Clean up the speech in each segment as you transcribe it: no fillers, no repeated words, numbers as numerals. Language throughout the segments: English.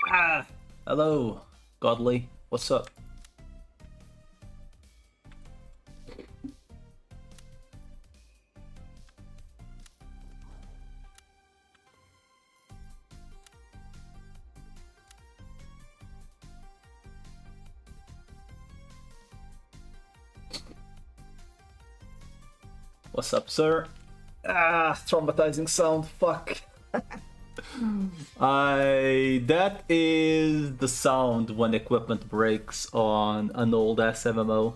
Ah, hello, Godly. What's up? What's up, sir? Ah, traumatizing sound. Fuck. That is the sound when equipment breaks on an old ass MMO.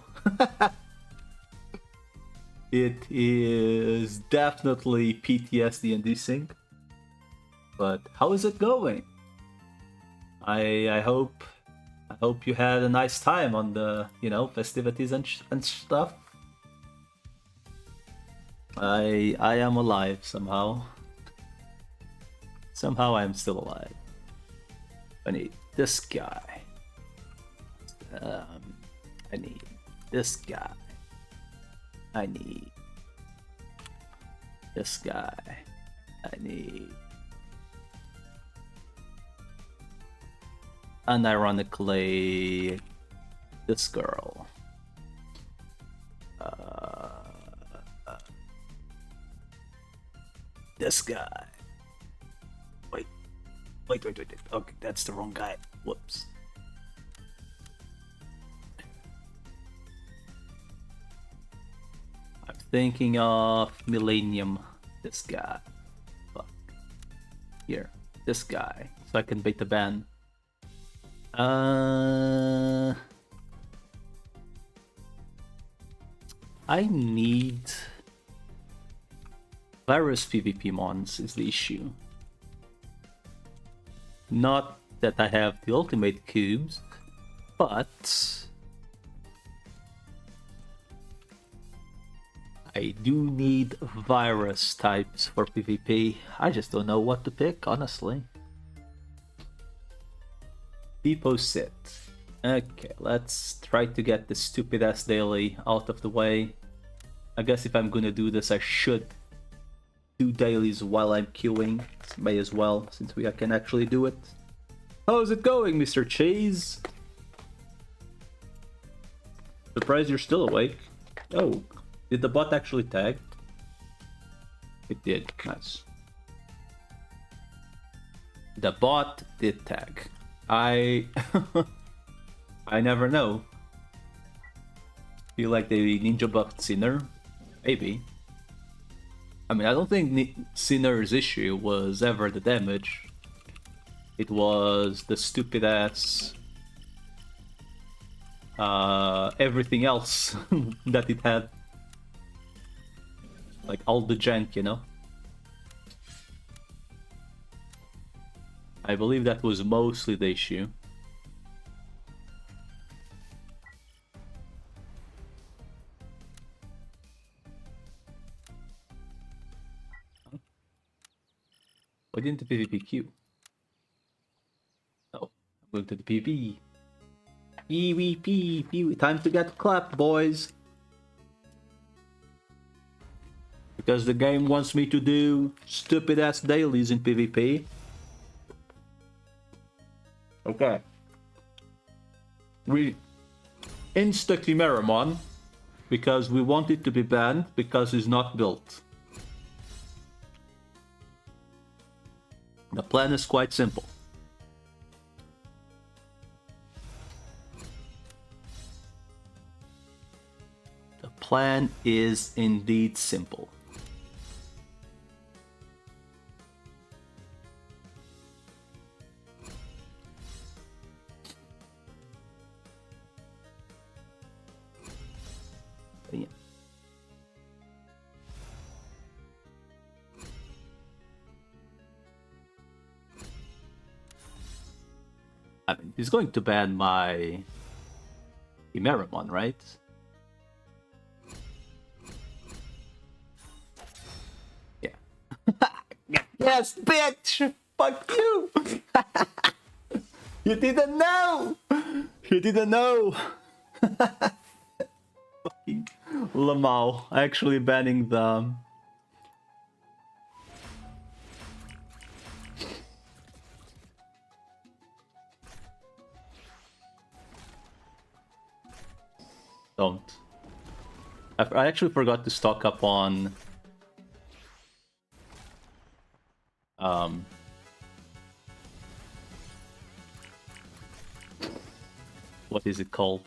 It is definitely PTSD inducing. But how is it going? I hope you had a nice time on the, festivities and stuff. I am alive somehow. Somehow I'm still alive. I need this guy. I need this guy. I need this guy. I need... unironically, this girl. This guy. Wait. Okay, that's the wrong guy. Whoops. I'm thinking of Millennium. This guy. Fuck. Here. This guy. So I can bait the ban. I need... virus PvP mons is the issue. Not that I have the ultimate cubes, but I do need virus types for PvP. I just don't know what to pick, honestly. Depot sit. Okay, let's try to get this stupid ass daily out of the way. I guess if I'm gonna do this, I should do dailies while I'm queuing. May as well, since I can actually do it. How's it going, Mr. Cheese? Surprised you're still awake. Oh, did the bot actually tag? It did. Nice. The bot did tag. I never know. Feel like they ninja buffed Sinner? Maybe. I mean, I don't think Sinner's issue was ever the damage. It was the stupid ass... everything else that it had. Like all the jank, you know? I believe that was mostly the issue. Why didn't the PvP queue? Oh, I'm going to the PvP. PvP, time to get clapped, boys. because the game wants me to do stupid ass dailies in PvP. Okay. We insta Chimeramon because we want it to be banned because it's not built. The plan is quite simple. The plan is indeed simple. Yeah. I mean, he's going to ban my Chimeramon, right? Yeah. Yes, bitch! Fuck you! You didn't know! You didn't know! Fucking Lamau. Actually banning the... Don't. I actually forgot to stock up on... what is it called?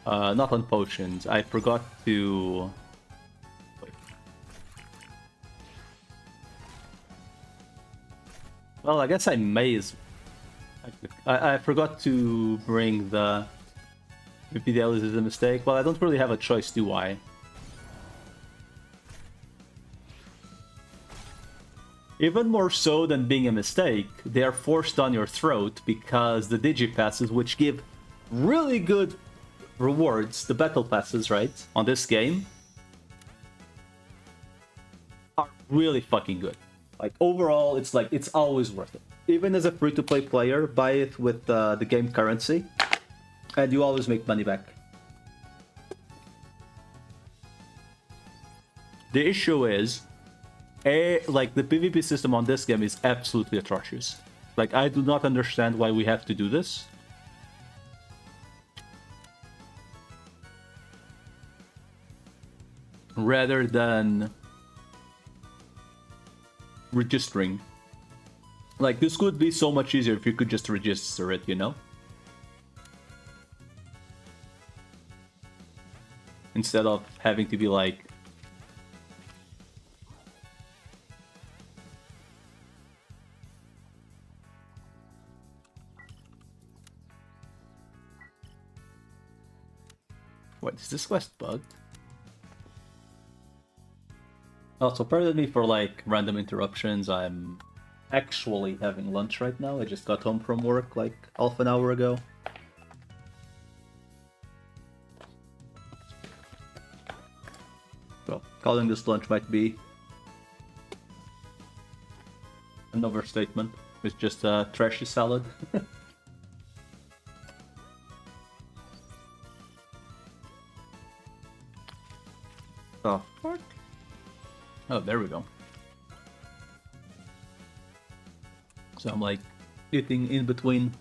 Not on potions. I forgot to... Wait. Well, I guess I may as... I forgot to bring the... Maybe that is a mistake. Well, I don't really have a choice, do I? Even more so than being a mistake, they are forced down your throat because the Digipasses, which give really good rewards, the battle passes, right, on this game, are really fucking good. Like, overall, it's like, it's always worth it. Even as a free-to-play player, buy it with the game currency, and you always make money back. The issue is, like, the PvP system on this game is absolutely atrocious. Like, I do not understand why we have to do this. Rather than registering. Like, this could be so much easier if you could just register it, you know? Instead of having to be like... What, is this quest bugged? Also, pardon me for, like, random interruptions. I'm actually having lunch right now. I just got home from work, like, half an hour ago. Well, calling this lunch might be an overstatement. It's just a trashy salad. Oh, fuck. Oh, there we go. So I'm like eating in between.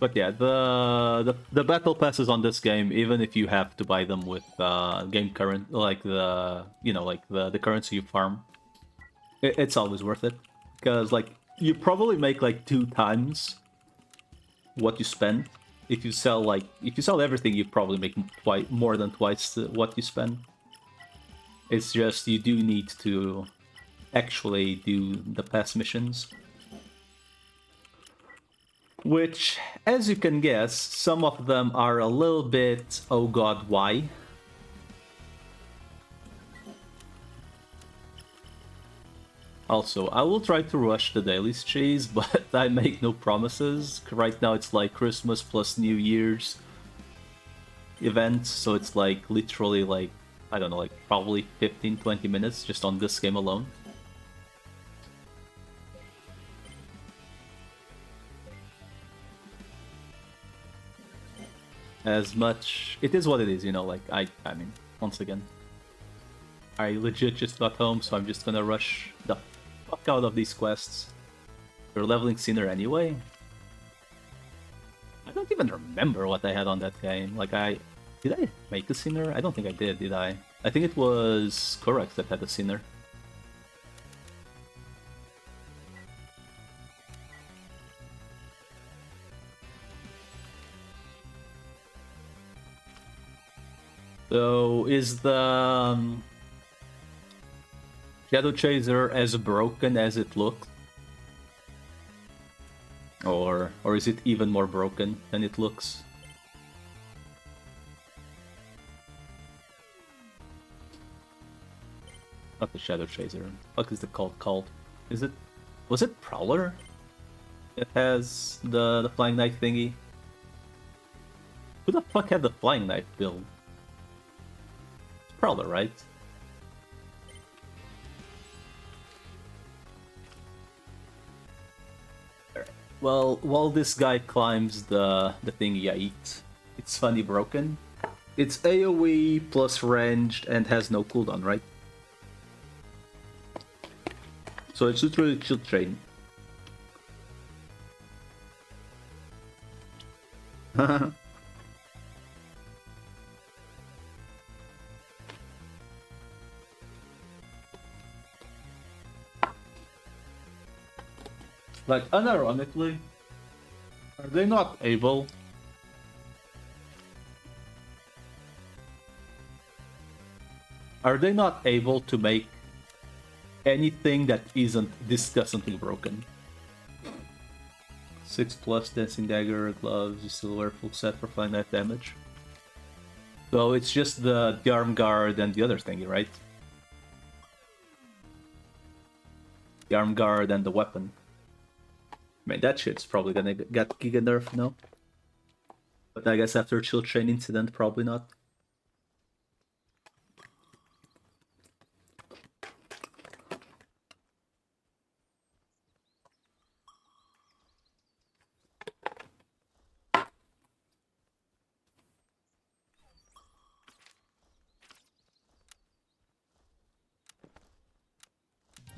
But yeah, the battle passes on this game, even if you have to buy them with game current, like the the currency you farm, it's always worth it because like you probably make like 2 times what you spend. If you sell everything, you probably make more than twice what you spend. It's just you do need to actually do the pass missions. Which, as you can guess, some of them are a little bit, oh god, why? Also, I will try to rush the dailies, cheese, but I make no promises. Right now it's like Christmas plus New Year's event, so it's like literally like, I don't know, like probably 15-20 minutes just on this game alone. as much. It is what it is, you know. Like I mean, once again, I legit just got home, so I'm just gonna rush the fuck out of these quests. We're leveling Sinner anyway. I don't even remember what I had on that game. Like did I make a Sinner? I don't think I did I? I think it was Korax that had a Sinner. So is the Shadow Chaser as broken as it looks? Or is it even more broken than it looks? Not the Shadow Chaser. What is the cult called? Is it? Was it Prowler? It has the Flying Knife thingy. Who the fuck had the Flying Knife build? It's Prowler, right? Well, while this guy climbs the thingy I eat, it's funny broken. It's AoE plus ranged and has no cooldown, right? So it's literally chill train. Like, unironically, are they not able? Are they not able to make anything that isn't disgustingly broken? 6+ Dancing Dagger, gloves, you still wear full set for flying knife damage. So it's just the arm guard and the other thingy, right? The arm guard and the weapon. I mean, that shit's probably gonna get giga nerfed, no? But I guess after Chill Train incident, probably not.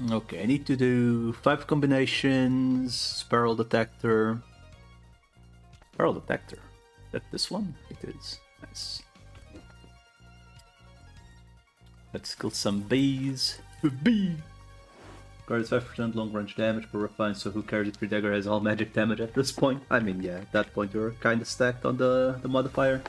Okay, I need to do 5 combinations, Spiral Detector. Spiral Detector. Is that this one? It is. Nice. Let's kill some bees. Bee! Guards 5% long range damage per refine, so who carries it? Your dagger has all magic damage at this point. I mean, yeah, at that point you're kinda stacked on the modifier.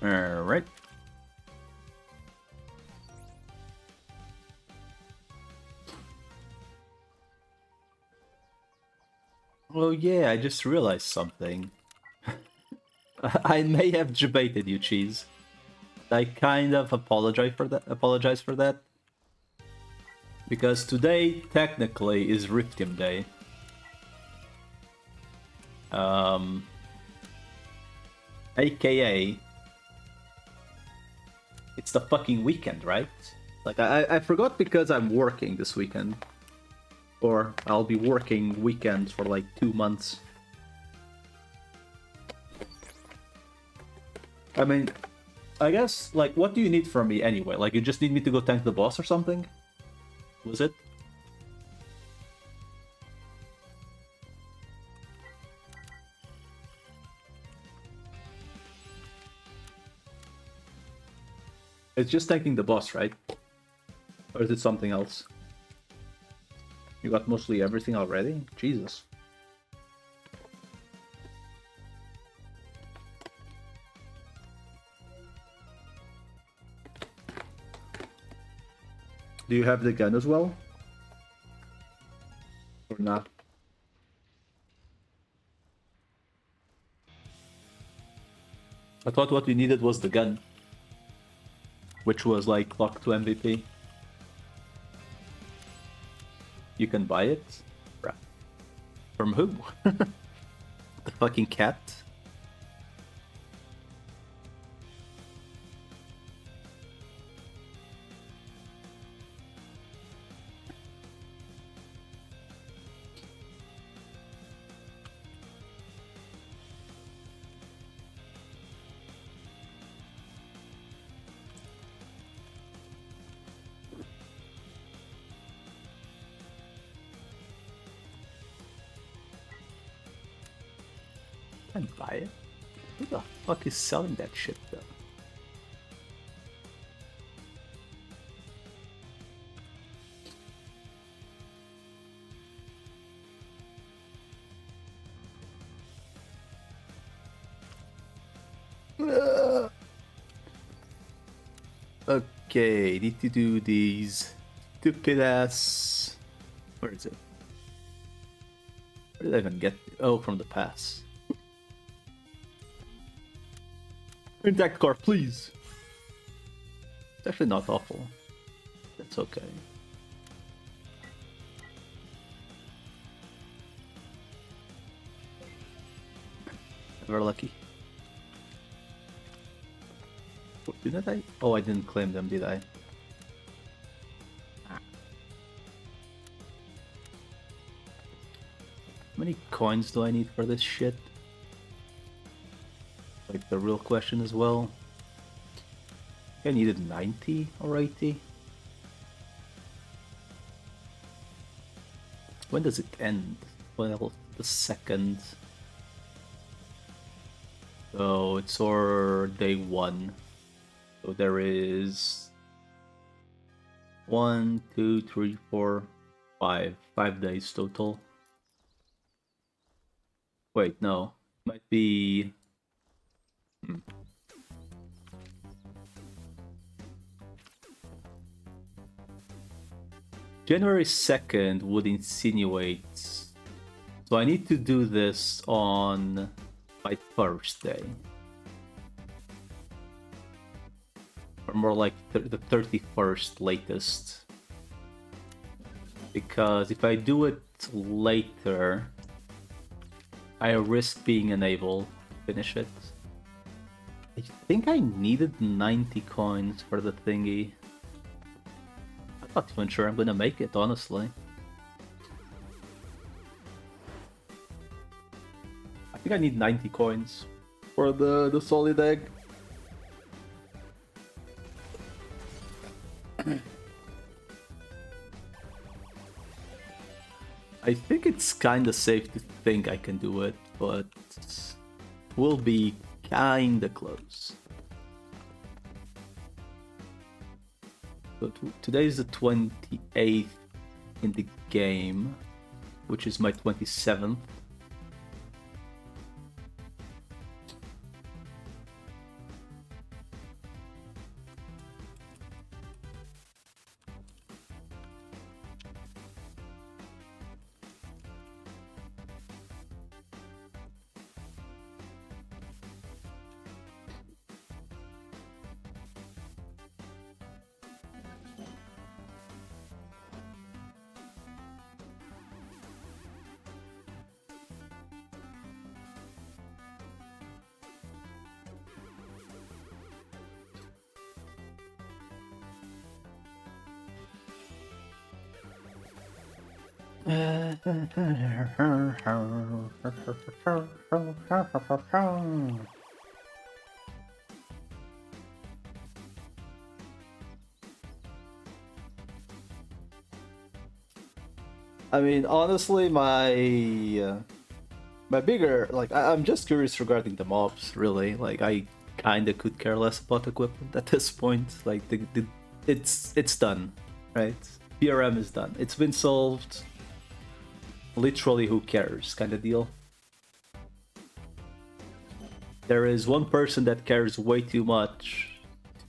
Alright. Oh yeah, I just realized something. I may have debated you, Cheese. I kind of apologize for that. Because today, technically, is Riftium Day. AKA... It's the fucking weekend, right? Like, I forgot because I'm working this weekend. Or I'll be working weekends for like 2 months. I mean, I guess, like, what do you need from me anyway? Like, you just need me to go tank the boss or something? Was it? It's just tanking the boss, right? Or is it something else? You got mostly everything already? Jesus. Do you have the gun as well? Or not? I thought what you needed was the gun. Which was like locked to MVP. You can buy it? Bruh. From who? The fucking cat? Can buy it? Who the fuck is selling that shit though? Okay, need to do these stupid ass. Where is it? Where did I even get? Oh, from the pass. Intact car, please. It's actually not awful. That's okay. We're lucky. Didn't I? Oh, I didn't claim them, did I? How many coins do I need for this shit? Like the real question as well. I needed 90 or 80. When does it end? Well, the second. So it's our day 1. So there is 1, 2, 3, 4, 5. 5 days total. Wait, no. Might be... January 2nd would insinuate... So I need to do this on my first day. Or more like the 31st latest. Because if I do it later, I risk being unable to finish it. I think I needed 90 coins for the thingy. I'm not even sure I'm gonna make it, honestly. I think I need 90 coins for the solid egg. I think it's kinda safe to think I can do it, but we'll be kinda close. So today is the 28th in the game, which is my 27th. I mean, honestly, my bigger, like, I'm just curious regarding the mobs, really. Like, I kinda could care less about equipment at this point. Like, it's done, right? PRM is done. It's been solved. Literally, who cares, kind of deal. There is one person that cares way too much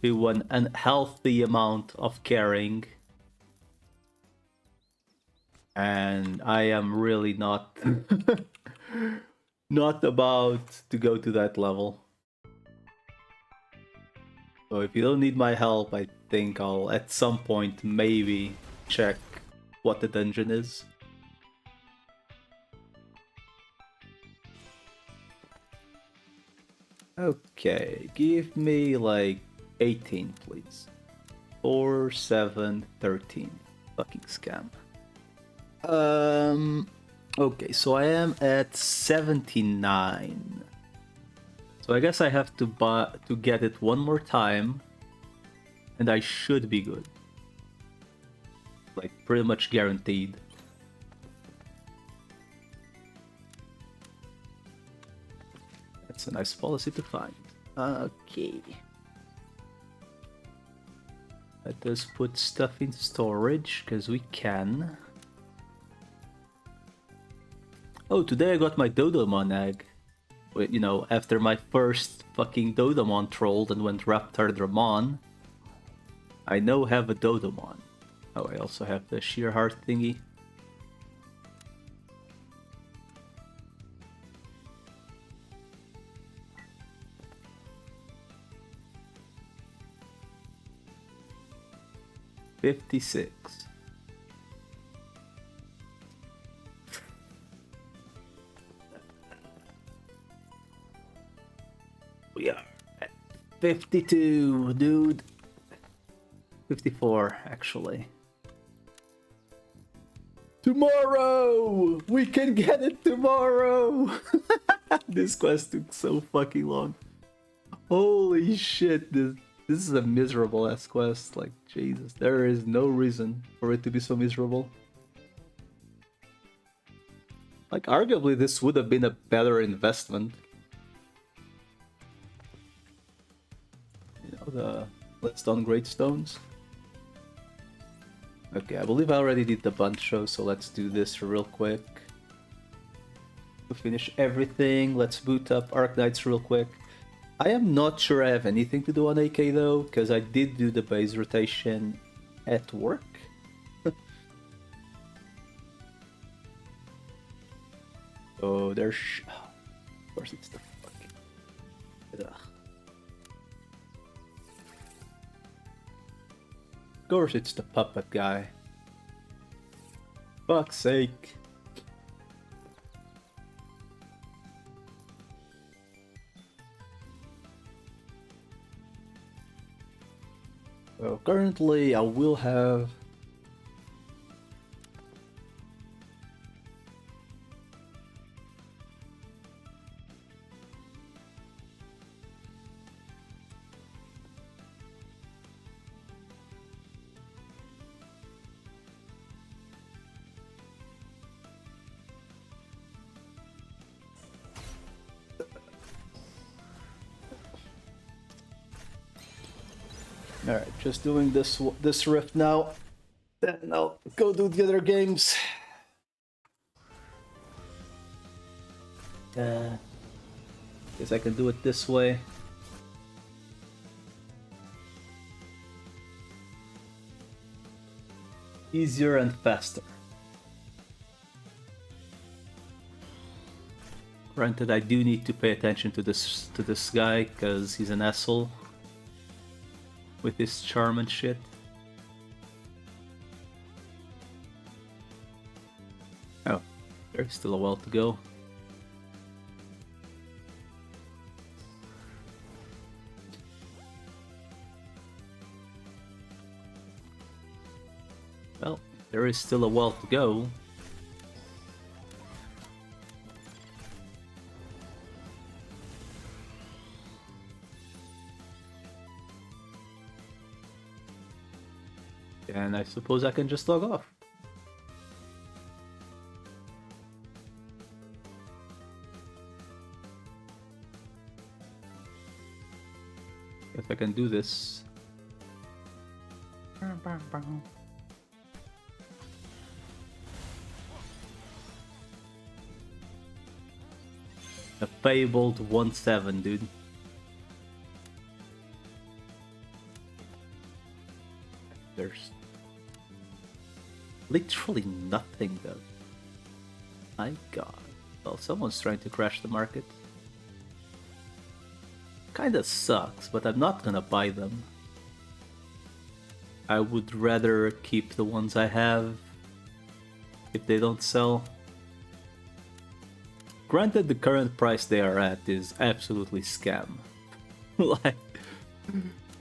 to an unhealthy amount of caring. And I am really not not about to go to that level. So if you don't need my help, I think I'll at some point maybe check what the dungeon is. Okay, give me like 18, please. 4, 7, 13. Fucking scam. Okay, so I am at 79. So I guess I have to get it one more time, and I should be good. Like, pretty much guaranteed. That's a nice policy to find. Okay. Let us put stuff in storage, because we can. Oh, today I got my Dodemon egg. You know, after my first fucking Dodemon trolled and went Raptor Dramon, I now have a Dodemon. Oh, I also have the Sheer Heart thingy. $56. We are at 52, dude. 54, actually. Tomorrow! We can get it tomorrow! This quest took so fucking long. Holy shit, this is a miserable ass quest. Like, Jesus, there is no reason for it to be so miserable. Like, arguably this would have been a better investment. You know, the Let's Downgrade Stones. Okay, I believe I already did the Buncho, so let's do this real quick. To finish everything, let's boot up Arknights real quick. I am not sure I have anything to do on AK though, because I did do the base rotation at work. Oh, there's... of course it's the fucking... Ugh. Of course it's the puppet guy. Fuck's sake. So currently I will have... Alright, just doing this rift now, then I'll go do the other games. Guess I can do it this way. Easier and faster. Granted, I do need to pay attention to this guy because he's an asshole with his charm and shit. Oh, there's still a while to go. Well, there is still a while to go. And I suppose I can just log off. If I can do this. A fabled 1-7, dude. There's literally nothing though. My god. Well, someone's trying to crash the market. Kinda sucks, but I'm not gonna buy them. I would rather keep the ones I have if they don't sell. Granted, the current price they are at is absolutely scam. Like,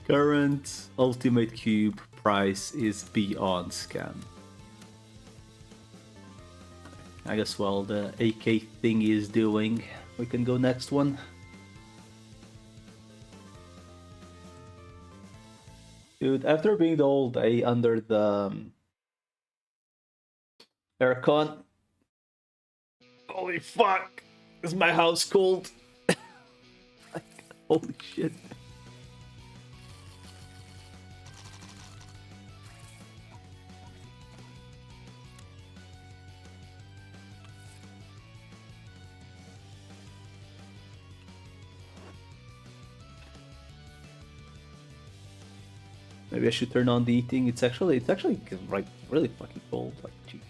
current Ultimate Cube price is beyond scam. I guess while the AK thing is doing, we can go next one. Dude, after being the whole day under the aircon, holy fuck, is my house cold? Holy shit. Maybe I should turn on the eating. It's actually like really fucking cold. Like, gee.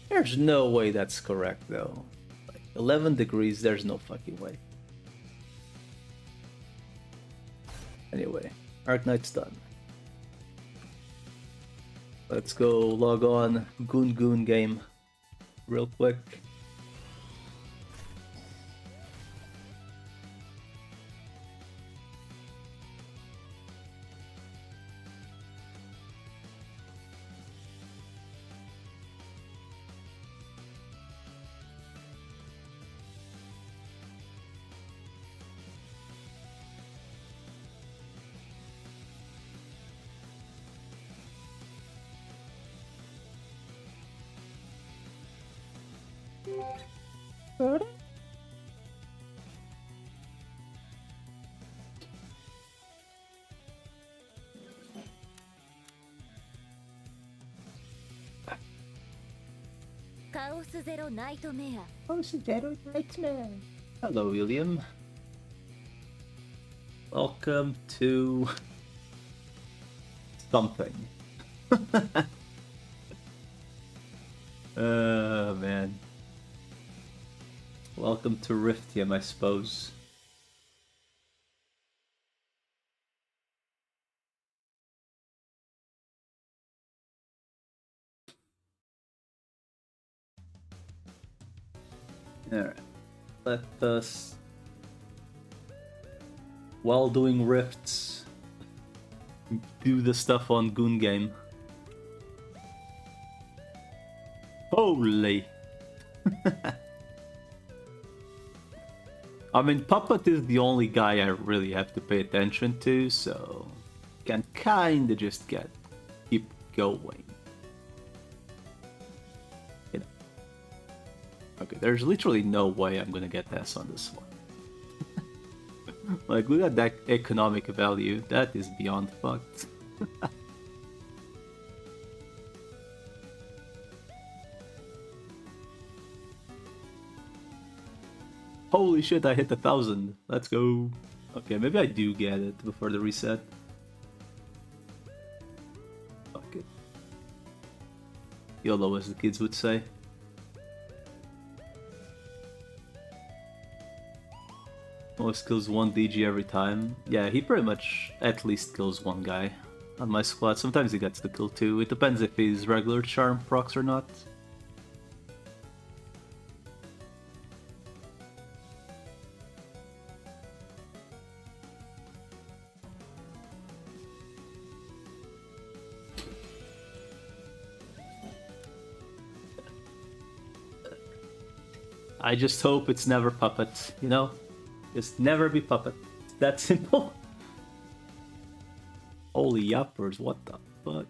There's no way that's correct though. Like 11 degrees. There's no fucking way. Anyway, Arc Knight's done. Let's go log on Goon game real quick. Zero Nightmare. Hello, William. Welcome to something. Man. Welcome to Riftium, I suppose. Alright. Let us, while doing rifts, do the stuff on Goon Game. Holy! I mean, Puppet is the only guy I really have to pay attention to, so can kinda just keep going. You know. Okay, there's literally no way I'm gonna get S on this one. Like, look at that economic value. That is beyond fucked. Holy shit, I hit 1,000. Let's go. Okay, maybe I do get it before the reset. Fuck it. YOLO, as the kids would say. Always kills one DG every time. Yeah, he pretty much at least kills one guy on my squad. Sometimes he gets the kill too. It depends if he's regular charm procs or not. I just hope it's never Puppet, you know? Just never be Puppet. It's that simple. Holy yuppers, what the fuck?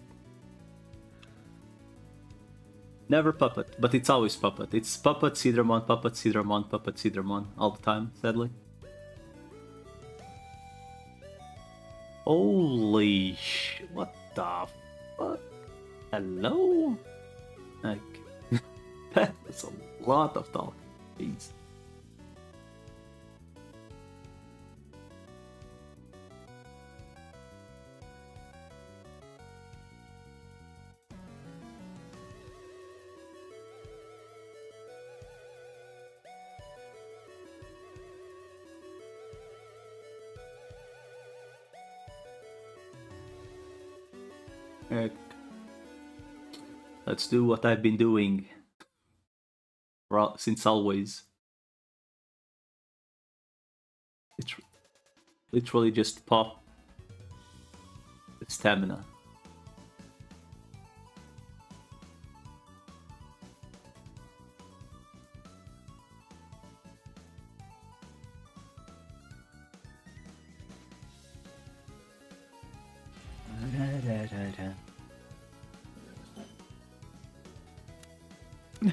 Never Puppet, but it's always Puppet. It's Puppet, Cedarmon, Puppet, Cedarmon, Puppet, Cedarmon, all the time, sadly. Holy shit, what the fuck? Hello? Like, that's a lot of talk. Jeez. Let's do what I've been doing since always. It's literally just pop the stamina.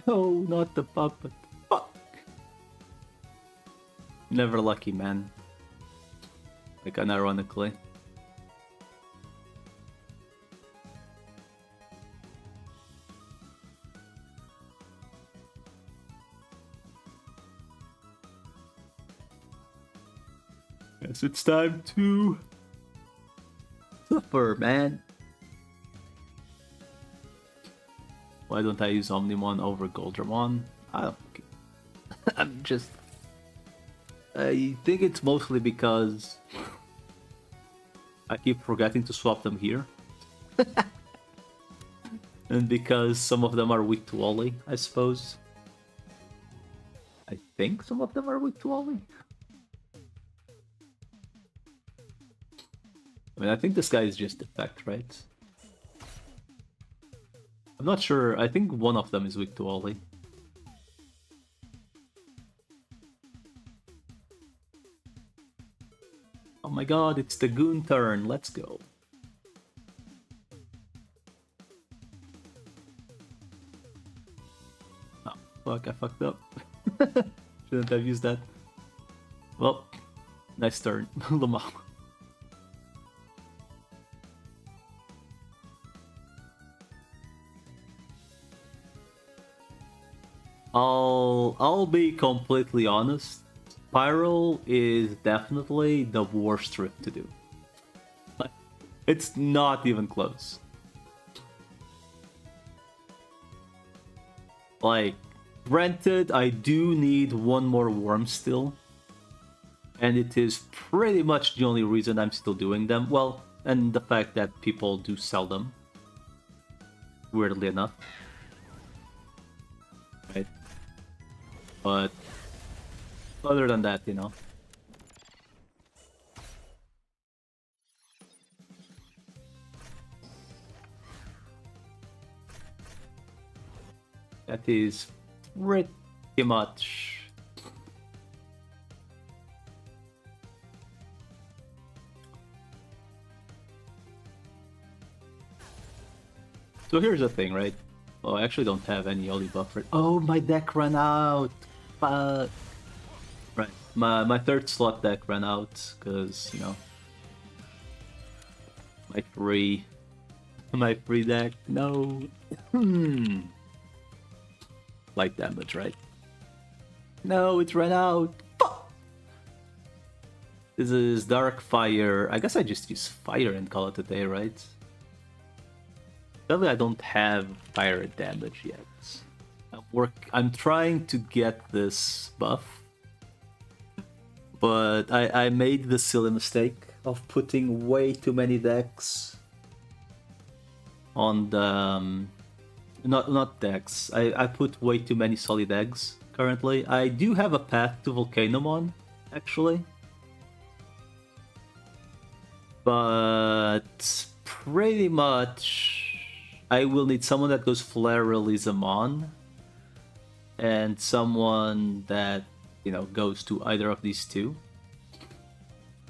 No, not the puppet. Fuck. Never lucky, man. Like, unironically. Guess it's time to suffer, man. Why don't I use Omnimon over Goldramon? I don't. I'm just. I think it's mostly because I keep forgetting to swap them here. And because some of them are weak to Ollie, I suppose. I think some of them are weak to Ollie. I mean, I think this guy is just effect, right? I'm not sure. I think one of them is weak to Ollie. Oh my god, it's the Goon turn. Let's go. Oh, fuck, I fucked up. Shouldn't have used that. Well, nice turn. Lamar. I'll be completely honest. Spiral is definitely the worst trip to do. It's not even close. Like, granted, I do need one more worm still. And it is pretty much the only reason I'm still doing them. Well, and the fact that people do sell them. Weirdly enough. Right? But other than that, you know. That is pretty much. So here's the thing, right? Oh, I actually don't have any Oli buffer. Oh, my deck ran out. Fuck. Right, my third slot deck ran out because, you know, my free deck. No. Light damage, right? No, it ran out. Fuck. This is Dark Fire. I guess I just use Fire and call it a day, right? Sadly, I don't have fire damage yet. I'm trying to get this buff, but I made the silly mistake of putting way too many decks on the not decks. I put way too many solid eggs currently. I do have a path to Volcanomon, actually, but pretty much I will need someone that goes Flare Release Amon, and someone that, you know, goes to either of these two.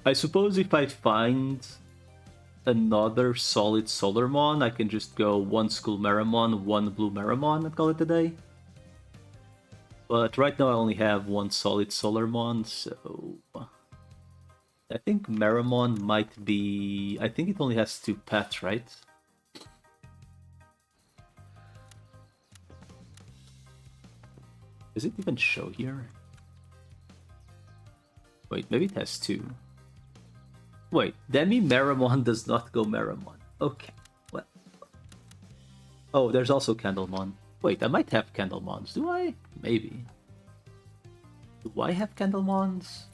I suppose if I find another solid Solarmon, I can just go one School Meramon, one Blue Meramon and call it a day. But right now I only have one solid Solarmon, so I think Meramon might be... I think it only has 2 paths, right? Does it even show here? Wait, maybe it has 2. Wait, Demi Meramon does not go Meramon. Okay, what? Oh, there's also Candlemon. Wait, I might have Candlemons. Do I? Maybe. Do I have Candlemons?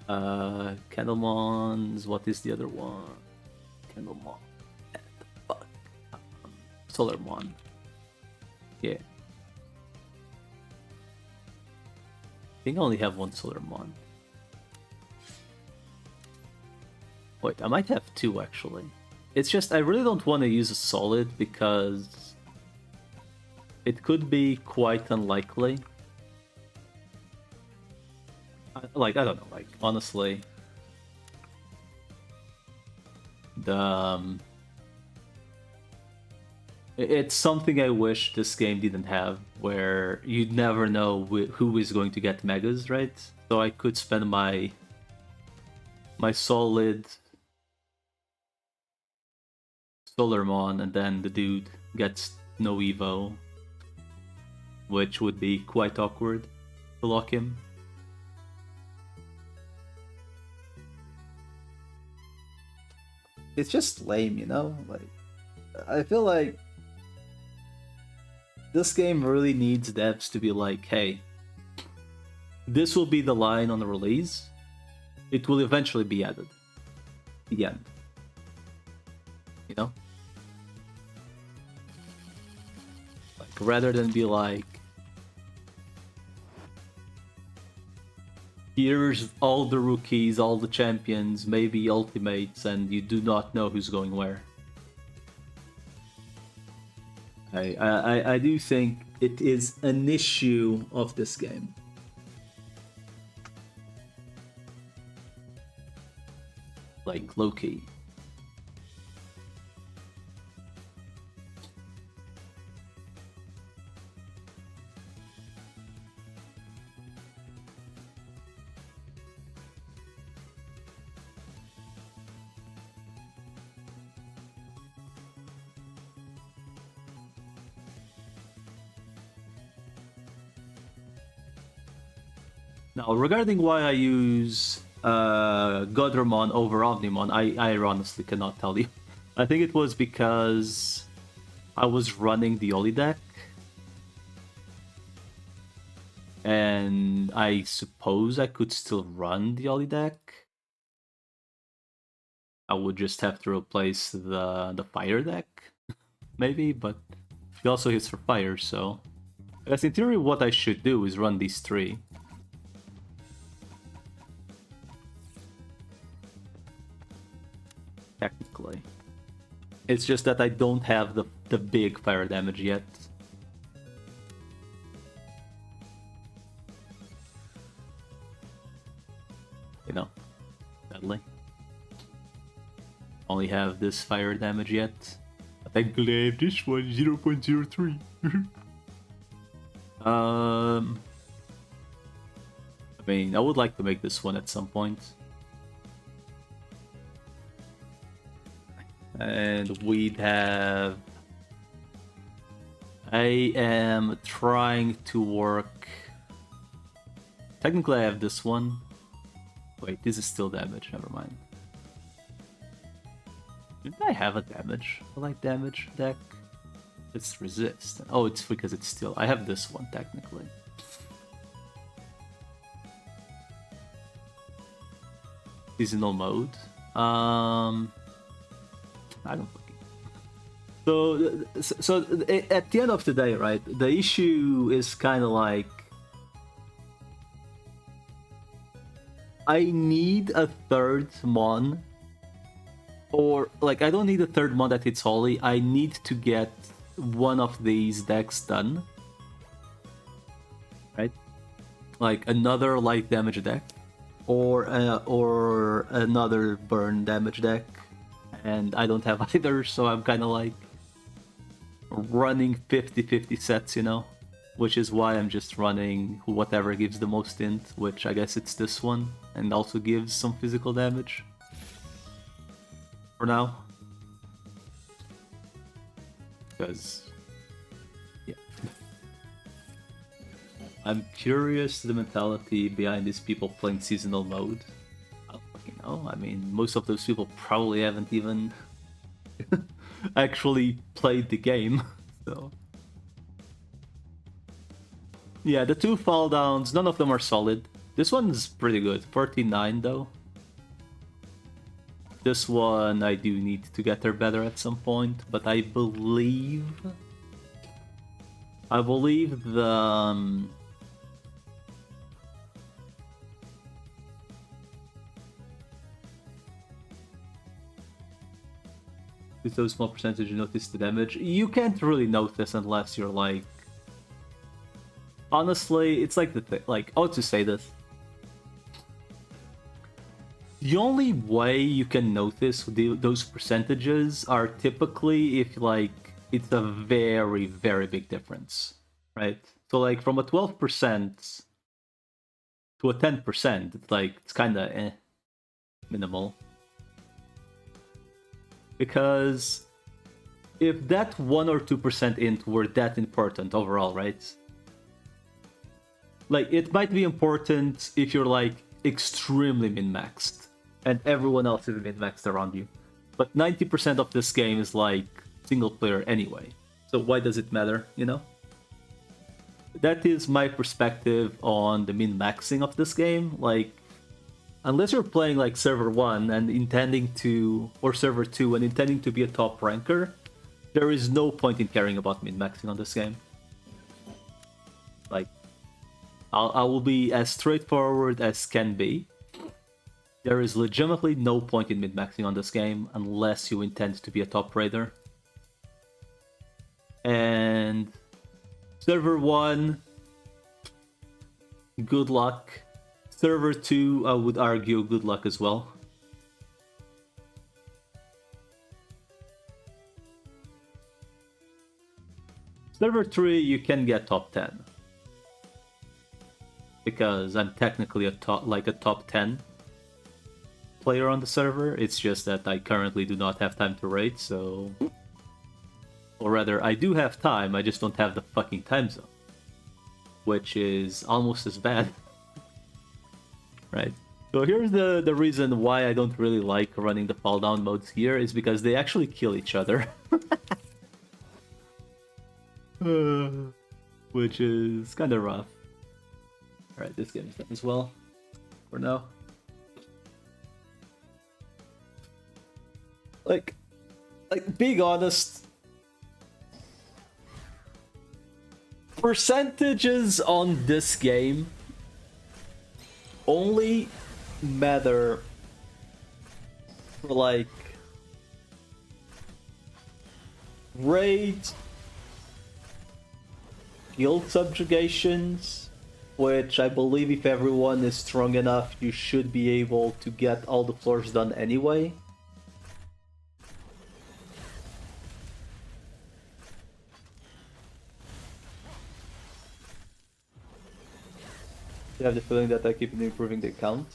Candlemons. What is the other one? Candlemon. Fuck. Solarmon. Yeah. I think I only have one Solarmon. Wait, I might have two actually. It's just I really don't want to use a solid because it could be quite unlikely. I don't know, like, honestly. It's something I wish this game didn't have, where you'd never know who is going to get megas, right? So I could spend my solid Solarmon and then the dude gets no Evo, which would be quite awkward to lock him. It's just lame, you know? Like, I feel like this game really needs devs to be like, hey, this will be the line on the release. It will eventually be added. The end. You know? Like, rather than be like, here's all the rookies, all the champions, maybe ultimates, and you do not know who's going where. I do think it is an issue of this game. Like, low-key. Now, regarding why I use Godramon over Omnimon, I honestly cannot tell you. I think it was because I was running the Oli deck. And I suppose I could still run the Oli deck. I would just have to replace the fire deck, maybe, but he also hits for fire, so... I guess in theory what I should do is run these three. Technically. It's just that I don't have the big fire damage yet. You know, sadly. Only have this fire damage yet. But I'm glad this one 0.03. I mean, I would like to make this one at some point. And we'd have... I am trying to work... Technically I have this one. Wait, this is still damage, never mind. Didn't I have a damage? A light damage deck? It's resist. Oh, it's because it's still... I have this one, technically. Seasonal mode. I don't fucking... So at the end of the day, right, the issue is kind of like... I need a third Mon. Or, like, I don't need a third Mon that hits Holy. I need to get one of these decks done. Right? Like, another light damage deck. Or another burn damage deck. And I don't have either, so I'm kind of like running 50-50 sets, you know? Which is why I'm just running whatever gives the most int, which I guess it's this one, and also gives some physical damage. For now. Because, yeah. I'm curious the mentality behind these people playing seasonal mode. You know, I mean, most of those people probably haven't even actually played the game, so... Yeah, the two fall downs, none of them are solid. This one's pretty good. 49 though. This one I do need to get her better at some point, but I believe the with those small percentage you notice the damage. You can't really notice unless you're like. Honestly, it's like the thing. Like, how to say this? The only way you can notice those percentages are typically if like it's a very, very big difference, right? So like from a 12% to a 10%, it's like it's kind of minimal. Because if that 1 or 2% int were that important overall, right? Like it might be important if you're like extremely min-maxed and everyone else is min-maxed around you. But 90% of this game is like single player anyway. So why does it matter, you know? That is my perspective on the min-maxing of this game. Like, unless you're playing like Server 1 and intending to, or Server 2 and intending to be a top ranker, there is no point in caring about min-maxing on this game. Like, I will be as straightforward as can be. There is legitimately no point in min-maxing on this game unless you intend to be a top raider. And Server 1, good luck. Server 2, I would argue good luck as well. Server 3, you can get top 10. Because I'm technically a top 10 player on the server. It's just that I currently do not have time to raid, so... Or rather, I do have time, I just don't have the fucking time zone. Which is almost as bad. Right. So here's the reason why I don't really like running the fall down modes here, is because they actually kill each other. Which is kind of rough. Alright, this game is done as well. For now. Like being honest, percentages on this game only matter for like raid, guild subjugations, which I believe if everyone is strong enough you should be able to get all the floors done anyway. I have the feeling that I keep improving the account.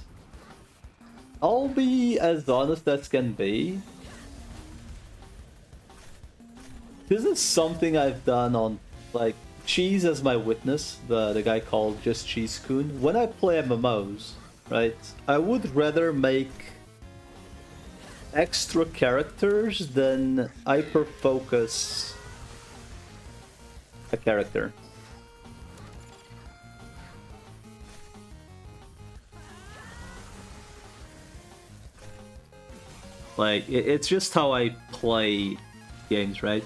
I'll be as honest as can be. This is something I've done on, like, Cheese as my witness, the guy called Just Cheese Kun. When I play MMOs, right, I would rather make extra characters than hyper-focus a character. Like, it's just how I play games, right?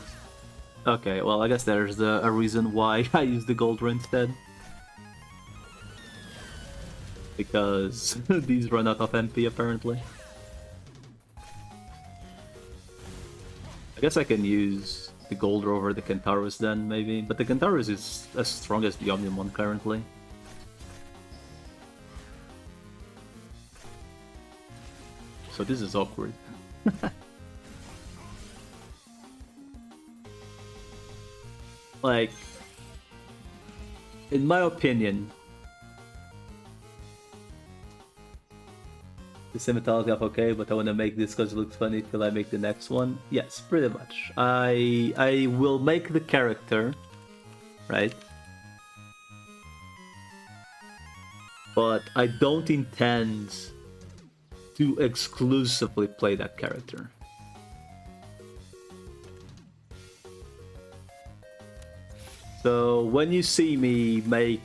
Okay, well, I guess there's a reason why I use the gold ring instead. Because these run out of MP, apparently. I guess I can use the gold over the Kentaurus then, maybe. But the Kentaurus is as strong as the Omnium one currently. So this is awkward. Like, in my opinion, the cinematography of okay, but I want to make this because it looks funny till I make the next one. Yes, pretty much. I will make the character, right? But I don't intend to exclusively play that character. So when you see me make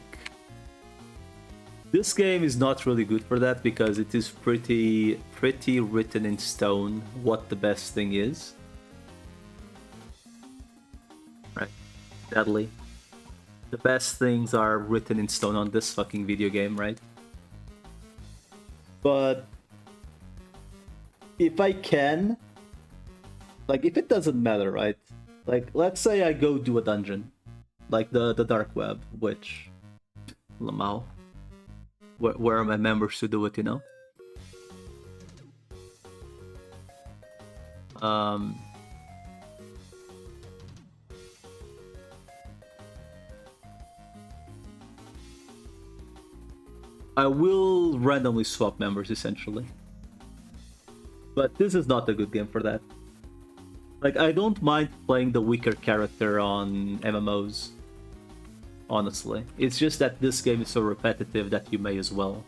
This game is not really good for that because it is pretty written in stone what the best thing is. Right. Deadly. The best things are written in stone on this fucking video game, right? But if I can, like, if it doesn't matter, right? Like, let's say I go do a dungeon, like the dark web, which Lamau, where are my members to do it, you know? I will randomly swap members, essentially. But this is not a good game for that. Like, I don't mind playing the weaker character on MMOs. Honestly. It's just that this game is so repetitive that you may as well.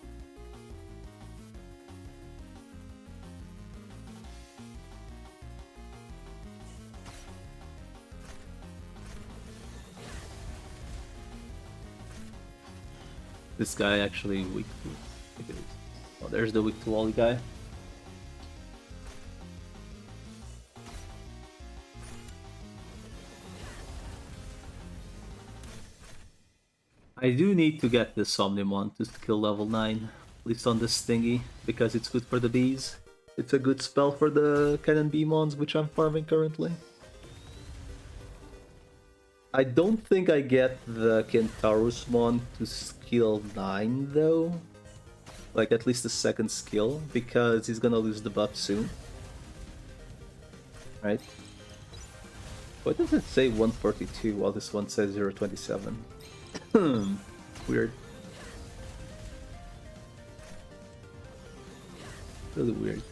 This guy actually weak to... Oh, there's the weak to wall guy. I do need to get this Omnimon to skill level 9, at least on this thingy, because it's good for the bees. It's a good spell for the Cannon Beemons, which I'm farming currently. I don't think I get the Kentaurusmon to skill 9 though. Like at least the second skill, because he's gonna lose the buff soon. Right? Why does it say 142 while this one says 027? Weird. Really weird.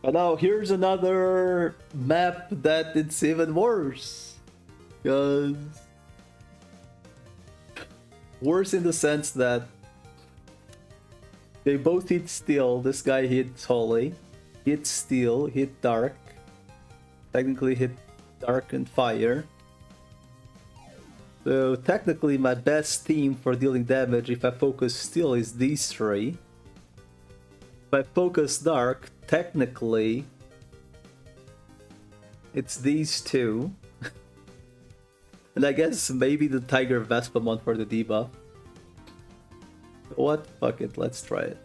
And now here's another map that it's even worse. Because... worse in the sense that they both hit steel. This guy hit holy, hit steel, hit dark. Technically hit dark and fire. So technically my best team for dealing damage if I focus steel is these three. If I focus dark, technically it's these two. And I guess maybe the Tiger Vespamon for the debuff. What? Fuck it, let's try it.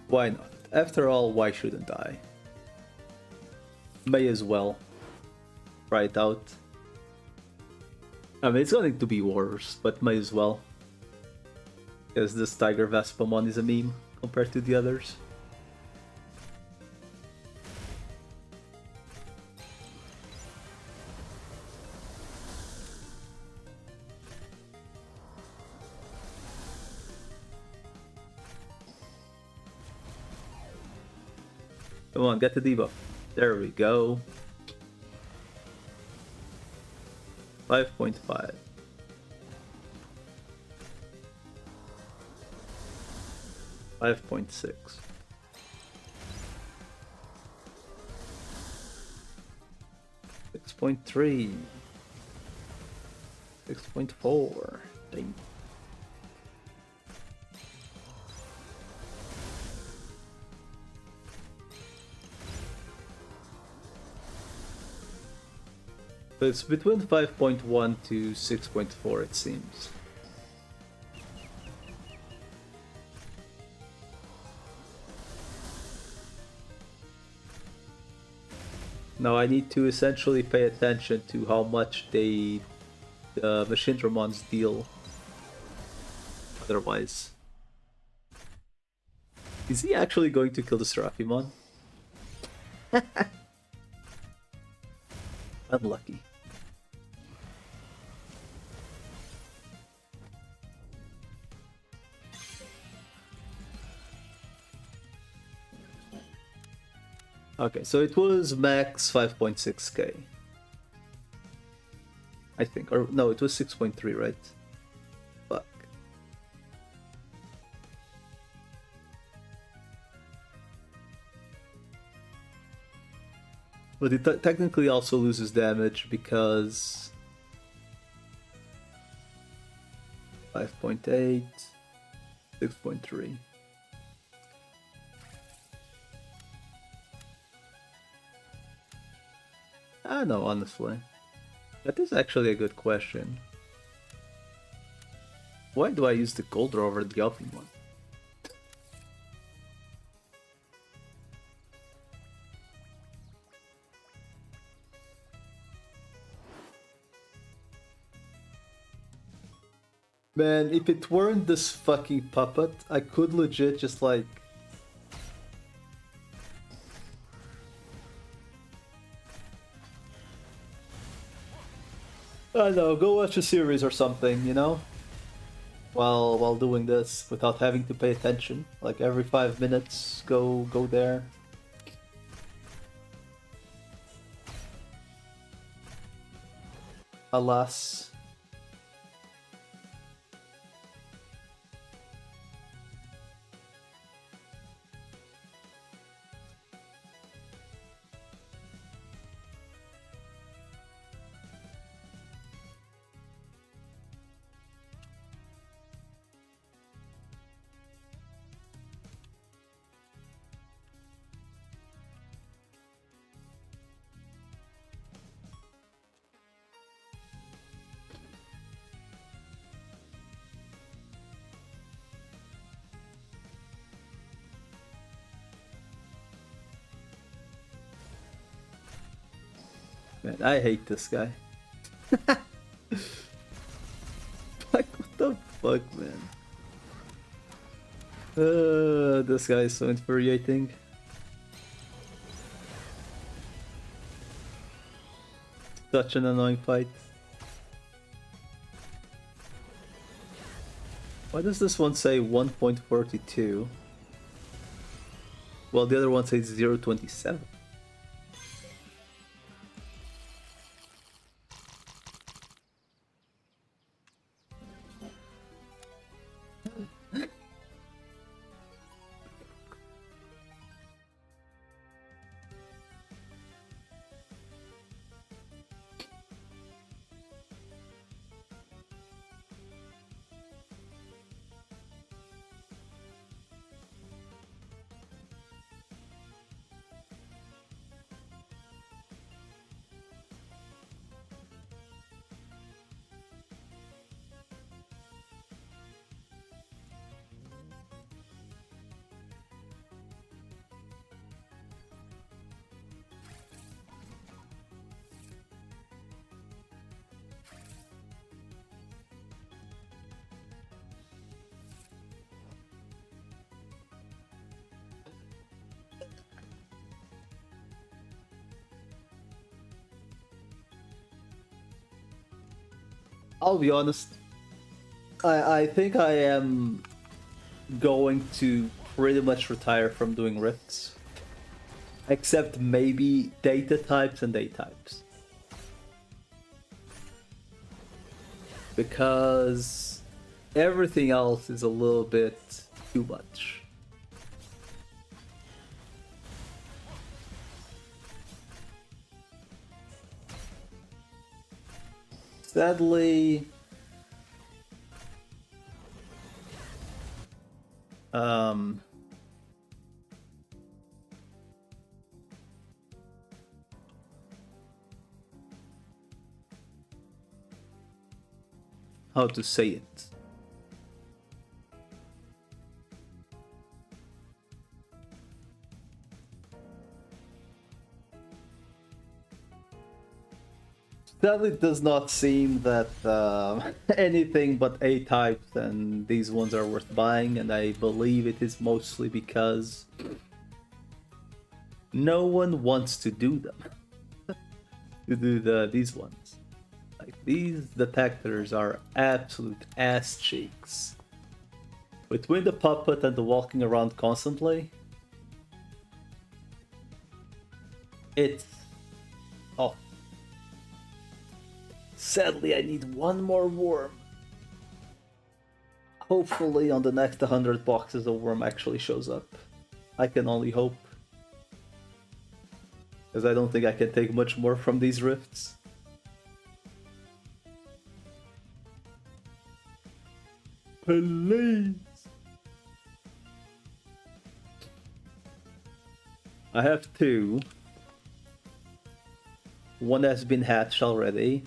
Why not? After all, why shouldn't I? May as well. Try it out. I mean, it's going to be worse, but may as well. Because this Tiger Vespamon is a meme compared to the others. Come on, get the debuff. There we go. 5.5. .6. 6.3. 6.4. Dang. So it's between 5.1 to 6.4, it seems. Now I need to essentially pay attention to how much the Machindramons deal. Otherwise... Is he actually going to kill the Seraphimon? Unlucky. Okay, so it was max 5.6k. I think, or no, it was 6.3, right? Fuck. But it technically also loses damage because 5.8, 6.3. I don't know, honestly. That is actually a good question. Why do I use the Golder over the Elfin one? Man, if it weren't this fucking puppet, I could legit just like... I don't know, go watch a series or something, you know? While doing this, without having to pay attention. Like every 5 minutes, go there. Alas. Man, I hate this guy. Like, what the fuck, man? This guy is so infuriating. Such an annoying fight. Why does this one say 1.42? Well, the other one says 0.27. I'll be honest. I think I am going to pretty much retire from doing rifts. Except maybe data types and day types. Because everything else is a little bit too much. Sadly, how to say it? Sadly, it does not seem that anything but A types and these ones are worth buying, and I believe it is mostly because no one wants to do them. To do these ones. Like these detectors are absolute ass cheeks. Between the puppet and the walking around constantly, it's... oh. Sadly, I need one more worm. Hopefully on the next 100 boxes a worm actually shows up. I can only hope. Because I don't think I can take much more from these rifts. Please! I have two. One has been hatched already.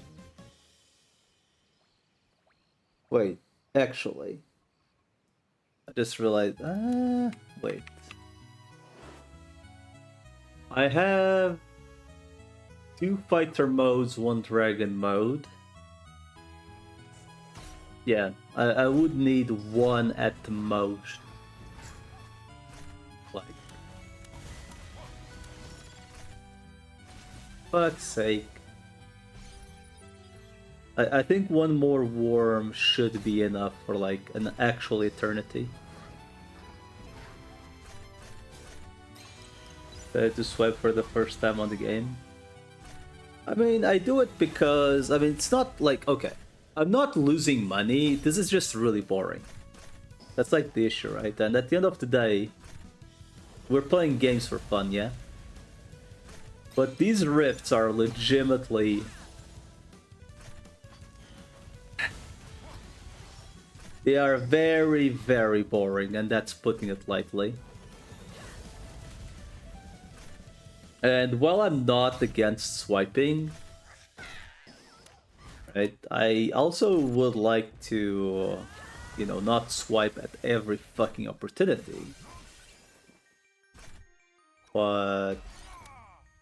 Wait, actually. I just realized... wait. I have 2 fighter modes, 1 dragon mode. Yeah, I would need 1 at the most. Like... fuck's sake. I think 1 more worm should be enough for like an actual eternity. To swipe for the first time on the game. I mean, I do it because, I mean, it's not like, okay, I'm not losing money, this is just really boring. That's like the issue, right? And at the end of the day, we're playing games for fun, yeah? But these rifts are legitimately... they are very, very boring, and that's putting it lightly. And while I'm not against swiping, right, I also would like to, you know, not swipe at every fucking opportunity. But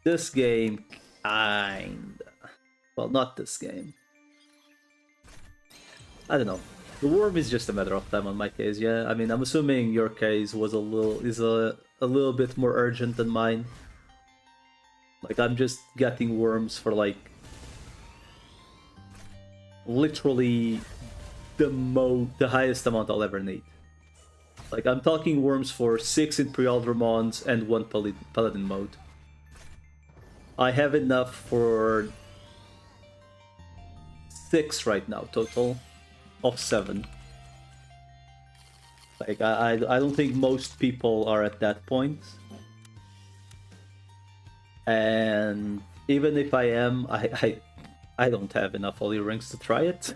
this game, kinda. Well, not this game. I don't know. The worm is just a matter of time on my case, yeah. I mean, I'm assuming your case was a little bit more urgent than mine. Like, I'm just getting worms for, like, literally the highest amount I'll ever need. Like, I'm talking worms for 6 Imperial Dramons and 1 Paladin mode. I have enough for 6 right now, total of 7. Like, I don't think most people are at that point. And even if I am, I don't have enough Holy Rings to try it.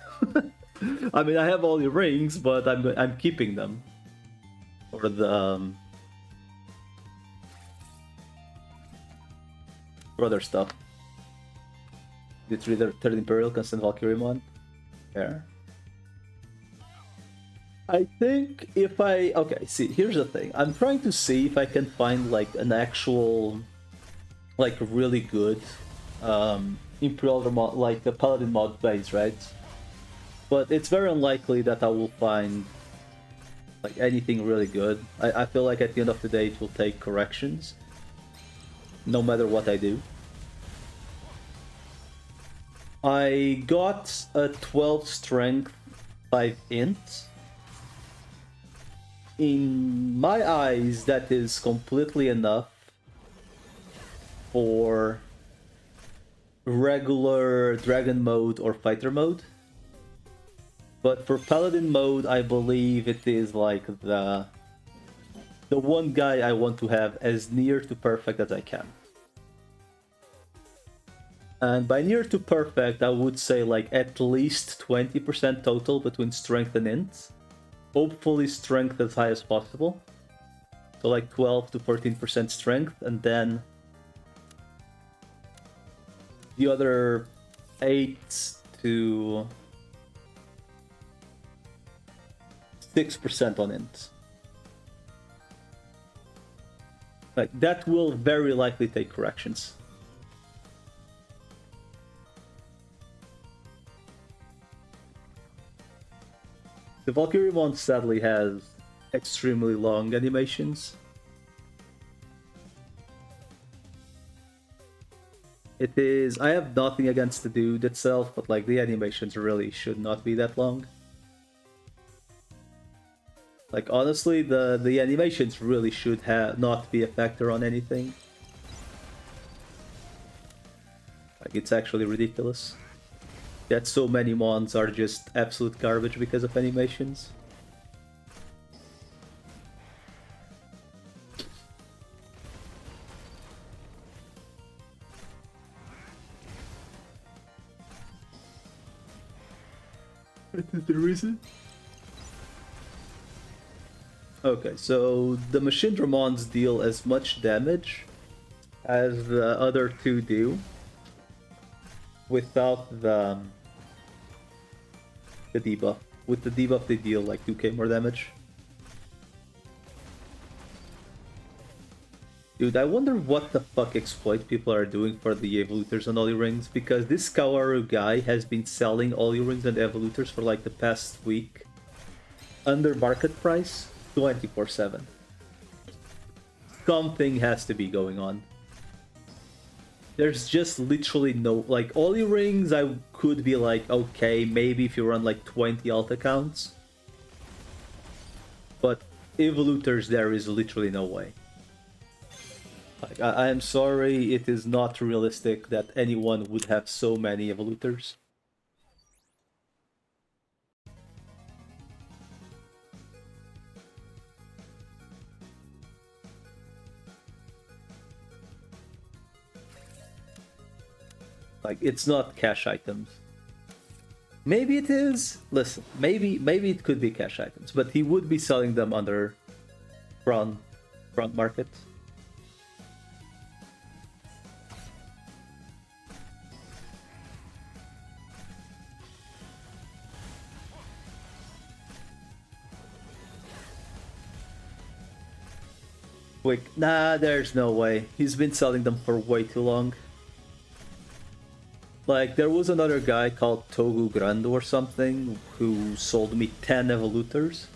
I mean, I have Holy Rings, but I'm keeping them for the for other stuff. It's either Third Imperial, Constant Valkyrie Mon. Fair. I think if I... okay, see, here's the thing. I'm trying to see if I can find, like, an actual... like, really good Imperial mod, like the Paladin mod base, right? But it's very unlikely that I will find, like, anything really good. I feel like at the end of the day it will take corrections, no matter what I do. I got a 12 strength, 5 int. In my eyes, that is completely enough for regular dragon mode or fighter mode. But for paladin mode, I believe it is like the one guy I want to have as near to perfect as I can. And by near to perfect, I would say like at least 20% total between strength and int. Hopefully strength as high as possible. So like 12 to 14% strength, and then the other 8 to 6% on int. Like, that will very likely take corrections. The Valkyrie one sadly has extremely long animations. It is... I have nothing against the dude itself, but like the animations really should not be that long. Like, honestly, the animations really should not be a factor on anything. Like, it's actually ridiculous that so many mons are just absolute garbage because of animations. The reason? Okay, so the Machine Dramons deal as much damage as the other two do without the debuff. With the debuff, they deal like 2k more damage. Dude, I wonder what the fuck exploit people are doing for the Evolutors and Oli Rings, because this Kawaru guy has been selling Oli Rings and Evolutors for like the past week under market price 24/7. Something has to be going on. There's just literally no, like, Oli Rings I could be like, okay, maybe if you run like 20 alt accounts. But Evolutors, there is literally no way. Like, I am sorry, it is not realistic that anyone would have so many Evolutors. Like, it's not cash items. Maybe it is. Listen, maybe it could be cash items, but he would be selling them under front market. Quick, nah, there's no way. He's been selling them for way too long. Like, there was another guy called Togu Grand or something who sold me 10 Evolutors.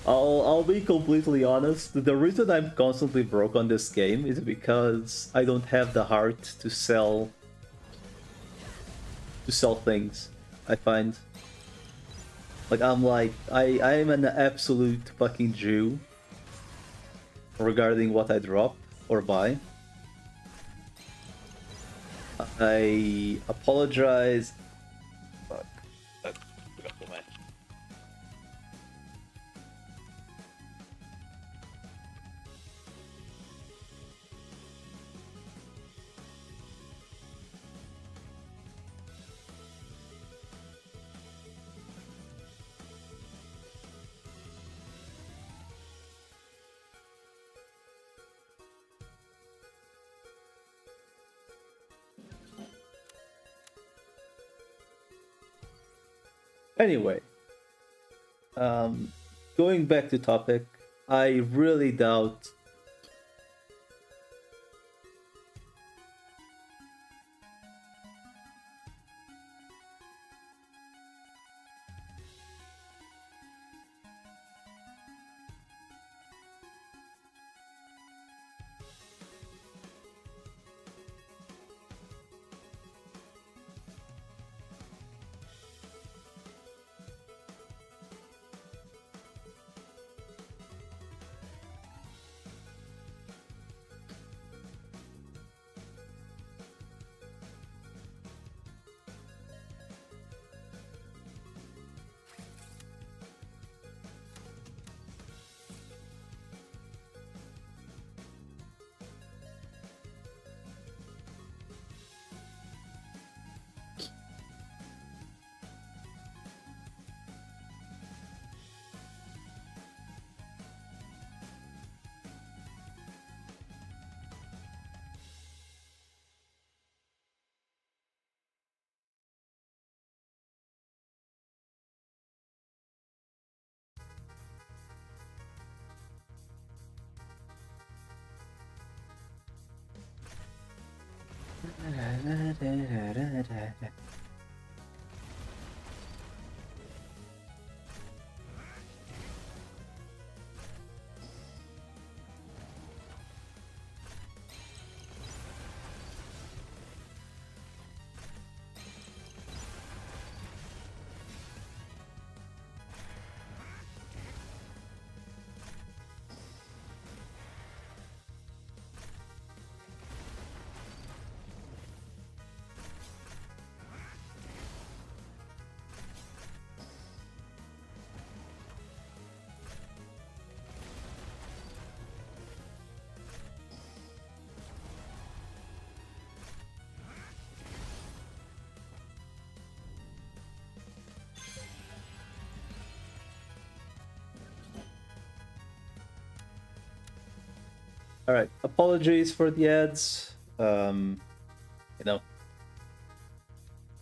I'll be completely honest. The reason I'm constantly broke on this game is because I don't have the heart to sell things. I find, like, I'm an absolute fucking Jew regarding what I drop or buy. I apologize. Fuck. Anyway, going back to topic, I really doubt. All right, apologies for the ads. You know,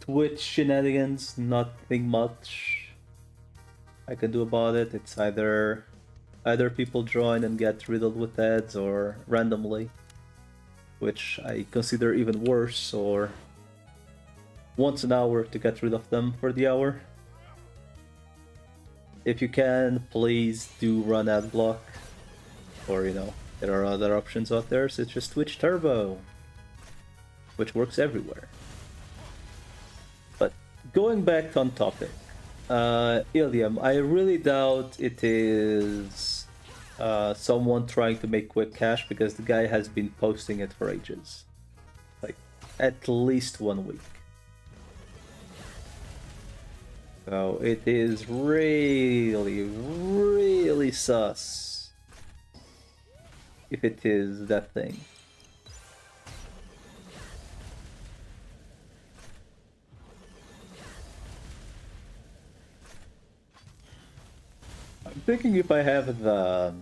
Twitch shenanigans, nothing much I can do about it. It's either people join and get riddled with ads, or randomly, which I consider even worse, or once an hour to get rid of them for the hour. If you can, please do run ad block, or there are other options out there such as Twitch Turbo, which works everywhere. But going back on topic, Ilium, I really doubt it is someone trying to make quick cash, because the guy has been posting it for ages. Like, at least 1 week. So it is really, really sus if it is that thing. I'm thinking if I have the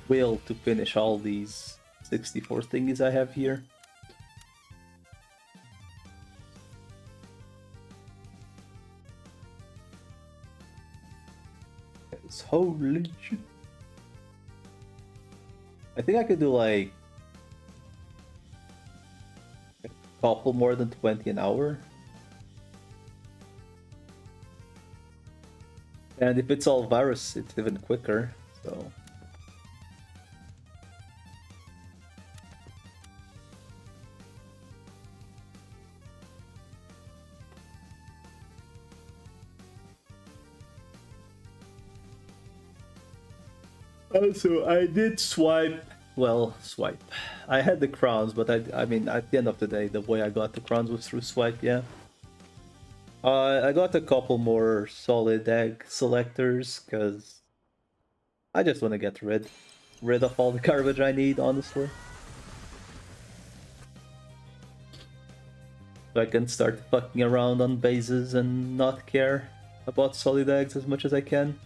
will to finish all these 64 thingies I have here. It's holy shit. I think I could do like a couple more than 20 an hour. And if it's all virus, it's even quicker, so... Also, I did swipe. Well, swipe. I had the crowns, but I mean, at the end of the day, the way I got the crowns was through swipe, yeah. I got a couple more solid egg selectors, because I just want to get rid of all the garbage I need, honestly. So I can start fucking around on bases and not care about solid eggs as much as I can.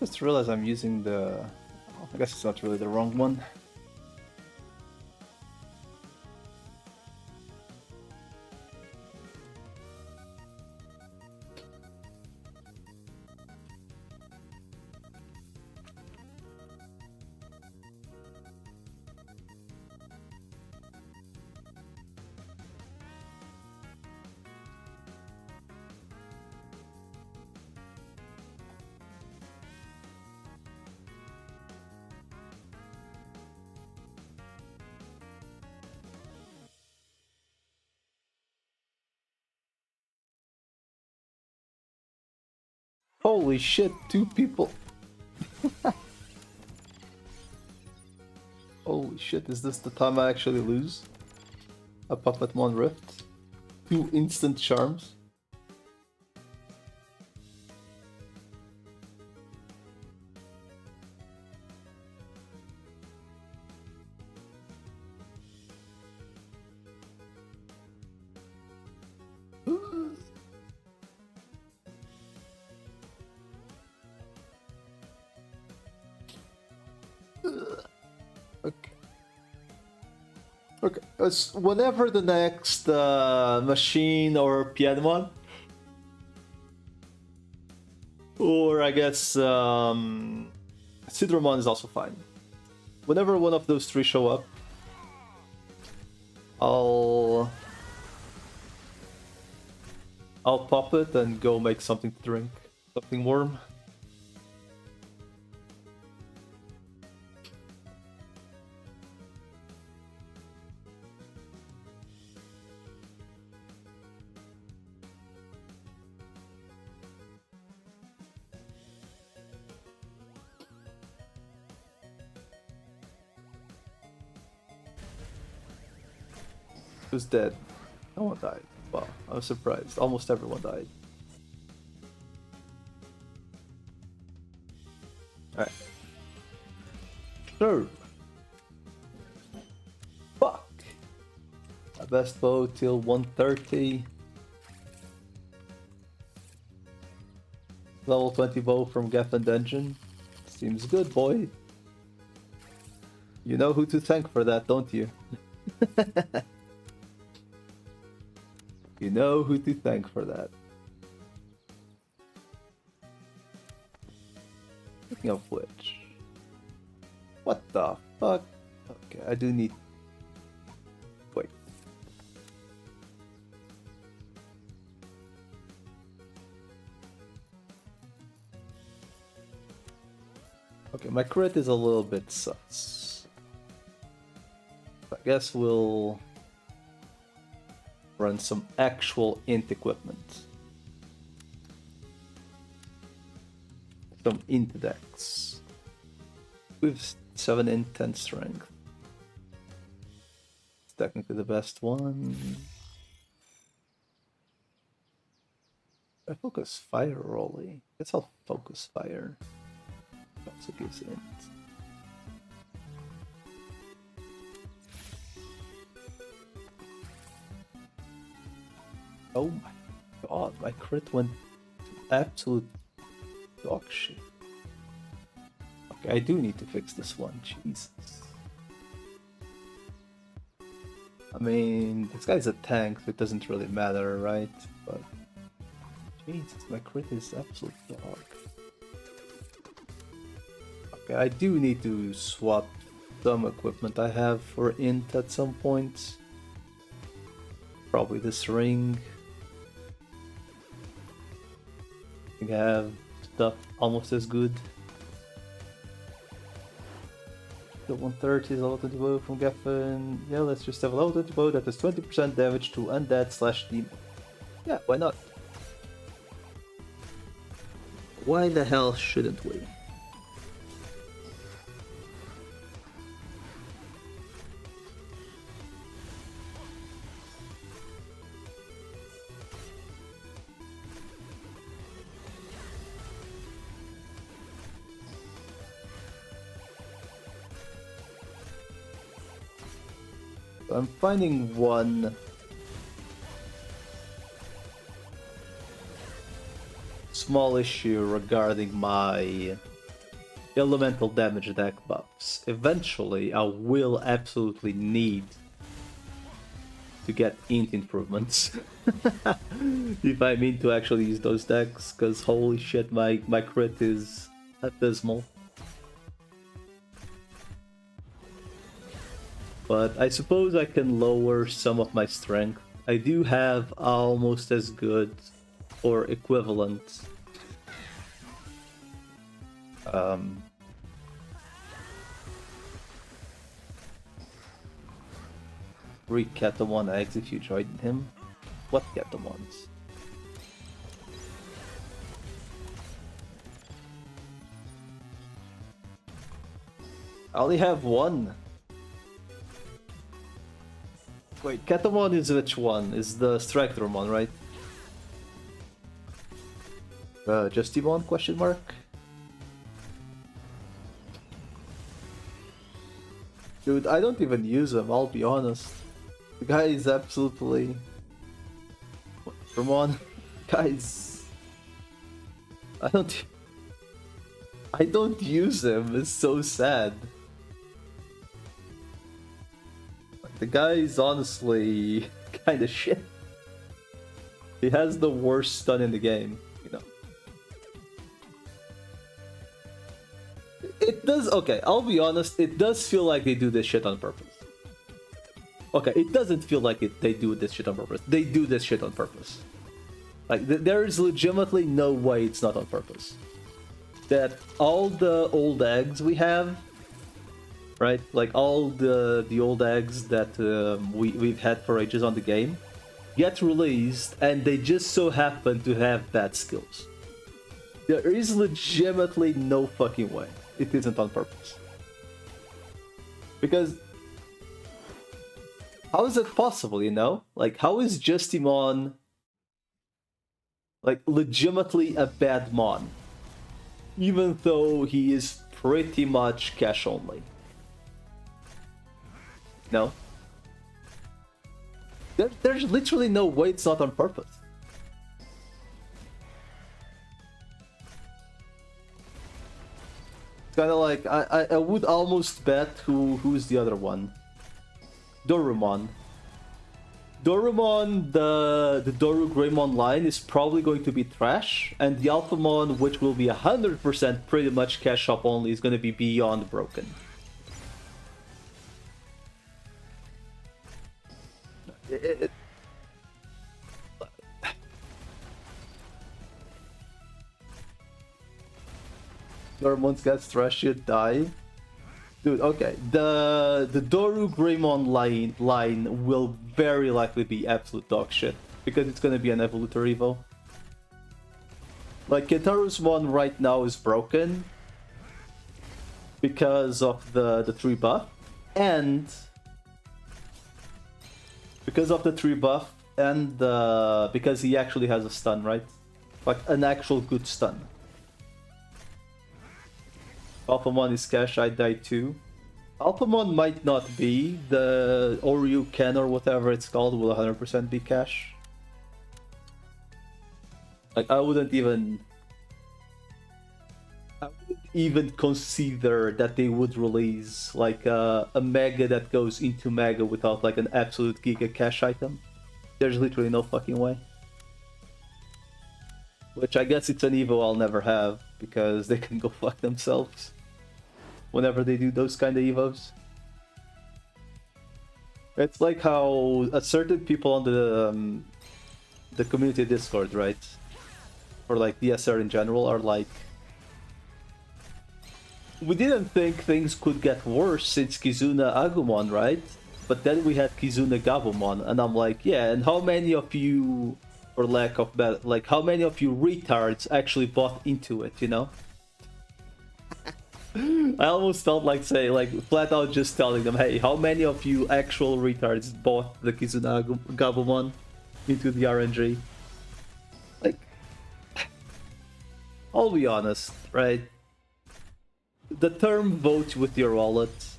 Just realized I'm using the... I guess it's not really the wrong one. Holy shit, 2 people. Holy shit, is this the time I actually lose? A Puppetmon Rift? 2 instant charms? Okay. Okay. Whenever the next machine or Piedmon, or I guess Sidramon is also fine. Whenever one of those 3 show up, I'll pop it and go make something to drink, something warm. Who's dead? No one died. Wow, I was surprised. Almost everyone died. Alright. Sure. Fuck. My best bow till 130. Level 20 bow from Gacha Dungeon. Seems good, boy. You know who to thank for that, don't you? You know who to thank for that. Speaking of which... What the fuck? Okay, I do need... Wait. Okay, my crit is a little bit sus. I guess we'll... run some actual int equipment. Some int decks. With 7 int 10 strength. It's technically the best one. I focus fire rolly. Guess I'll focus fire. Also gives int. Oh my god, my crit went to absolute dog shit. Okay, I do need to fix this one, Jesus. I mean, this guy's a tank, so it doesn't really matter, right? But, Jesus, my crit is absolute dog. Okay, I do need to swap some equipment I have for int at some point. Probably this ring. I think I have stuff almost as good. The 130 is a level 20 bow from Gaffen. Yeah, let's just have a level 20 bow that does 20% damage to undead/demon. Yeah, why not? Why the hell shouldn't we? I'm finding one small issue regarding my elemental damage deck buffs. Eventually, I will absolutely need to get int improvements if I mean to actually use those decks, because holy shit, my crit is abysmal. But I suppose I can lower some of my strength. I do have almost as good or equivalent read Catamon eggs if you joined him. What Catamons? I only have one. Wait, Catamon is which one? Is the Stractormon, right? Justimon, question mark? Dude, I don't even use him, I'll be honest. The guy is absolutely... What, Ramon? Guys... I don't use him, it's so sad. The guy is honestly kinda shit. He has the worst stun in the game, you know. It does, okay, I'll be honest, it does feel like they do this shit on purpose. Okay, it doesn't feel like they do this shit on purpose. They do this shit on purpose. Like, there is legitimately no way it's not on purpose. That all the old eggs we have, right? Like, all the old eggs that we've had for ages on the game, get released, and they just so happen to have bad skills. There is legitimately no fucking way it isn't on purpose. Because how is it possible, you know? Like, how is Justimon like legitimately a bad mon, even though he is pretty much cash only? No? There's literally no way it's not on purpose. It's kind of like I would almost bet who's the other one. Dorumon. Dorumon, the Doru Greymon line is probably going to be trash, and the Alphamon, which will be 100% pretty much cash shop only, is going to be beyond broken. Dorumon's got trash shit die. Dude, okay, the Doru Greymon line will very likely be absolute dog shit, because it's gonna be an evolutor evo. Like, Kentaru's mon right now is broken because of the 3 buff, and because of the 3 buff, and because he actually has a stun, right? Like, an actual good stun. Alphamon is cash, I die too. Alphamon might not be. The Oryu Ken or whatever it's called will 100% be cash. Like, I wouldn't even consider that they would release like a mega that goes into mega without like an absolute giga cash item. There's literally no fucking way. Which I guess it's an evo I'll never have, because they can go fuck themselves whenever they do those kind of evos. It's like how certain people on the community Discord, right? Or like DSR in general, are like, we didn't think things could get worse since Kizuna Agumon, right? But then we had Kizuna Gabumon, and I'm like, yeah, and how many of you, for lack of better, like, how many of you retards actually bought into it, you know? I almost felt like saying, like, flat out just telling them, hey, how many of you actual retards bought the Kizuna Gabumon into the RNG? Like, I'll be honest, right? The term vote with your wallet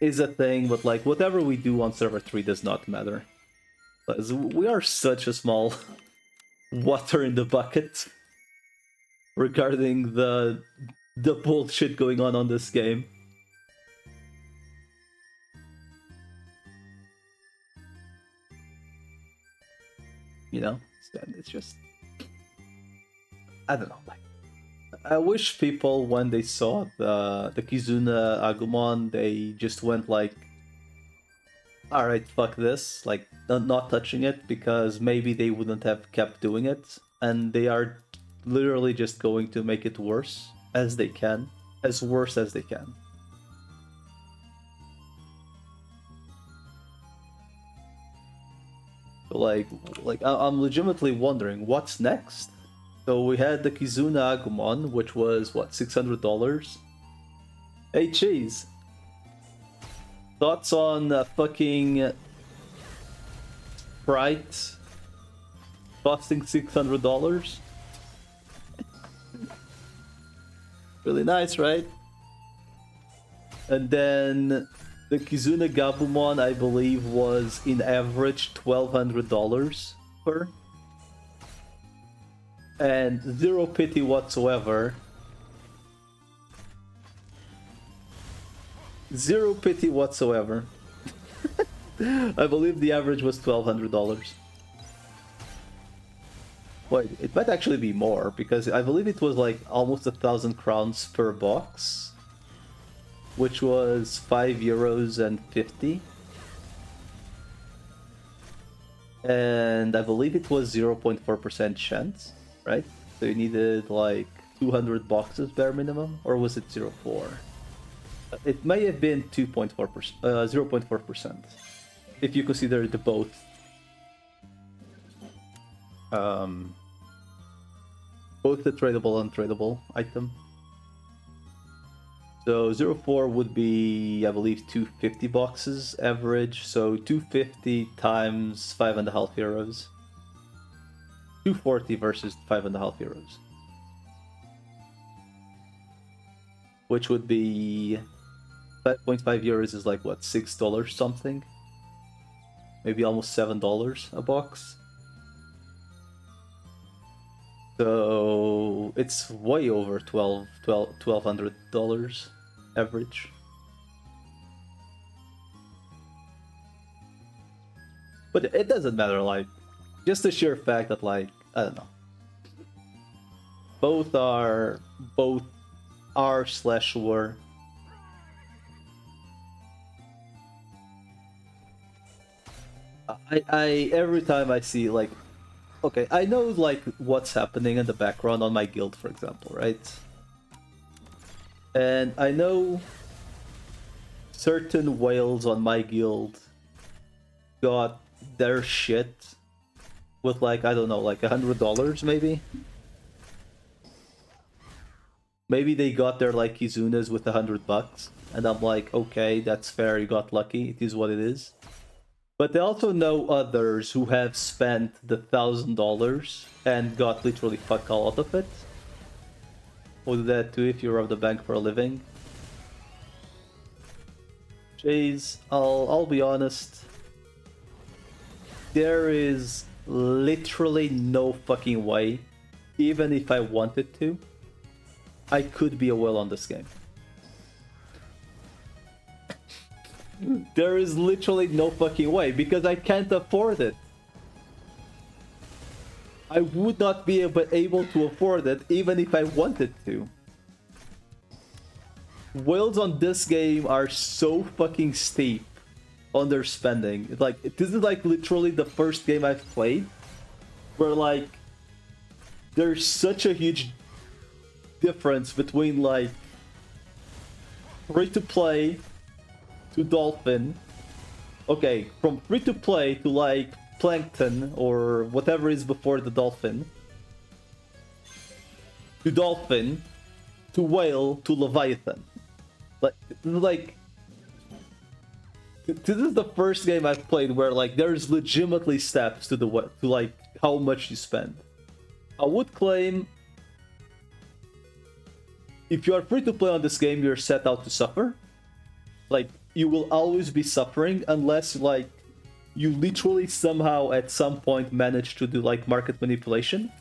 is a thing, but like, whatever we do on server 3 does not matter. Because we are such a small water in the bucket. regarding the bullshit going on this game. You know, it's just, I don't know. Like, I wish people, when they saw the Kizuna Agumon, they just went like, all right, fuck this, like not touching it, because maybe they wouldn't have kept doing it, and they are literally just going to make it worse as they can, as worse as they can. Like I'm legitimately wondering what's next. So we had the Kizuna Agumon, which was what, $600? Hey, cheese. Thoughts on fucking Sprite costing $600? Really nice, right? And then the Kizuna Gabumon, I believe, was in average $1,200 per. And zero pity whatsoever. Zero pity whatsoever. I believe the average was $1,200. Wait, it might actually be more, because I believe it was like almost 1,000 crowns per box, which was €5.50. And I believe it was 0.4% chance, right? So you needed like 200 boxes bare minimum, or was it 0.4? It may have been 2.4%, 0.4%, if you consider the both. Both the tradable and tradable item. So 0.4 would be, I believe, 250 boxes average. So 250 times €5.50. 240 versus €5.50. Which would be 5.5 euros is like what, $6 something? Maybe almost $7 a box. So it's way over $1,200 average. But it doesn't matter, like, just the sheer fact that, like, I don't know, both are /were. I every time I see, like, okay, I know like what's happening in the background on my guild, for example, right? And I know certain whales on my guild got their shit with like, I don't know, like $100 maybe? Maybe they got their like Kizunas with $100, and I'm like, okay, that's fair, you got lucky, it is what it is. But they also know others who have spent the $1,000 and got literally fuck all out of it. We'll do that too if you rob the bank for a living. Jeez, I'll be honest. There is literally no fucking way, even if I wanted to, I could be a whale on this game. There is literally no fucking way, because I can't afford it. I would not be able to afford it even if I wanted to. Whales on this game are so fucking steep on their spending. Like, this is like literally the first game I've played where like there's such a huge difference between like free to play to Dolphin. Okay, from free to play to like Plankton or whatever is before the Dolphin, to Dolphin, to Whale, to Leviathan. Like this is the first game I've played where like there's legitimately steps to like how much you spend. I would claim if you are free to play on this game, you're set out to suffer. Like, you will always be suffering unless like you literally somehow at some point manage to do like market manipulation.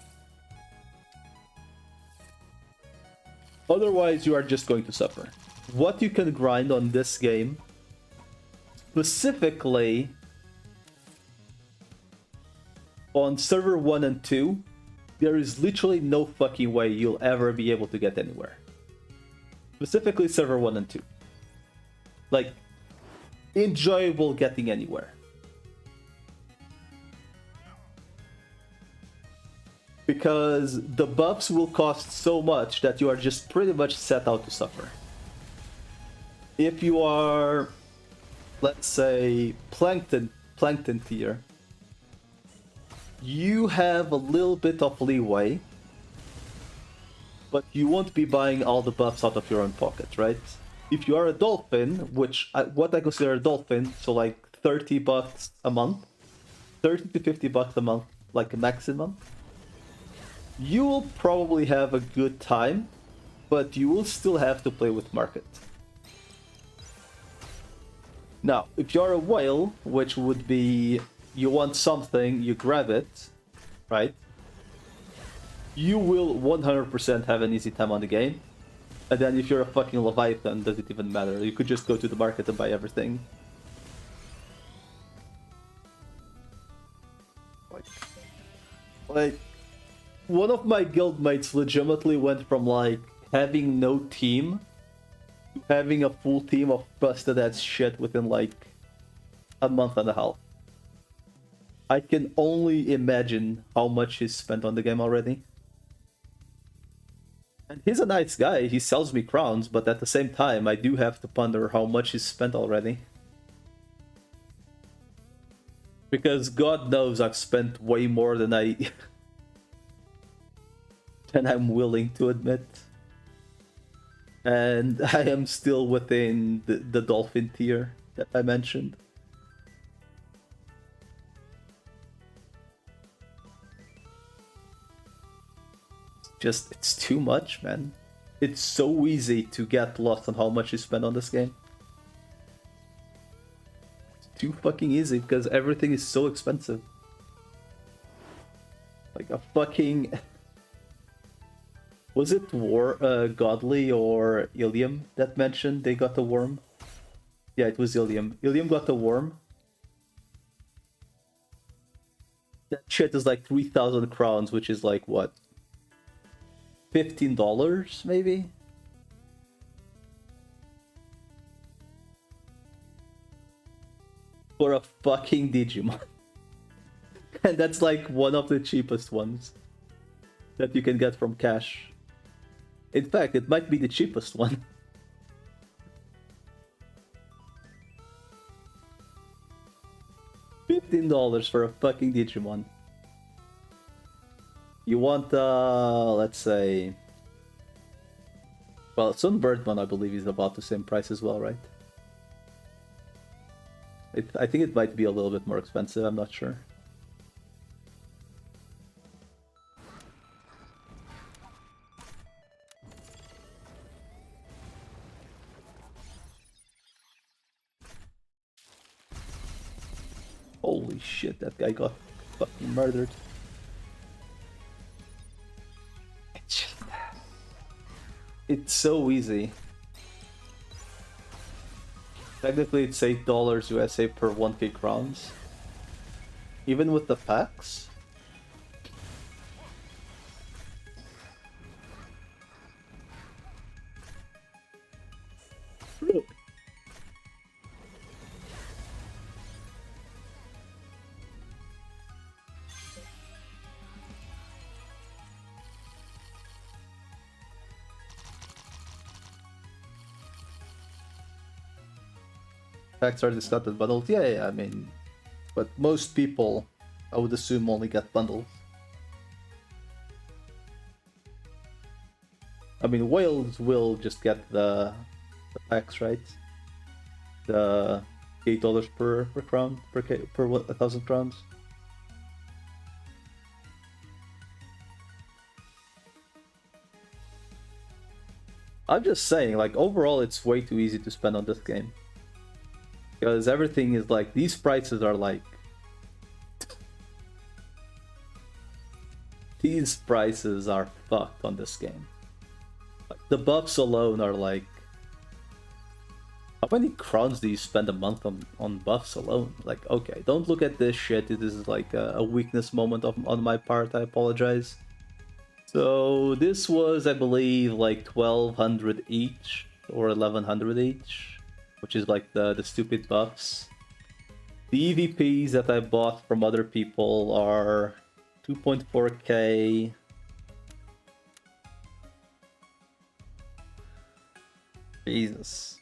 Otherwise, you are just going to suffer. What you can grind on this game, specifically on server 1 and 2, there is literally no fucking way you'll ever be able to get anywhere. Specifically server 1 and 2. Like, enjoyable getting anywhere. Because the buffs will cost so much that you are just pretty much set out to suffer. If you are, let's say, plankton tier, you have a little bit of leeway, but you won't be buying all the buffs out of your own pocket, right? If you are a dolphin, which what I consider a dolphin, so like $30 a month, 30 to $50 a month, like a maximum, you will probably have a good time, but you will still have to play with market. Now, if you're a whale, which would be you want something, you grab it, right? You will 100% have an easy time on the game. And then if you're a fucking Leviathan, does it even matter? You could just go to the market and buy everything. Like one of my guildmates legitimately went from like having no team to having a full team of busted ass shit within like a month and a half. I can only imagine how much he's spent on the game already. And he's a nice guy, he sells me crowns, but at the same time I do have to ponder how much he's spent already. Because God knows I've spent way more than than I'm willing to admit. And I am still within the dolphin tier that I mentioned. Just, it's too much, man. It's so easy to get lost on how much you spend on this game. It's too fucking easy because everything is so expensive. Like a fucking... Was it Godly or Ilium that mentioned they got a worm? Yeah, it was Ilium. Ilium got a worm. That shit is like 3,000 crowns, which is like what? $15 maybe? For a fucking Digimon. And that's like one of the cheapest ones that you can get from cash. In fact, it might be the cheapest one. $15 for a fucking Digimon. You want, let's say... Well, Sunbirdmon, I believe, is about the same price as well, right? I think it might be a little bit more expensive, I'm not sure. Holy shit, that guy got fucking murdered. It's so easy. Technically it's $8 USA per 1k crowns. Even with the packs? Really? Packs are discounted bundles. Yeah, I mean, but most people, I would assume, only get bundles. I mean, whales will just get the packs, right? The $8 per crown per 1,000 crowns. I'm just saying, like, overall, it's way too easy to spend on this game. Because everything is like, these prices are like... These prices are fucked on this game. Like, the buffs alone are like... How many crowns do you spend a month on buffs alone? Like, okay, don't look at this shit. It is like a weakness moment on my part. I apologize. So this was, I believe, like 1,200 each or 1,100 each, which is like the stupid buffs. The EVPs that I bought from other people are 2.4k. Jesus.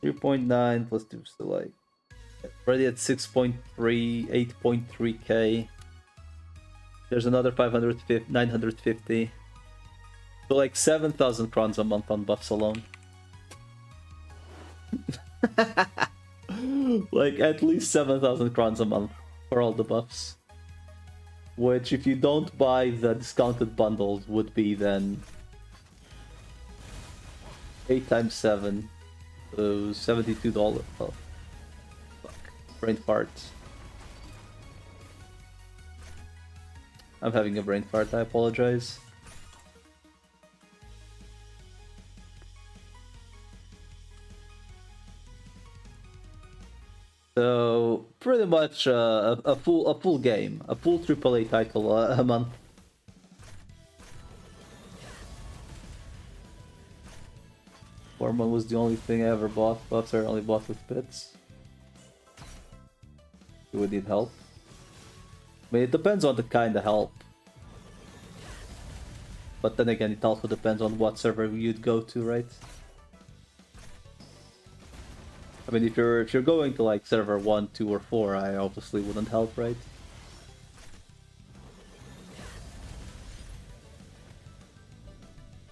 3.9 plus 2, so like already at 6.3, 8.3k. There's another 550, 950. So like 7,000 crowns a month on buffs alone. Like at least 7,000 crowns a month for all the buffs. Which if you don't buy the discounted bundles would be then 8 times 7. So $72. Oh, fuck. Brain fart. I'm having a brain fart, I apologize. So pretty much a full game, a full AAA title a month. Forma was the only thing I ever bought. Buffs are only bought with bits. It would need help. I mean, it depends on the kind of help. But then again, it also depends on what server you'd go to, right? I mean, if you're going to like server 1, 2, or 4, I obviously wouldn't help, right?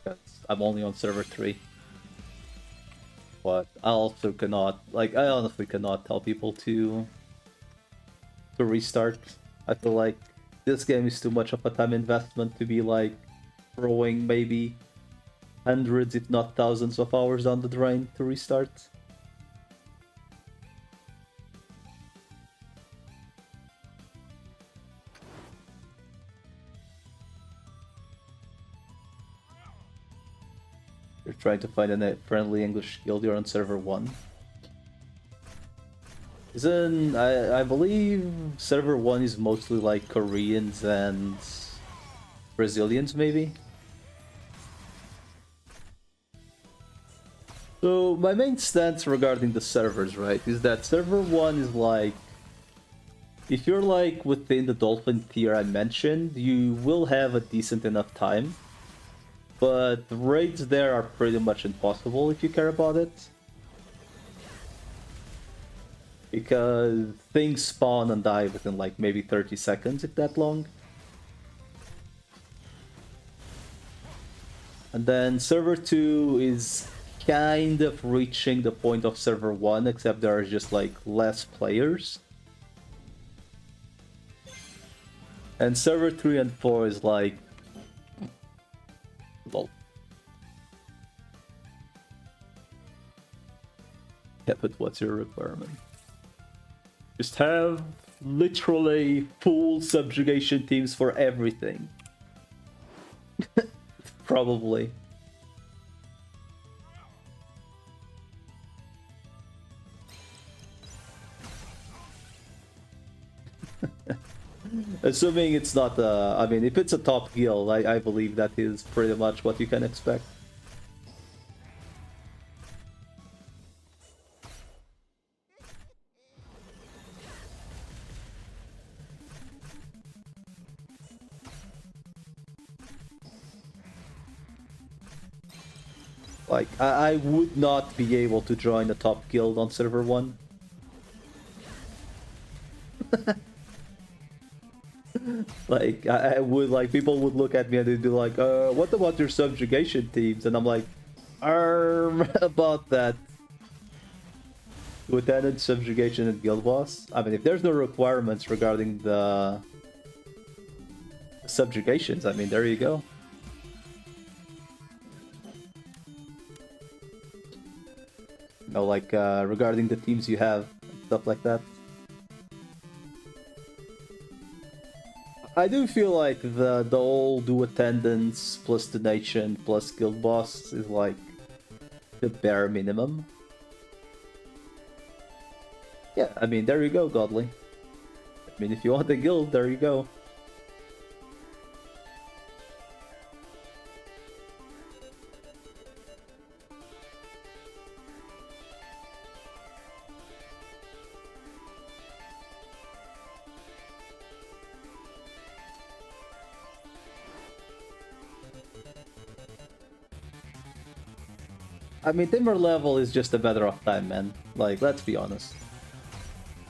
Because I'm only on server 3. But I also cannot, like, I honestly cannot tell people to restart. I feel like this game is too much of a time investment to be like throwing maybe hundreds if not thousands of hours down the drain to restart. You're trying to find a friendly English guild, you're on server 1. Isn't, I believe server 1 is mostly like Koreans and Brazilians maybe? So my main stance regarding the servers, right, is that server 1 is like, if you're like within the Dolphin tier I mentioned, you will have a decent enough time. But raids there are pretty much impossible if you care about it. Because things spawn and die within like maybe 30 seconds, if that long. And then server 2 is kind of reaching the point of server 1, except there are just like less players. And server 3 and 4 is like... Lol. Yeah, but what's your requirement? Just have literally full subjugation teams for everything. Probably. Assuming it's not I mean, if it's a top guild, I believe that is pretty much what you can expect. Like, I would not be able to join a top guild on server 1. Like, I would, like, people would look at me and they'd be like, what about your subjugation teams? And I'm like, about that. Lieutenant, subjugation, and guild boss? I mean, if there's no requirements regarding the subjugations, I mean, there you go. You know, like, regarding the teams you have, stuff like that. I do feel like the whole do attendance plus donation plus guild boss is like the bare minimum. Yeah, I mean, there you go, Godly. I mean, if you want the guild, there you go. I mean, Timber level is just a matter of time, man. Like, let's be honest.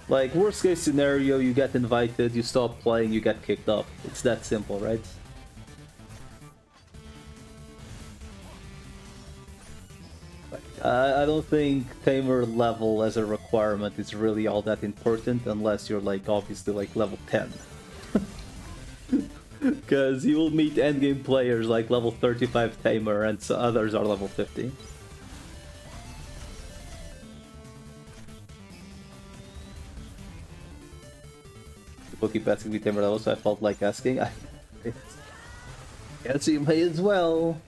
Like, worst case scenario, you get invited, you stop playing, you get kicked off. It's that simple, right? I don't think Tamer level as a requirement is really all that important unless you're like obviously like level 10. Because you will meet endgame players like level 35 Tamer and others are level 50. People keep asking me Tamer level, so I felt like asking. I guess you may as well.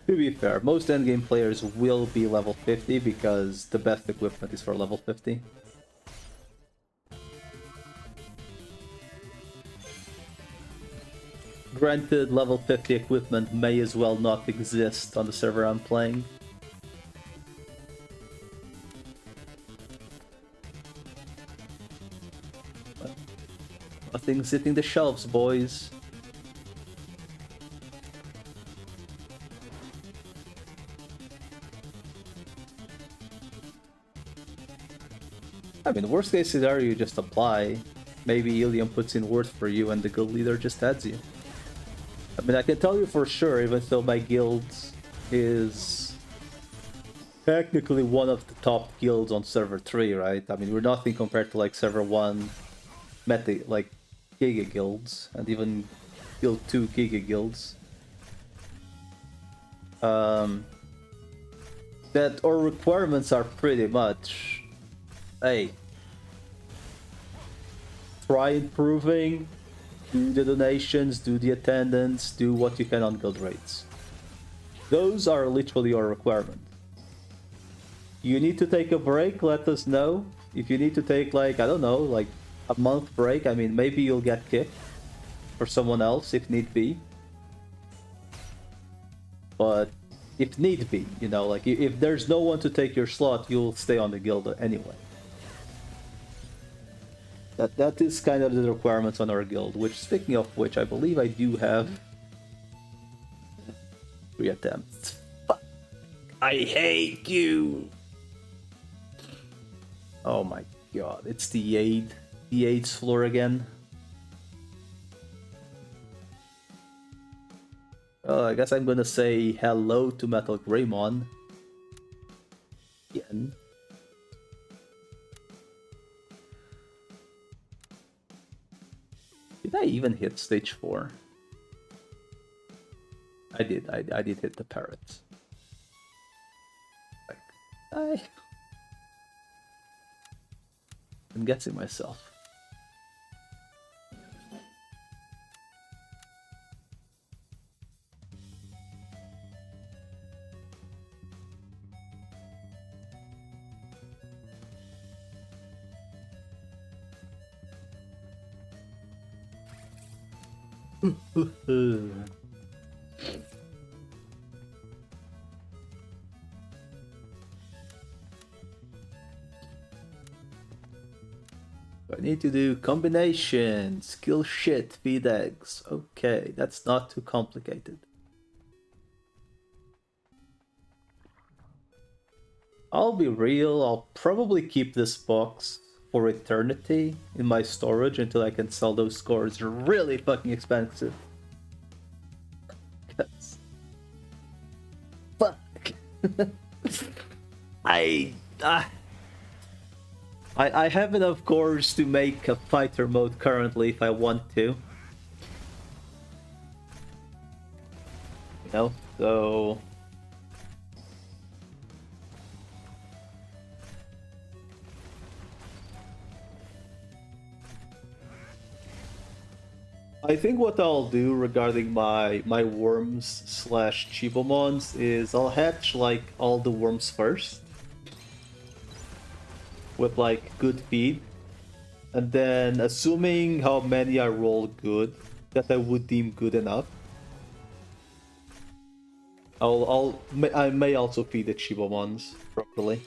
To be fair, most endgame players will be level 50 because the best equipment is for level 50. Granted, level 50 equipment may as well not exist on the server I'm playing. But nothing's hitting the shelves, boys. I mean, worst case scenario, you just apply. Maybe Ilium puts in worth for you and the guild leader just adds you. I mean, I can tell you for sure, even though my guild is technically one of the top guilds on server 3, right? I mean, we're nothing compared to like server 1 meta, like giga guilds, and even guild 2 giga guilds. That our requirements are pretty much, hey, try improving, do the donations, do the attendance, do what you can on guild rates. Those are literally your requirements. You need to take a break, let us know. If you need to take like, I don't know, like a month break, I mean, maybe you'll get kicked for someone else if need be. But if need be, you know, like if there's no one to take your slot, you'll stay on the guild anyway. That is kind of the requirements on our guild, which, speaking of which, I believe I do have 3 attempts. Fuck. I hate you! Oh my god, it's the 8th floor again. Oh, I guess I'm gonna say hello to Metal Greymon. Again. Did I even hit stage 4? I did. I did hit the parrots. Like, I'm guessing myself. I need to do combination, skill shit, feed eggs. Okay, that's not too complicated. I'll be real, I'll probably keep this box for eternity in my storage until I can sell those scores really fucking expensive. Fuck. I have enough cores to make a fighter mode currently if I want to. You know, so... I think what I'll do regarding my worms slash Chibomons is I'll hatch like all the worms first with like good feed, and then assuming how many I roll good that I would deem good enough, I may also feed the Chibomons properly.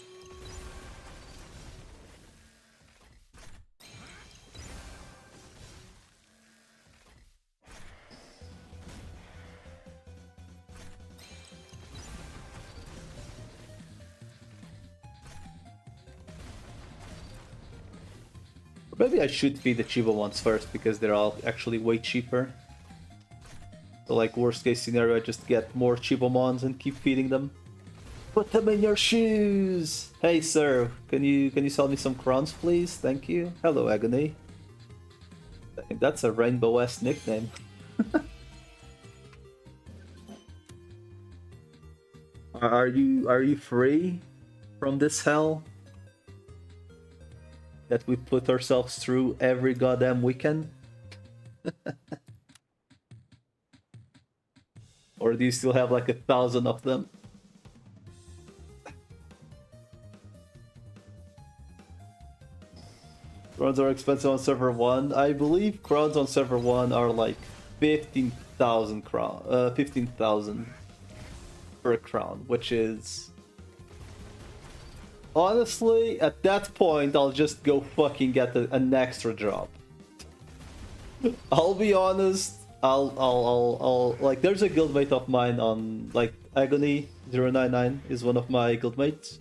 Maybe I should feed the Chiba ones first because they're all actually way cheaper. So like worst case scenario, I just get more Chibomons and keep feeding them. Put them in your shoes! Hey sir, can you sell me some crowns please? Thank you. Hello Agony. That's a Rainbow S nickname. Are you free from this hell that we put ourselves through every goddamn weekend? Or do you still have like 1,000 of them? Crowns are expensive on server 1. I believe crowns on server 1 are like 15,000 crown, 15,000 per crown, which is... Honestly, at that point, I'll just go fucking get an extra job. I'll be honest, I'll like, there's a guildmate of mine on, like, Agony 099 is one of my guildmates.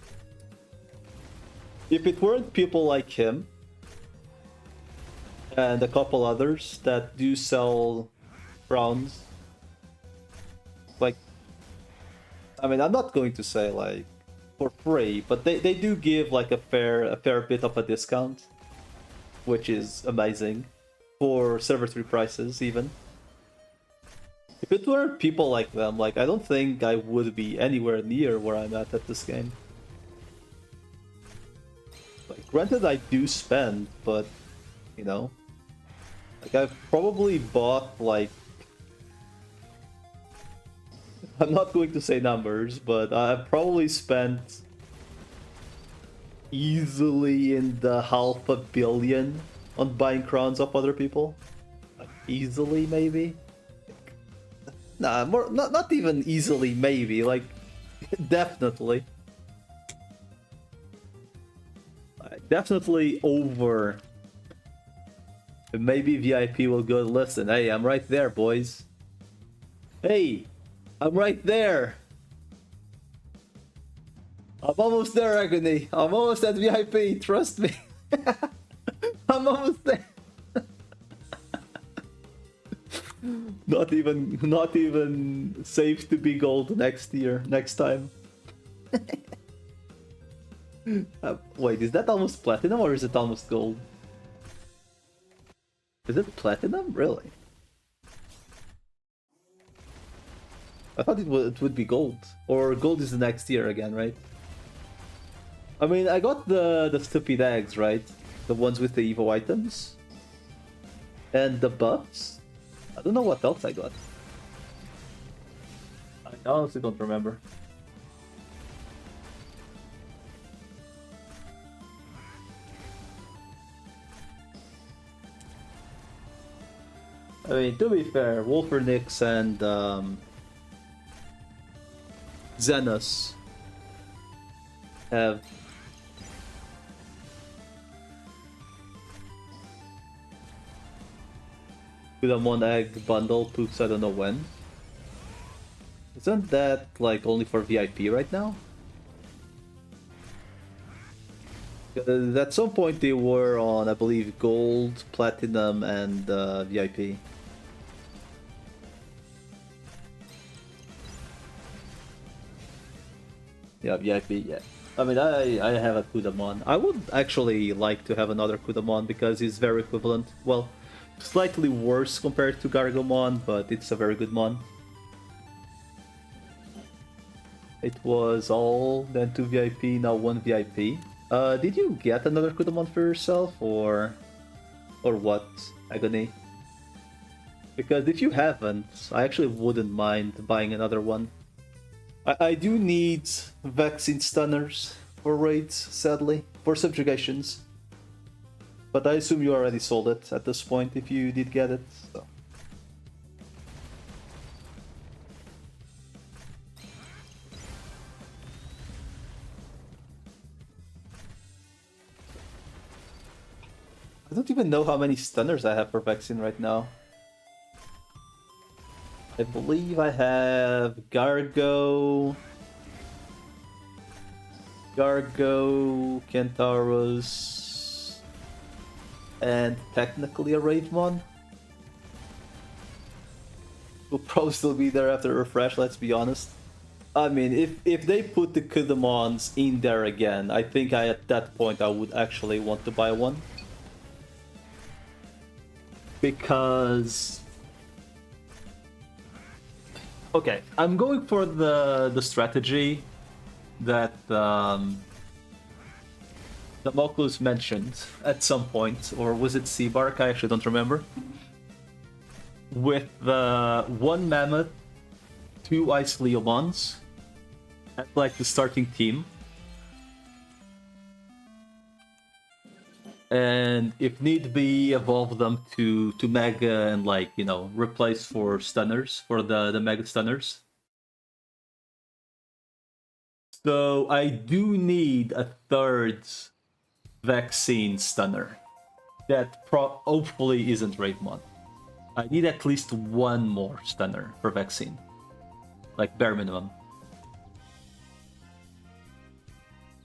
If it weren't people like him, and a couple others that do sell crowns, like, I mean, I'm not going to say, like, for free, but they do give like a fair bit of a discount, which is amazing for server 3 prices even. If it were people like them, like, I don't think I would be anywhere near where I'm at this game. Like, granted I do spend, but you know, like, I've probably bought like, I'm not going to say numbers, but I've probably spent easily in the $500 million on buying crowns of other people. Like, easily, maybe? Nah, more, not even easily, maybe. Like, definitely. Definitely over. Maybe VIP will go, listen, hey, I'm right there, boys. Hey! I'm right there. I'm almost there, Agony. I'm almost at VIP. Trust me. I'm almost there. Not even safe to be gold next year, next time. Wait, is that almost platinum or is it almost gold? Is it platinum? Really? I thought it would be gold. Or gold is the next year again, right? I mean, I got the stupid eggs, right? The ones with the Evo items. And the buffs. I don't know what else I got. I honestly don't remember. I mean, to be fair, Wolfernix and Xenos have one egg bundle poops, I don't know when. Isn't that like only for VIP right now? At some point they were on, I believe, gold, platinum, and VIP. Yeah, VIP, yeah. I mean, I have a Kudamon. I would actually like to have another Kudamon because he's very equivalent. Well, slightly worse compared to Gargomon, but it's a very good mon. It was all then 2 VIP, now 1 VIP. Did you get another Kudamon for yourself, or what, Agony? Because if you haven't, I actually wouldn't mind buying another one. I do need vaccine stunners for raids, sadly, for subjugations. But I assume you already sold it at this point if you did get it. So. I don't even know how many stunners I have for vaccine right now. I believe I have Gargo, Kentaurus, and technically a Ravemon. Will probably still be there after refresh, let's be honest. I mean, if they put the Kudamons in there again, I think at that point I would actually want to buy one. Because... Okay, I'm going for the strategy that that Moklus mentioned at some point, or was it Seabark? I actually don't remember. With the 1 Mammoth, 2 Ice Leomons, at like the starting team. And if need be, evolve them to Mega and, like, you know, replace for stunners, for the Mega stunners. So I do need a 3rd vaccine stunner that hopefully isn't Raidmon. I need at least 1 more stunner for vaccine, like bare minimum.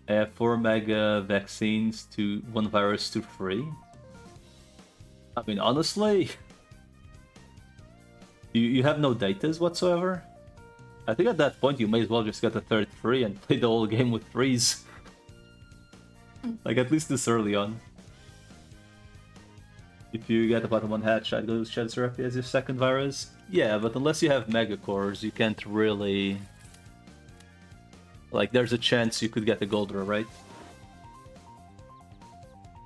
I have 4 Mega vaccines to 1 virus to 3. I mean, honestly, you have no datas whatsoever. I think at that point you may as well just get a 3rd 3 and play the whole game with 3s. Like, at least this early on. If you get a bottom 1 hatch, I'd go with Shed Serapi as your 2nd virus. Yeah, but unless you have Mega Cores, you can't really... Like, there's a chance you could get a Goldra, right?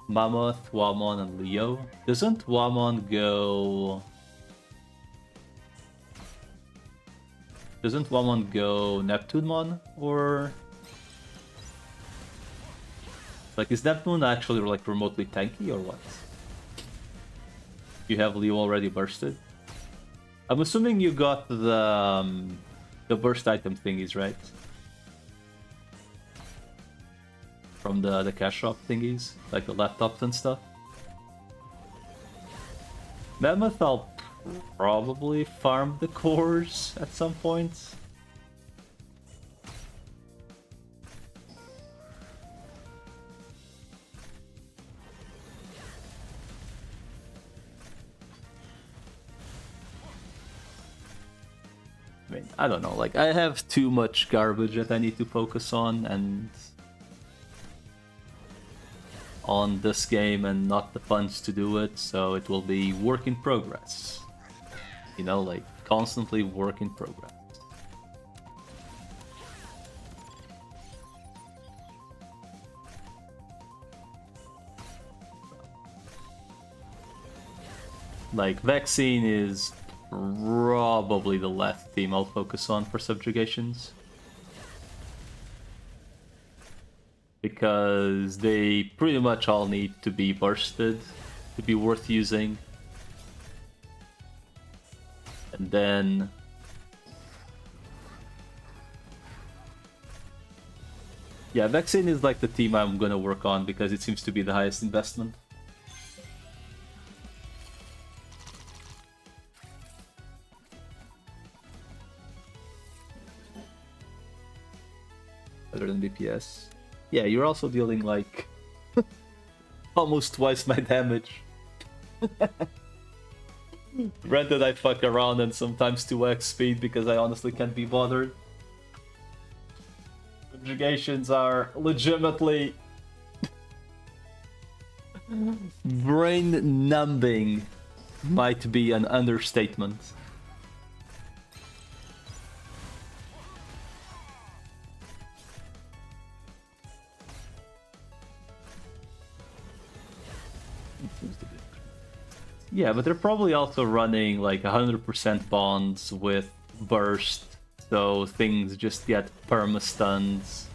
Mammoth, Wamon, and Leo. Doesn't Wamon go... Doesn't Wamon go Neptunemon, or... Like, is Neptune actually, like, remotely tanky, or what? You have Leo already bursted? I'm assuming you got the burst item thingies, right? From the cash shop thingies, like the laptops and stuff. Mammoth, I'll probably farm the cores at some point. I mean, I don't know, like, I have too much garbage that I need to focus on, and on this game, and not the funds to do it, so it will be work in progress. You know, like, constantly work in progress. Like, Vaccine is probably the last team I'll focus on for subjugations. Because they pretty much all need to be bursted to be worth using. And then... Yeah, Vaccine is like the team I'm gonna work on because it seems to be the highest investment. Better than DPS. Yeah, you're also dealing, like, almost twice my damage. Granted, I fuck around and sometimes 2x speed because I honestly can't be bothered. Subjugations are legitimately brain-numbing, might be an understatement. Yeah, but they're probably also running like 100% bonds with burst, so things just get perma-stuns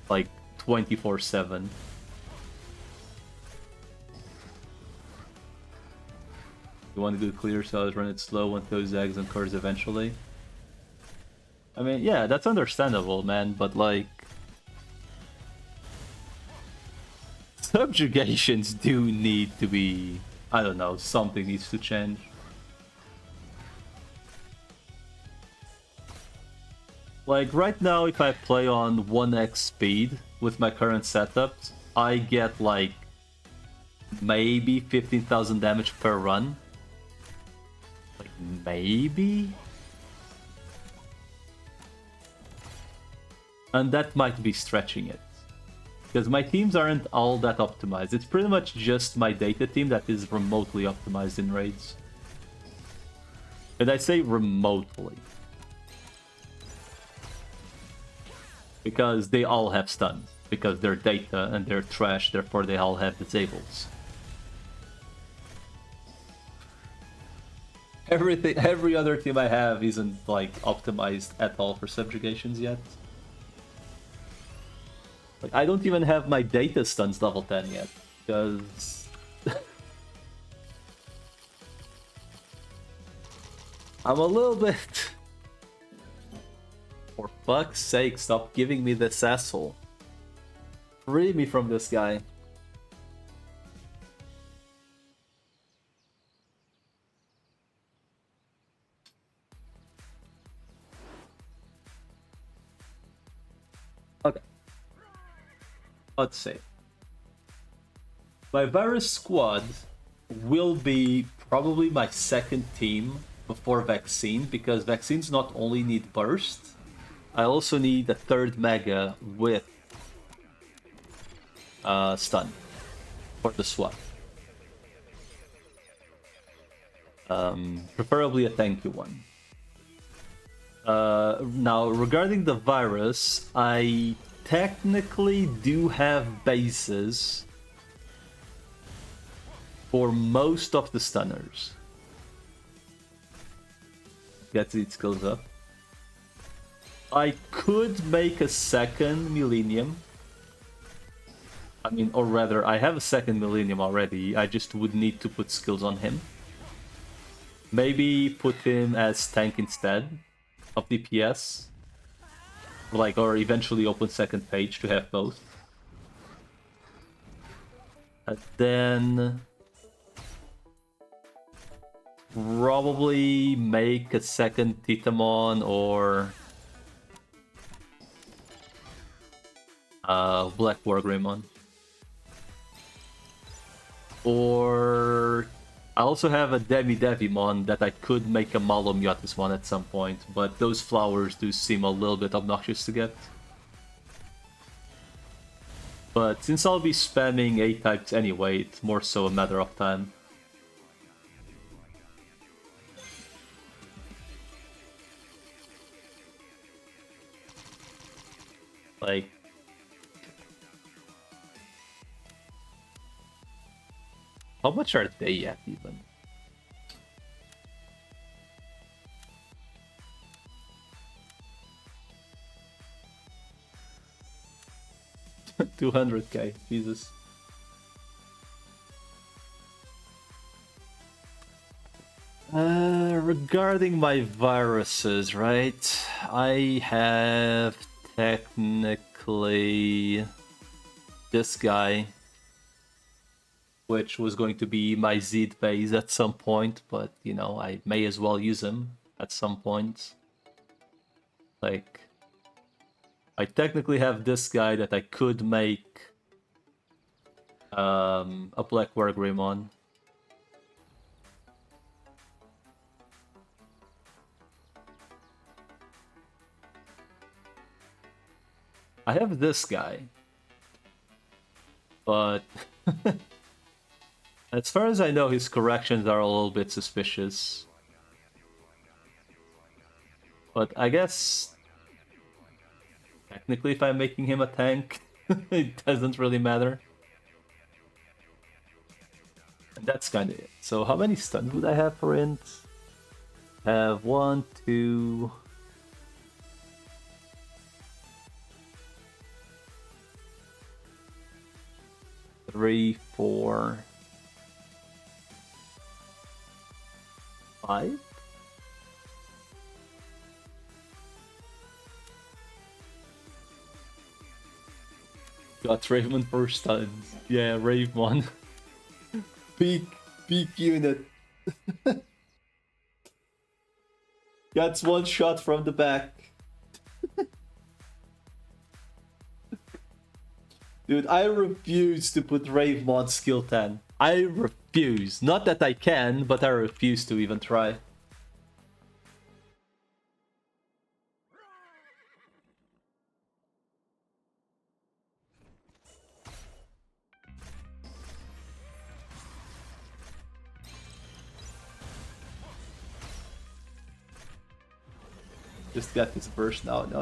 like 24/7. You want to do clear cells, run it slow, want those eggs and cores eventually. I mean, yeah, that's understandable, man, but like... subjugations do need to be... I don't know, something needs to change. Like, right now, if I play on 1x speed with my current setups, I get like... maybe 15,000 damage per run. Like, maybe? And that might be stretching it. Because my teams aren't all that optimized. It's pretty much just my data team that is remotely optimized in raids. And I say remotely. Because they all have stuns. Because they're data and they're trash, therefore they all have disables. Every other team I have isn't like optimized at all for subjugations yet. Like, I don't even have my data stuns level 10 yet, because... I'm a little bit... For fuck's sake, stop giving me this asshole. Free me from this guy. Okay. Let's see. My virus squad will be probably my second team before vaccine, because vaccines not only need burst, I also need a third mega with stun for the swap. Preferably a tanky one. Now, regarding the virus, I technically do have bases for most of the stunners. Gets its skills up. I could make a second Millennium. I mean, or rather, I have a second Millennium already. I just would need to put skills on him. Maybe put him as tank instead of DPS. Like, or eventually open second page to have both. And then... probably make a second Titamon or... Black Wargreymon. Or... I also have a Demi-Devimon that I could make a Malomyotis one at some point, but those flowers do seem a little bit obnoxious to get. But since I'll be spamming A-types anyway, it's more so a matter of time. Like... how much are they at, even? $200k, Jesus. Regarding my viruses, right? I have technically this guy, which was going to be my Zed base at some point, but, you know, I may as well use him at some point. Like, I technically have this guy that I could make a Black Wargreymon. I have this guy, but as far as I know, his corrections are a little bit suspicious. But I guess technically if I'm making him a tank, it doesn't really matter. And that's kind of it. So how many stuns would I have for int? Have 1, 2... 3, 4, 5. Got Raven for stuns. Yeah, Raven. Peak unit. Gets one shot from the back. Dude, I refuse to put Ravemon skill 10. I refuse. Not that I can, but I refuse to even try. Just got this burst now. No.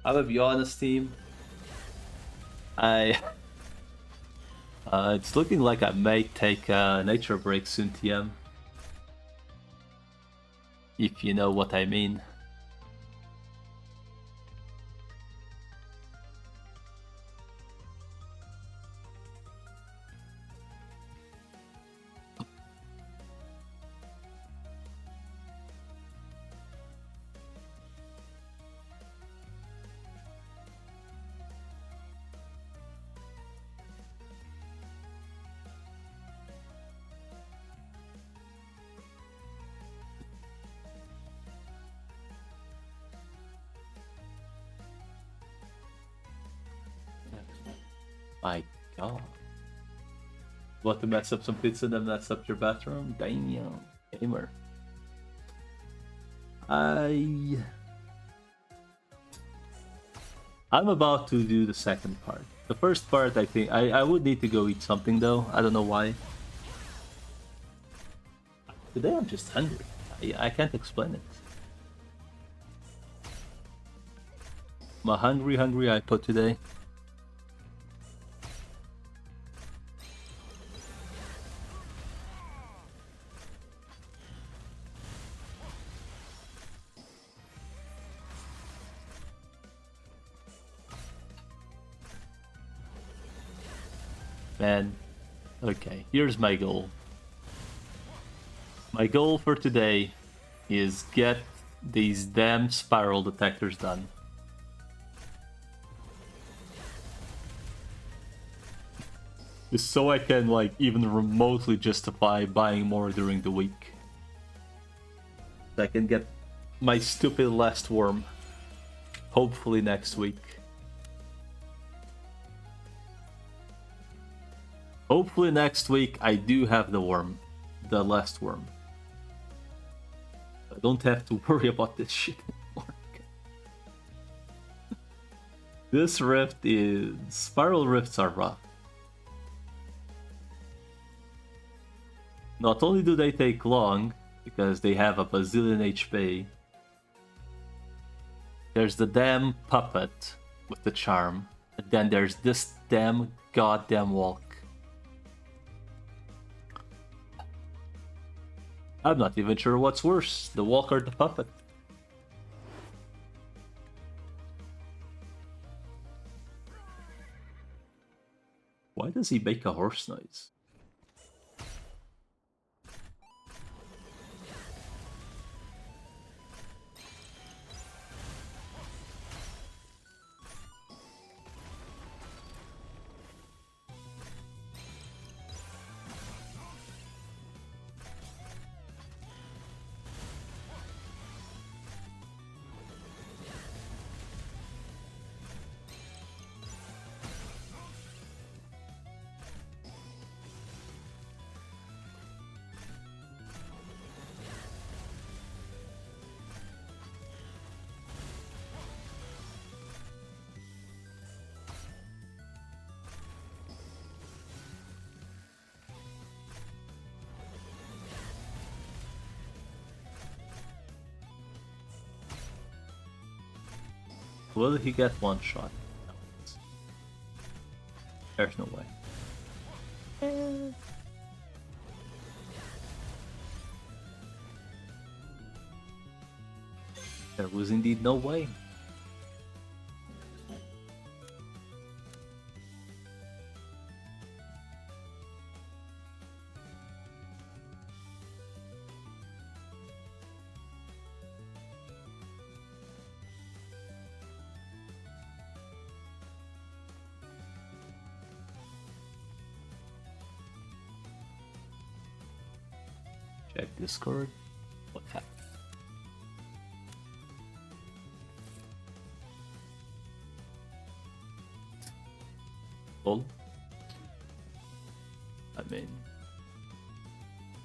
I'm gonna be honest, team. It's looking like I may take a nature break soon, TM. If you know what I mean. My god. Want to mess up some pizza and then mess up your bathroom? Damn, gamer. I'm about to do the second part. The first part, I think I would need to go eat something though. I don't know why. Today I'm just hungry. I can't explain it. I'm a hungry iPod today. Man, okay, here's my goal. My goal for today is get these damn spiral detectors done. Just so I can, like, even remotely justify buying more during the week. So I can get my stupid last worm. Hopefully next week. Hopefully next week I do have the worm. The last worm. I don't have to worry about this shit anymore. This rift is... Spiral rifts are rough. Not only do they take long, because they have a bazillion HP, there's the damn puppet with the charm, and then there's this damn goddamn walk. I'm not even sure what's worse, the walk or the puppet. Why does he make a horse noise? Will he get one shot? No. There's no way. There was indeed no way. Check Discord. What happened? Lol. I mean,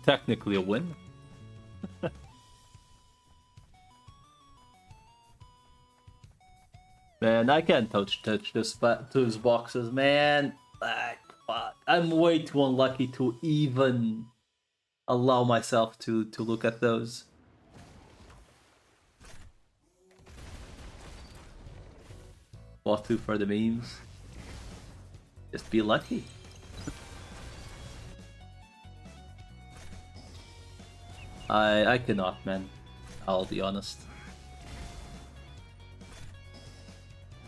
technically a win. Man, I can't touch those boxes, man. Like, fuck. I'm way too unlucky to even allow myself to look at those. Boss 2 for the memes. Just be lucky. I cannot, man. I'll be honest.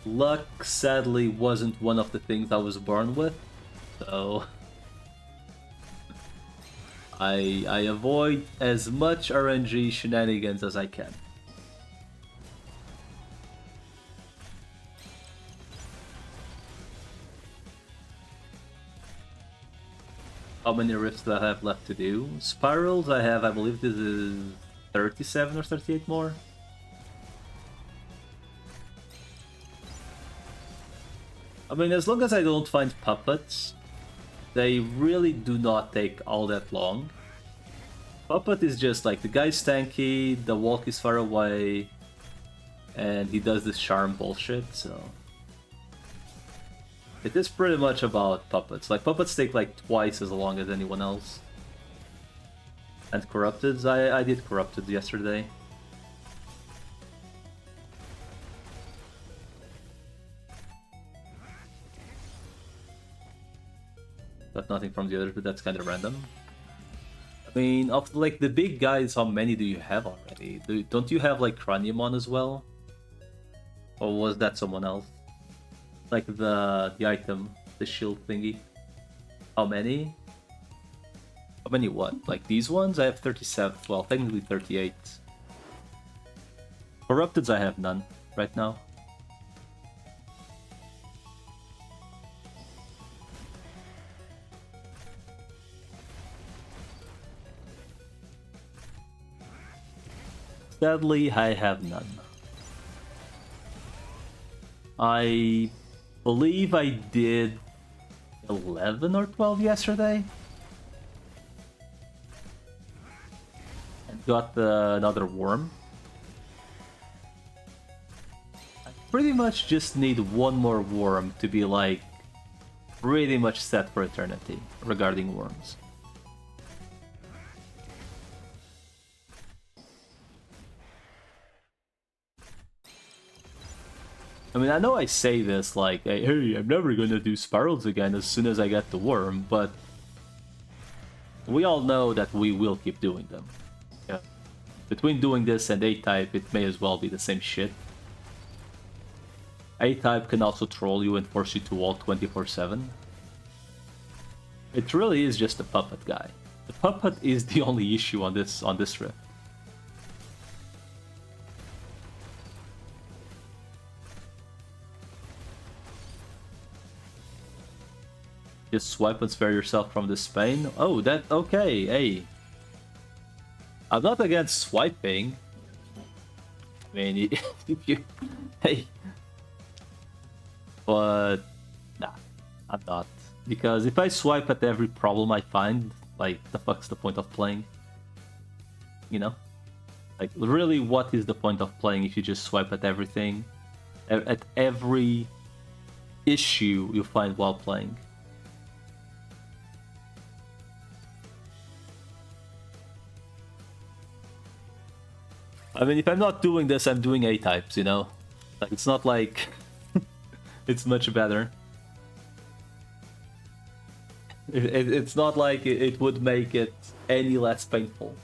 Luck, sadly, wasn't one of the things I was born with, so I avoid as much RNG shenanigans as I can. How many rifts do I have left to do? Spirals, I have, I believe this is 37 or 38 more. I mean, as long as I don't find puppets, they really do not take all that long. Puppet is just like, the guy's tanky, the walk is far away, and he does this charm bullshit, so... It is pretty much about puppets. Like, puppets take like twice as long as anyone else. And corrupted, I did corrupted yesterday. But nothing from the others, but that's kind of random. I mean, of like the big guys, how many do you have already? Don't you have like Craniumon as well? Or was that someone else? Like the item, the shield thingy. How many? How many what? Like these ones? I have 37. Well, technically 38. Corrupteds I have none right now. Sadly, I have none. I believe I did 11 or 12 yesterday. And got another worm. I pretty much just need one more worm to be like pretty much set for eternity regarding worms. I mean, I know I say this like, hey, I'm never gonna do spirals again as soon as I get the worm, but we all know that we will keep doing them. Yeah. Between doing this and A-type, it may as well be the same shit. A-type can also troll you and force you to ult 24/7. It really is just a puppet guy. The puppet is the only issue on this rift. Just swipe and spare yourself from this pain. Oh, that okay. Hey, I'm not against swiping. I mean, if you, hey, but nah, I'm not, because if I swipe at every problem I find, like, the fuck's the point of playing? You know, like, really, what is the point of playing if you just swipe at everything, at every issue you find while playing? I mean, if I'm not doing this, I'm doing A-types, you know? Like, it's not like it's much better. It's not like it would make it any less painful.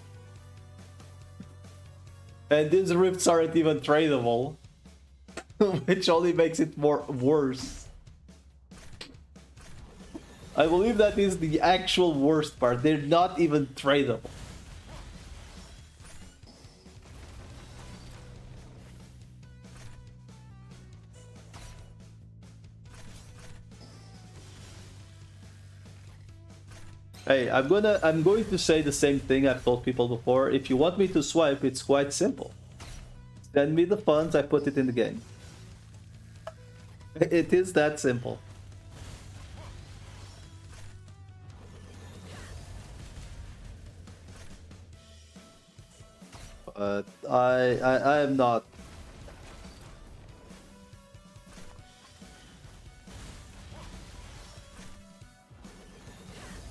And these rifts aren't even tradable, which only makes it worse. I believe that is the actual worst part. They're not even tradable. Hey, I'm going to say the same thing I've told people before. If you want me to swipe, it's quite simple. Send me the funds, I put it in the game. It is that simple. But I am not.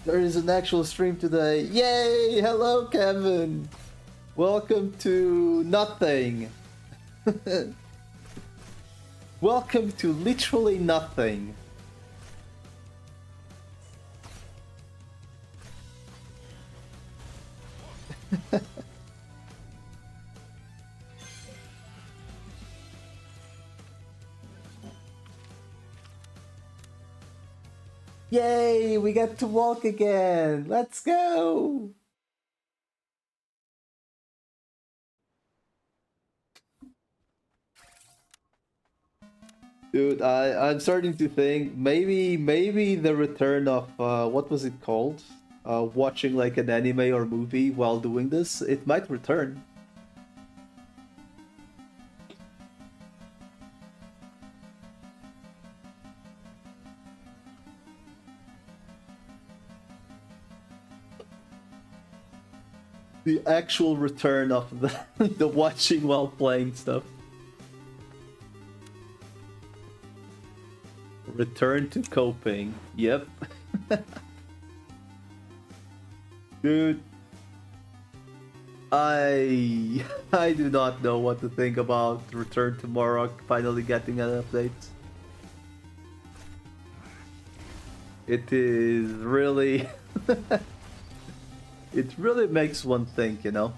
There is an actual stream today. Yay! Hello, Kevin. Welcome to nothing. Welcome to literally nothing. Yay, we got to walk again. Let's go. Dude, I'm starting to think maybe the return of what was it called? Watching like an anime or movie while doing this, it might return. The actual return of the watching while playing stuff. Return to coping. Yep. Dude. I do not know what to think about Return to Morok finally getting an update. It is really it really makes one think, you know.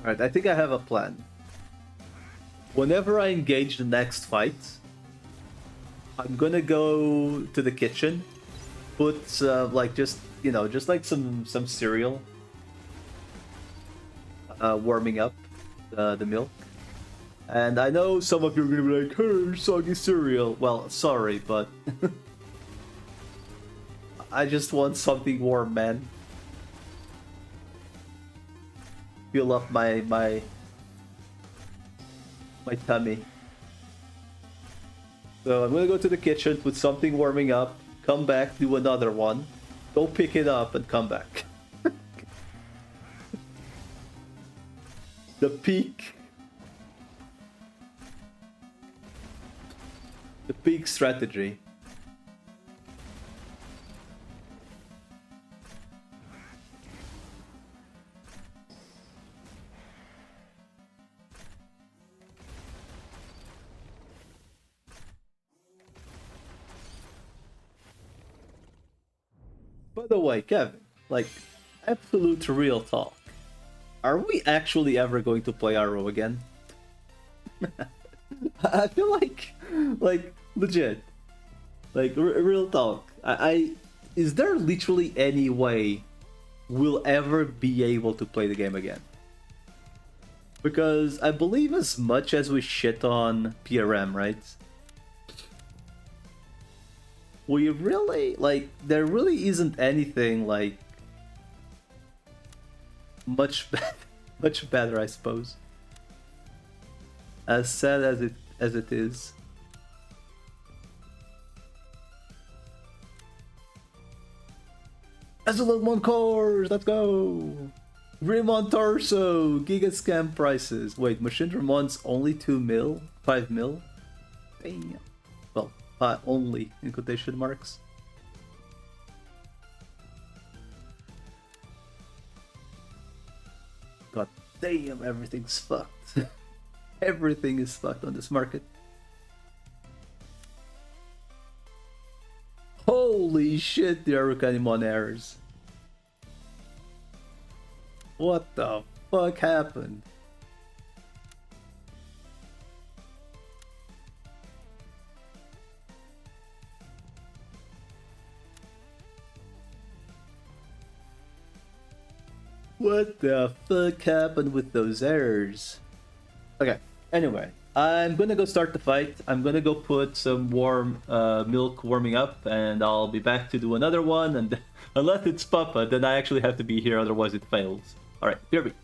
Alright, I think I have a plan. Whenever I engage the next fight, I'm gonna go to the kitchen, put like just, you know, just like some cereal, warming up the milk. And I know some of you are gonna be like, "Hey, soggy cereal." Well, sorry, but I just want something warm, man. Fill up my tummy. So I'm gonna go to the kitchen, put something warming up, come back, do another one, go pick it up, and come back. The peak strategy. By the way, Kevin, like, absolute real talk. Are we actually ever going to play RO again? I feel like legit, like real talk. Is there literally any way we'll ever be able to play the game again? Because I believe as much as we shit on PRM, right? We really, like, there really isn't anything like much better, I suppose. As sad as it is. Azulon cores, let's go! Grimon Torso, Giga Scam prices. Wait, Machine Ramon's only 2 mil? 5 mil? Damn. Well, only in quotation marks. God Damn, everything's fucked. Everything is fucked on this market. Holy shit, the Arukanimon errors. What the fuck happened? What the fuck happened with those errors? Okay, anyway, I'm gonna go start the fight. I'm gonna go put some warm milk warming up, and I'll be back to do another one. And unless it's Papa, then I actually have to be here, otherwise it fails. Alright, here we go.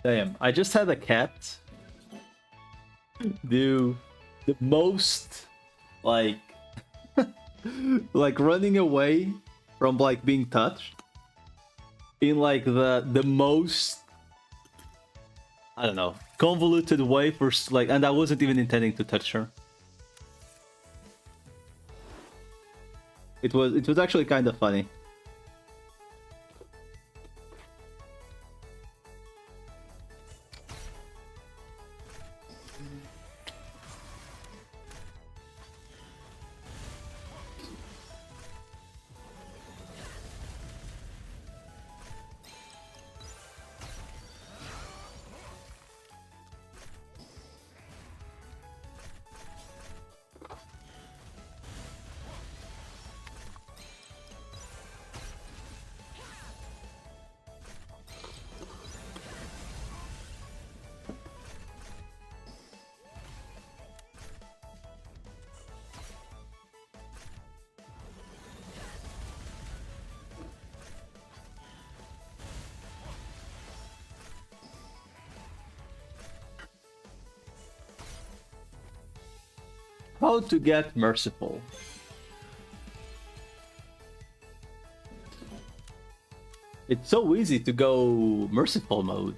Damn, I just had a cat do the most, like, like running away from like being touched in like the most, I don't know, convoluted way for like, and I wasn't even intending to touch her. It was actually kind of funny. How to get merciful. It's so easy to go merciful mode.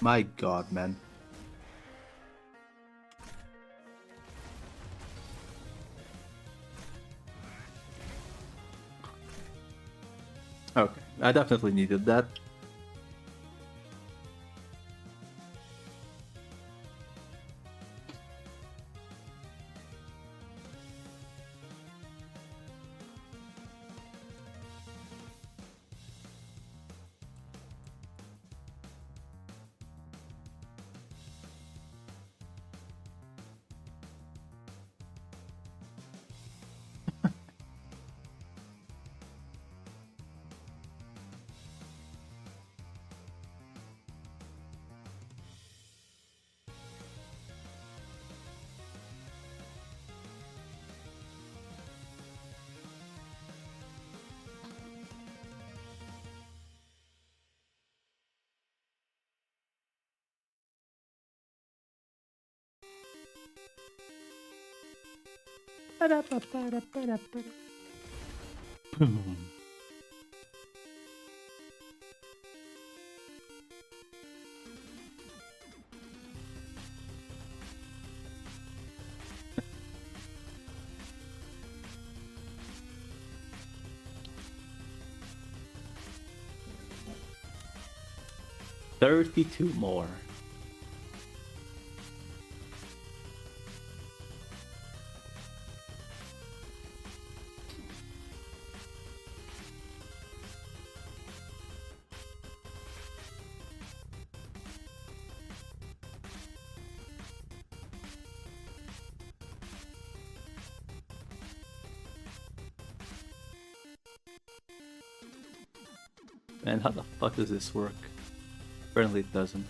My god, man. Okay, I definitely needed that. Boom. 32 more. Man, how the fuck does this work? Apparently it doesn't.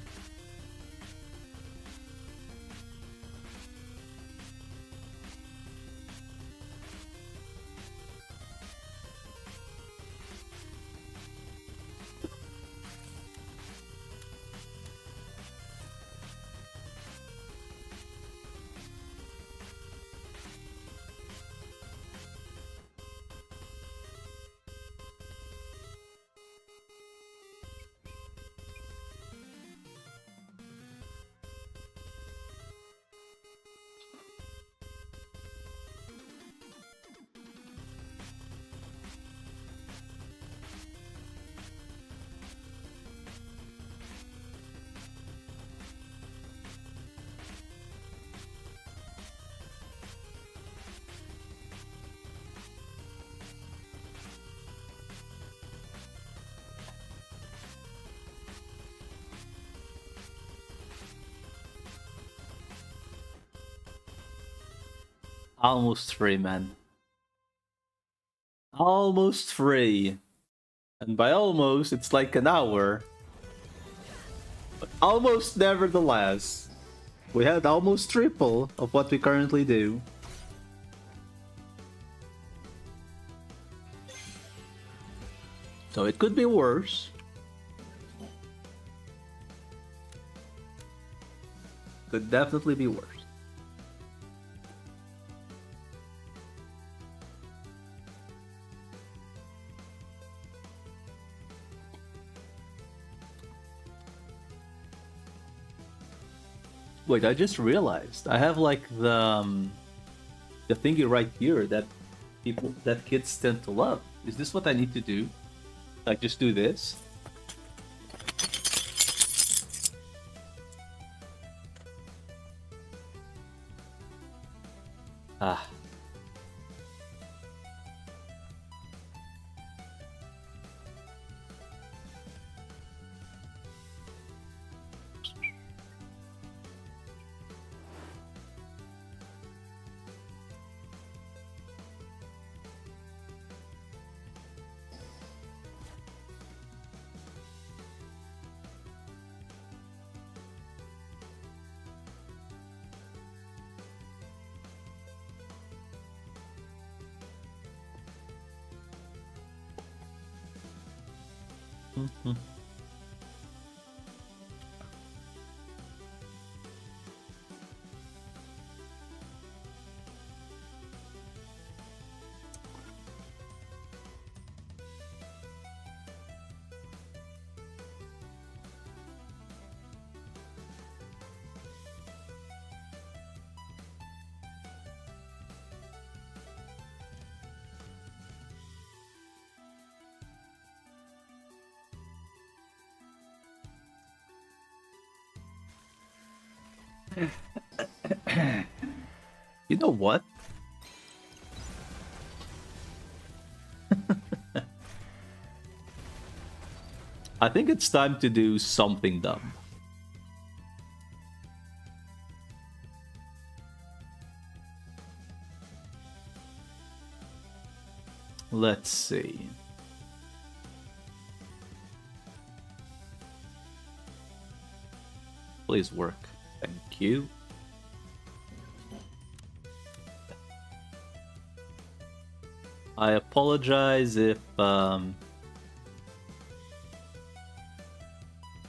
Almost free, man. Almost free. And by almost, it's like an hour. But almost nevertheless. We had almost triple of what we currently do. So it could be worse. Could definitely be worse. Wait, I just realized I have like the thingy right here that kids tend to love. Is this what I need to do? Like just do this? Ah. Mhm. You know what? I think it's time to do something dumb. Let's see. Please work. Thank you. I apologize if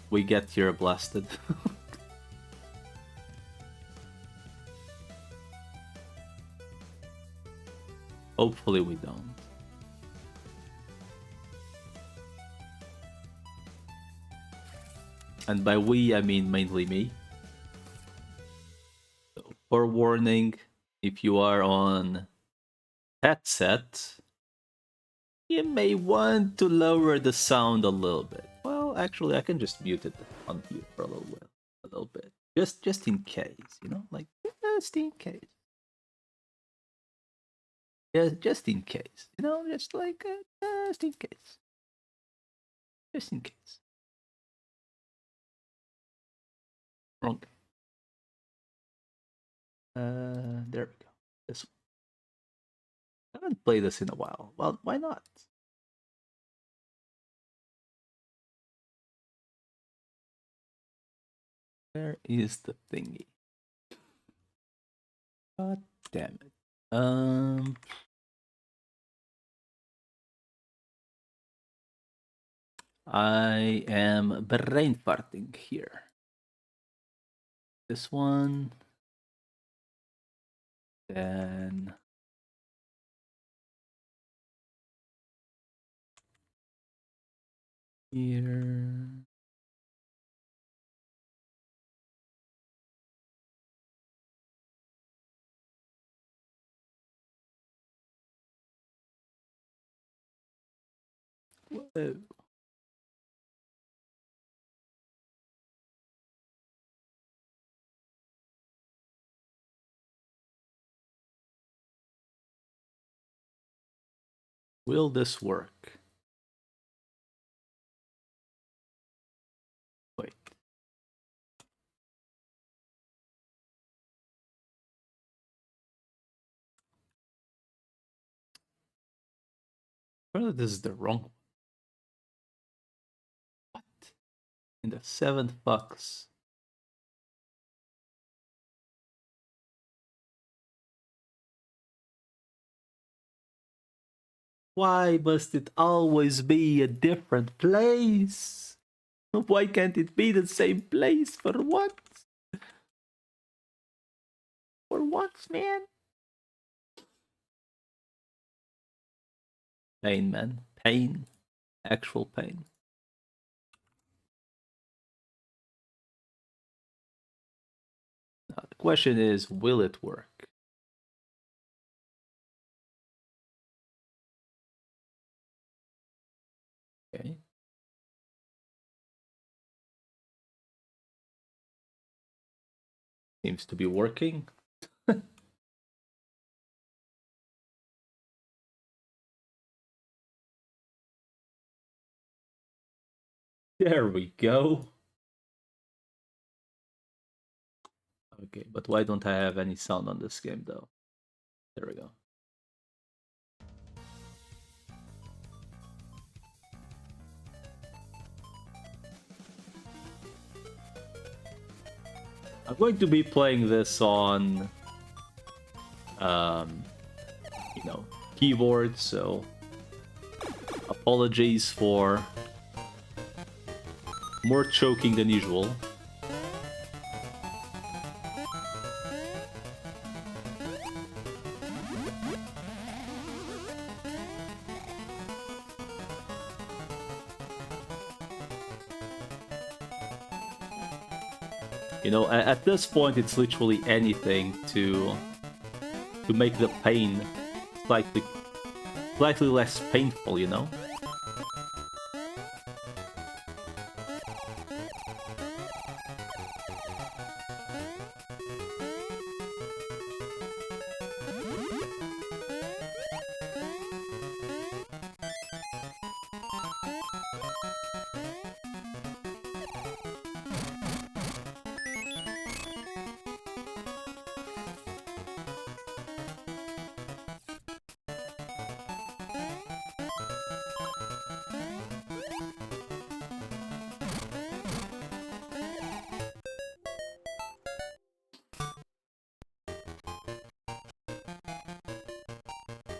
we get here blasted. Hopefully we don't. And by we, I mean mainly me. So, forewarning, if you are on headset, you may want to lower the sound a little bit. Well, actually, I can just mute it on here for a little bit, just in case, you know, like just in case. Yeah, just in case, you know, just like just in case, just in case. Okay. There we go. This I haven't played this in a while. Well, why not? Where is the thingy? God damn it. I am brain farting here. This one. Then here. Whoa. Will this work? Wait. Apparently this is the wrong one. What? In the 7th box. Why must it always be a different place? Why can't it be the same place for once? For once, man. Pain, man. Pain. Actual pain. Now, the question is, will it work? Okay. Seems to be working. There we go. Okay, but why don't I have any sound on this game though? There we go. I'm going to be playing this on, you know, keyboard, so apologies for more choking than usual. You know, at this point, it's literally anything to make the pain slightly less painful, you know?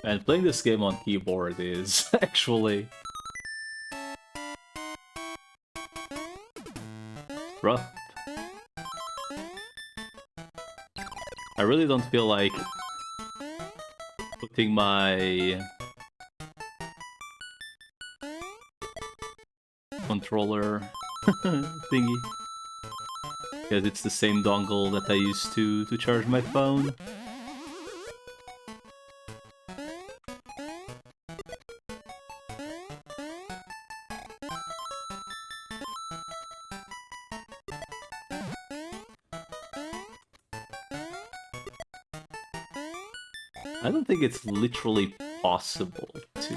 And playing this game on keyboard is actually rough. I really don't feel like putting my controller thingy, because it's the same dongle that I used to charge my phone. I don't think it's literally possible to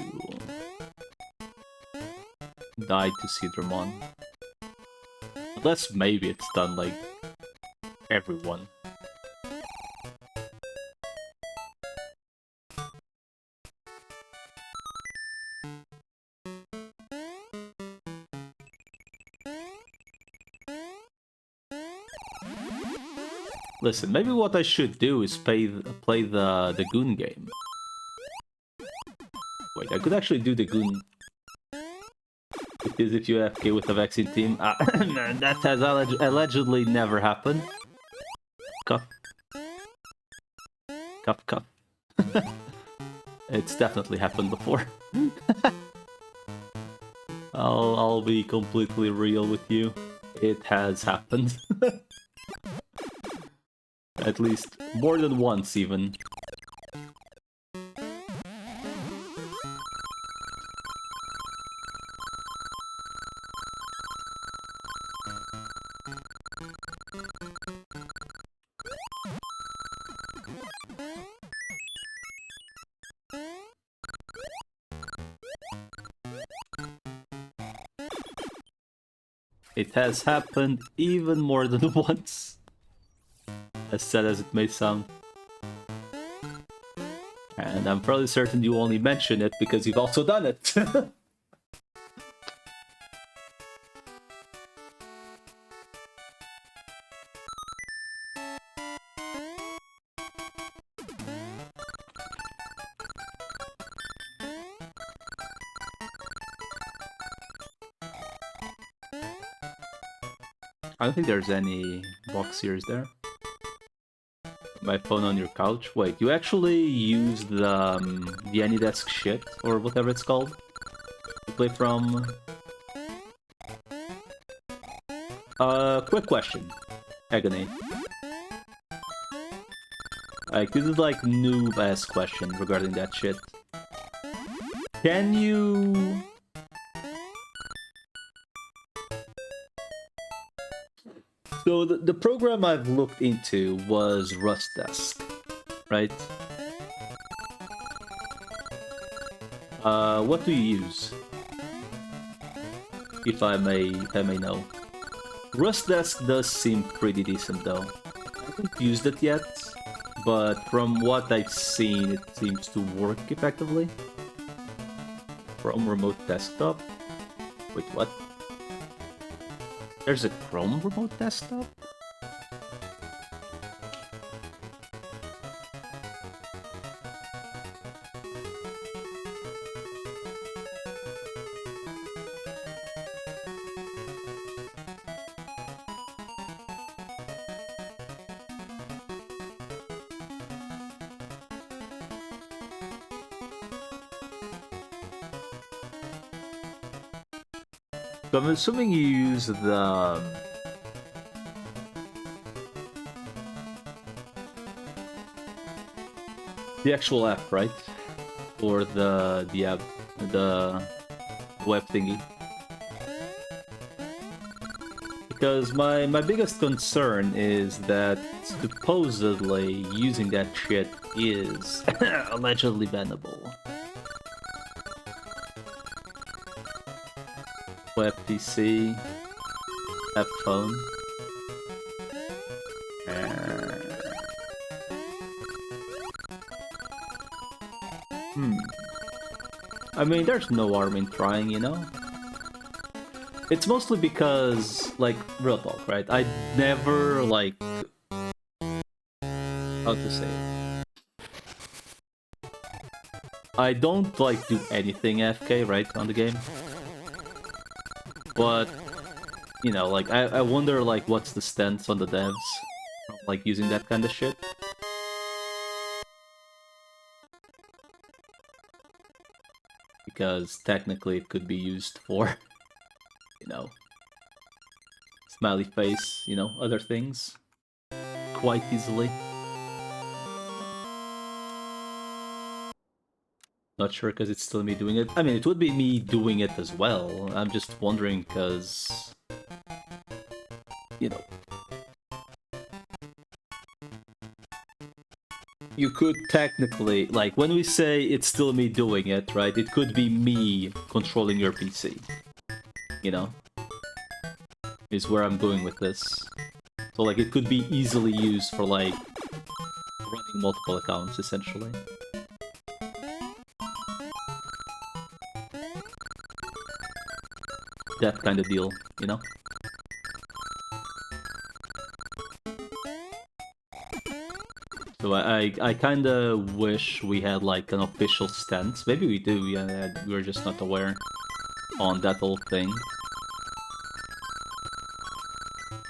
die to Sidramon. Unless maybe it's done like everyone. Listen, maybe what I should do is play the Goon game. Wait, I could actually do the Goon. Because if you AFK with the vaccine team, that has allegedly never happened. Cuff. Cuff, cuff. It's definitely happened before. I'll be completely real with you. It has happened. At least more than once, even. It has happened even more than once. As sad as it may sound. And I'm fairly certain you only mention it because you've also done it. I don't think there's any box series there. My phone on your couch. Wait, you actually use the AnyDesk shit or whatever it's called to play from? Quick question, Agony. Like, this is like noob-ass question regarding that shit. Can you... So the program I've looked into was Rustdesk, right? What do you use? If I may know. Rustdesk does seem pretty decent though. I haven't used it yet, but from what I've seen, it seems to work effectively. Chrome Remote Desktop? Wait, what? There's a Chrome Remote Desktop? So I'm assuming you use the actual app, right? Or the app, the web thingy. Because my biggest concern is that supposedly using that shit is allegedly bannable. Web PC, app phone. I mean, there's no harm in trying, you know? It's mostly because, like, real talk, right? I never, like... How to say it? I don't, like, do anything AFK, right, on the game. But, you know, like, I wonder, like, what's the stance on the devs from, like, using that kind of shit. Because technically it could be used for, you know, smiley face, you know, other things quite easily. Not sure because it's still me doing it. I mean, it would be me doing it as well. I'm just wondering because, you know, you could technically, like, when we say it's still me doing it, right, it could be me controlling your PC, you know, is where I'm going with this. So, like, it could be easily used for, like, running multiple accounts, essentially. That kind of deal, you know? So I kinda wish we had, like, an official stance. Maybe we do, yeah, we're just not aware on that whole thing.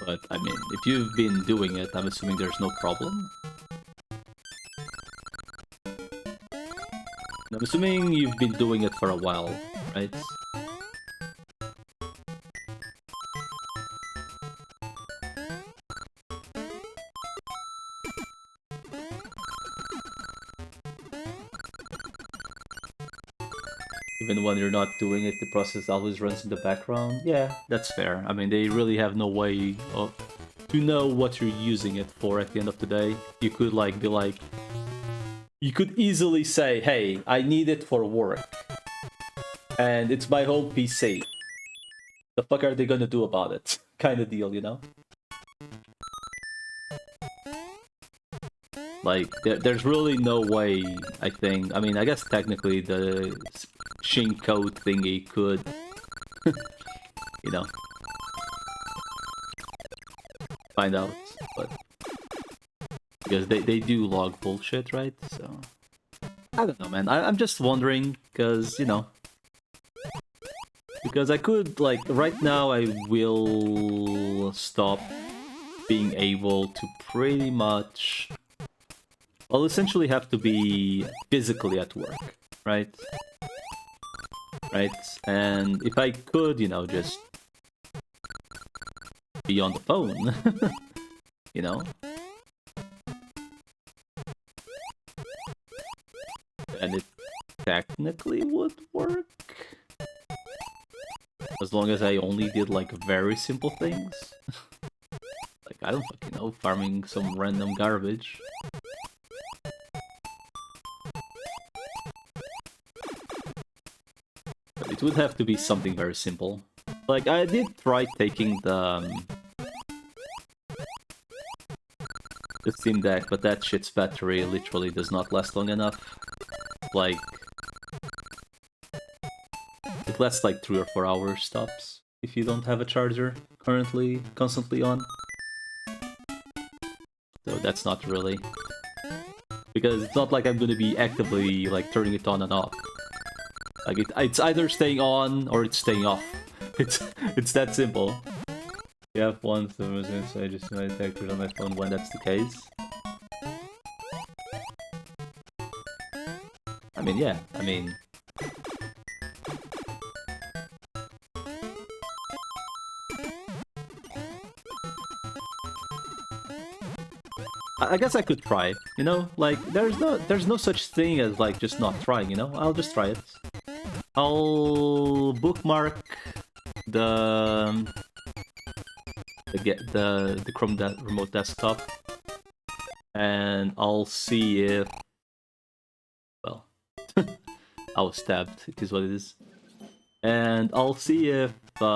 But, I mean, if you've been doing it, I'm assuming there's no problem. I'm assuming you've been doing it for a while, right? Even when you're not doing it, the process always runs in the background. Yeah, that's fair. I mean, they really have no way of to know what you're using it for at the end of the day. You could, like, be like... You could easily say, hey, I need it for work. And it's my whole PC. The fuck are they gonna do about it? Kind of deal, you know? Like, there's really no way, I think. I mean, I guess technically the Shin code thingy could, you know, find out, but because they do log bullshit, right? So I don't know, man. I'm just wondering because, you know, because I could, like, right now I will stop being able to pretty much, I'll essentially have to be physically at work, right? Right? And if I could, you know, just be on the phone, you know? And it technically would work. As long as I only did, like, very simple things. Like, I don't fucking know, farming some random garbage. But it would have to be something very simple. Like, I did try taking the Steam Deck, but that shit's battery literally does not last long enough. Like, it lasts like 3 or 4 hours stops if you don't have a charger currently constantly on. So that's not really, because it's not like I'm gonna be actively like turning it on and off. Like it's either staying on or it's staying off. It's that simple. You have one, so I just my detectors on my phone when that's the case. I mean, yeah, I mean, I guess I could try, you know? Like, there's no such thing as, like, just not trying, you know? I'll just try it. I'll bookmark the Chrome remote desktop, and I'll see if, well, I was stabbed, it is what it is. And I'll see if, you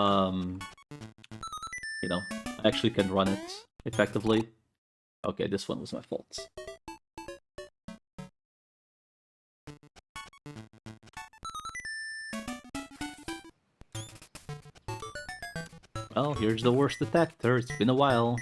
know, I actually can run it effectively. Okay, this one was my fault. Well, here's the worst detector. It's been a while.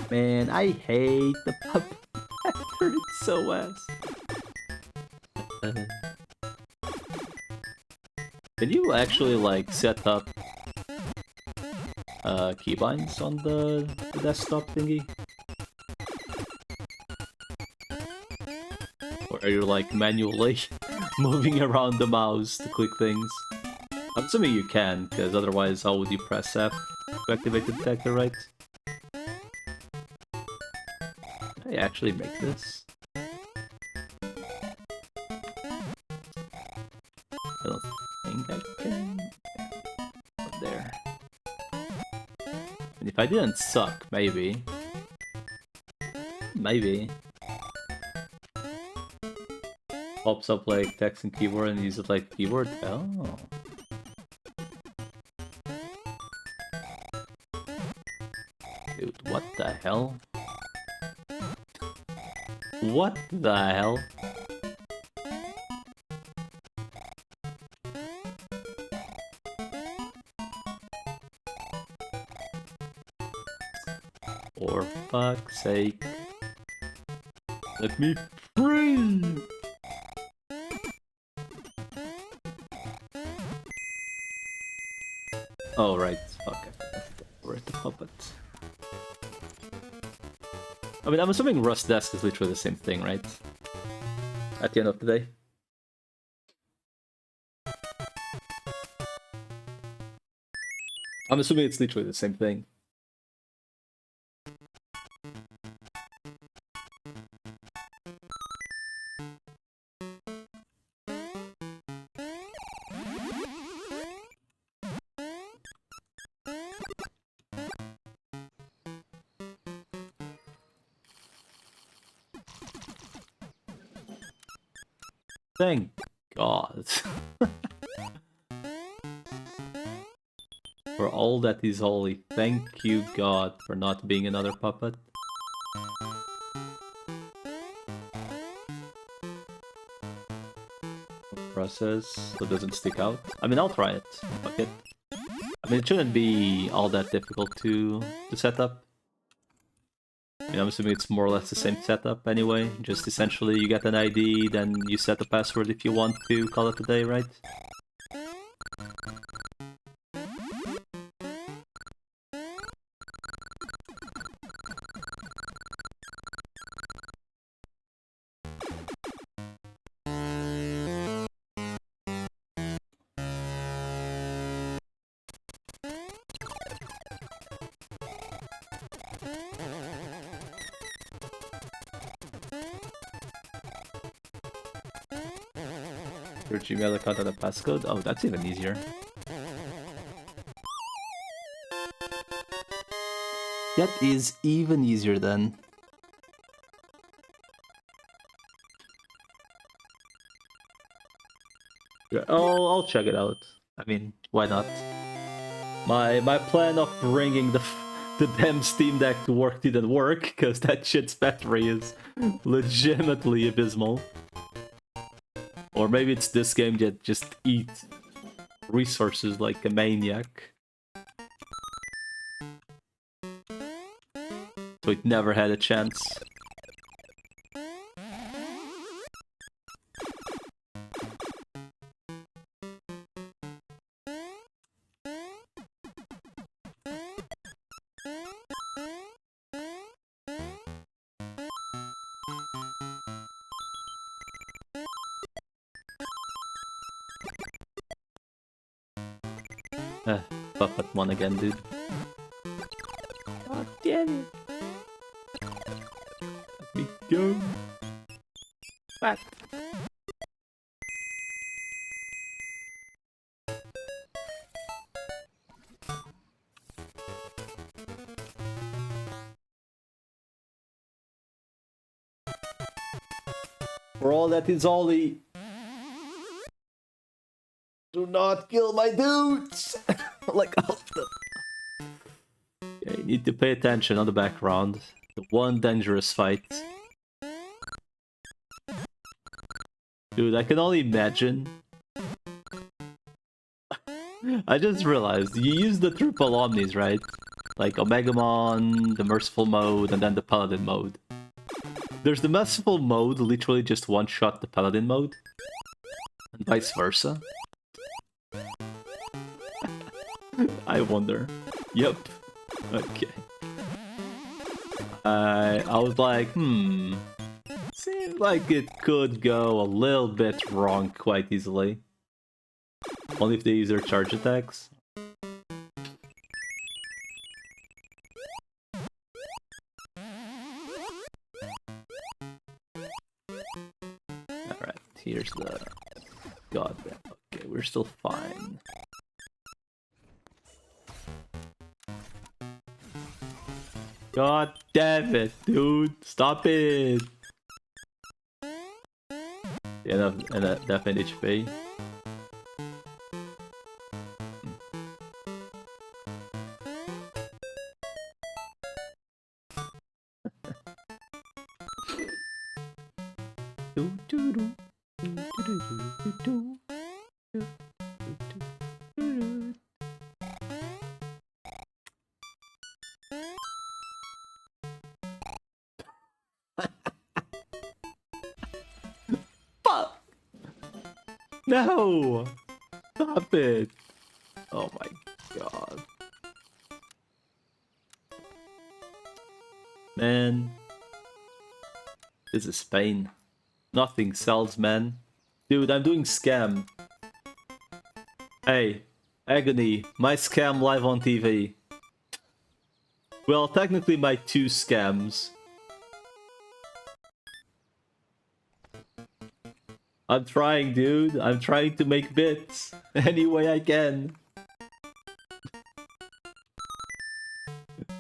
Man, I hate the puppet detector. It's so ass. Can you actually, like, set up keybinds on the desktop thingy? Or are you, like, manually moving around the mouse to click things? I'm assuming you can, because otherwise how would you press F to activate the detector, right? Can I actually make this? I don't think I can. There. And if I didn't suck, maybe. Maybe. Pops up like text and keyboard and use it like keyboard? Oh. Dude, what the hell? What the hell? For fuck's sake. Let me free! Oh, right. Fuck. Where's the puppet? I mean, I'm assuming Rust Desk is literally the same thing, right? At the end of the day. I'm assuming it's literally the same thing. Thank God. For all that is holy, thank you God for not being another puppet. Process so it doesn't stick out. I mean, I'll try it. Fuck it. I mean, it shouldn't be all that difficult to set up. I mean, I'm assuming it's more or less the same setup anyway. Just essentially you get an ID, then you set the password if you want to call it a day, right? Your Gmail account and a passcode? Oh, that's even easier. That is even easier then. Yeah, I'll check it out. I mean, why not? My plan of bringing the damn Steam Deck to work didn't work, because that shit's battery is legitimately abysmal. Or maybe it's this game that just eats resources like a maniac. So it never had a chance. Puppet one again, dude. God damn it. Let me go. What? For all that is Ollie. Do not kill my dudes! Like all of them. Yeah, you need to pay attention on the background. The one dangerous fight. Dude, I can only imagine. I just realized, you use the triple omnis, right? Like Omegamon, the Merciful mode, and then the Paladin mode. There's the Merciful mode, literally just one-shot the Paladin mode. And vice versa. I wonder. Yep. Okay. I was like, seems like it could go a little bit wrong quite easily. Only if they use their charge attacks. Alright, here's the... Goddamn. Okay, we're still fine. God damn it, dude. Stop it. Yeah, and definite HP. Fuck! No! Stop it! Oh my god. Man. This is pain. Nothing sells, man. Dude, I'm doing scam. Hey, Agony, my scam live on TV. Well, technically my two scams. I'm trying, dude. I'm trying to make bits any way I can.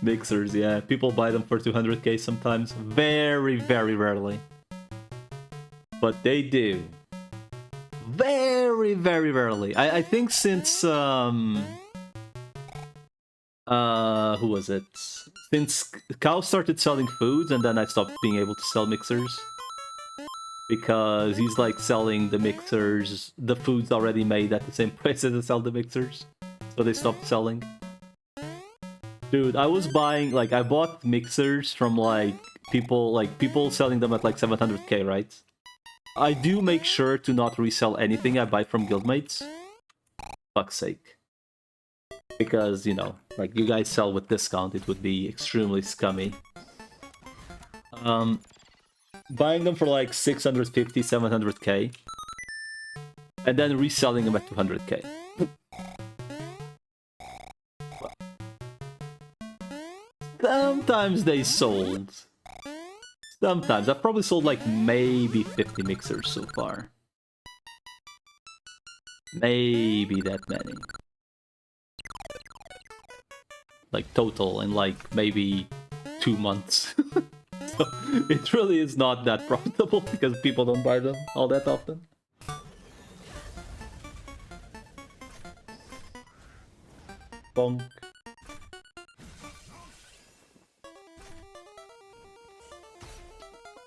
Mixers, yeah. People buy them for 200k sometimes. Very, very rarely. But they do. Very, very rarely. I think since who was it? Since Cow started selling foods, and then I stopped being able to sell mixers. Because he's like selling the mixers, the foods already made at the same price as they sell the mixers. So they stopped selling. Dude, I was buying, like, I bought mixers from like people selling them at like 700k, right? I do make sure to not resell anything I buy from guildmates. Fuck's sake. Because, you know, like, you guys sell with discount, it would be extremely scummy. Buying them for like 650, 700k. And then reselling them at 200k. Sometimes they sold. Sometimes. I've probably sold like maybe 50 mixers so far. Maybe that many. Like total in like maybe 2 months. So it really is not that profitable because people don't buy them all that often. Bonk.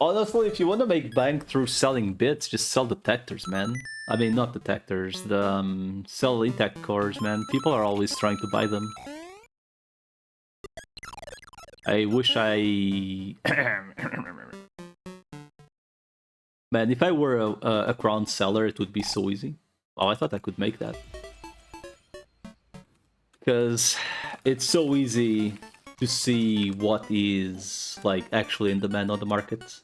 Honestly, if you want to make bank through selling bits, just sell detectors, man. I mean, not detectors, the sell intact cores, man. People are always trying to buy them. I wish I... Man, if I were a crown seller, it would be so easy. Oh, I thought I could make that. Because it's so easy to see what is, like, actually in demand on the market.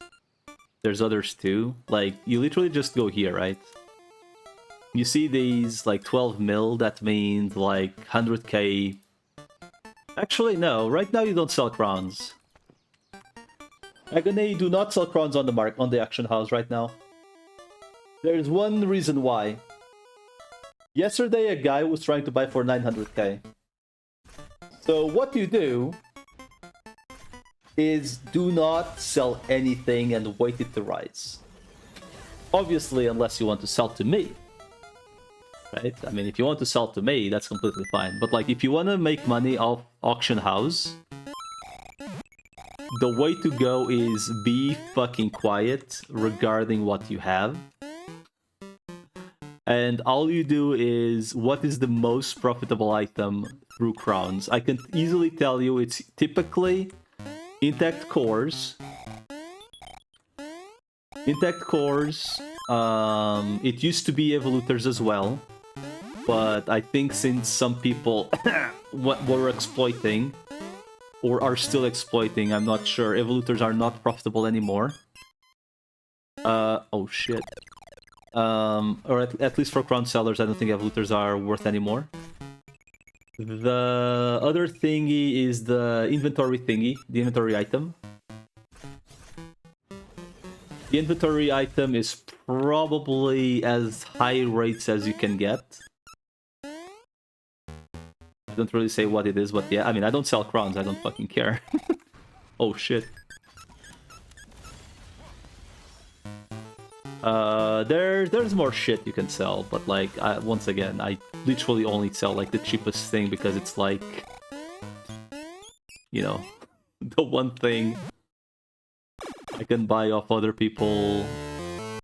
There's others too. Like, you literally just go here, right? You see these, like, 12 mil, that means, like, 100k... Actually, no. Right now you don't sell crowns. Agony, do not sell crowns on the auction house right now. There's one reason why. Yesterday a guy was trying to buy for 900k. So what you do is do not sell anything and wait it to rise. Obviously, unless you want to sell to me. Right? I mean, if you want to sell to me, that's completely fine. But like, if you want to make money off auction house, the way to go is be fucking quiet regarding what you have. And all you do is, what is the most profitable item through crowns? I can easily tell you it's typically intact cores. Intact cores. It used to be evolutors as well. But I think since some people were exploiting, or are still exploiting, I'm not sure. Evolutors are not profitable anymore. Oh shit. Or at least for crown sellers, I don't think evolutors are worth anymore. The other thingy is the inventory thingy, the inventory item. The inventory item is probably as high rates as you can get. I don't really say what it is, but yeah, I mean, I don't sell crowns, I don't fucking care. Oh shit. There's more shit you can sell, but like, once again, I literally only sell like the cheapest thing because it's like, you know, the one thing I can buy off other people,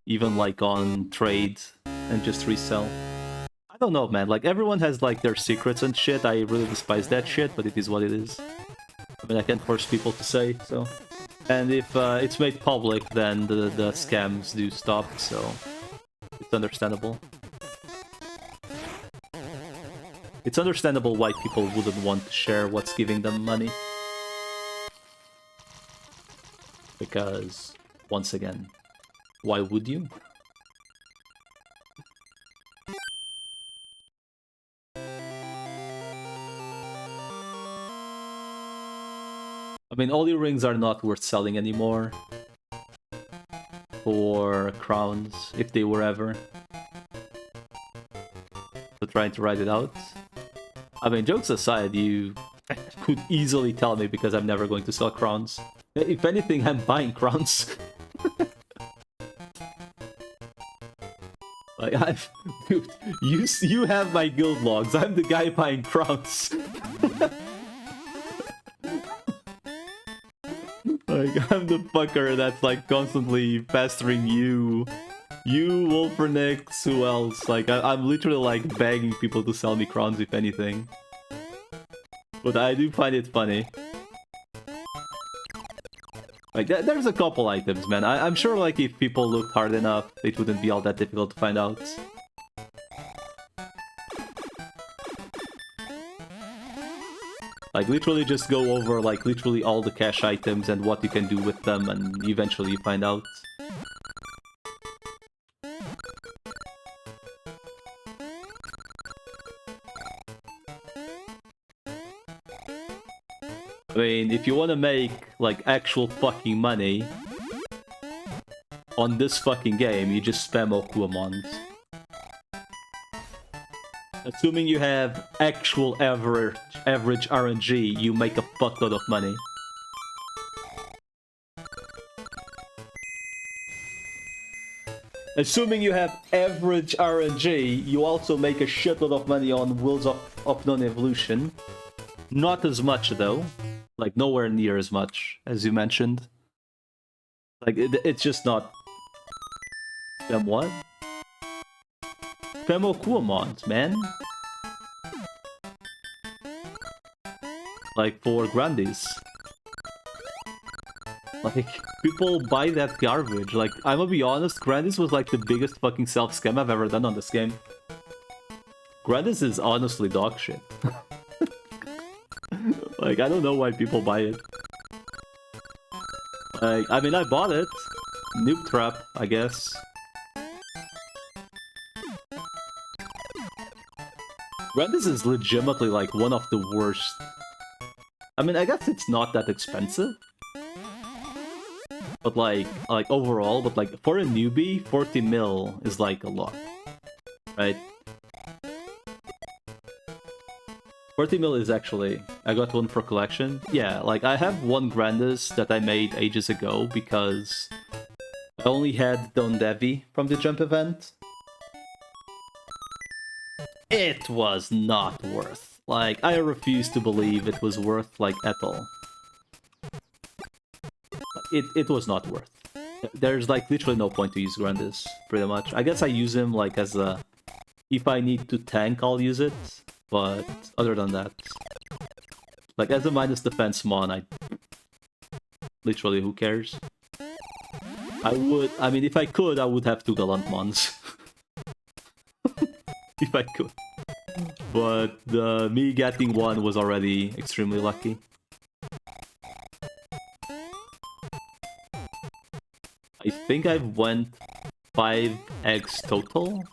even like on trade, and just resell. I don't know, man, like everyone has like their secrets and shit. I really despise that shit, but it is what it is. I mean, I can't force people to say, so... And if it's made public, then the scams do stop, so it's understandable. It's understandable why people wouldn't want to share what's giving them money. Because, once again, why would you? I mean, all your rings are not worth selling anymore. For crowns, if they were ever. So trying to write it out. I mean, jokes aside, you could easily tell me because I'm never going to sell crowns. If anything, I'm buying crowns. Like, dude, you have my guild logs. I'm the guy buying crowns. Like, I'm the fucker that's like constantly pestering you. You, Wolfernix, who else? Like, I'm literally like begging people to sell me crowns if anything. But I do find it funny. Like, there's a couple items, man. I'm sure, like, if people looked hard enough, it wouldn't be all that difficult to find out. Like, literally just go over, like, literally all the cash items and what you can do with them, and eventually you find out. I mean, if you want to make, like, actual fucking money on this fucking game, you just spam Okuamons. Assuming you have actual average RNG, you make a fuckload of money. Assuming you have average RNG, you also make a shitload of money on Wheels of Non-Evolution. Not as much, though. Like, nowhere near as much, as you mentioned. Like, it's just not... Them what? Femo Kuamons, man. Like, for Grandies. Like, people buy that garbage. Like, I'm gonna be honest, Grandies was like the biggest fucking self-scam I've ever done on this game. Grandies is honestly dog shit. Like, I don't know why people buy it. Like, I mean, I bought it. Noob Trap, I guess. Grandis is legitimately, like, one of the worst. I mean, I guess it's not that expensive. But, like overall, but, like, for a newbie, 40 mil is, like, a lot. Right? 40 mil is actually... I got one for collection. Yeah, like, I have one Grandis that I made ages ago because I only had Don Devi from the jump event. It was not worth. Like, I refuse to believe it was worth, like, at all. It was not worth. There's, like, literally no point to use Grandis, pretty much. I guess I use him, like, as a... If I need to tank, I'll use it. But other than that... Like, as a minus defense mon, I... Literally, who cares? I mean, if I could, I would have two Galant mons. If I could. But me getting one was already extremely lucky. I think I've went 5 eggs total?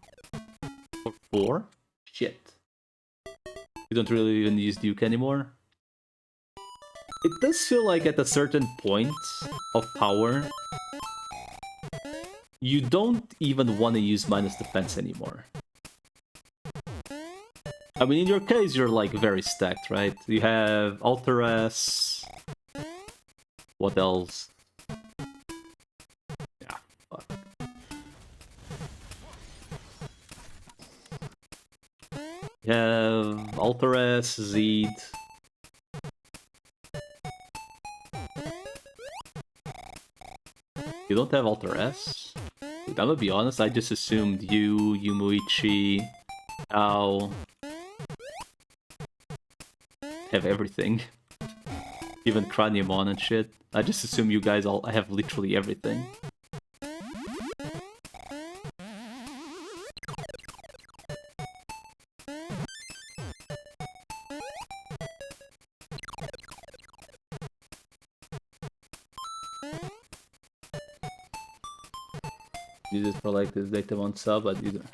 Or 4? Shit. You don't really even use Duke anymore? It does feel like at a certain point of power, you don't even want to use minus defense anymore. I mean, in your case, you're, like, very stacked, right? You have Alter S... What else? Yeah, fuck. You have Alter S, Zed... You don't have Alter S? Dude, I'm gonna be honest, I just assumed you, Yumuichi, Ao... have everything. Even Craniumon and shit. I just assume you guys all have literally everything. Use it for like this Datamon sub, but you don't...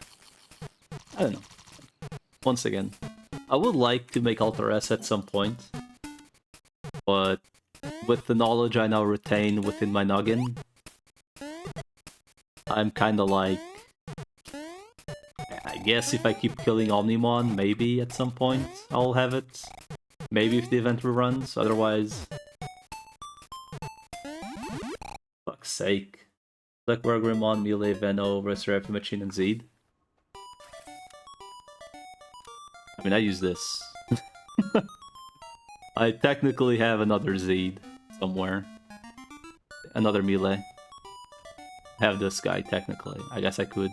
I don't know. Once again, I would like to make Alter S at some point, but with the knowledge I now retain within my noggin, I'm kinda like... I guess if I keep killing Omnimon, maybe at some point I'll have it. Maybe if the event reruns, otherwise... Fuck's sake. Black Wargreymon, Melee, Veno, Resurrect Machine, and Zed. I mean, I use this. I technically have another Zed somewhere. Another melee. I have this guy, technically. I guess I could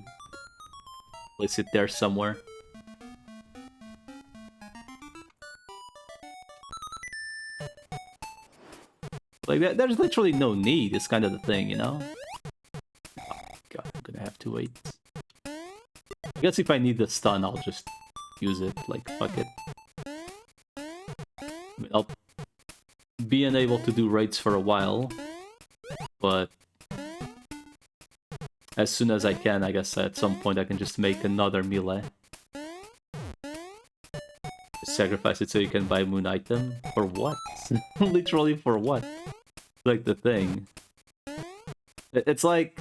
place it there somewhere. Like, there's literally no need, it's kind of the thing, you know? Oh god, I'm gonna have to wait. I guess if I need the stun, I'll just use it, like, fuck it. I mean, I'll be unable to do raids for a while, but as soon as I can, I guess at some point I can just make another melee. Sacrifice it so you can buy moon item. For what? Literally for what? Like the thing. It's like,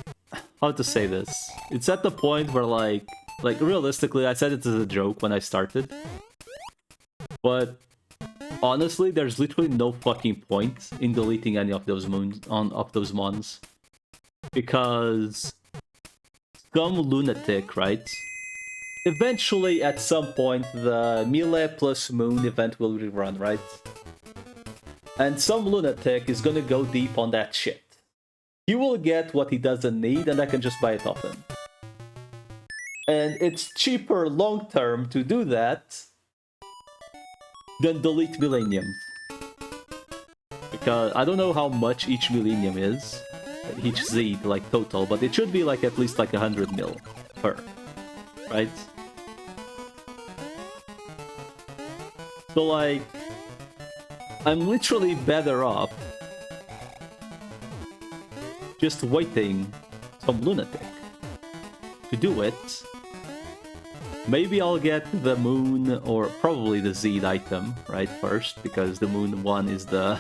how to say this? It's at the point where like realistically, I said it as a joke when I started. But honestly, there's literally no fucking point in deleting any of those those mons. Because some lunatic, right? Eventually, at some point, the melee plus moon event will rerun, right? And some lunatic is gonna go deep on that shit. He will get what he doesn't need, and I can just buy it off him. And it's cheaper long term to do that than delete millenniums. Because I don't know how much each millennium is, each Z, like total, but it should be like at least like 100 mil per, right? So like, I'm literally better off just waiting some lunatic to do it. Maybe I'll get the moon or probably the Z item right first, because the moon one is the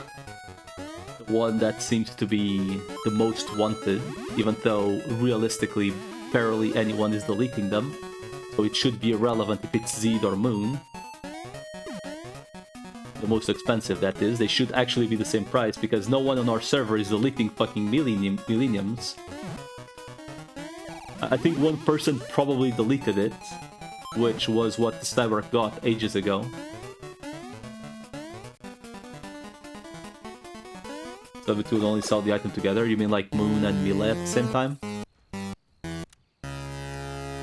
one that seems to be the most wanted, even though realistically barely anyone is deleting them, so it should be irrelevant if it's Z or moon. The most expensive, that is. They should actually be the same price, because no one on our server is deleting fucking millenniums. I think one person probably deleted it, which was what the Cyber got ages ago. So the two would only sell the item together? You mean like moon and melee at the same time?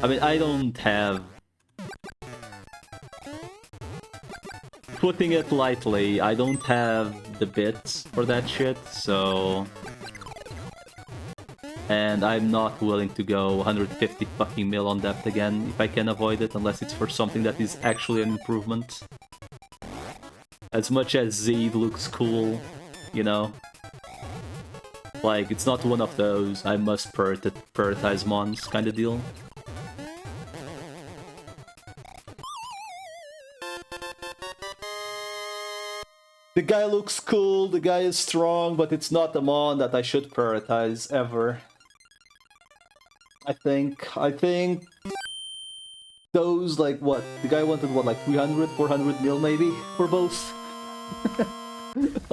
I mean, I don't have... Putting it lightly, I don't have the bits for that shit, so... And I'm not willing to go 150 fucking mil on depth again if I can avoid it, unless it's for something that is actually an improvement. As much as Z looks cool, you know? Like, it's not one of those I must prioritize mons kind of deal. The guy looks cool, the guy is strong, but it's not a mon that I should prioritize ever. I think those, like, what? The guy wanted, what, like 300, 400 mil maybe for both?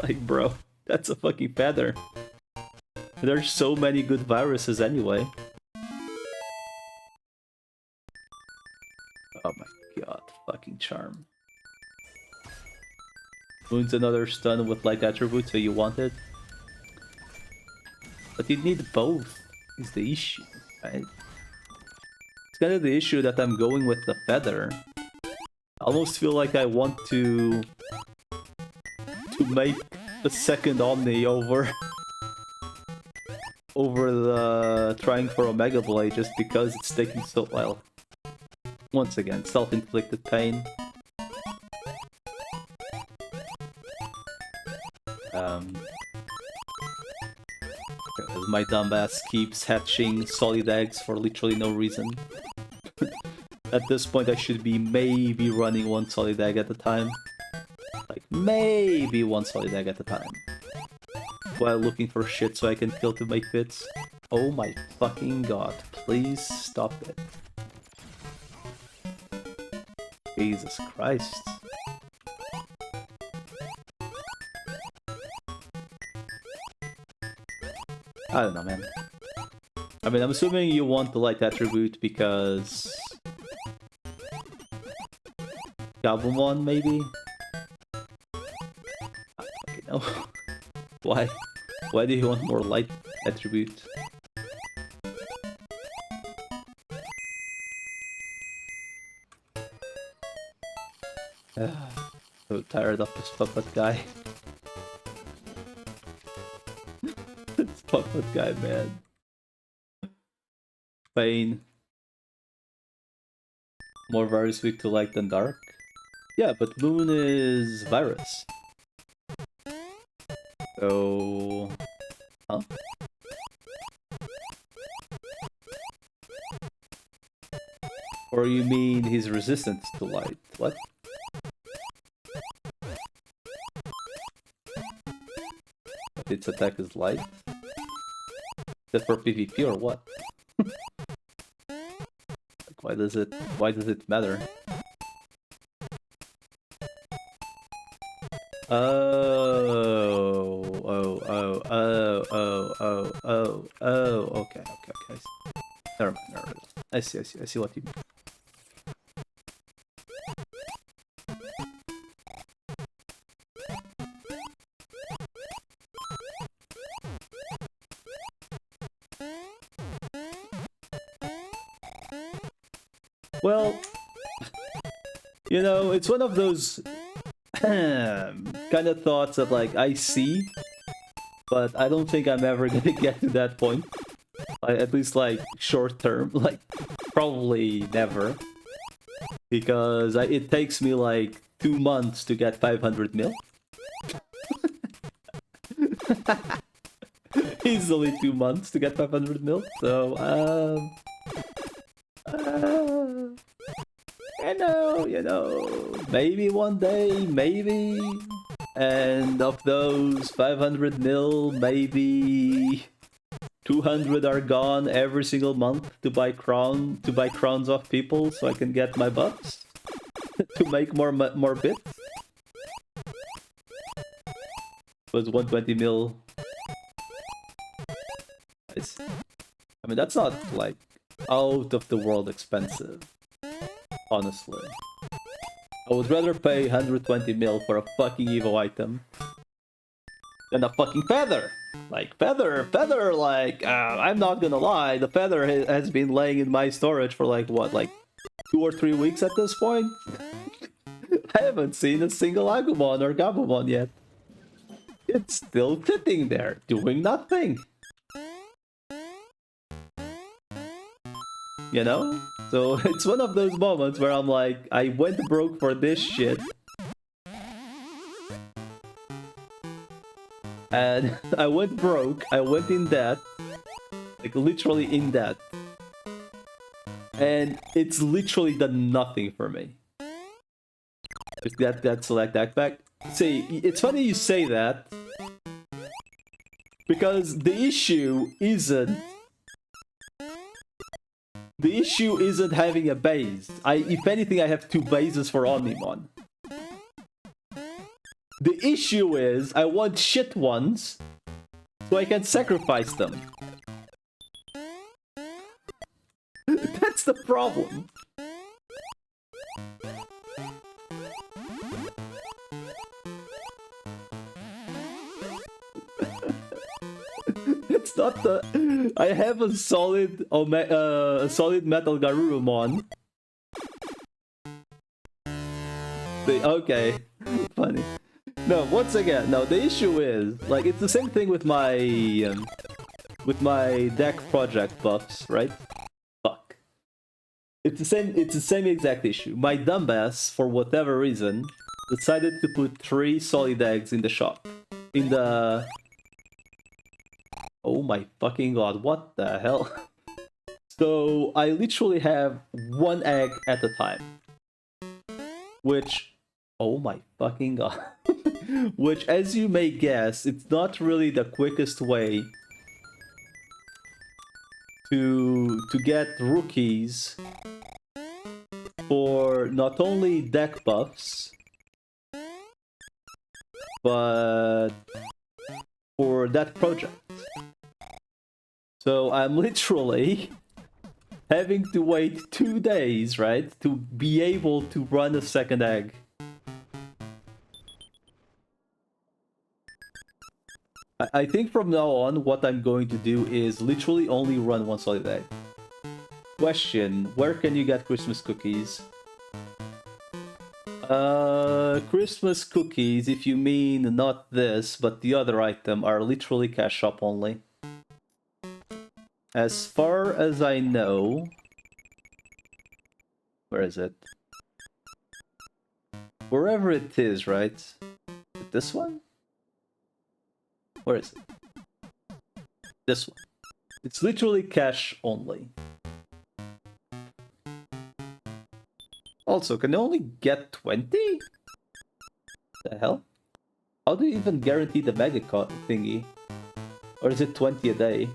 Like, bro, that's a fucking feather. There's so many good viruses anyway. Oh my god, fucking charm. Moon's another stun with light attribute, so you want it. But you need both, is the issue, right? It's kind of the issue that I'm going with the feather. I almost feel like I want to make the second Omni over the trying for Omega Blade, just because it's taking so well. Once again, self-inflicted pain. Because my dumbass keeps hatching solid eggs for literally no reason. At this point I should be maybe running one solid egg at a time. Like, maybe one solid egg at a time. While looking for shit so I can kill to make fits. Oh my fucking god, please stop it. Jesus Christ. I don't know, man. I mean, I'm assuming you want the light attribute because Gabumon, maybe? Okay, no. Why? Why do you want more light attribute? So tired of this puppet guy. This puppet guy, man. Pain. More virus weak to light than dark? Yeah, but Moon is virus. So... Huh? Or you mean he's resistant to light? What? Its attack is light? Is that for PvP or what? Like, why does it matter? Okay. Never mind. I see what you mean. Well, you know, it's one of those kind of thoughts that, like, I see, but I don't think I'm ever gonna get to that point. At least, like, short term. Like, probably never. Because it takes me, like, 2 months to get 500 mil. Easily 2 months to get 500 mil. So, you know, maybe one day, maybe. And of those 500 mil, maybe 200 are gone every single month to buy crowns off people so I can get my bucks to make more bits. Was 120 mil. I mean, that's not like out of the world expensive. Honestly, I would rather pay 120 mil for a fucking Evo item than a fucking feather. Like, feather, like, I'm not gonna lie, the feather has been laying in my storage for like, what, like 2 or 3 weeks at this point? I haven't seen a single Agumon or Gabumon yet. It's still sitting there, doing nothing. You know? So it's one of those moments where I'm like, I went broke for this shit. And I went broke, I went in debt. Like, literally in debt. And it's literally done nothing for me. If that select backpack. See, it's funny you say that. Because the issue isn't having a base. If anything, I have 2 bases for Omnimon. The issue is, I want shit ones, so I can sacrifice them. That's the problem. It's not the... I have a solid Metal Garurumon. Okay, funny. No, once again, no, the issue is, like, it's the same thing with my deck project buffs, right? Fuck. It's the same exact issue. My dumbass, for whatever reason, decided to put 3 solid eggs in the shop. In the... Oh my fucking god, what the hell? So, I literally have 1 egg at a time. Which... Oh my fucking god. Which, as you may guess, it's not really the quickest way to get rookies for not only deck buffs, but for that project. So I'm literally having to wait 2 days, right, to be able to run a second egg. I think from now on, what I'm going to do is literally only run one solid egg. Question, where can you get Christmas cookies? Christmas cookies, if you mean not this, but the other item, are literally cash shop only. As far as I know... Where is it? Wherever it is, right? This one? Where is it? This one. It's literally cash only. Also, can you only get 20? The hell? How do you even guarantee the mega thingy? Or is it 20 a day?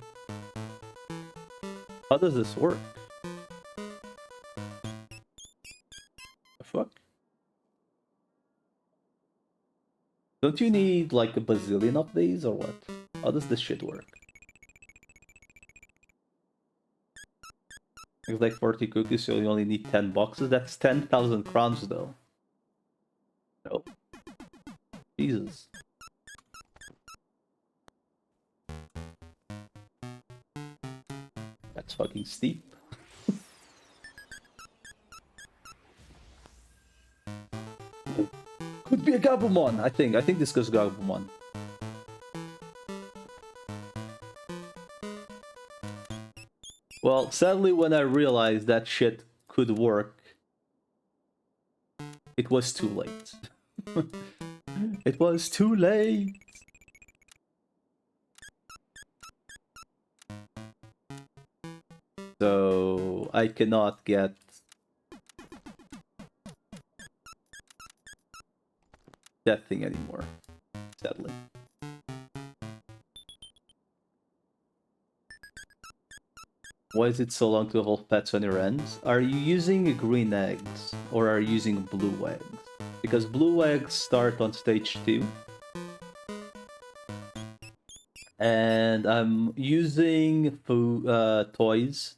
How does this work? The fuck? Don't you need like a bazillion of these or what? How does this shit work? It's like 40 cookies, so you only need 10 boxes. That's 10,000 crowns though. Nope. Jesus. That's fucking steep. Could be a Gabumon, I think. I think this goes Gabumon. Well, sadly, when I realized that shit could work, it was too late. It was too late. So I cannot get that thing anymore, sadly. Why is it so long to evolve pets on your ends? Are you using green eggs or are you using blue eggs? Because blue eggs start on stage 2. And I'm using toys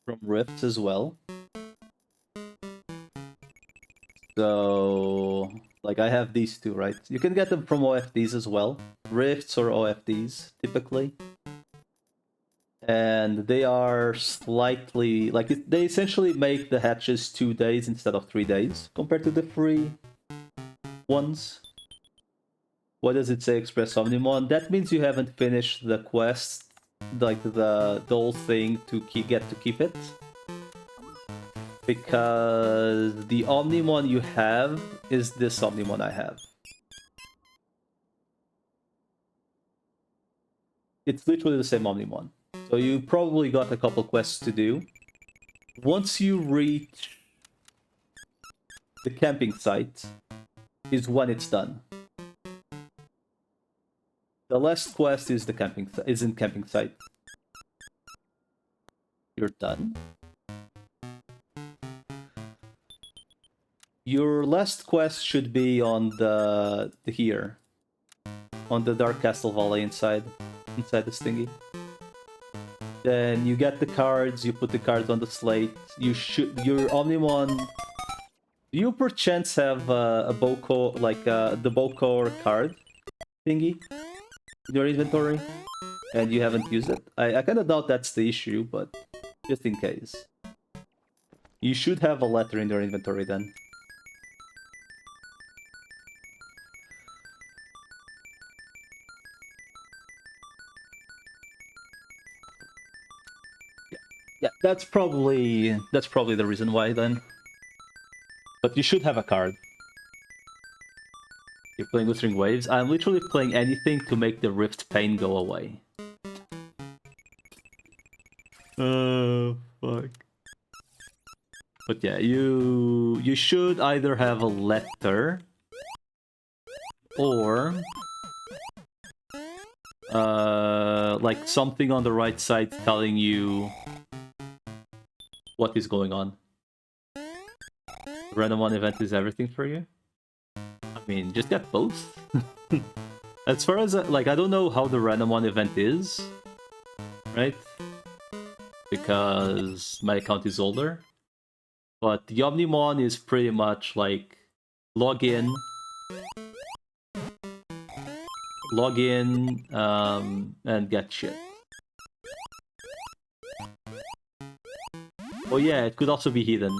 from Rifts as well. So, like, I have these two, right? You can get them from OFDs as well. Rifts or OFDs, typically. And they are slightly... like, they essentially make the hatches 2 days instead of 3 days, compared to the free ones. What does it say, Express Omnimon? That means you haven't finished the quest, like the whole thing to get to keep it. Because the Omnimon you have is this Omnimon I have. It's literally the same Omnimon. So you probably got a couple quests to do. Once you reach the camping site is when it's done. The last quest is the camping site. You're done. Your last quest should be on the here, on the Dark Castle Valley inside this thingy. Then you get the cards. You put the cards on the slate. You should your Omnimon. Do you perchance have a Boko, like the Boko card thingy in your inventory, and you haven't used it? I kind of doubt that's the issue, but just in case, you should have a letter in your inventory then. Yeah, that's probably the reason why then. But you should have a card. You're playing Glittering Waves. I'm literally playing anything to make the Rift pain go away. Oh, fuck. But yeah, you should either have a letter or like something on the right side telling you what is going on. Random one event is everything for you? I mean, just get both. As far as, like, I don't know how the random one event is, right? because my account is older. But the Omnimon is pretty much like log in, and get shit. Oh yeah, it could also be hidden.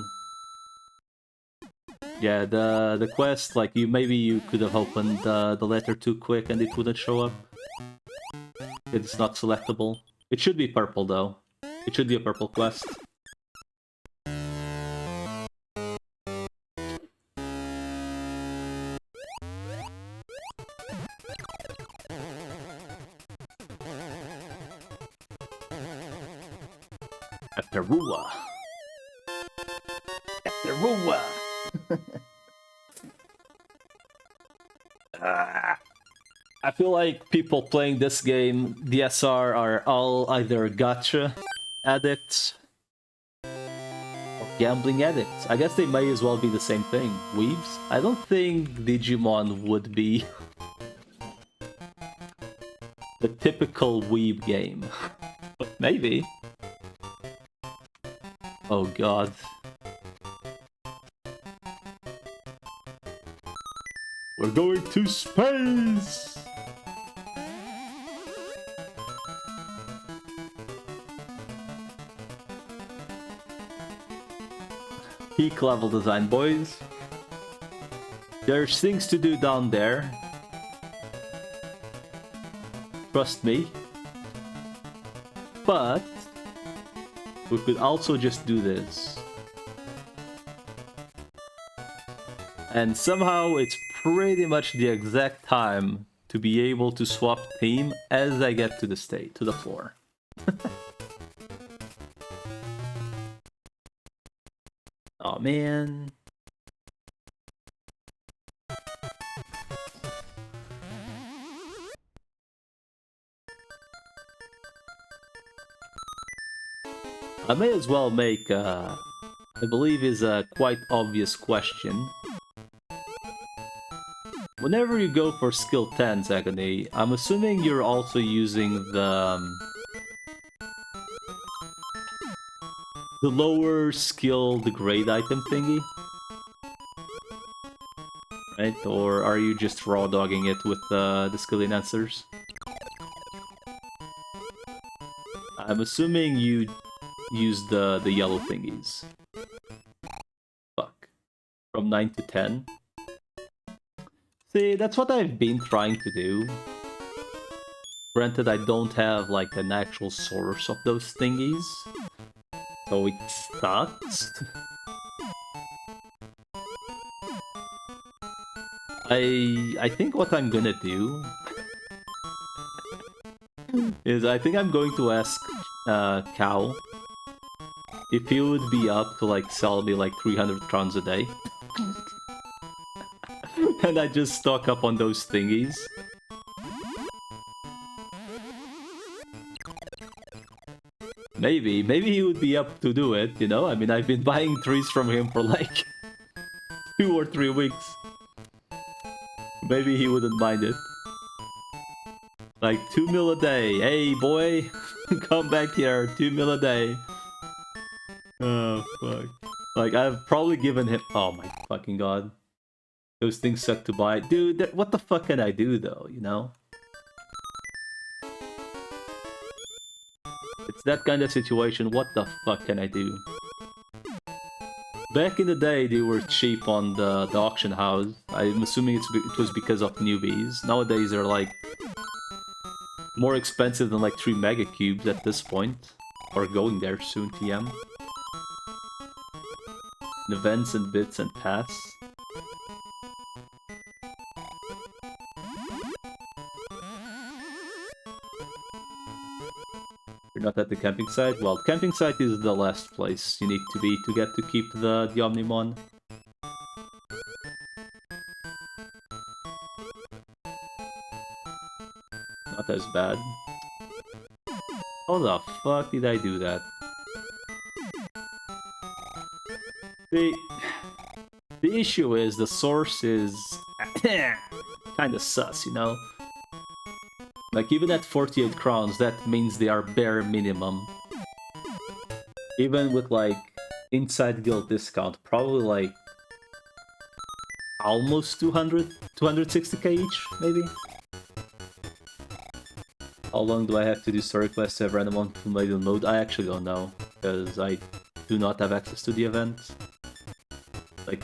Yeah, the quest, like maybe you could have opened the letter too quick and it wouldn't show up. It's not selectable. It should be purple though. It should be a purple quest. Aperua. Aperua. I feel like people playing this game, DSR, are all either gacha addicts or gambling addicts. I guess they may as well be the same thing. Weebs? I don't think Digimon would be the typical weeb game. But maybe. Oh god. We're going to space! Peak level design, boys. There's things to do down there. Trust me. But we could also just do this. And somehow it's pretty much the exact time to be able to swap team as I get to the state, to the floor. Oh man. I may as well make, I believe is a quite obvious question. Whenever you go for skill 10, Zagony, I'm assuming you're also using the lower skill degrade item thingy? Right? Or are you just raw dogging it with the skill enhancers? I'm assuming you use the yellow thingies. Fuck. From 9 to 10. See, that's what I've been trying to do. Granted, I don't have like an actual source of those thingies, so it sucks. I think what I'm gonna do is I think I'm going to ask Cow if he would be up to like sell me like 300 crowns a day. And I just stock up on those thingies. Maybe he would be up to do it, you know? I mean, I've been buying trees from him for like 2 or 3 weeks. Maybe he wouldn't mind it. Like 2 mil a day. Hey, boy, come back here. 2 mil a day. Oh, fuck. Like, I've probably given him... Oh my fucking god. Those things suck to buy. Dude, what the fuck can I do, though, you know? It's that kind of situation. What the fuck can I do? Back in the day, they were cheap on the auction house. I'm assuming it was because of newbies. Nowadays, they're like... more expensive than like 3 mega cubes at this point. Or going there soon, TM. Events and bits and pass. You're not at the camping site? Well, the camping site is the last place you need to be to get to keep the Omnimon. Not as bad. How the fuck did I do that? The issue is the source is kinda sus, you know? Like, even at 48 crowns, that means they are bare minimum. Even with like inside guild discount, probably like almost 200, 260k each, maybe? How long do I have to do story quests to have random on manual mode? I actually don't know, because I do not have access to the event. Like,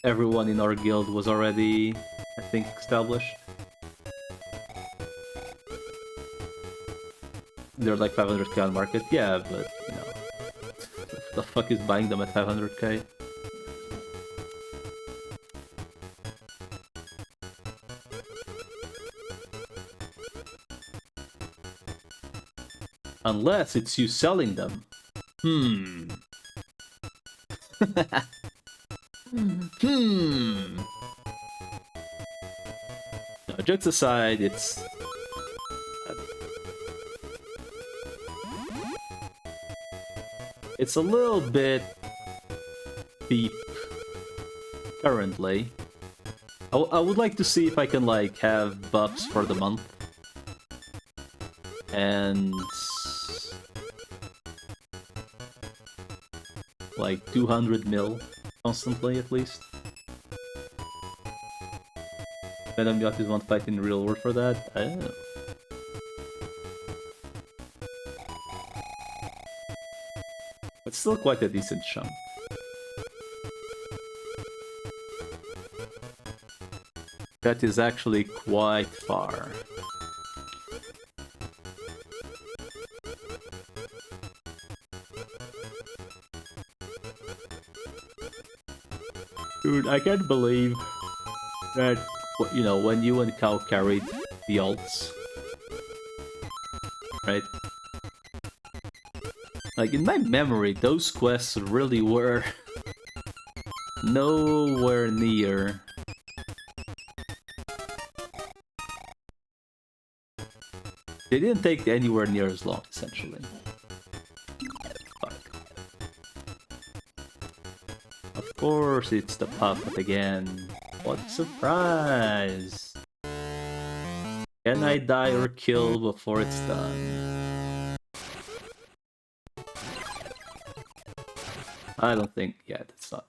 everyone in our guild was already, I think, established. They're like 500k on market, yeah, but, you know, the fuck is buying them at 500k? Unless it's you selling them. No, jokes aside, it's a little bit deep currently. I would like to see if I can like have buffs for the month and like 200 mil constantly at least. Venom Yacht is one fight in real world for that? I don't know. It's still quite a decent chunk. That is actually quite far. Dude, I can't believe that, you know, when you and Cal carried the alts, right? Like, in my memory, those quests really were nowhere near. They didn't take anywhere near as long, essentially. Fuck. Of course, it's the puppet again. What a surprise! Can I die or kill before it's done? I don't think... yeah, that's not...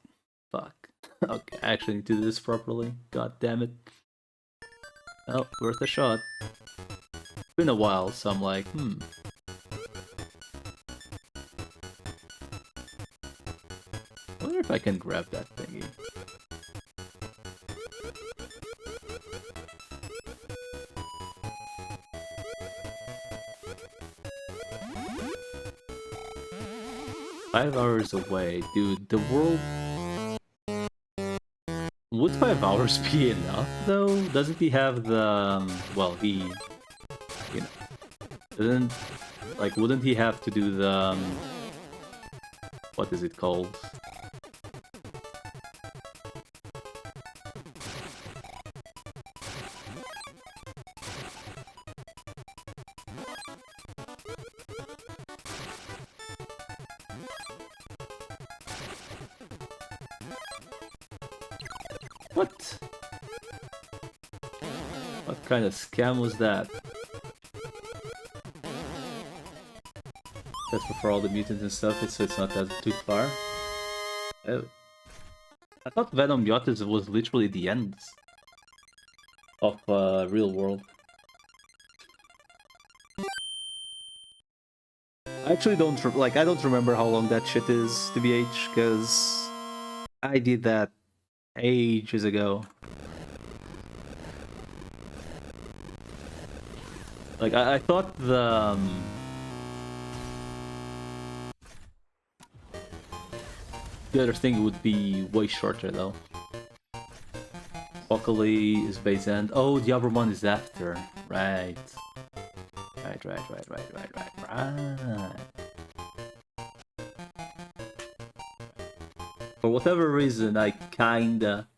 fuck. Okay, I actually need to do this properly. God damn it. Oh, worth a shot. It's been a while, so I'm like, I wonder if I can grab that thingy. Five hours away, dude. The world... would 5 hours be enough, though? Doesn't he have the... well, he... you know... doesn't... like, wouldn't he have to do the... what is it called? What? What kind of scam was that? That's for all the mutants and stuff, so it's not that too far. Oh. I thought Venom Yachts was literally the end of real world. I actually don't I don't remember how long that shit is, TBH, because I did that ages ago. Like I thought the other thing would be way shorter though. Broccoli is base end. Oh, the other one is after. Right. Right. For whatever reason, I kinda...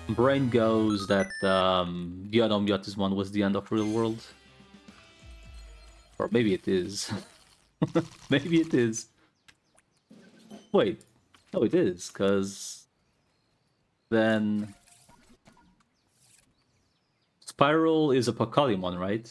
brain goes that the Adam Yachts one was the end of real world. Or maybe it is. Maybe it is. Wait. No, it is, because... then... Spiral is a Pokemon, right?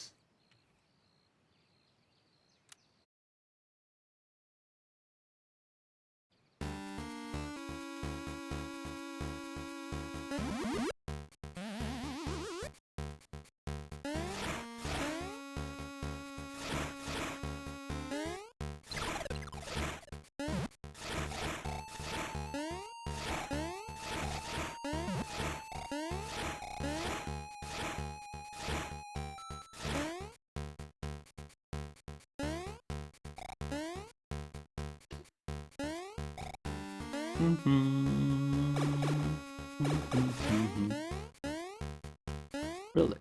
Really?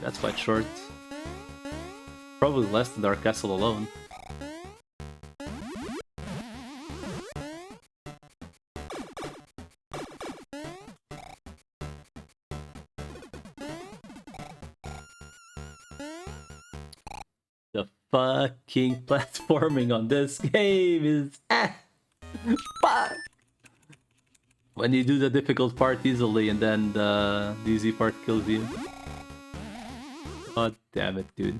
That's quite short. Probably less than Dark Castle alone. The fucking platforming on this game is fuck. When you do the difficult part easily and then the easy part kills you. God damn it, dude.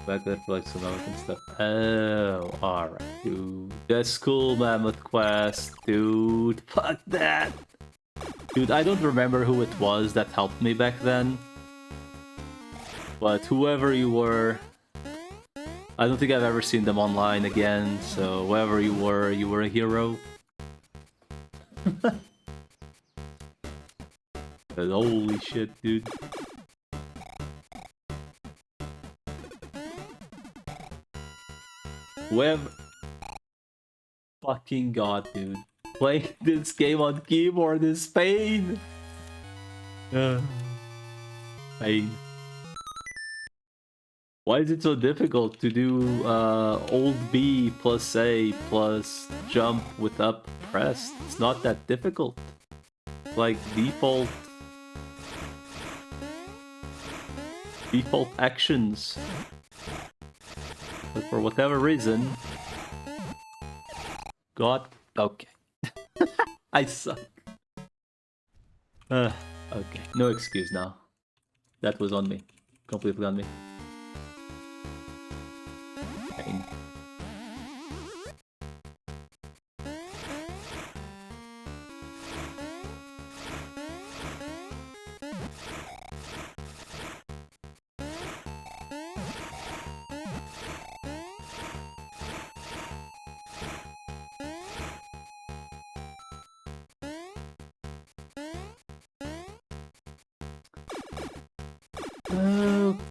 Backward flex and stuff. Oh, alright, dude. The School Mammoth quest, dude. Fuck that. Dude, I don't remember who it was that helped me back then. But whoever you were, I don't think I've ever seen them online again, so whoever you were a hero. But holy shit, dude. Whoever... Fucking god, dude. Playing this game on keyboard is pain! Pain. Why is it so difficult to do old B plus A plus jump with up pressed? It's not that difficult. Like default actions. But for whatever reason... God... Okay. I suck. Okay. No excuse now. That was on me. Completely on me. Pain.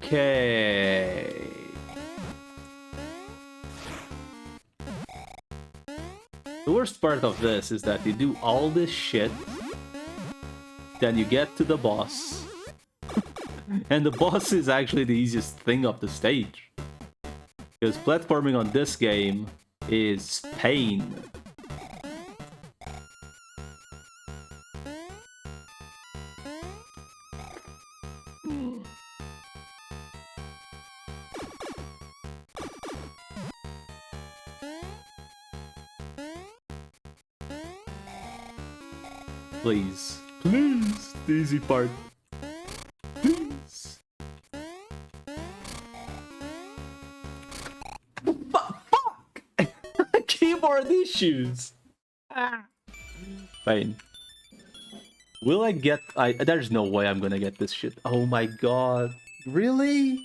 Okay. The worst part of this is that you do all this shit, then you get to the boss, and the boss is actually the easiest thing of the stage. Because platforming on this game is pain. Please. Please! The easy part. Please! Fuck! Keyboard issues! Fine. Will I get... there's no way I'm gonna get this shit. Oh my god. Really?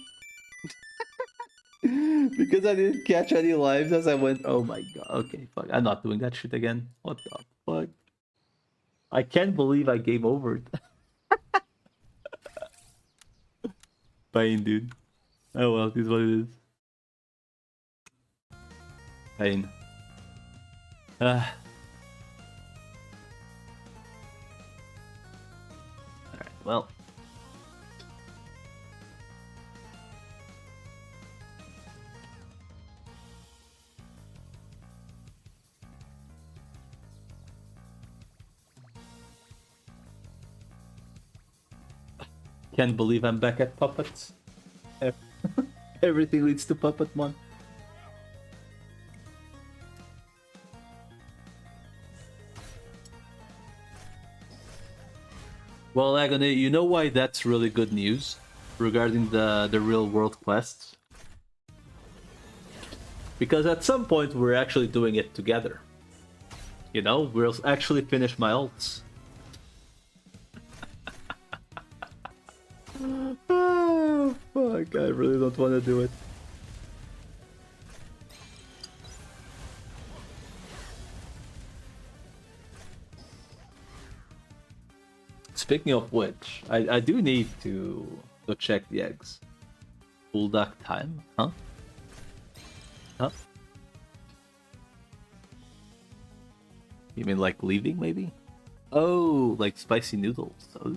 Because I didn't catch any lives as I went... Oh my god. Okay, fuck. I'm not doing that shit again. What the fuck? I can't believe I game over. Pain, dude. Oh well, this is what it is. Pain. Alright, well. Can't believe I'm back at puppets. Everything leads to Puppetmon. Well, Agony, you know why that's really good news regarding the real world quests? Because at some point we're actually doing it together. You know, we'll actually finish my ults. Oh, fuck, I really don't want to do it. Speaking of which, I do need to check the eggs. Bulldog time, huh? Huh? You mean like leaving, maybe? Oh, like spicy noodles. Oh.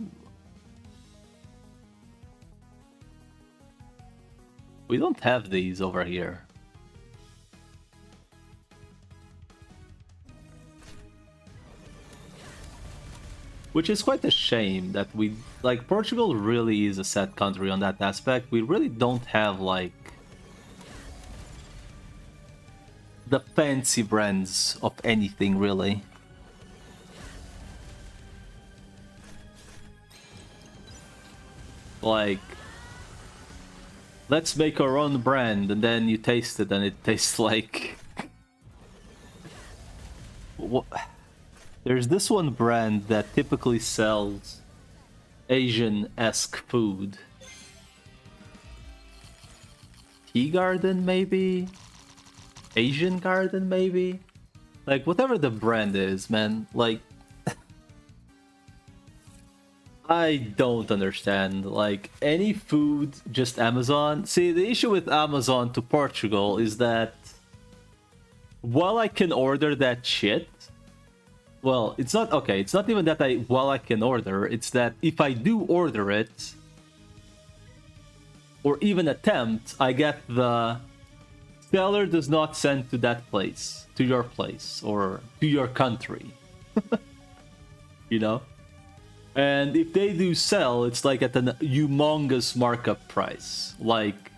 We don't have these over here. Which is quite a shame that we... Like, Portugal really is a sad country on that aspect. We really don't have, like... the fancy brands of anything, really. Like... let's make our own brand, and then you taste it, and it tastes like... what? There's this one brand that typically sells Asian-esque food. Tea Garden, maybe? Asian Garden, maybe? Like, whatever the brand is, man, like... I don't understand. Like, any food, just Amazon. See, the issue with Amazon to Portugal is that while I can order that shit, well, it's not okay. It's not even that while I can order, it's that if I do order it or even attempt, I get the seller does not send to that place, to your place, or to your country. You know? And if they do sell, it's like at a humongous markup price. Like,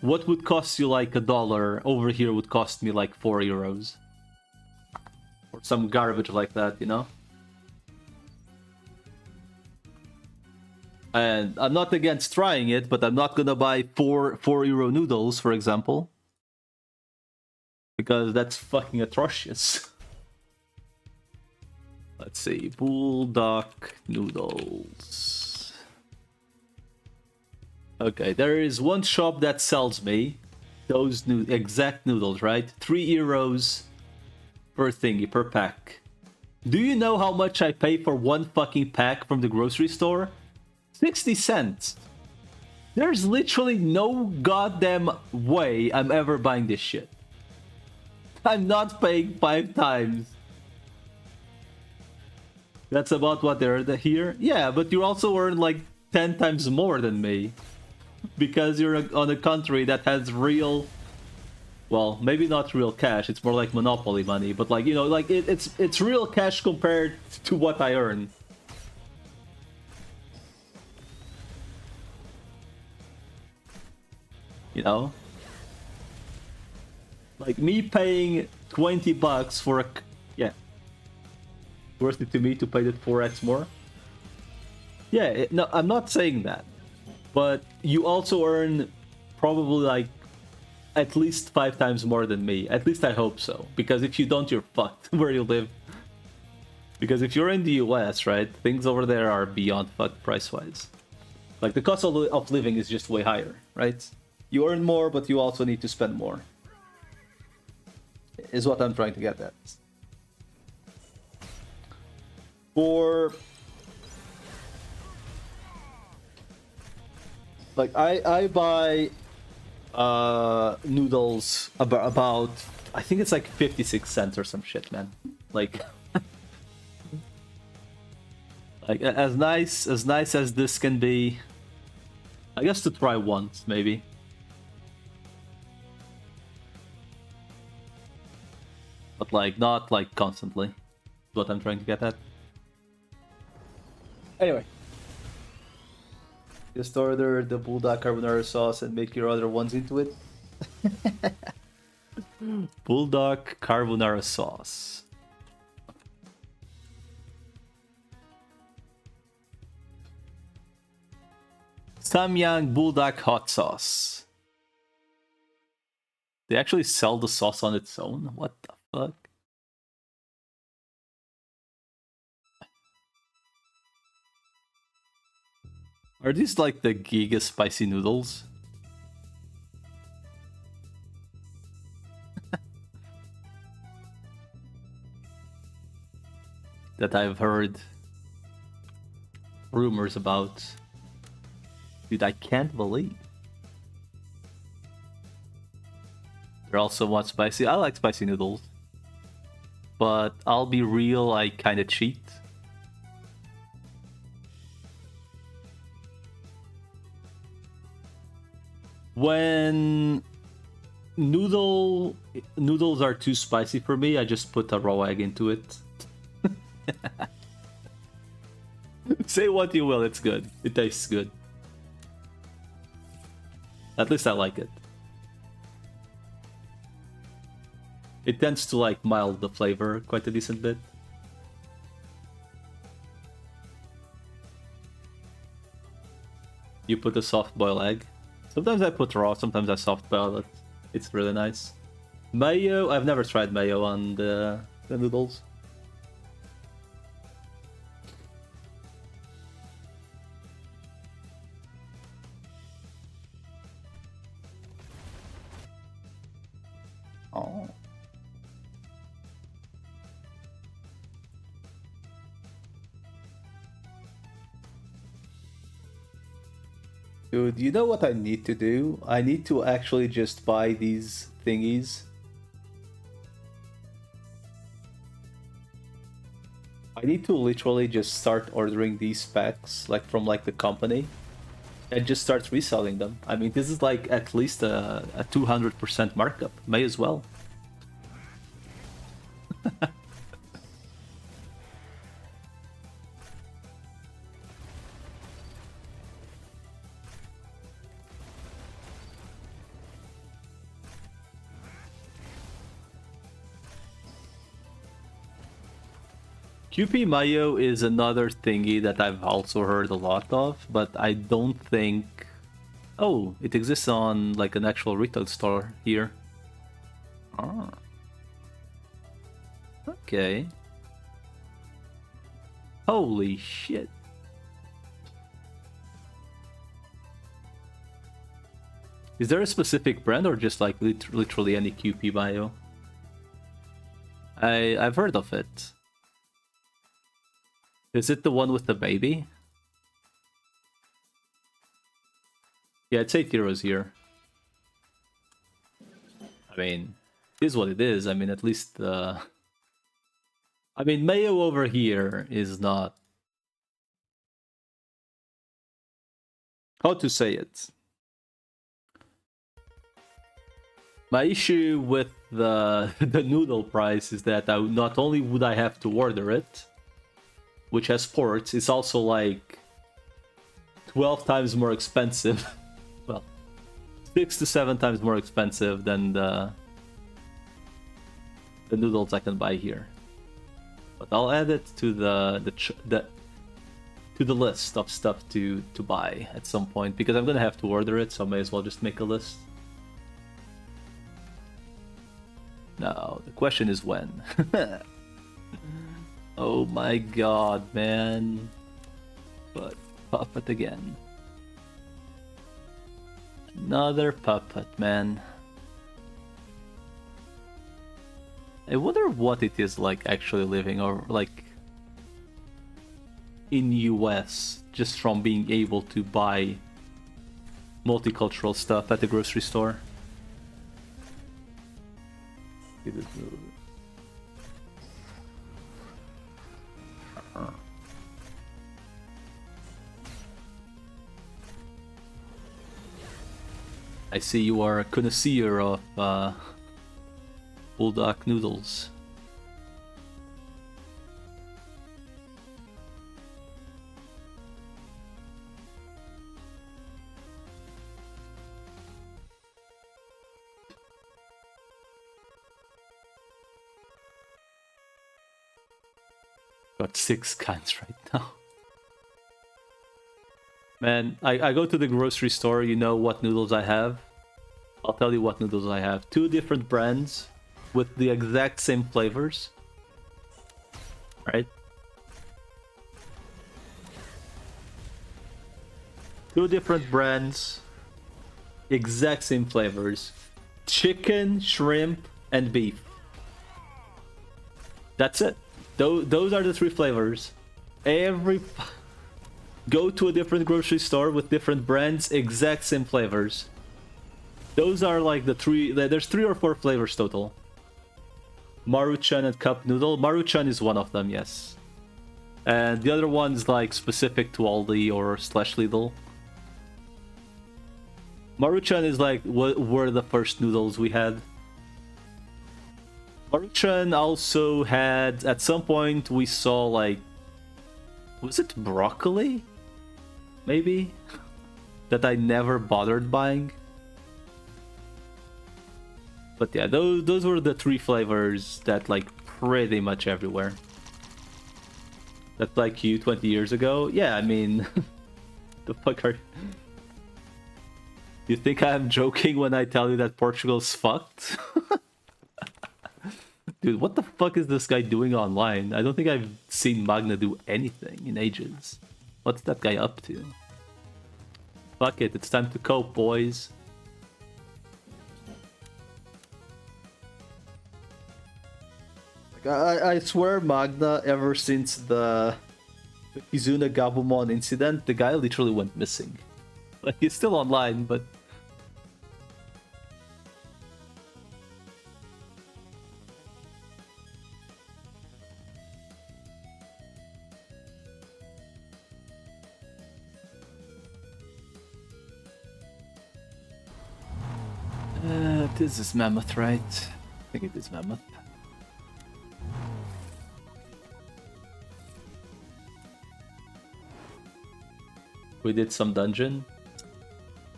what would cost you like $1 over here would cost me like €4. Or some garbage like that, you know? And I'm not against trying it, but I'm not gonna buy €4 noodles, for example. Because that's fucking atrocious. Let's see, bulldog noodles. Okay, there is one shop that sells me those exact noodles, right? €3 per thingy, per pack. Do you know how much I pay for one fucking pack from the grocery store? 60 cents. There's literally no goddamn way I'm ever buying this shit. I'm not paying 5 times. That's about what they're here. Yeah, but you also earn like 10 times more than me. Because you're on a country that has real... well, maybe not real cash, it's more like monopoly money, but like, you know, like it's real cash compared to what I earn. You know? Like me paying $20 for a... yeah. Worth it to me to pay that 4x more? Yeah, no, I'm not saying that. But you also earn probably like at least 5 times more than me. At least I hope so. Because if you don't, you're fucked where you live. Because if you're in the US, right, things over there are beyond fucked price-wise. Like, the cost of living is just way higher, right? You earn more, but you also need to spend more. Is what I'm trying to get at. For... like, I buy noodles about I think it's like 56 cents or some shit, man. Like like as nice as this can be, I guess to try once maybe. But like not like constantly. Is what I'm trying to get at. Anyway. Just order the bulldog carbonara sauce and make your other ones into it. Bulldog carbonara sauce. Samyang bulldog hot sauce. They actually sell the sauce on its own? What the fuck? Are these like the Giga spicy noodles? That I've heard. rumors about. Dude, I can't believe. They're also want spicy. I like spicy noodles. But I'll be real, I kind of cheat. When noodles are too spicy for me, I just put a raw egg into it. Say what you will, it's good. It tastes good. At least I like it. It tends to like mild the flavor quite a decent bit. You put a soft boiled egg. Sometimes I put raw, sometimes I soft boil it. It's really nice. Mayo, I've never tried mayo on the noodles. Oh. Dude, you know what I need to do? I need to actually just buy these thingies. I need to literally just start ordering these packs, like from like the company, and just start reselling them. I mean, this is like at least a 200% markup. May as well. QP Mayo is another thingy that I've also heard a lot of, but I don't think... Oh, it exists on like an actual retail store here. Ah. Okay. Holy shit. Is there a specific brand or just like literally any QP Mayo? I've heard of it. Is it the one with the baby? Yeah, it's 8 euros here. I mean, it is what it is. I mean, at least I mean, mayo over here is not... How to say it? My issue with the noodle price is that not only would I have to order it, which has ports, it's also like 12 times more expensive. Well, 6 to 7 times more expensive than the noodles I can buy here. But I'll add it to the list of stuff to buy at some point, because I'm gonna have to order it, so I may as well just make a list. Now the question is when. Oh my god, man. But puppet again. Another puppet, man. I wonder what it is like actually living or like in US just from being able to buy multicultural stuff at the grocery store. I see you are a connoisseur of bulldog noodles. Got 6 kinds right now. Man, I go to the grocery store, you know what noodles I have? I'll tell you what noodles I have. 2 different brands with the exact same flavors. Right? 2 different brands, exact same flavors. Chicken, shrimp, and beef. That's it. Those are the 3 flavors. Go to a different grocery store with different brands, exact same flavors. Those are like the three. There's 3 or 4 flavors total. Maruchan and cup noodle. Maruchan is one of them, yes. And the other one is like specific to Aldi or slash Lidl. Maruchan is like what were the first noodles we had. Maruchan also had, at some point we saw like, was it broccoli? Maybe? That I never bothered buying. But yeah, those were the 3 flavors that like pretty much everywhere. That's like you 20 years ago? Yeah, I mean, the fuck are you? You think I'm joking when I tell you that Portugal's fucked? Dude, what the fuck is this guy doing online? I don't think I've seen Magna do anything in ages. What's that guy up to? Fuck it, it's time to cope, boys. I swear, Magna, ever since the Izuna Gabumon incident, the guy literally went missing. Like, he's still online, but... this is Mammoth, right? I think it is Mammoth. We did some dungeon.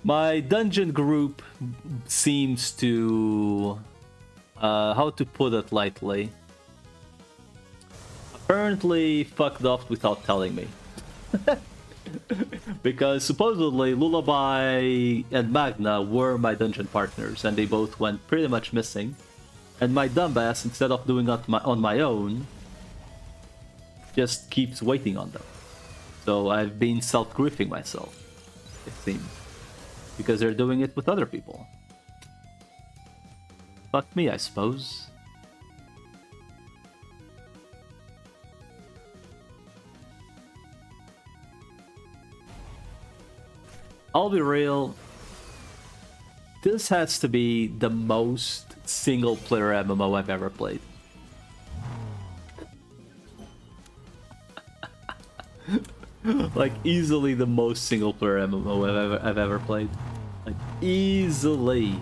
My dungeon group seems to... how to put it lightly? Apparently fucked off without telling me. Because supposedly Lullaby and Magna were my dungeon partners, and they both went pretty much missing. And my dumbass, instead of doing it on my own, just keeps waiting on them. So I've been self-griefing myself, it seems. Because they're doing it with other people. Fuck me, I suppose. I'll be real. This has to be the most single-player MMO I've ever played. Like, easily the most single-player MMO I've ever played. Like, easily.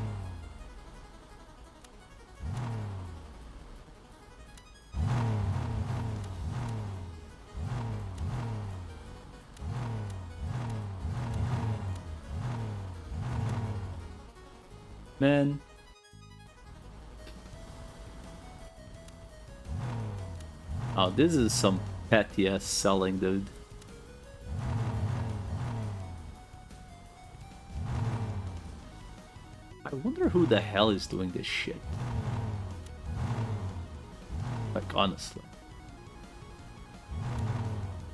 Man. Oh, this is some petty ass selling, dude. I wonder who the hell is doing this shit. Like, honestly.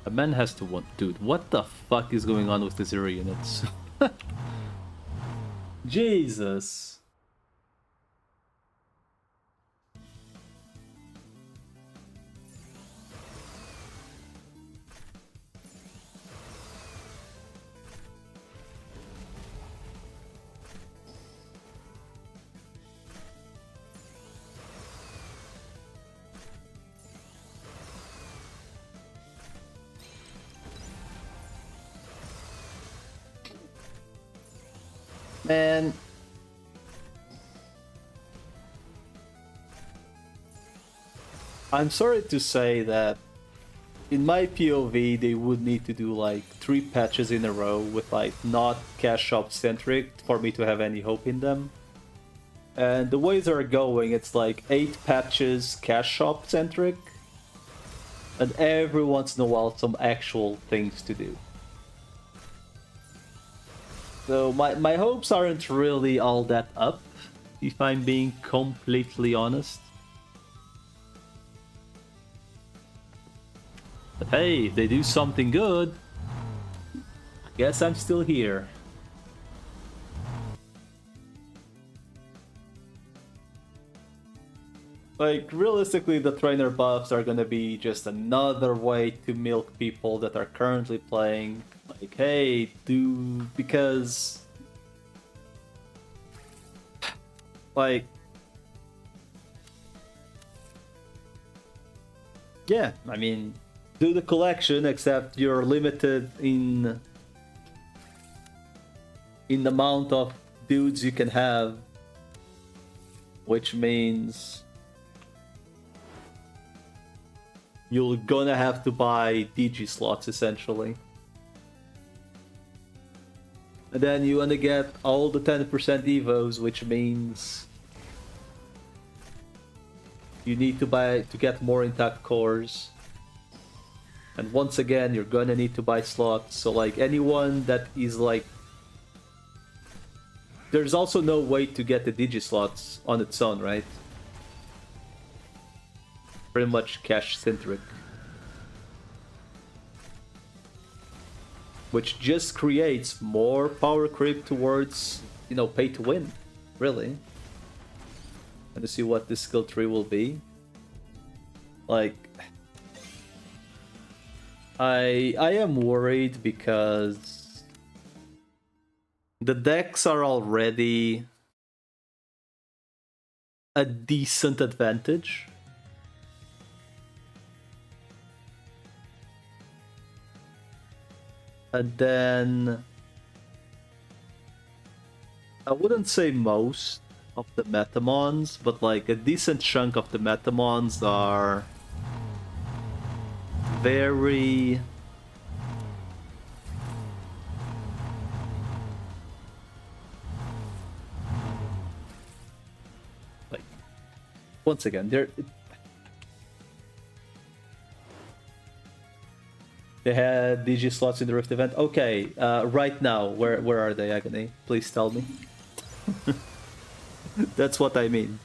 A man has to want... Dude, what the fuck is going on with the 0 units? Jesus. Man. I'm sorry to say that in my POV they would need to do like 3 patches in a row with like not cash shop centric for me to have any hope in them. And the ways are going, it's like 8 patches cash shop centric, and every once in a while some actual things to do. So my hopes aren't really all that up, if I'm being completely honest. But hey, if they do something good, I guess I'm still here. Like, realistically, the trainer buffs are gonna be just another way to milk people that are currently playing. Like, hey, because like, yeah, I mean, do the collection, except you're limited in the amount of dudes you can have, which means you're gonna have to buy DG slots essentially. And then you wanna get all the 10% evos, which means you need to get more intact cores. And once again, you're gonna need to buy slots. So like anyone that is like, there's also no way to get the digi slots on its own, right? Pretty much cash centric. Which just creates more power creep towards, you know, pay to win, really. And to see what this skill tree will be. Like, I am worried because the decks are already a decent advantage. And then I wouldn't say most of the metamons, but like a decent chunk of the metamons are very like, once again, they had DG slots in the Rift event. Okay, right now, where are they, Agony? Please tell me. That's what I mean.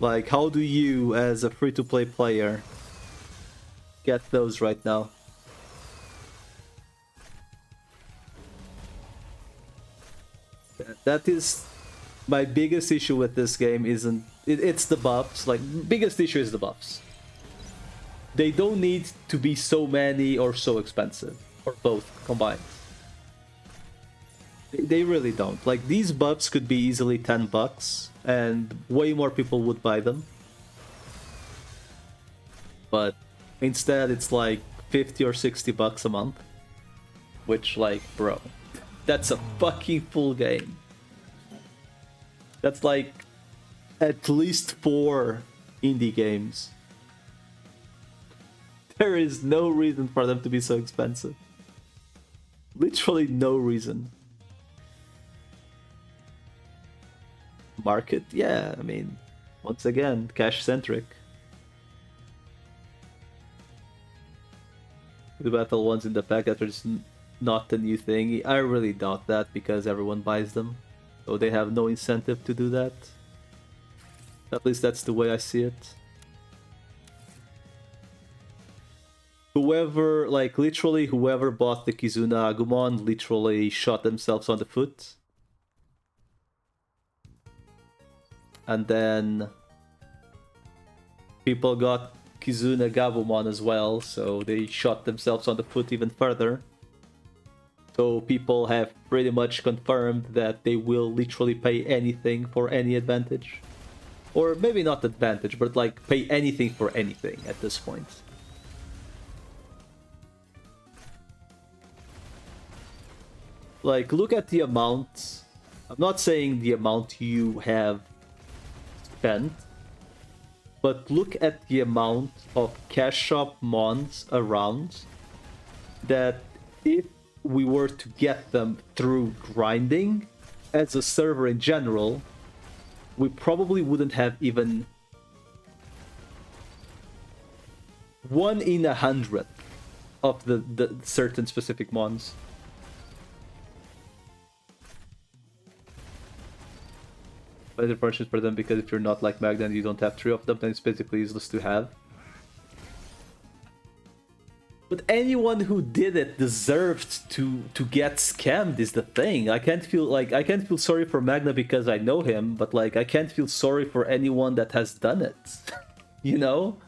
Like, how do you, as a free-to-play player, get those right now? That is my biggest issue with this game. It's the buffs. Like, biggest issue is the buffs. They don't need to be so many or so expensive, or both combined. They really don't. Like, these buffs could be easily $10, and way more people would buy them. But instead, it's like $50 or $60 a month. Which, like, bro, that's a fucking full game. That's like at least 4 indie games. There is no reason for them to be so expensive. Literally no reason. Market? Yeah, I mean, once again, cash-centric. The battle ones in the pack that are just not the new thing. I really doubt that because everyone buys them. So they have no incentive to do that. At least that's the way I see it. Whoever, like literally whoever bought the Kizuna Agumon literally shot themselves on the foot. And then people got Kizuna Gabumon as well, so they shot themselves on the foot even further. So people have pretty much confirmed that they will literally pay anything for any advantage. Or maybe not advantage, but like pay anything for anything at this point. Like, look at the amount. I'm not saying the amount you have spent, but look at the amount of cash shop mons around that if we were to get them through grinding as a server in general, we probably wouldn't have even 1 in 100 of the certain specific mons. Better purchase for them because if you're not like Magna and you don't have 3 of them, then it's basically useless to have. But anyone who did it deserved to get scammed is the thing. I can't feel sorry for Magna because I know him, but like I can't feel sorry for anyone that has done it. You know?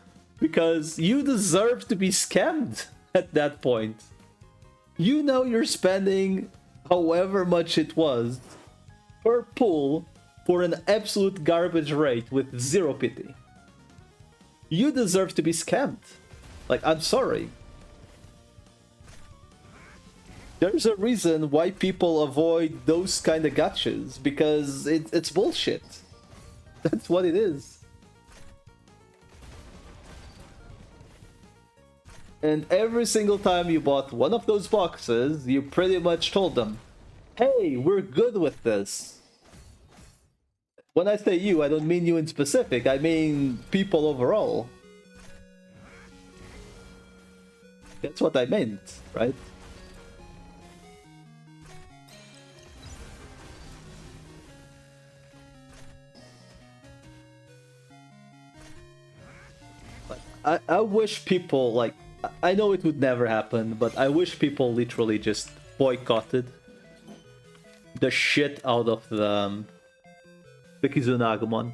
Because you deserve to be scammed at that point. You know you're spending however much it was per pull for an absolute garbage rate with zero pity. You deserve to be scammed. Like, I'm sorry. There's a reason why people avoid those kind of gachas, because it's bullshit. That's what it is. And every single time you bought one of those boxes, you pretty much told them, hey, we're good with this. When I say you, I don't mean you in specific, I mean people overall. That's what I meant, right? Like, I wish people, like, I know it would never happen, but I wish people literally just boycotted the shit out of the Kizuna Agumon.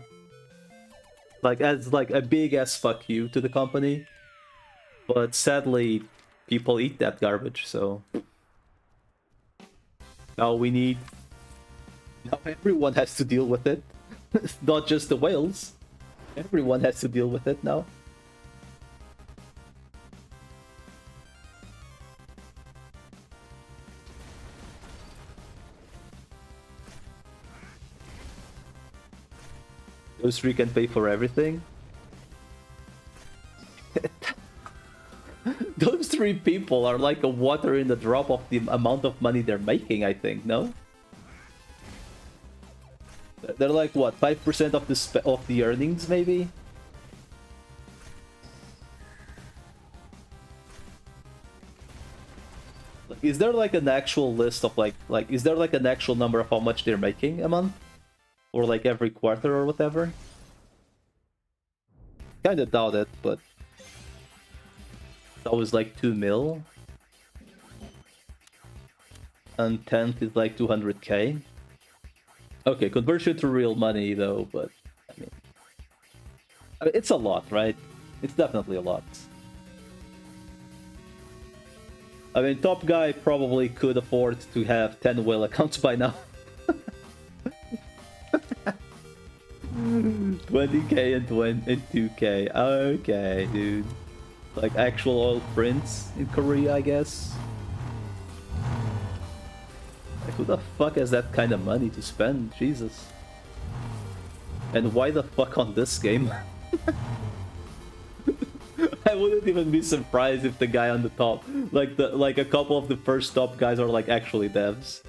Like, as like a big ass fuck you to the company. But sadly, people eat that garbage, so now now everyone has to deal with it. Not just the whales. Everyone has to deal with it now. Those three can pay for everything. Those three people are like a water in the drop of the amount of money they're making, I think, no? They're like, what, 5% of the earnings, maybe? Like, is there like an actual list of like, is there like an actual number of how much they're making a month? Or like every quarter or whatever? Kinda doubt it, but that was like 2 mil. And 10th is like 200k. Okay, conversion to real money though, but I mean, it's a lot, right? It's definitely a lot. I mean, Top Guy probably could afford to have 10 whale accounts by now. 20k and 2k. Okay, dude. Like actual oil prints in Korea, I guess. Like, who the fuck has that kind of money to spend? Jesus. And why the fuck on this game? I wouldn't even be surprised if the guy on the top, like a couple of the first top guys are like actually devs.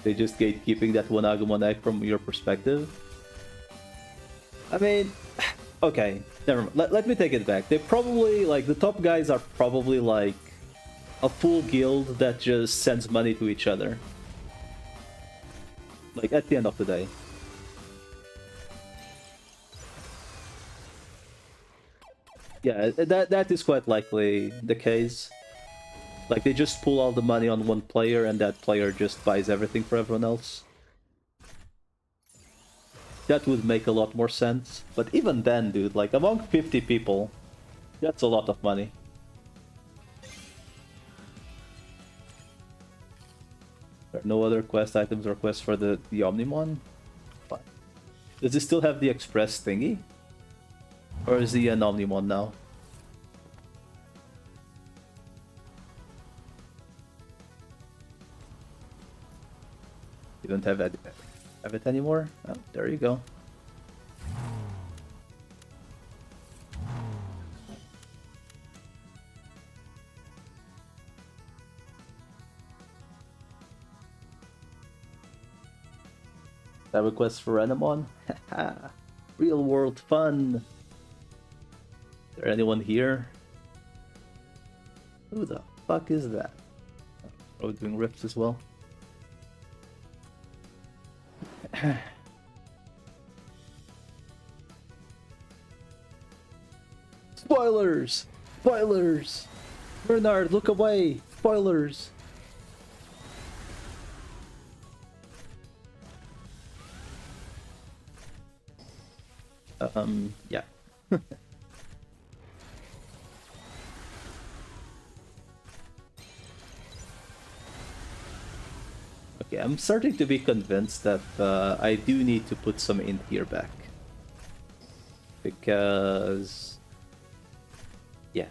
They just gatekeeping that one Agumon egg from your perspective. I mean, okay, never mind. Let me take it back. They probably, like, the top guys are probably like a full guild that just sends money to each other. Like, at the end of the day. Yeah, that is quite likely the case. Like, they just pull all the money on one player and that player just buys everything for everyone else. That would make a lot more sense. But even then, dude, like, among 50 people, that's a lot of money. There are no other quest items or quests for the Omnimon? Fine. Does he still have the express thingy? Or is he an Omnimon now? You don't have it anymore? Oh, there you go. That request for Renamon? Haha. Real world fun. Is there anyone here? Who the fuck is that? Oh, doing rips as well. Spoilers! Spoilers! Bernard, look away! Spoilers! Yeah. Okay, I'm starting to be convinced that I do need to put some int here back. Because... yeah.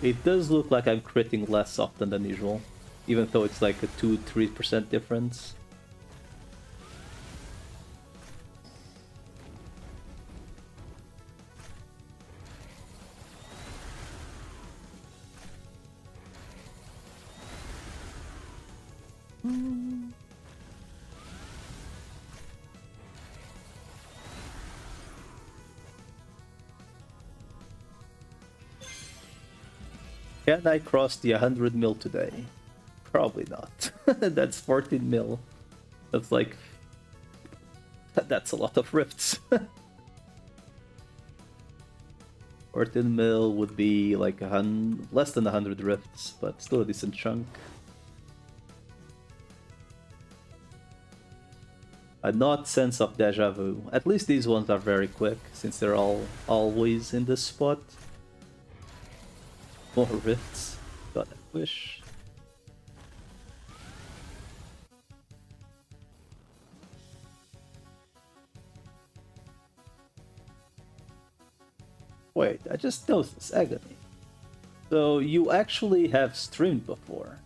It does look like I'm critting less often than usual. Even though it's like a 2-3% difference. Can I cross the 100 mil today? Probably not. That's 14 mil. That's like... that's a lot of rifts. 14 mil would be like less than 100 rifts, but still a decent chunk. A not sense of deja vu. At least these ones are very quick, since they're all always in this spot. More rifts. God, I wish. Wait, I just noticed this, Agony. So you actually have streamed before.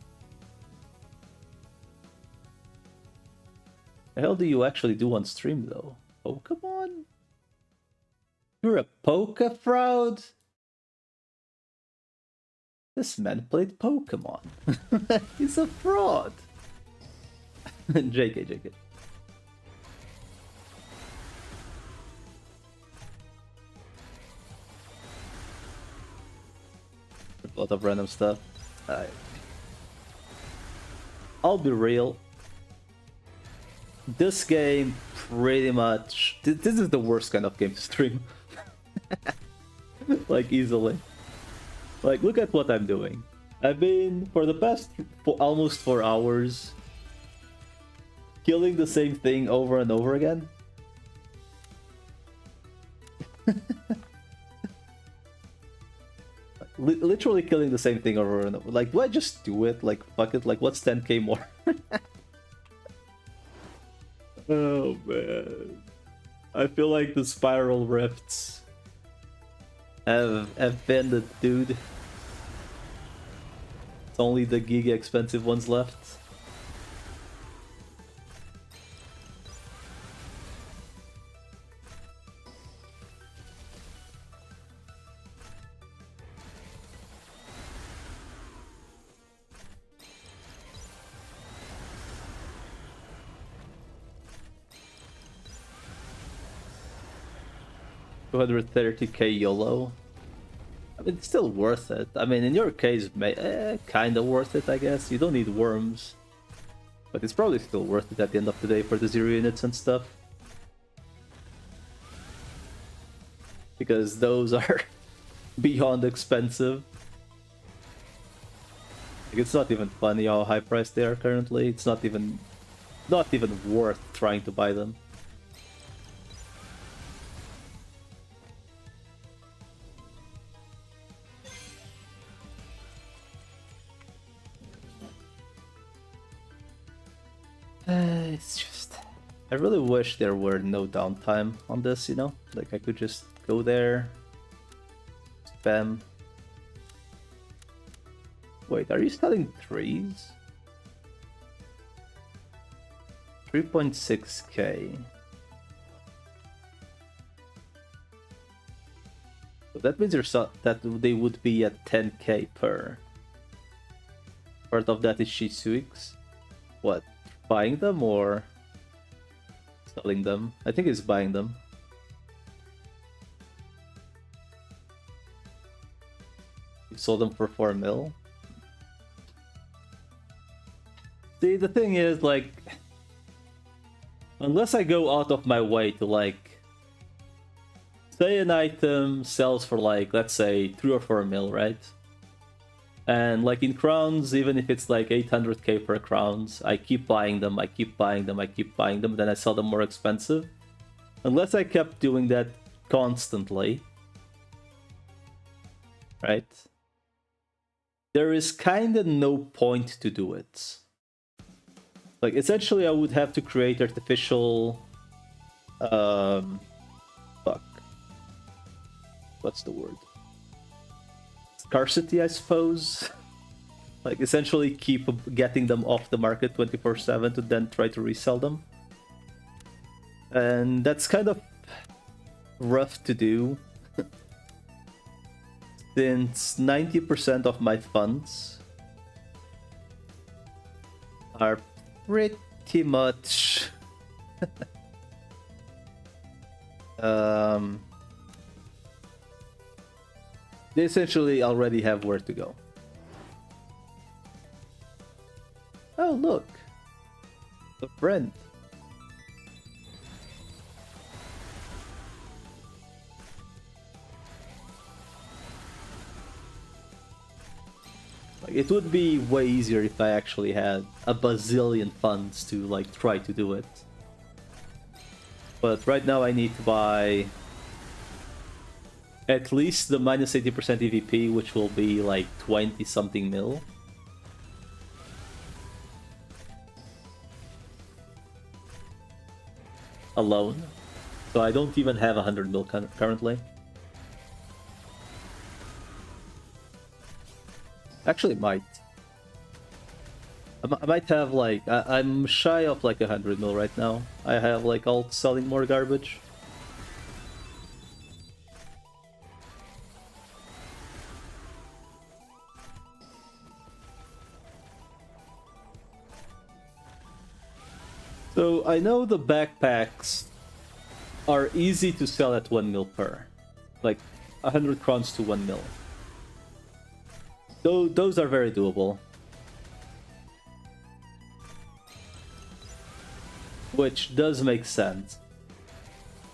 The hell do you actually do on stream though? Pokemon? You're a Poke fraud? This man played Pokemon. He's a fraud. JK. A lot of random stuff. I'll be real. This game pretty much... This is the worst kind of game to stream. Like, easily. Like, look at what I'm doing. I've been, for the past almost 4 hours, killing the same thing over and over again. Literally killing the same thing over and over. Like, do I just do it? Like, fuck it, like, what's 10k more? Oh, man. I feel like the spiral rifts have ended, dude. It's only the giga expensive ones left. $230k YOLO. I mean, it's still worth it. I mean, in your case, kind of worth it, I guess. You don't need worms. But it's probably still worth it at the end of the day for the 0 units and stuff. Because those are beyond expensive. Like, it's not even funny how high priced they are currently. It's not even worth trying to buy them. It's just... I really wish there were no downtime on this, you know? Like, I could just go there, spam. Wait, are you selling 3s? 3.6k. So that means that they would be at 10k per. Part of that is Shisuix. What? Buying them or selling them? I think it's buying them. You sold them for 4 mil. See, the thing is, like, unless I go out of my way to, like, say an item sells for, like, let's say 3 or 4 mil, right? And like in crowns, even if it's like 800k per crowns, I keep buying them, I keep buying them, I keep buying them, then I sell them more expensive. Unless I kept doing that constantly, right? There is kind of no point to do it. Like, essentially, I would have to create artificial... fuck. What's the word? Scarcity, I suppose? Like, essentially keep getting them off the market 24/7 to then try to resell them. And that's kind of rough to do. Since 90% of my funds are pretty much they essentially already have where to go. Oh, look, a friend. Like, it would be way easier if I actually had a bazillion funds to like try to do it. But right now I need to buy at least the minus 80% EVP, which will be like 20 something mil. Alone. So I don't even have 100 mil currently. Actually might. I might have like... I'm shy of like 100 mil right now. I have like alt selling more garbage. So I know the backpacks are easy to sell at 1 mil per. Like 100 crowns to 1 mil. Those are very doable. Which does make sense.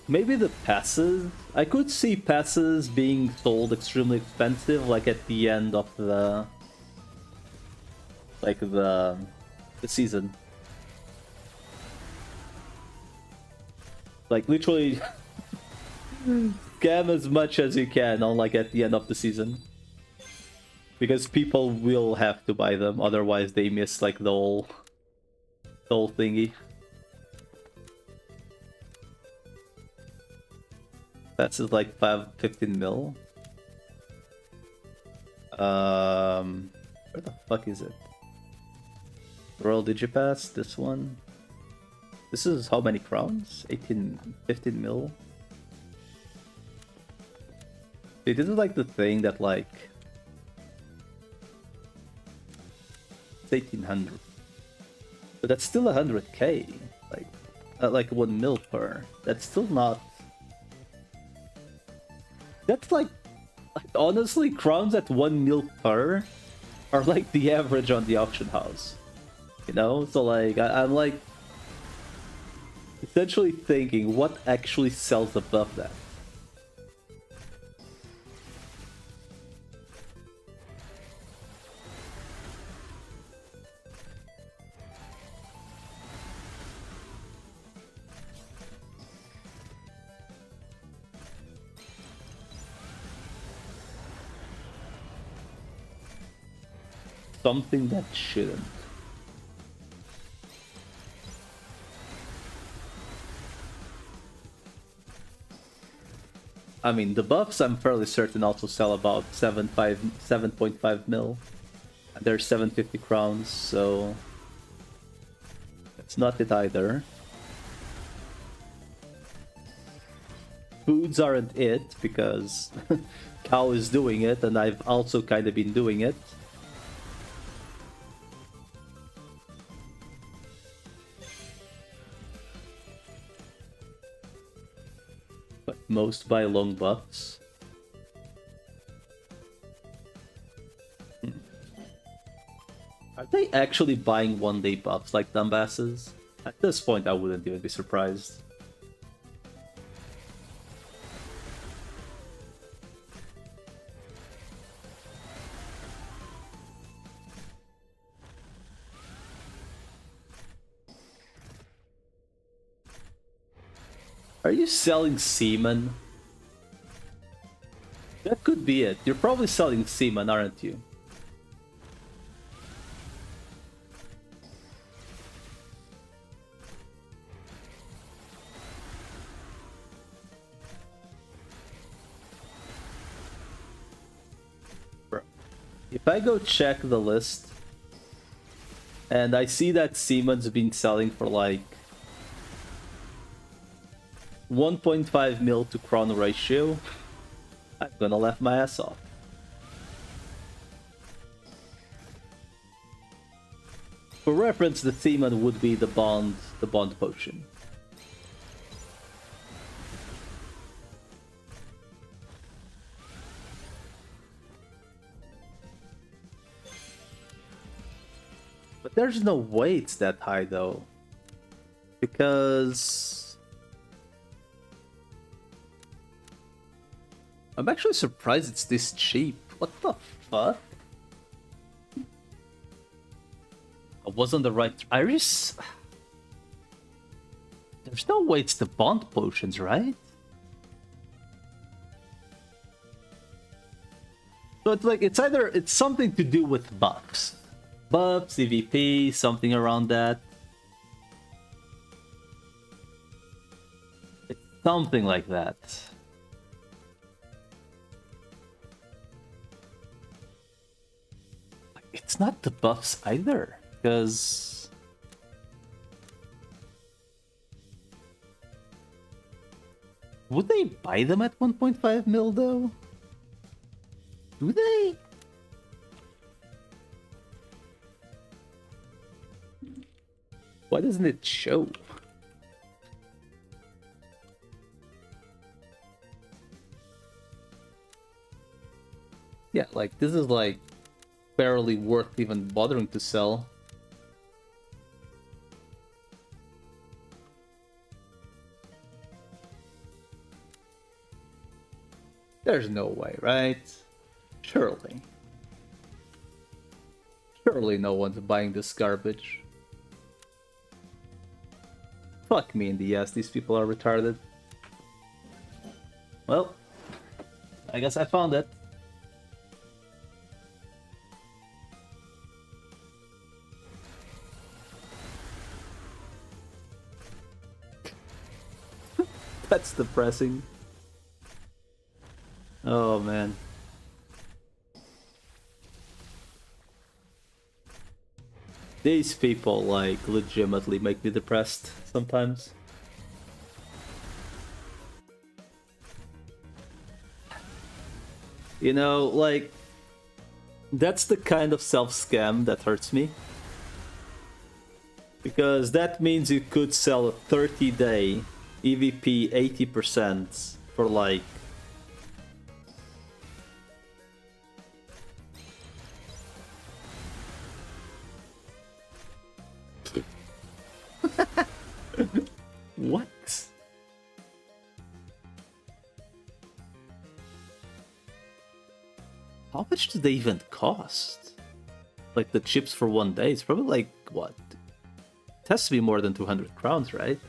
Maybe the passes? I could see passes being sold extremely expensive, like at the end of the... like the season. Like literally scam as much as you can on like at the end of the season. Because people will have to buy them, otherwise they miss like the whole thingy. That's like 15 mil. Where the fuck is it? Royal Digipass, this one. This is how many crowns? 15 mil. This is like the thing that like... It's 1800. But that's still 100k. Like 1 mil per. That's still not... That's like honestly, crowns at 1 mil per are like the average on the auction house. You know? So like, I'm like... essentially thinking, what actually sells above that? Something that shouldn't. I mean, the buffs I'm fairly certain also sell about 7.5 mil. And there's 750 crowns, so... it's not it either. Foods aren't it, because Cow is doing it, and I've also kind of been doing it. But most buy long buffs. Are they actually buying one-day buffs like dumbasses? At this point, I wouldn't even be surprised. Are you selling semen? That could be it. You're probably selling semen, aren't you? Bro, if I go check the list and I see that semen's been selling for like 1.5 mil to crown ratio, I'm gonna laugh my ass off. For reference, the semen would be the bond potion. But there's no way it's that high though. Because I'm actually surprised it's this cheap. What the fuck? I was on the right Iris? There's no way it's the bond potions, right? So it's like, it's something to do with buffs. Buffs, EVP, something around that. It's something like that. It's not the buffs either, because would they buy them at 1.5 mil though? Do they? Why doesn't it show? Yeah, like this is like barely worth even bothering to sell. There's no way, right? Surely. Surely no one's buying this garbage. Fuck me in the ass, these people are retarded. Well, I guess I found it. That's depressing. Oh man. These people like legitimately make me depressed sometimes. You know, like that's the kind of self-scam that hurts me. Because that means you could sell a 30-day EVP 80% for like what? How much do they even cost? Like the chips for 1 day, it's probably like what? It has to be more than 200 crowns, right?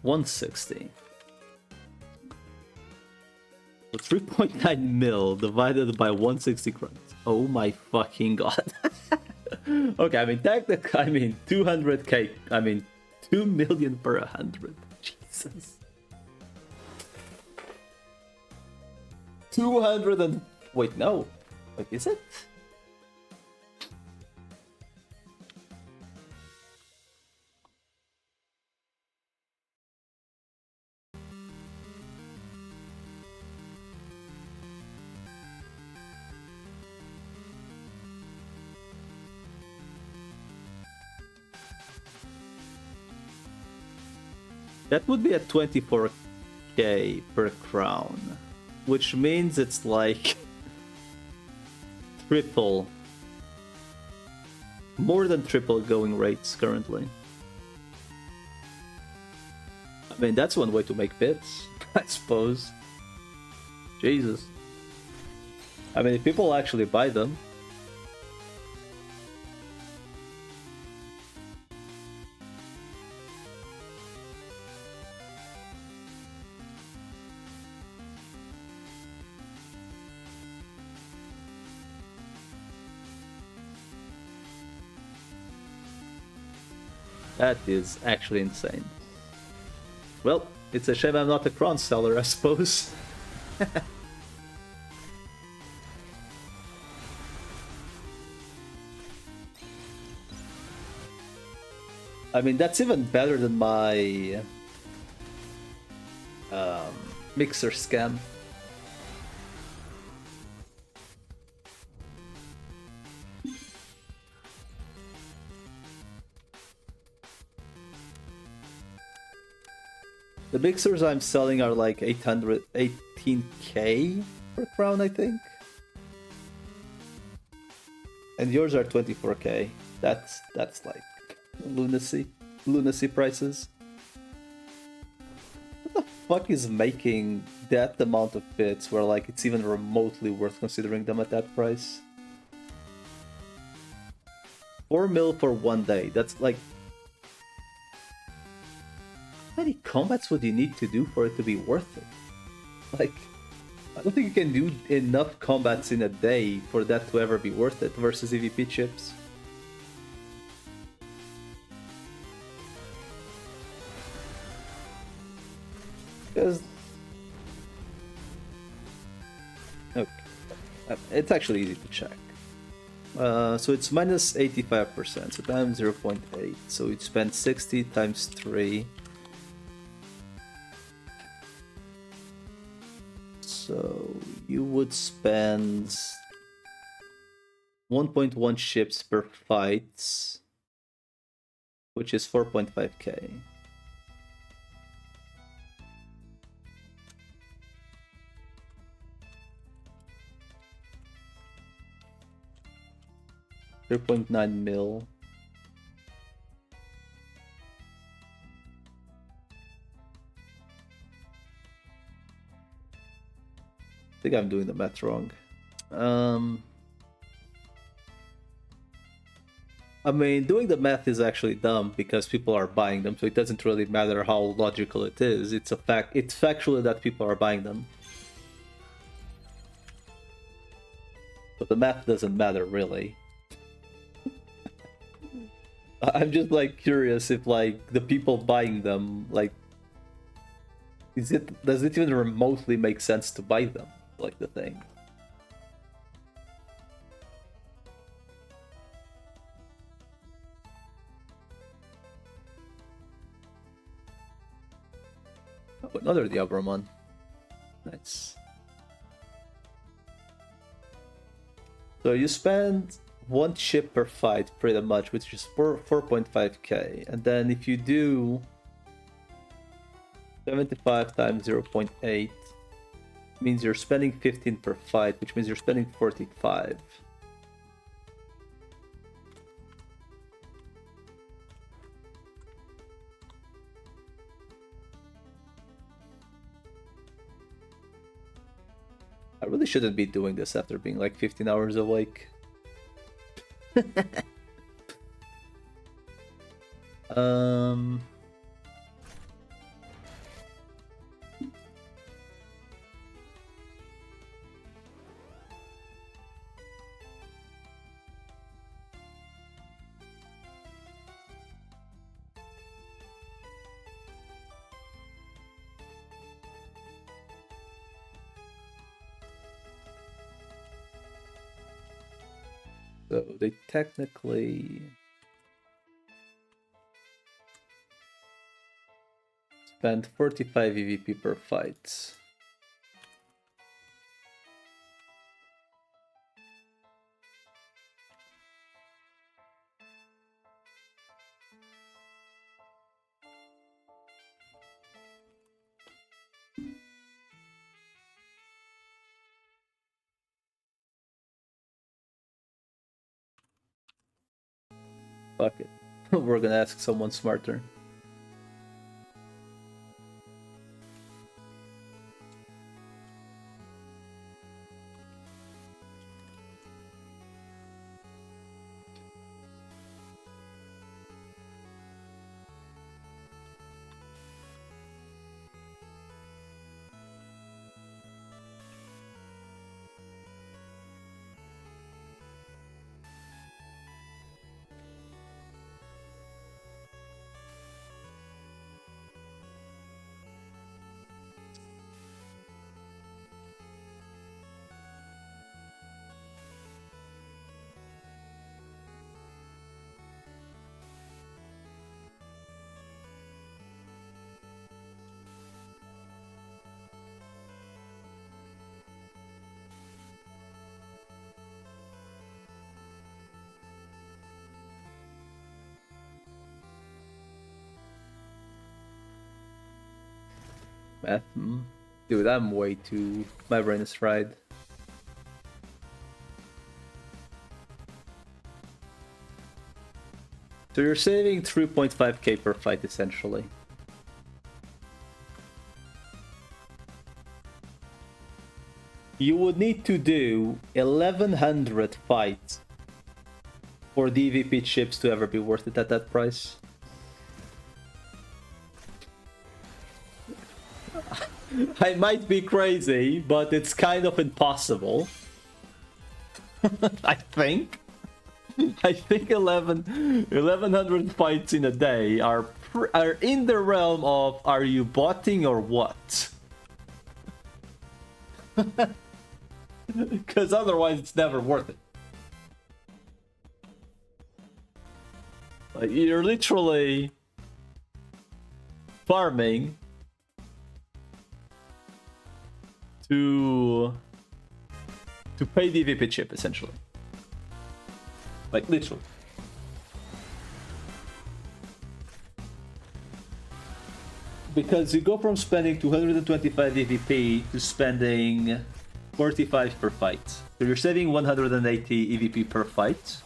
$160. So 3.9 mil divided by 160 crowns. Oh my fucking god. Okay, I mean, technically, I mean, 200k, I mean, 2 million per 100. Jesus. 200 and... Wait, no. Wait, is it? That would be at 24k per crown, which means it's like triple, more than triple going rates currently. I mean, that's one way to make bits, I suppose. Jesus. I mean, if people actually buy them. That is actually insane. Well, it's a shame I'm not a Kron seller, I suppose. I mean, that's even better than my mixer scam. The mixers I'm selling are like 818k per crown, I think. And yours are 24k. That's like lunacy prices. What the fuck is making that amount of bits where like it's even remotely worth considering them at that price? 4 mil for 1 day. That's like, how many combats would you need to do for it to be worth it? Like, I don't think you can do enough combats in a day for that to ever be worth it versus EVP chips. Because... okay. It's actually easy to check. So it's minus 85%, so times 0.8. So you'd spend 60 times 3. So you would spend 1.1 ships per fight, which is 4.5k. $3.9 mil. I think I'm doing the math wrong. I mean, doing the math is actually dumb because people are buying them, so it doesn't really matter how logical it is. It's a fact. It's factually that people are buying them. But the math doesn't matter, really. I'm just like curious if like the people buying them, like, does it even remotely make sense to buy them? Like the thing. Oh, another Diabromon. Nice. So you spend 1 chip per fight pretty much, which is 4.5k. And then if you do 75 times 0.8, means you're spending 15 per fight, which means you're spending 45. I really shouldn't be doing this after being like 15 hours awake. So they technically spend 45 EVP per fight. Fuck it. We're gonna ask someone smarter. math. Dude, I'm way too... My brain is fried. So you're saving 3.5k per fight, essentially. You would need to do 1100 fights for the EVP chips to ever be worth it at that price. I might be crazy, but it's kind of impossible. I think. I think 1100 fights in a day are in the realm of, are you botting or what? Because otherwise it's never worth it. Like, you're literally farming to pay the EVP chip, essentially. Like, literally. Because you go from spending 225 EVP to spending 45 per fight. So you're saving 180 EVP per fight.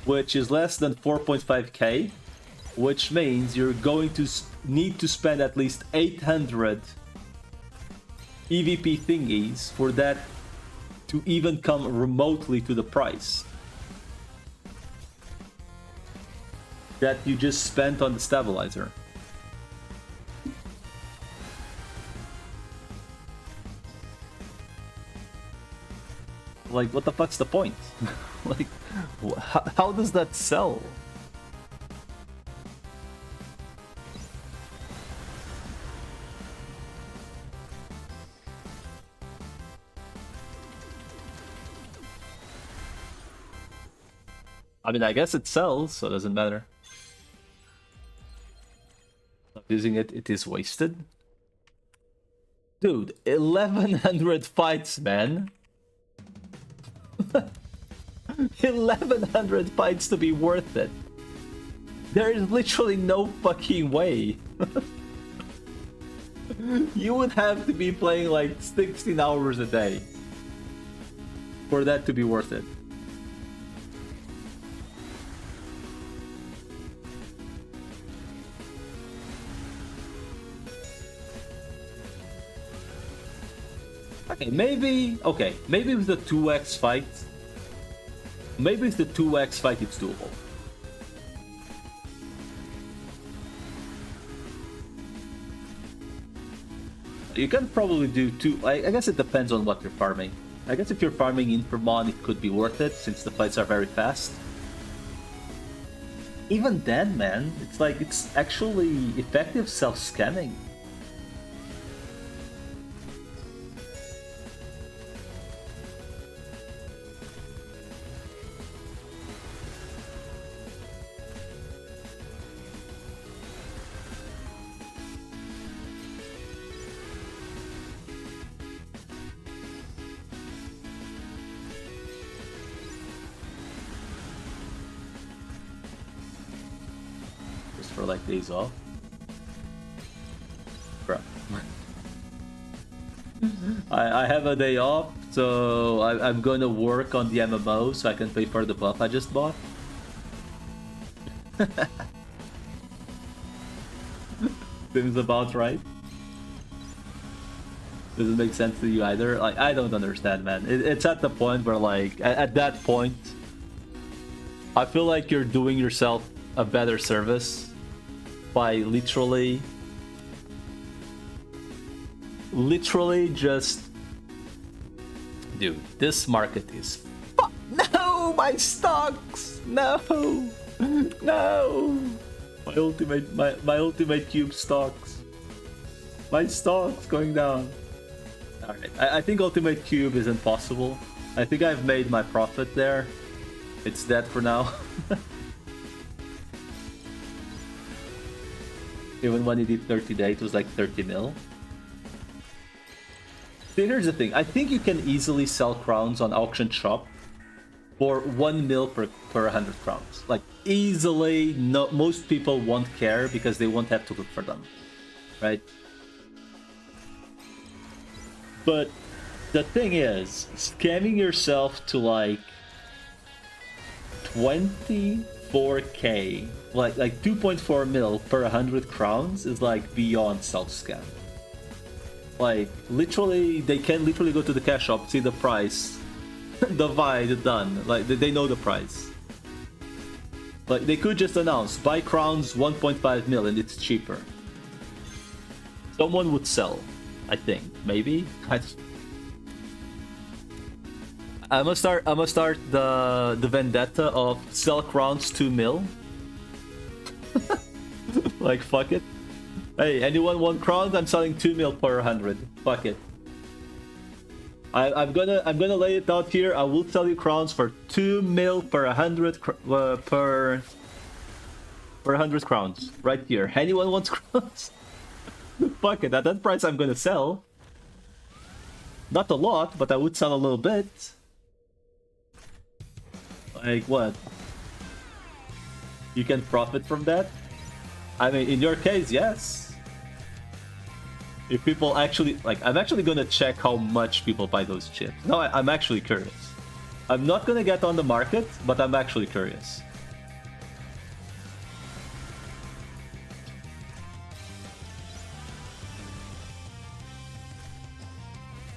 Which is less than 4.5k. Which means you're going to need to spend at least 800 EVP thingies for that to even come remotely to the price that you just spent on the stabilizer. Like, what the fuck's the point? Like, how does that sell? I mean, I guess it sells, so it doesn't matter. Not using it, it is wasted. Dude, 1100 fights, man. 1100 fights to be worth it. There is literally no fucking way. You would have to be playing like 16 hours a day for that to be worth it. Okay, maybe with the 2x fight. Maybe with the 2x fight it's doable. You can probably do two. I guess it depends on what you're farming. I guess if you're farming Infamon, it could be worth it since the fights are very fast. Even then, man, it's like it's actually effective self-scanning. For like days off. Bro. I have a day off, so I'm gonna work on the MMO so I can pay for the buff I just bought. Seems about right. Doesn't make sense to you either. Like, I don't understand, man. It's at the point where, like, at that point, I feel like you're doing yourself a better service by literally just, dude, this market is no, my stocks, no, my ultimate cube stocks, my stocks going down. All right, I think ultimate cube isn't possible. I think I've made my profit there. It's dead for now. Even when he did 30 days, it was like 30 mil. See, here's the thing. I think you can easily sell crowns on auction shop for 1 mil per 100 crowns. Like, easily, no, most people won't care because they won't have to look for them, right? But the thing is, scamming yourself to like 24k, like 2.4 mil per 100 crowns is like beyond self-scam. Like, literally, they can literally go to the cash shop, see the price, divide, done. Like, they know the price. Like, they could just announce, buy crowns 1.5 mil and it's cheaper. Someone would sell, I think. Maybe? I'm gonna start the vendetta of sell crowns 2 mil. Like, fuck it. Hey, anyone want crowns? I'm selling 2 mil per 100. Fuck it. I'm gonna lay it out here. I will sell you crowns for 2 mil per 100 per 100 crowns. Right here. Anyone wants crowns? Fuck it. At that price, I'm gonna sell. Not a lot, but I would sell a little bit. Like, what? You can profit from that? I mean, in your case, yes. If people actually... Like, I'm actually gonna check how much people buy those chips. No, I'm actually curious. I'm not gonna get on the market, but I'm actually curious.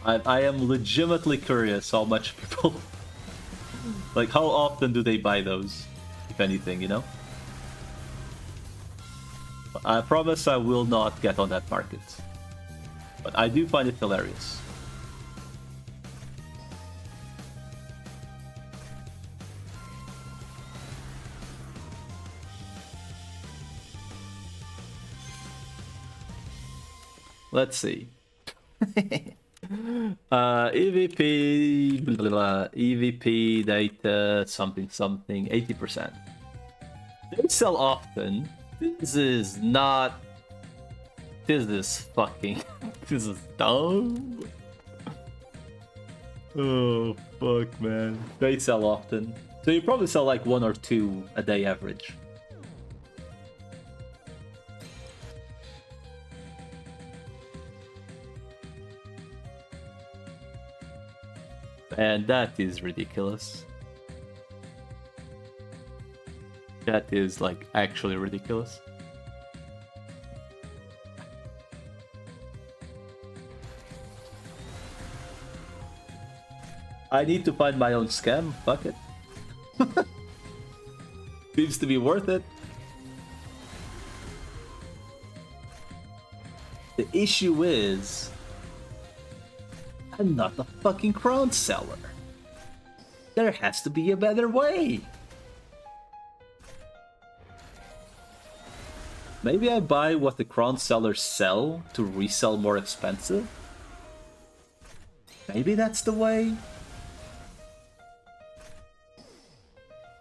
I am legitimately curious how much people... Like, how often do they buy those? If anything, you know? I promise I will not get on that market. But I do find it hilarious. Let's see. EVP, blah, blah, blah, EVP data, something, 80%. They sell often. This is not... This is fucking... This is dumb. Oh, fuck, man. They sell often. So you probably sell like 1 or 2 a day average. And that is ridiculous. That is, like, actually ridiculous. I need to find my own scam. Fuck it. Seems to be worth it. The issue is... I'm not a fucking crown seller. There has to be a better way. Maybe I buy what the crown sellers sell to resell more expensive? Maybe that's the way?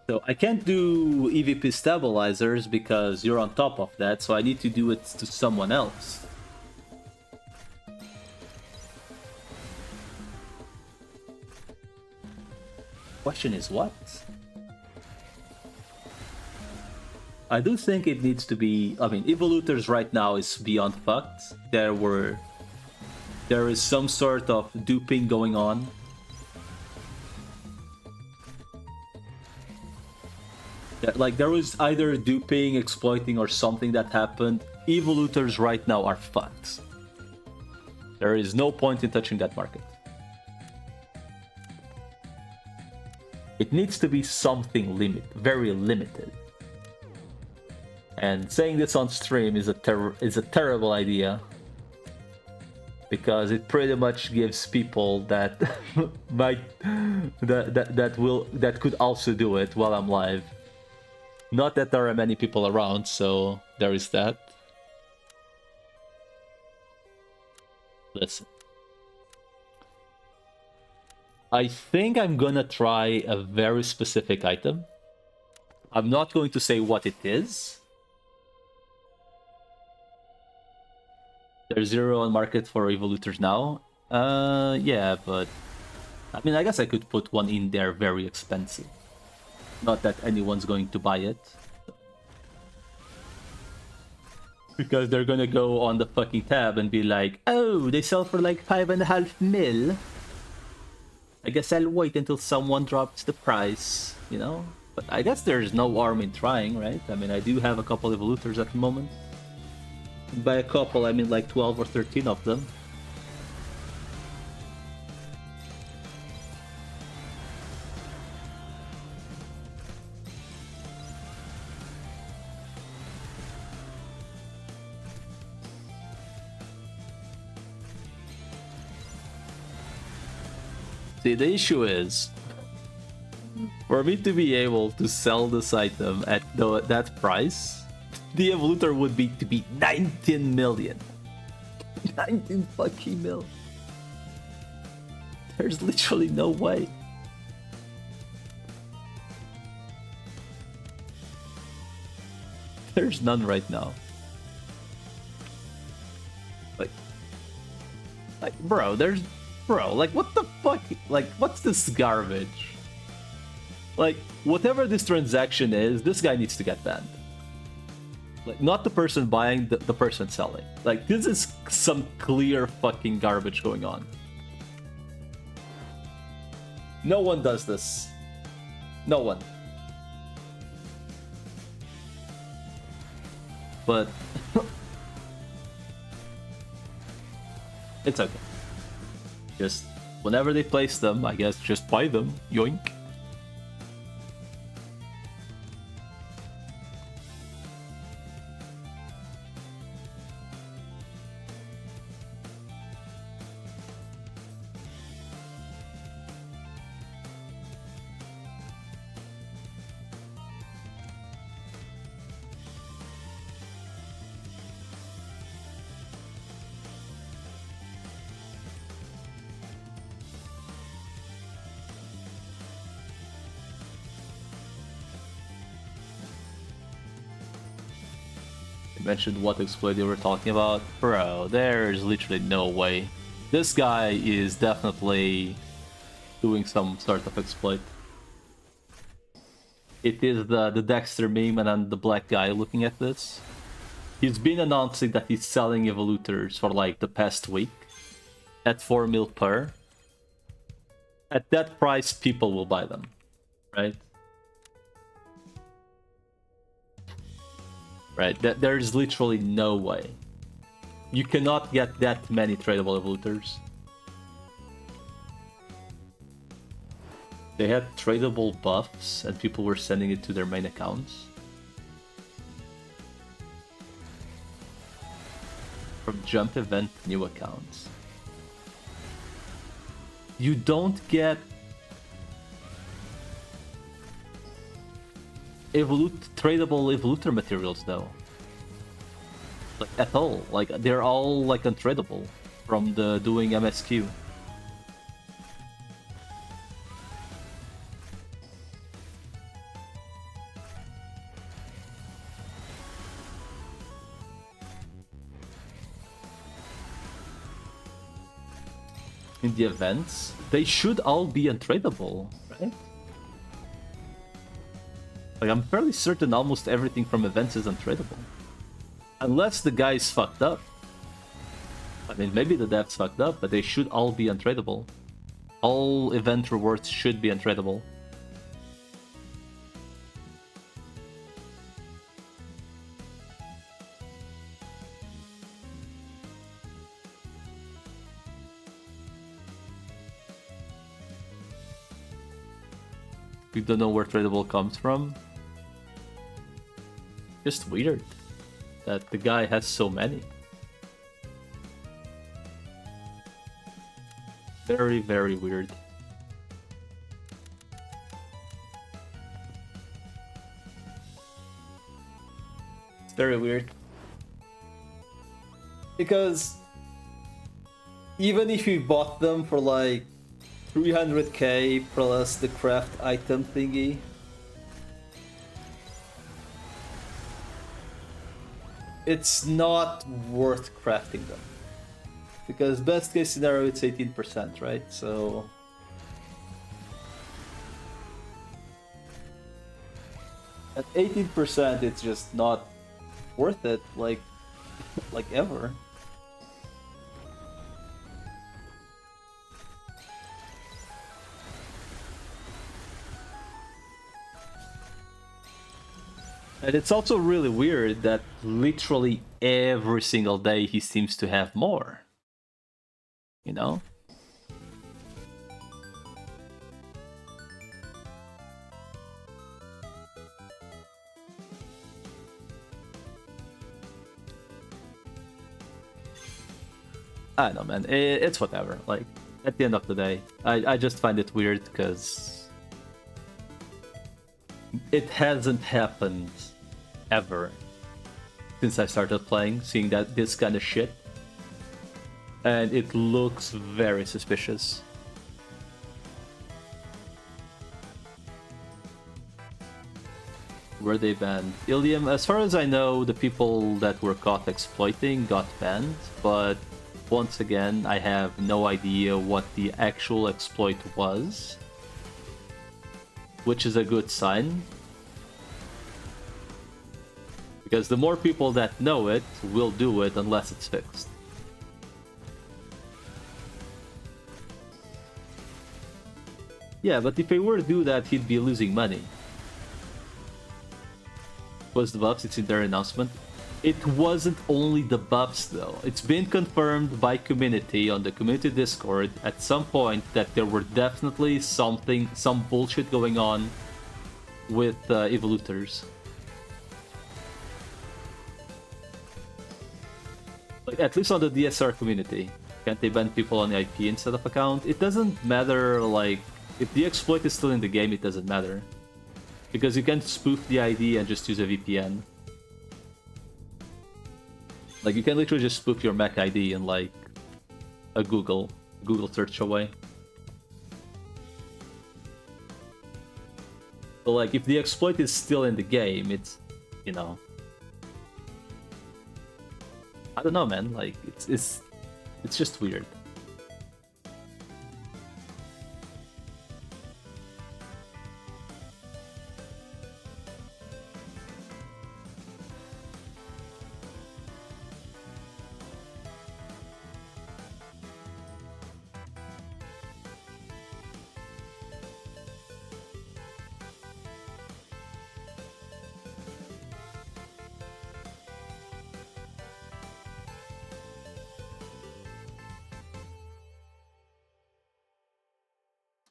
So I can't do EVP stabilizers because you're on top of that, so I need to do it to someone else. Question is what? I do think it needs to be... I mean, Evolutors right now is beyond fucked. There is some sort of duping going on. Like, there was either duping, exploiting, or something that happened. Evolutors right now are fucked. There is no point in touching that market. It needs to be something very limited. And saying this on stream is a terrible idea, because it pretty much gives people that that could also do it while I'm live. Not that there are many people around, so there is that. Listen. I think I'm gonna try a very specific item. I'm not going to say what it is. There's 0 on market for Evolutors now. Yeah, but I mean, I guess I could put one in there very expensive. Not that anyone's going to buy it. Because they're gonna go on the fucking tab and be like, oh, they sell for like 5.5 mil. I guess I'll wait until someone drops the price, you know? But I guess there's no harm in trying, right? I mean, I do have a couple of evolutors at the moment. By a couple, I mean like 12 or 13 of them. See, the issue is, for me to be able to sell this item at that price, the evolutor would be to be 19 million. 19 fucking mil. There's literally no way. There's none right now. Like, bro, like, what the fuck? Like, what's this garbage? Like, whatever this transaction is, this guy needs to get banned. Like, not the person buying, the person selling. Like, this is some clear fucking garbage going on. No one does this. No one. But it's okay. Just whenever they place them, I guess just buy them. Yoink. Mentioned what exploit they were talking about. Bro, there's literally no way. This guy is definitely doing some sort of exploit. It is the Dexter meme and then the black guy looking at this. He's been announcing that he's selling evolutors for like the past week at 4 mil per. At that price, people will buy them, right? Right, there's literally no way. You cannot get that many tradable evolutors. They had tradable buffs and people were sending it to their main accounts. From jump event new accounts. You don't get tradable evolutor materials though. Like at all. Like they're all like untradable from the doing MSQ. In the events, they should all be untradable, right? Like, I'm fairly certain almost everything from events is untradable. Unless the guy's fucked up. I mean, maybe the dev's fucked up, but they should all be untradable. All event rewards should be untradable. We don't know where tradable comes from. Just weird that the guy has so many. Very, very weird. It's very weird. Because even if you bought them for like 300k plus the craft item thingy, it's not worth crafting them. Because best case scenario, it's 18%, right? So At 18%, it's just not worth it, like ever. And it's also really weird that literally every single day he seems to have more. You know? I don't know, man. It's whatever. Like, at the end of the day, I just find it weird because it hasn't happened ever since I started playing, seeing that this kind of shit. And it looks very suspicious. Were they banned? Ilium, as far as I know, the people that were caught exploiting got banned, but once again, I have no idea what the actual exploit was, which is a good sign. Because the more people that know it will do it unless it's fixed. Yeah, but if he were to do that, he'd be losing money. Was the buffs? It's in their announcement. It wasn't only the buffs though. It's been confirmed by community on the community Discord at some point that there were definitely some bullshit going on with evolutors. Like, at least on the DSR community. Can't they ban people on the IP instead of account? It doesn't matter, like, if the exploit is still in the game, it doesn't matter. Because you can spoof the ID and just use a VPN. Like, you can literally just spoof your MAC ID in, like, a Google search away. So, like, if the exploit is still in the game, it's, you know... I don't know, man. Like, it's just weird.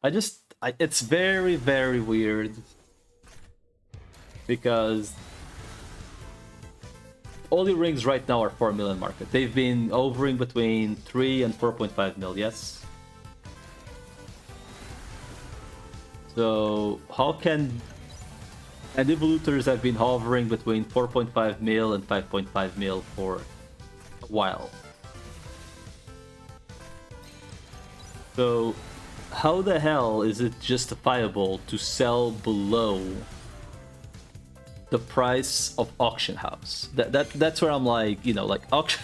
It's very, very weird because all the rings right now are 4 million market. They've been hovering between 3 and 4.5 mil, yes. So how can... And evolutors have been hovering between 4.5 mil and 5.5 mil for a while. So how the hell is it justifiable to sell below the price of auction house? That's where I'm like, you know, like auction,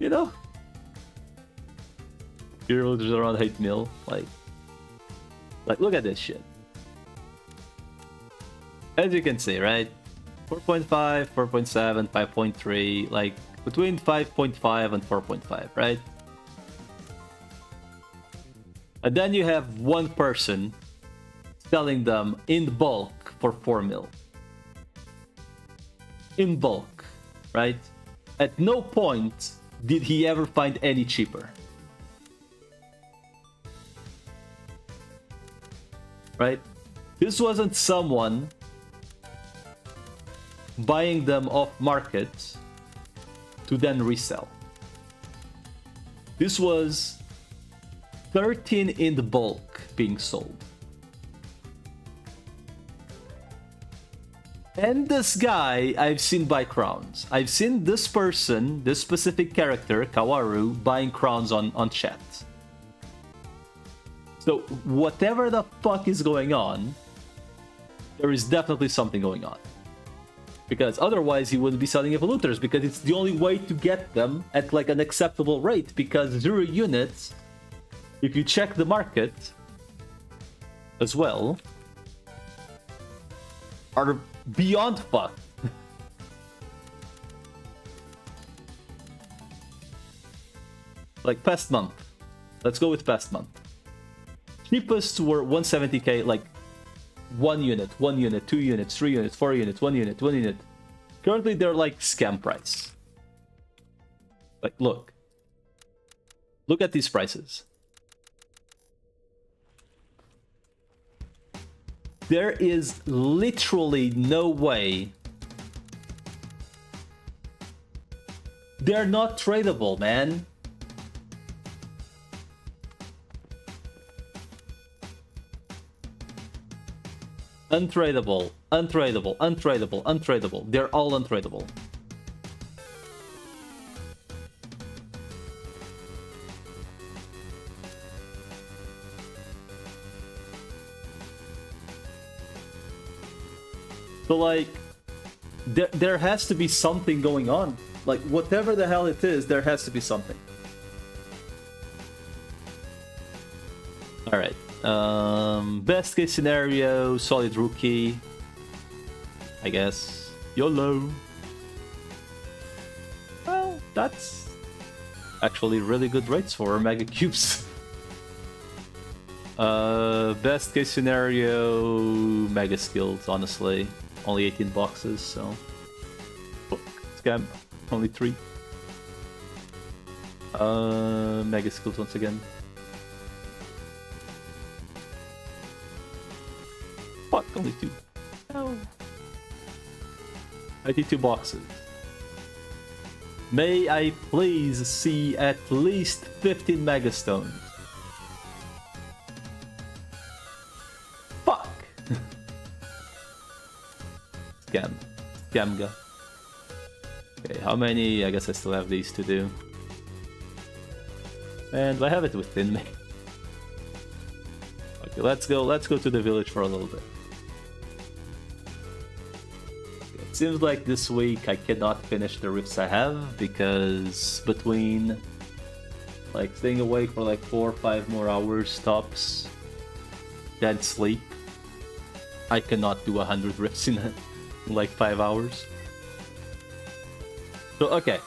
you know, euros around 8 mil, like look at this shit. As you can see, right, 4.5, 4.7, 5.3, like between 5.5 and 4.5, right? And then you have one person selling them in bulk for 4 mil. In bulk, right? At no point did he ever find any cheaper. Right? This wasn't someone buying them off market to then resell. This was 13 in the bulk being sold. And this guy I've seen buy crowns. I've seen this person, this specific character, Kawaru, buying crowns on chat. So whatever the fuck is going on, there is definitely something going on. Because otherwise he wouldn't be selling evolutors, because it's the only way to get them at like an acceptable rate, because 0 units, if you check the market as well, are beyond fucked. Like past month. Let's go with past month. Cheapest were 170k, like 1 unit, 2 units, 3 units, 4 units, 1 unit, 1 unit. Currently they're like scam price. Like look. Look at these prices. There is literally no way. They're not tradable, man. Untradable, untradable, untradable, untradable. They're all untradable. So like, there has to be something going on. Like, whatever the hell it is, there has to be something. Alright. Best case scenario, solid rookie. I guess. YOLO. Well, that's actually really good rates for Mega Cubes. Best case scenario, Mega Skills, honestly. Only 18 boxes, so... Oh, scam. Only 3. Mega Skills once again. Fuck, only 2. No. 92 boxes. May I please see at least 15 Mega Stones? Fuck! Scam. Scamga. Okay, how many? I guess I still have these to do. And I have it within me. Okay, let's go to the village for a little bit. Okay, it seems like this week I cannot finish the rifts I have because between like staying awake for like 4 or 5 more hours tops, then sleep, I cannot do 100 rifts in like 5 hours. So, okay.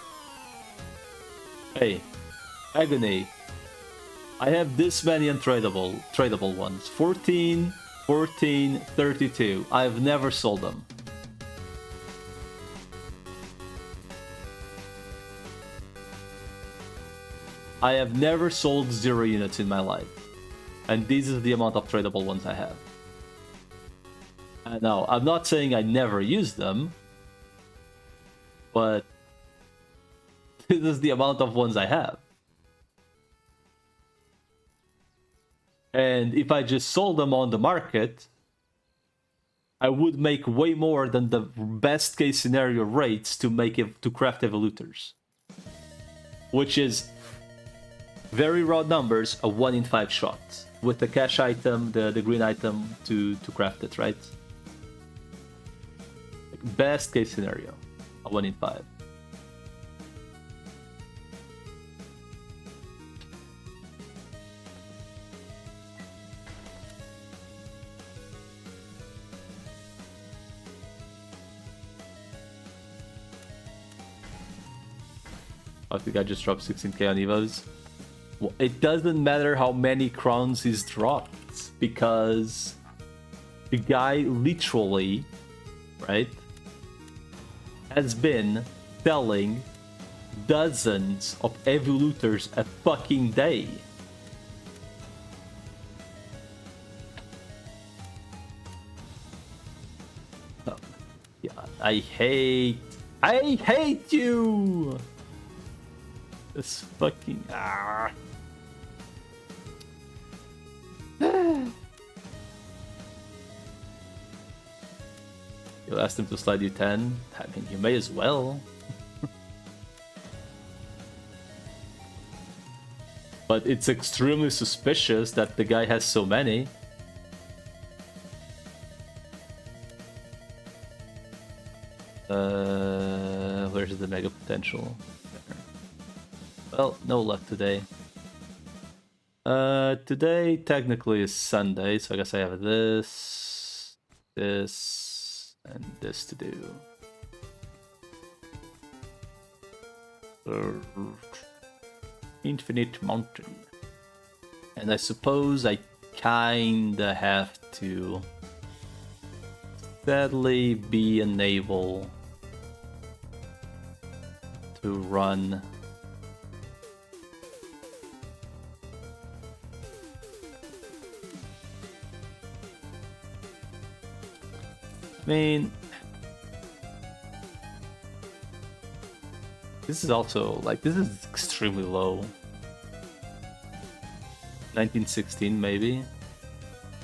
Hey, Agony. I have this many tradable ones. 14, 14, 32. I've never sold them. I have never sold 0 units in my life. And this is the amount of tradable ones I have. Now, I'm not saying I never use them, but this is the amount of ones I have. And if I just sold them on the market, I would make way more than the best case scenario rates to make it to craft evolutors. Which is very raw numbers, a 1 in 5 shot. With the cash item, the green item to craft it, right? Like best case scenario, a 1 in 5. I think I just dropped 16k on Evos. Well, it doesn't matter how many crowns he's dropped, because the guy literally, right, has been selling dozens of evolutors a fucking day. Oh, God, I hate you! This fucking You asked him to slide you 10. I mean, you may as well. But it's extremely suspicious that the guy has so many. Where's the mega potential? Well, no luck today. Today technically is Sunday, so I guess I have this, And this to do. Infinite Mountain. And I suppose I kinda have to sadly be unable to run I mean, this is also, like, this is extremely low. 1916 maybe?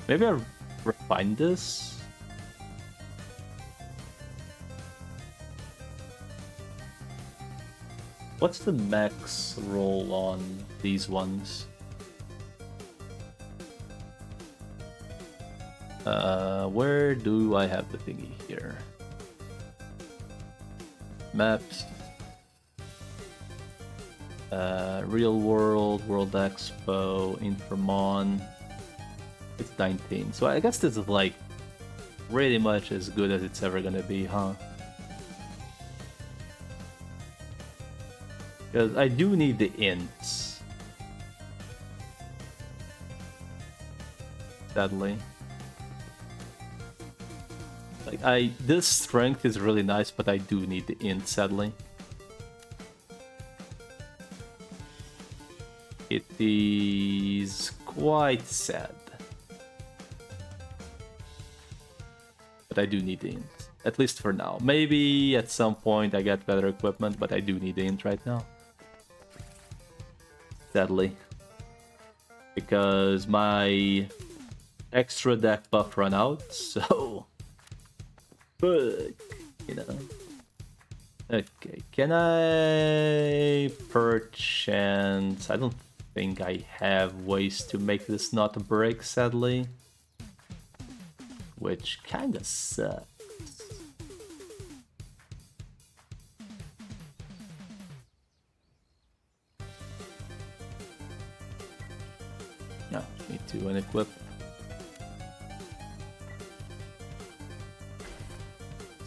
Maybe I refine this? What's the max roll on these ones? Where do I have the thingy here? Maps. Real World, World Expo, Inframon. It's 19. So I guess this is like pretty much as good as it's ever gonna be, huh? Because I do need the ints. Sadly. Like, this strength is really nice, but I do need the int, sadly. It is quite sad. But I do need the int. At least for now. Maybe at some point I get better equipment, but I do need the int right now. Sadly. Because my extra deck buff ran out, so... Fuck, you know. Okay, can I perchance... I don't think I have ways to make this not break, sadly. Which kinda sucks. No, need to unequip.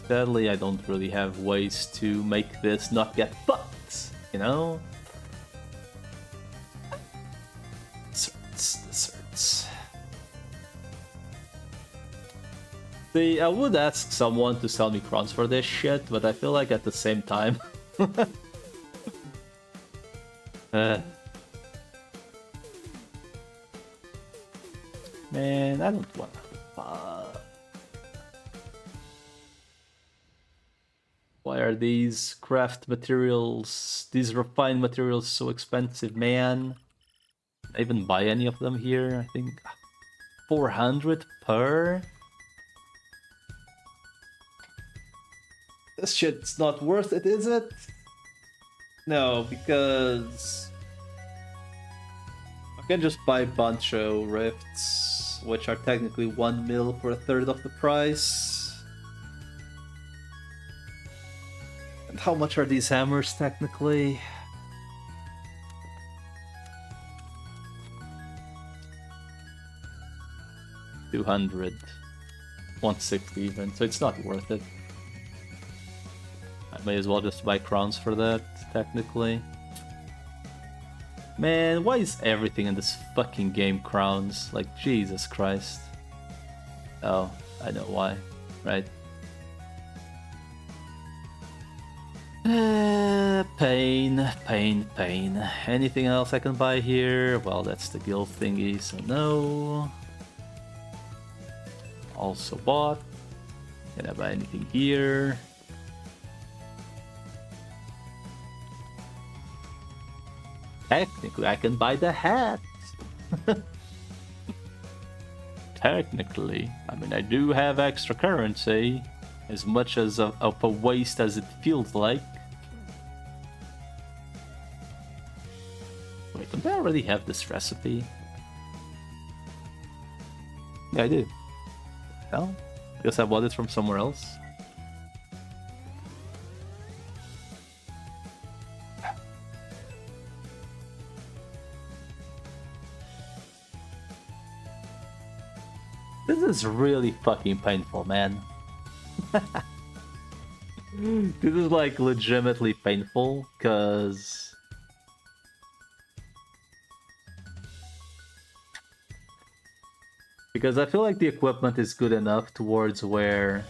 Sadly, I don't really have ways to make this not get fucked, you know? This hurts. See, I would ask someone to sell me crowns for this shit, but I feel like at the same time... Man, I don't wanna... Why are these craft materials, these refined materials so expensive, man? Can I even buy any of them here? I think 400 per? This shit's not worth it, is it? No, because I can just buy Bancho Rifts, which are technically 1 mil for a third of the price. And how much are these hammers technically? $200, $160 even, so it's not worth it. I may as well just buy crowns for that, technically. Man, why is everything in this fucking game crowns? Like, Jesus Christ. Oh, I know why, right? Pain, pain, pain. Anything else I can buy here? Well, that's the guild thingy, so no. Also bought. Can I buy anything here? Technically, I can buy the hat. Technically. I mean, I do have extra currency. As much as of a waste as it feels like. Wait, don't I already have this recipe? Yeah, I do. Well, I guess I bought it from somewhere else. This is really fucking painful, man. This is like legitimately painful, because I feel like the equipment is good enough towards where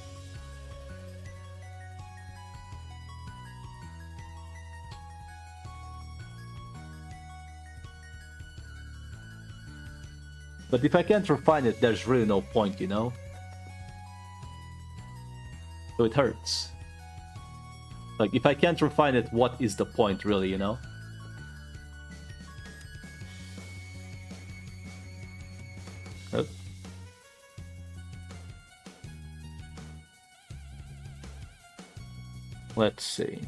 but if I can't refine it, there's really no point, you know? So it hurts. Like, if I can't refine it, what is the point, really, you know? Oh. Let's see.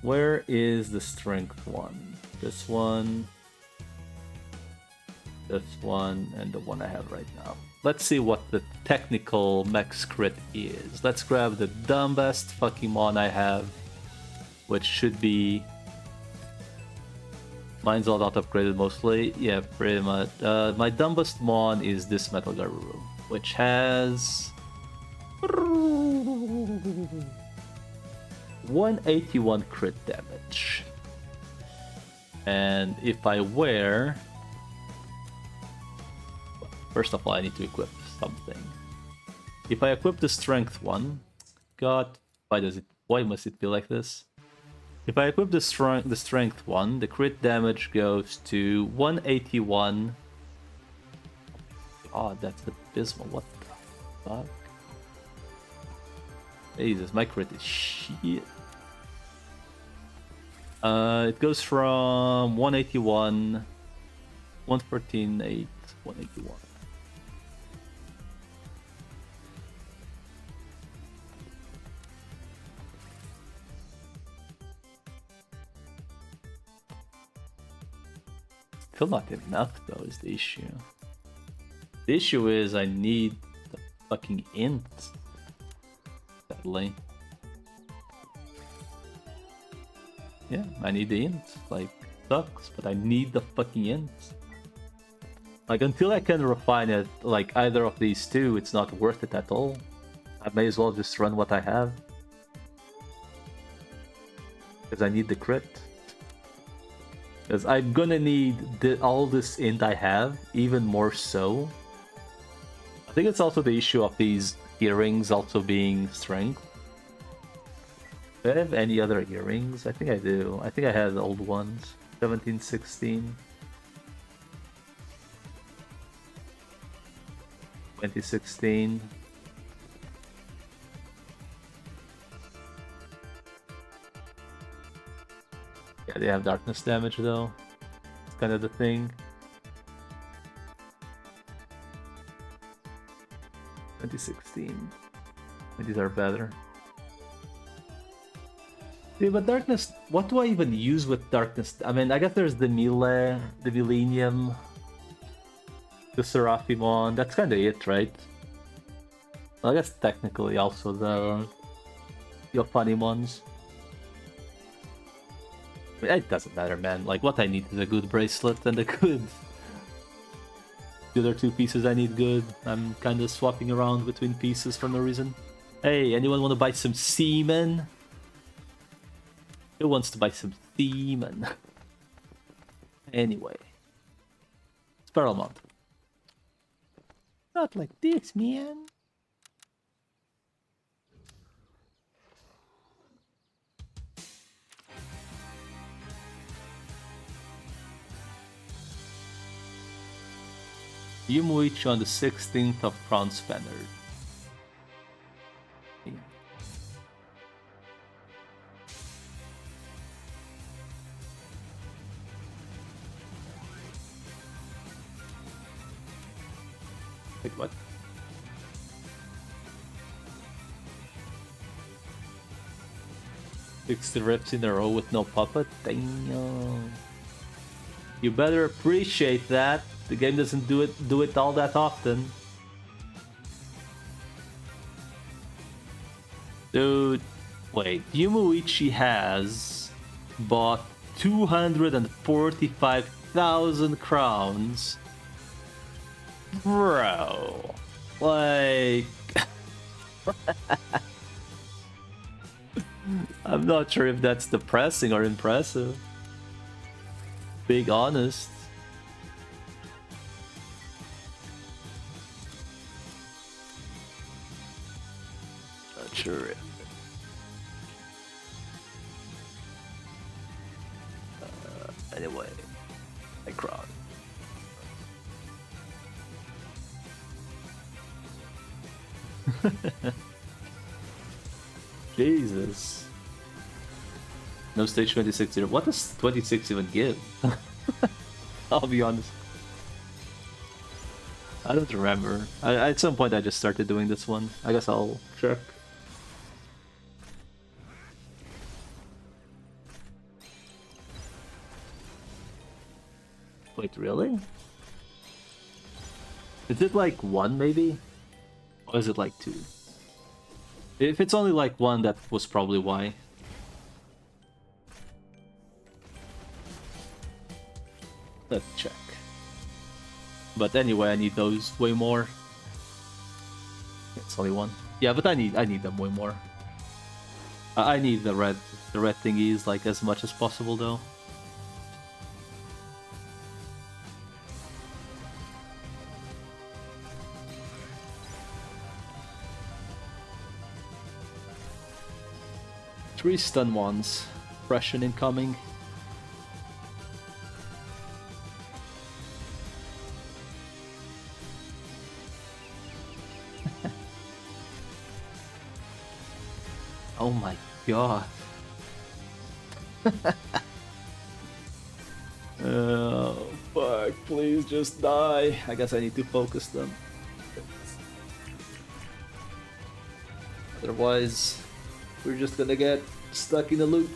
Where is the strength one? This one, and the one I have right now. Let's see what the technical max crit is. Let's grab the dumbest fucking mon I have, which should be... Mine's all not upgraded mostly. Yeah, pretty much. My dumbest mon is this Metal Garuru, which has... 181 crit damage. And if I wear... First of all, I need to equip something. If I equip the strength one... God, why must it be like this? If I equip the strength one, the crit damage goes to 181. Oh, that's abysmal. What the fuck? Jesus, my crit is shit. It goes from 181, 114, 8, 181. Still not enough though is the issue. The issue is I need the fucking int. Sadly. Yeah, I need the int. Like, sucks, but I need the fucking int. Like, until I can refine it, like either of these two, it's not worth it at all. I may as well just run what I have. Because I need the crit. Because I'm gonna need all this int I have, even more so. I think it's also the issue of these earrings also being strength. Do I have any other earrings? I think I do. I think I had the old ones. 17, 16. 2016. Yeah, they have darkness damage though. It's kind of the thing. 2016. These are better. Yeah, but darkness, what do I even use with darkness? I mean, I guess there's the Mille, the Millennium, the Seraphimon. That's kind of it, right? Well, I guess technically also the Yofanimons. I mean, it doesn't matter, man. Like, what I need is a good bracelet and a good... The other two pieces I need good. I'm kind of swapping around between pieces for no reason. Hey, anyone want to buy some semen? Who wants to buy some semen? Anyway. Sparrowmont. Not like this, man. Yumuich on the 16th of Crown Spaniard. Wait, what? Six rips in a row with no puppet? Damn. You better appreciate that. The game doesn't do it all that often. Dude, wait. Yumuichi has bought 245,000 crowns. Bro. Like... I'm not sure if that's depressing or impressive. Being honest. Not sure. Anyway, I crowd. Jesus. No stage 26 0. What does 26 even give? I'll be honest. I don't remember. At some point I just started doing this one. I guess I'll check. Wait, really? Is it like 1 maybe? Or is it like 2? If it's only like 1, that was probably why. Let's check. But anyway, I need those way more. It's only 1. Yeah, but I need them way more. I need the red thingies like as much as possible though. Three stun ones. Freshen incoming. Oh my god. Oh fuck, please just die. I guess I need to focus them. Otherwise, we're just gonna get stuck in a loop.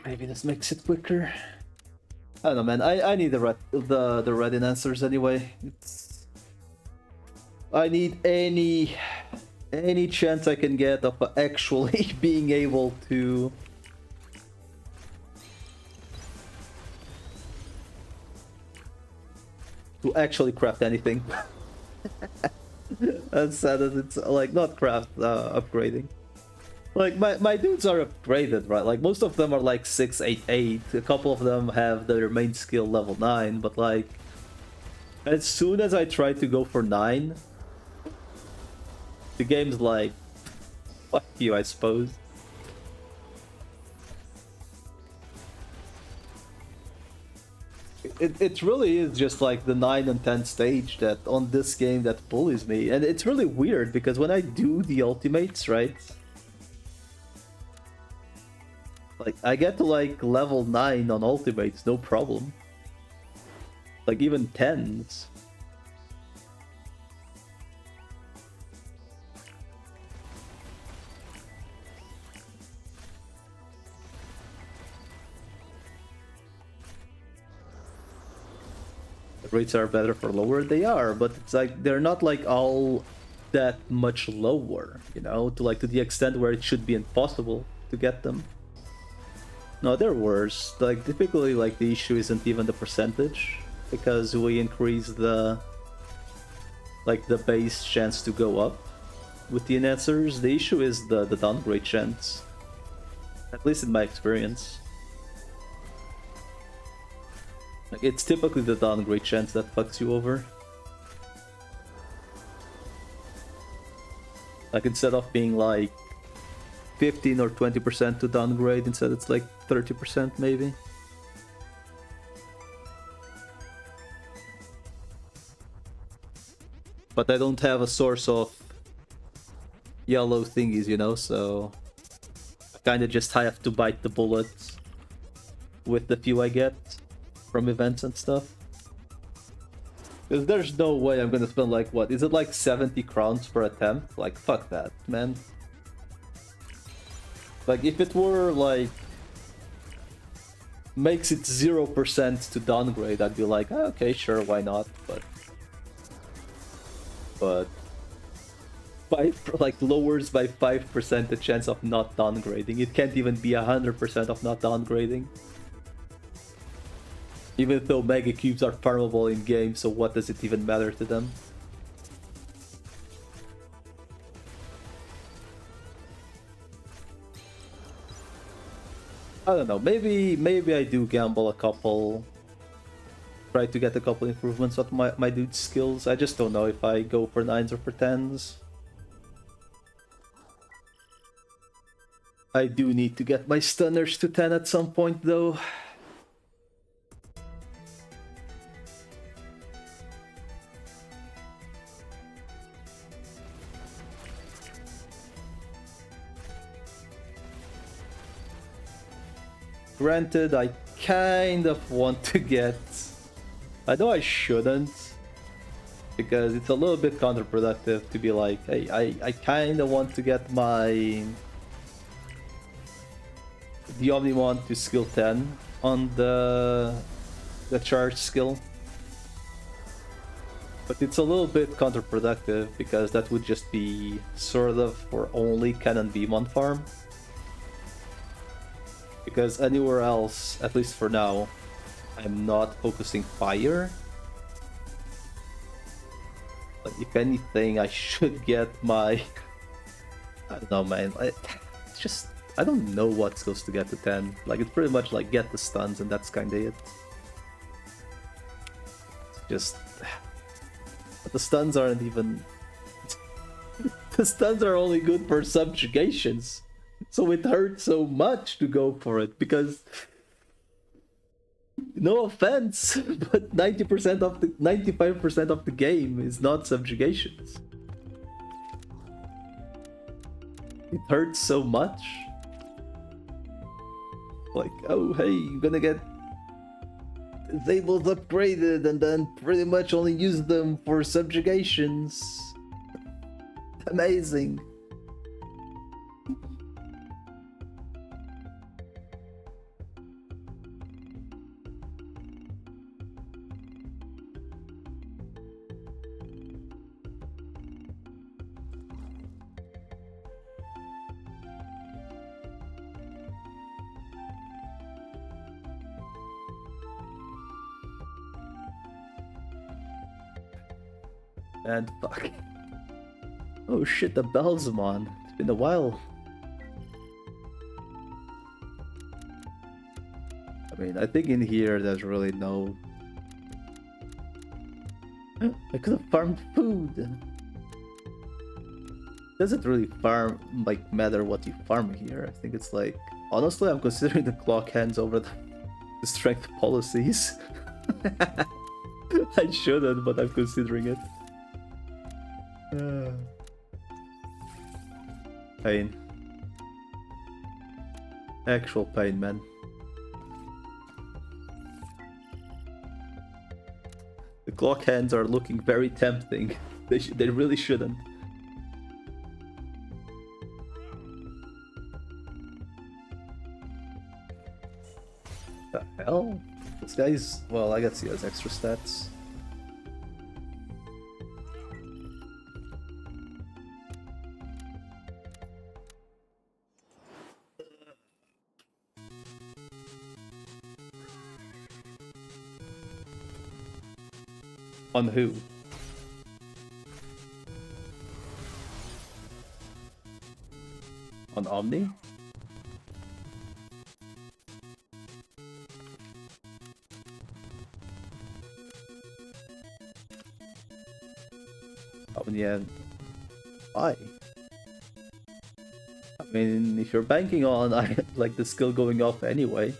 Maybe this makes it quicker. I don't know, man. I need the red enhancers anyway. I need any chance I can get of actually being able to actually craft anything. That's sad that it's like not craft, upgrading. Like, my dudes are upgraded, right? Like, most of them are like 6, 8, 8. A couple of them have their main skill level 9, but like, as soon as I try to go for 9, the game's like, fuck you, I suppose. It really is just like the 9 and 10 stage that on this game that bullies me. And it's really weird because when I do the ultimates, right? Like, I get to like level 9 on ultimates, no problem. Like, even 10s. The rates are better for lower, they are, but it's like, they're not like all that much lower, you know? To like, to the extent where it should be impossible to get them. No, they're worse. Like, typically, like, the issue isn't even the percentage, because we increase the, like, the base chance to go up with the enhancers. The issue is the downgrade chance, at least in my experience. Like, it's typically the downgrade chance that fucks you over. Like, instead of being like 15 or 20% to downgrade, instead it's like 30% maybe. But I don't have a source of yellow thingies, you know, so I kinda just have to bite the bullet with the few I get from events and stuff. Because there's no way I'm gonna spend like, what, is it like 70 crowns per attempt? Like, fuck that, man. Like, if it were, like, makes it 0% to downgrade, I'd be like, oh, okay, sure, why not? But like, lowers by 5% the chance of not downgrading. It can't even be 100% of not downgrading. Even though Mega Cubes are farmable in game, so what does it even matter to them? I don't know, maybe I do gamble a couple. Try to get a couple improvements on my dude's skills. I just don't know if I go for 9s or for 10s. I do need to get my stunners to 10 at some point though. Granted, I kind of want to get... I know I shouldn't, because it's a little bit counterproductive to be like, hey, I kind of want to get the Omnimon to skill 10 on the charge skill. But it's a little bit counterproductive, because that would just be sort of for only Cannon Beamon farm. Because anywhere else, at least for now, I'm not focusing fire. Like, if anything, I should get my... I don't know, man. It's just... I don't know what skills to get to 10. Like, it's pretty much like get the stuns and that's kinda it. It's just... But the stuns aren't even... The stuns are only good for subjugations. So it hurts so much to go for it, because... No offense, but 90% of the 95% of the game is not subjugations. It hurts so much. Like, oh hey, you're gonna get disables upgraded and then pretty much only use them for subjugations. Amazing. And fuck. Oh shit, the Belzamon. It's been a while. I mean, I think in here there's really no... I could have farmed food. Doesn't really matter what you farm here. I think it's like... Honestly, I'm considering the clock hands over the strength policies. I shouldn't, but I'm considering it. Pain. Actual pain, man. The clock hands are looking very tempting. They really shouldn't. The hell? This guy's... Well, I guess he has extra stats. On who? On Omni? Omni and... Why? I mean, if you're banking on like the skill going off anyway,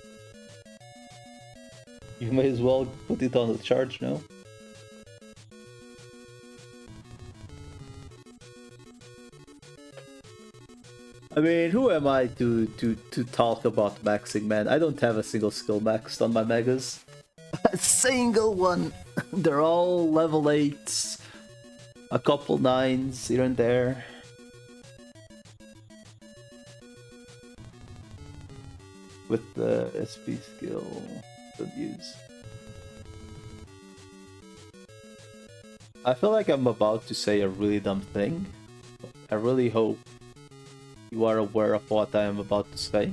you may as well put it on the charge now. I mean, who am I to talk about maxing, man? I don't have a single skill maxed on my megas. A single one! They're all level 8s. A couple 9s here and there. with the SP skill. Don't use. I feel like I'm about to say a really dumb thing. I really hope you are aware of what I am about to say.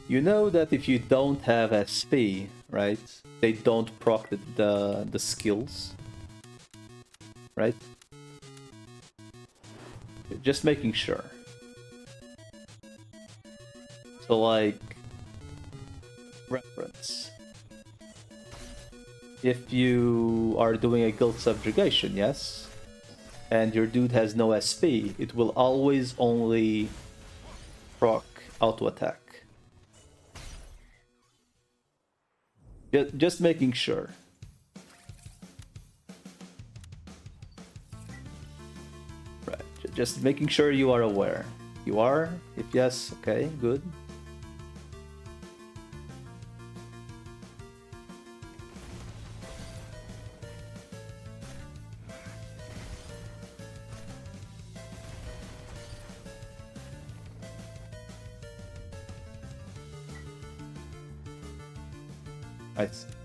You know that if you don't have SP, right, they don't proc the skills, right? Just making sure. So like, reference. If you are doing a guild subjugation, yes, and your dude has no SP, it will always only proc auto attack. Just making sure. Right, just making sure you are aware. You are? If yes, okay, good.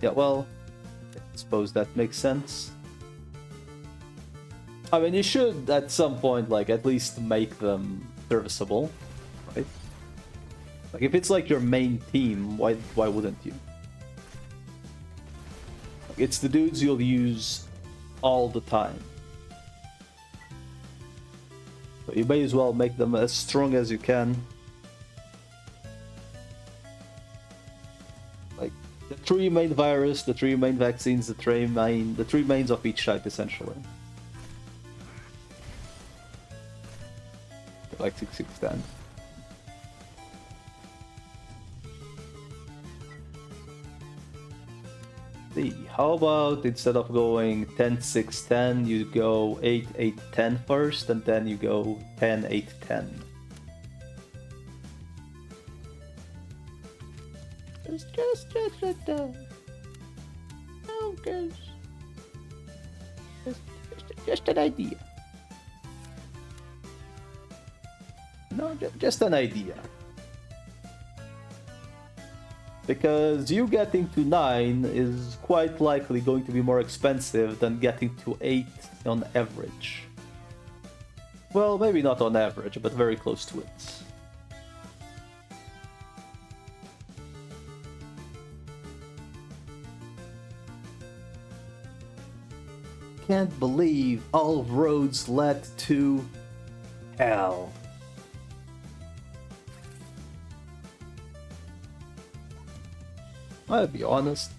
Yeah, well, I suppose that makes sense. I mean, you should at some point, like, at least make them serviceable, right? Like, if it's like your main team, why wouldn't you? Like, it's the dudes you'll use all the time. So you may as well make them as strong as you can. Like, the three main virus, the three main vaccines, the three mains of each type, essentially. Like 6-6-10. See, how about instead of going 10-6-10, you go 8-8-10 first, and then you go 10-8-10. Just an idea. No, just an idea. Because you getting to 9 is quite likely going to be more expensive than getting to 8 on average. Well, maybe not on average, but very close to it. Can't believe all roads led to hell. I'll be honest.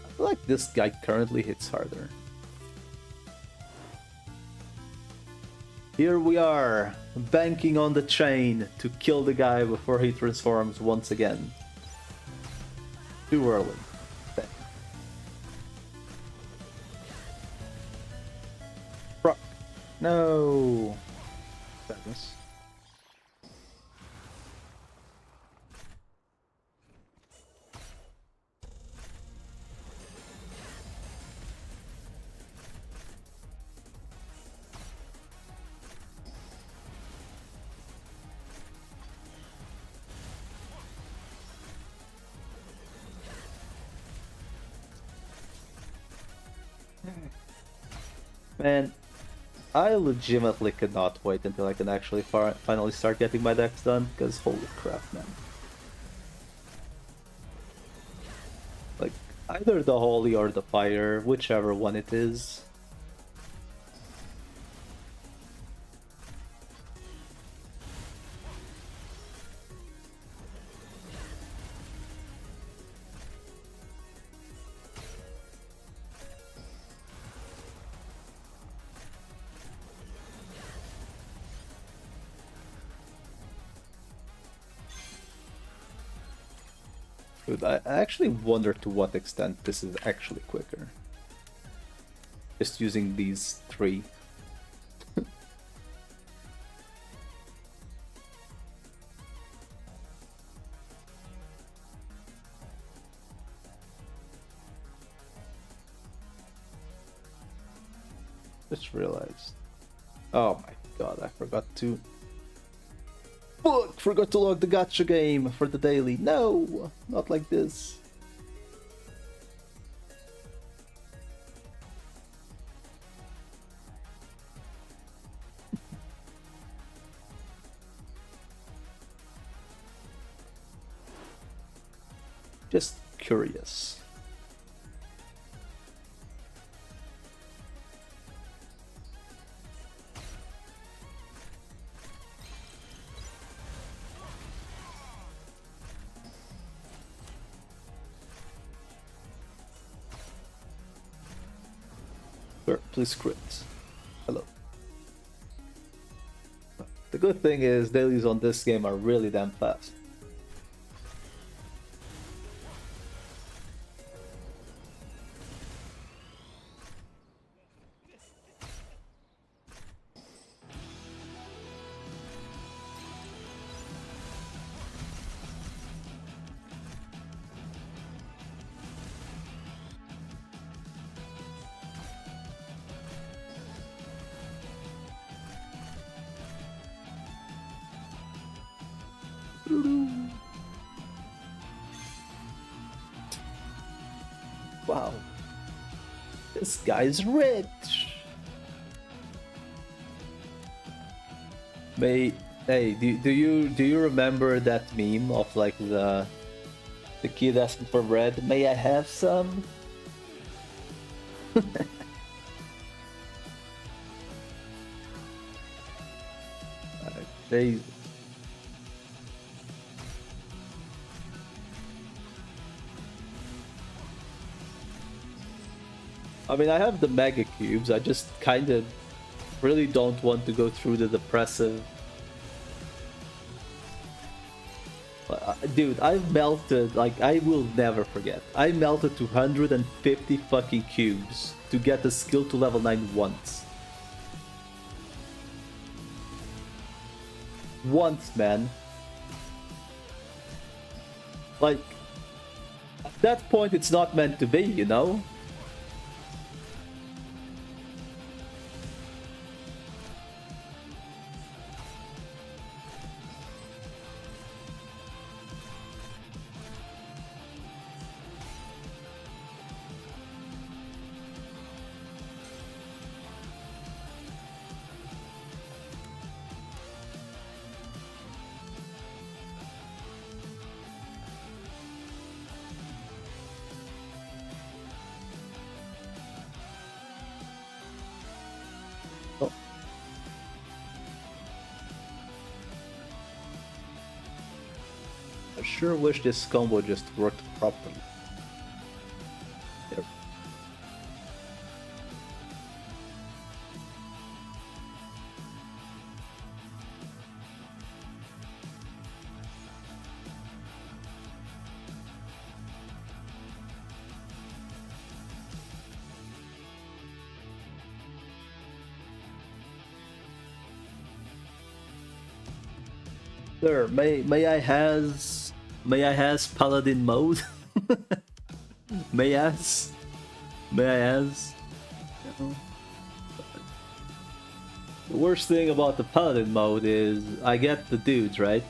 I feel like this guy currently hits harder. Here we are, banking on the chain to kill the guy before he transforms once again. Too early. Fuck. No. Sadness. Man, I legitimately cannot wait until I can actually finally start getting my decks done, because holy crap, man. Like, either the Holy or the Fire, whichever one it is. Dude, I actually wonder to what extent this is actually quicker. Just using these three. Just realized. Oh my god, I forgot to. Fuck! Forgot to log the gacha game for the daily. No! Not like this. Just curious. Sure, please crit. Hello. The good thing is dailies on this game are really damn fast. Wow. This guy's rich. Hey, do you remember that meme of like the kid asking for bread? May I have some? They. I mean, I have the mega cubes. I just kind of really don't want to go through the depressive. Dude, I've melted, like, I will never forget. I melted 250 fucking cubes to get the skill to level 9 once. Once, man. Like, at that point, it's not meant to be, you know? I sure wish this combo just worked properly. There. Sir, may I has paladin mode? may I has? The worst thing about the paladin mode is I get the dudes, right?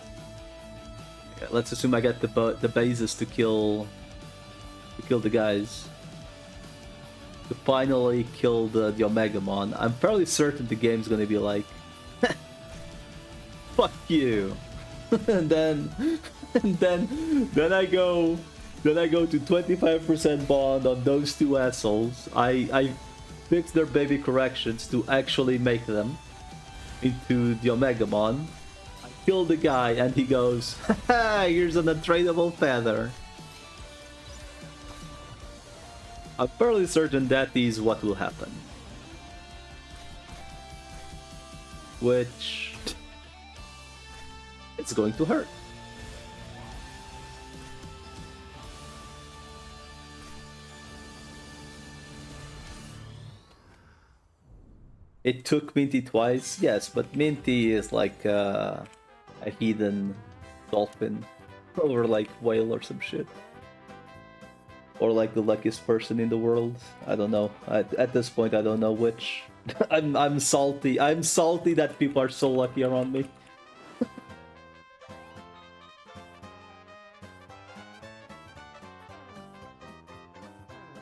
Yeah, let's assume I get the bases to kill the guys. To finally kill the Omegamon. I'm fairly certain the game's gonna be like, fuck you. and then I go to 25% bond on those two assholes. I fix their baby corrections to actually make them into the Omegamon. I kill the guy and he goes, haha, here's an untradeable feather. I'm fairly certain that is what will happen. Which... it's going to hurt. It took Minty twice, yes, but Minty is like a heathen dolphin, or like whale or some shit. Or like the luckiest person in the world. I don't know. At this point, I don't know which. I'm salty. I'm salty that people are so lucky around me.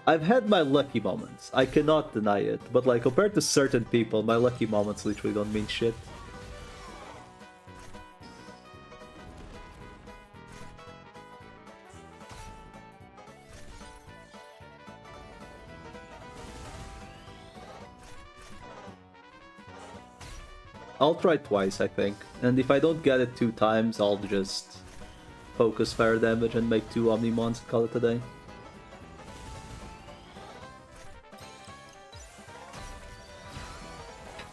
I've had my lucky moments. I cannot deny it. But like compared to certain people, my lucky moments literally don't mean shit. I'll try twice, I think. And if I don't get it 2 times, I'll just focus fire damage and make 2 Omnimons and call it a day.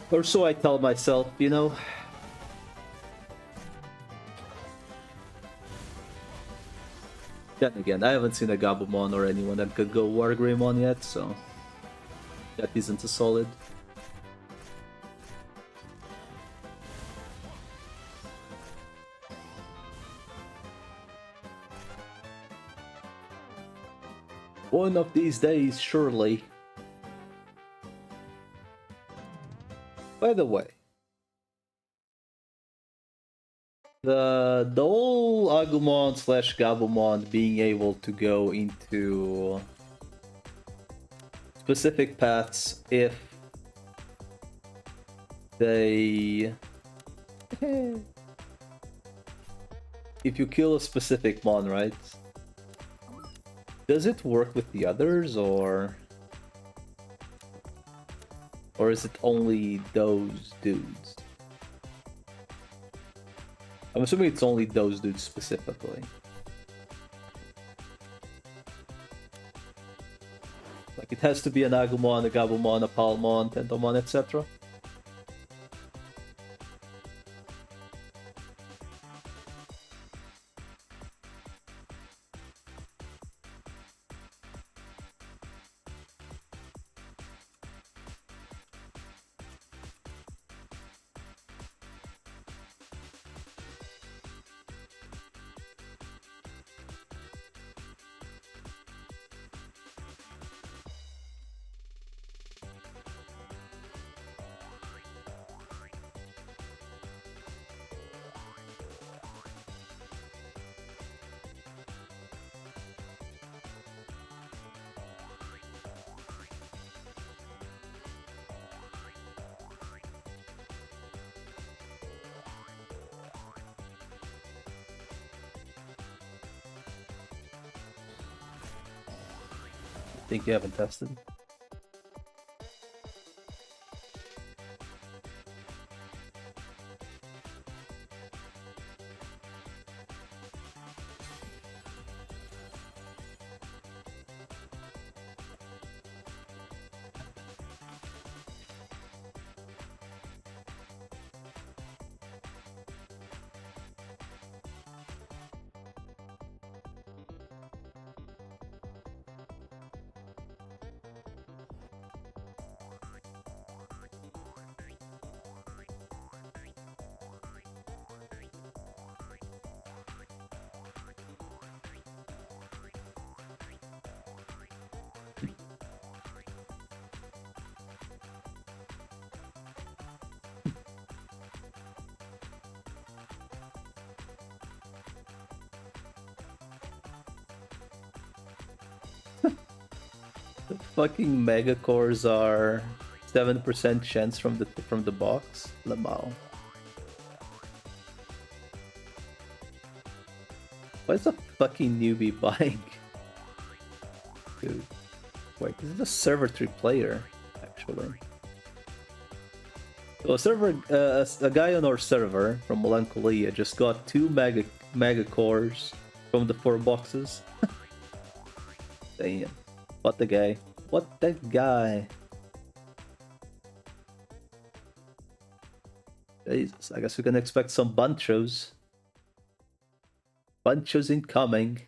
Or so I tell myself, you know? Then again, I haven't seen a Gabumon or anyone that could go Wargreymon yet, so that isn't a solid. One of these days, surely. By the way, the whole Agumon slash Gabumon being able to go into specific paths if they... if you kill a specific mon, right? Does it work with the others, or is it only those dudes? I'm assuming it's only those dudes specifically. Like it has to be an Agumon, a Gabumon, a Palmon, Tentomon, etc. Think you haven't tested? Fucking mega cores are 7% chance from the box. Lamau. Why is a fucking newbie buying? Dude. Wait, this is a server 3 player, actually. So a guy on our server from Melancholia just got 2 mega cores from the 4 boxes. Damn. What the guy? What the guy? Jesus, I guess we can expect some bunchos. Bunchos incoming.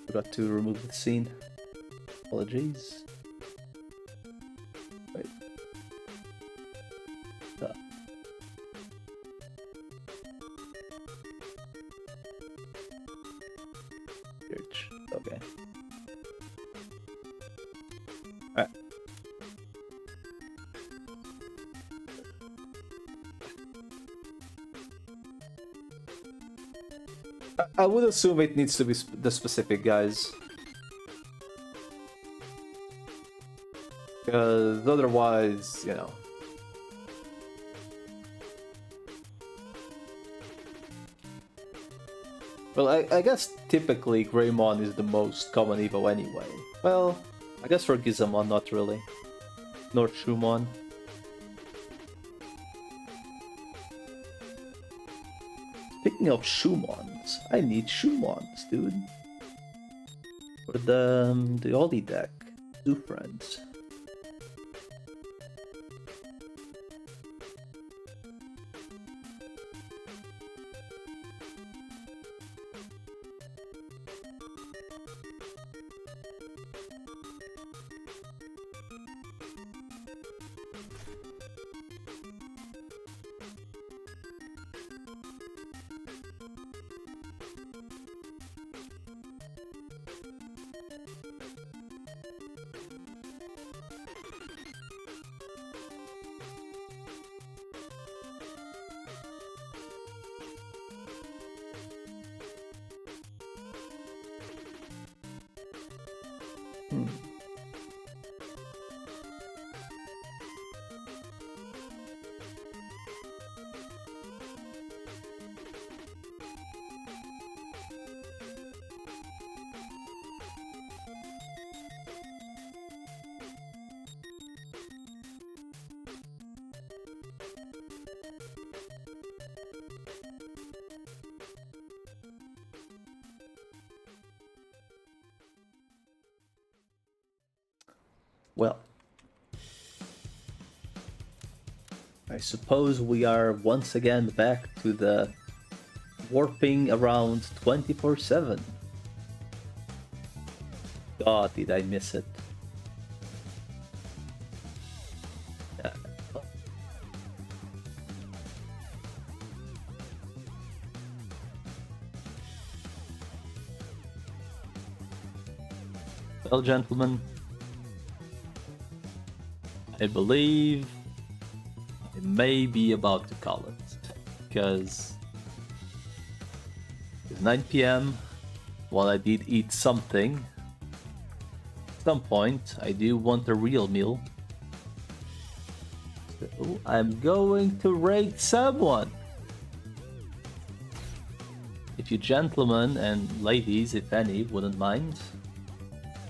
Forgot to remove the scene. Apologies. Wait. Ah. Okay. I would assume it needs to be the specific guys. Because otherwise, you know. Well, I guess typically Greymon is the most common Evo anyway. Well, I guess for Gizamon, not really. Nor Shumon. Speaking of Shumons, I need Shumons, dude. For the Oli deck. 2 friends. Well, I suppose we are once again back to the warping around 24/7. God, did I miss it? Well, gentlemen, I believe I may be about to call it, because it's 9 p.m. While I did eat something, at some point I do want a real meal. So I'm going to raid someone. If you gentlemen and ladies, if any, wouldn't mind.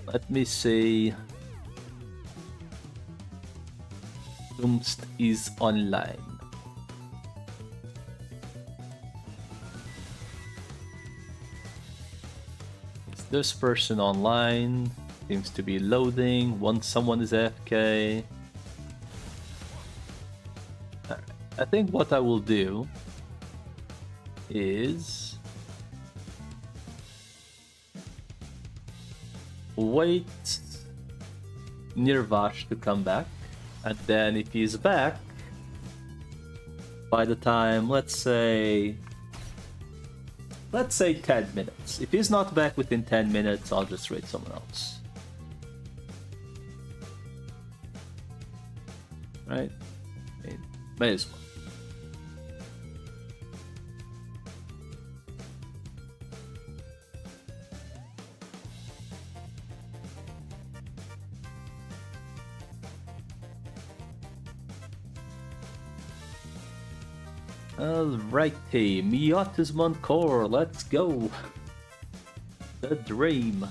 Let me see. Doomst is online. Is this person online? Seems to be loading. Once someone is AFK. Alright. I think what I will do is wait Nirvash to come back, and then if he's back, by the time, let's say 10 minutes. If he's not back within 10 minutes, I'll just raid someone else. Right? May as well. Alrighty, Miatismon Core, let's go! The dream.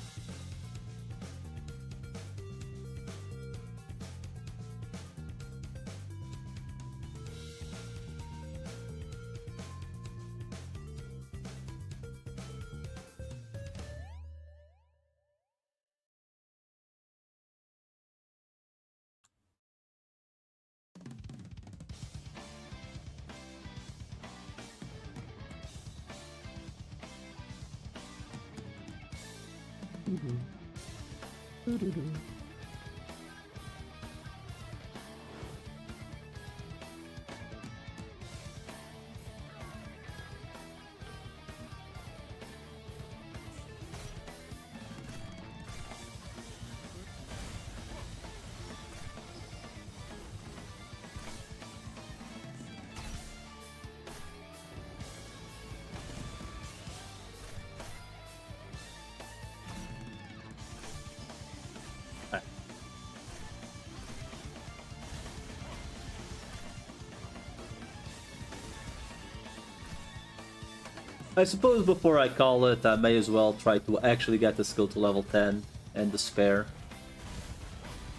I suppose before I call it, I may as well try to actually get the skill to level 10 and the spare.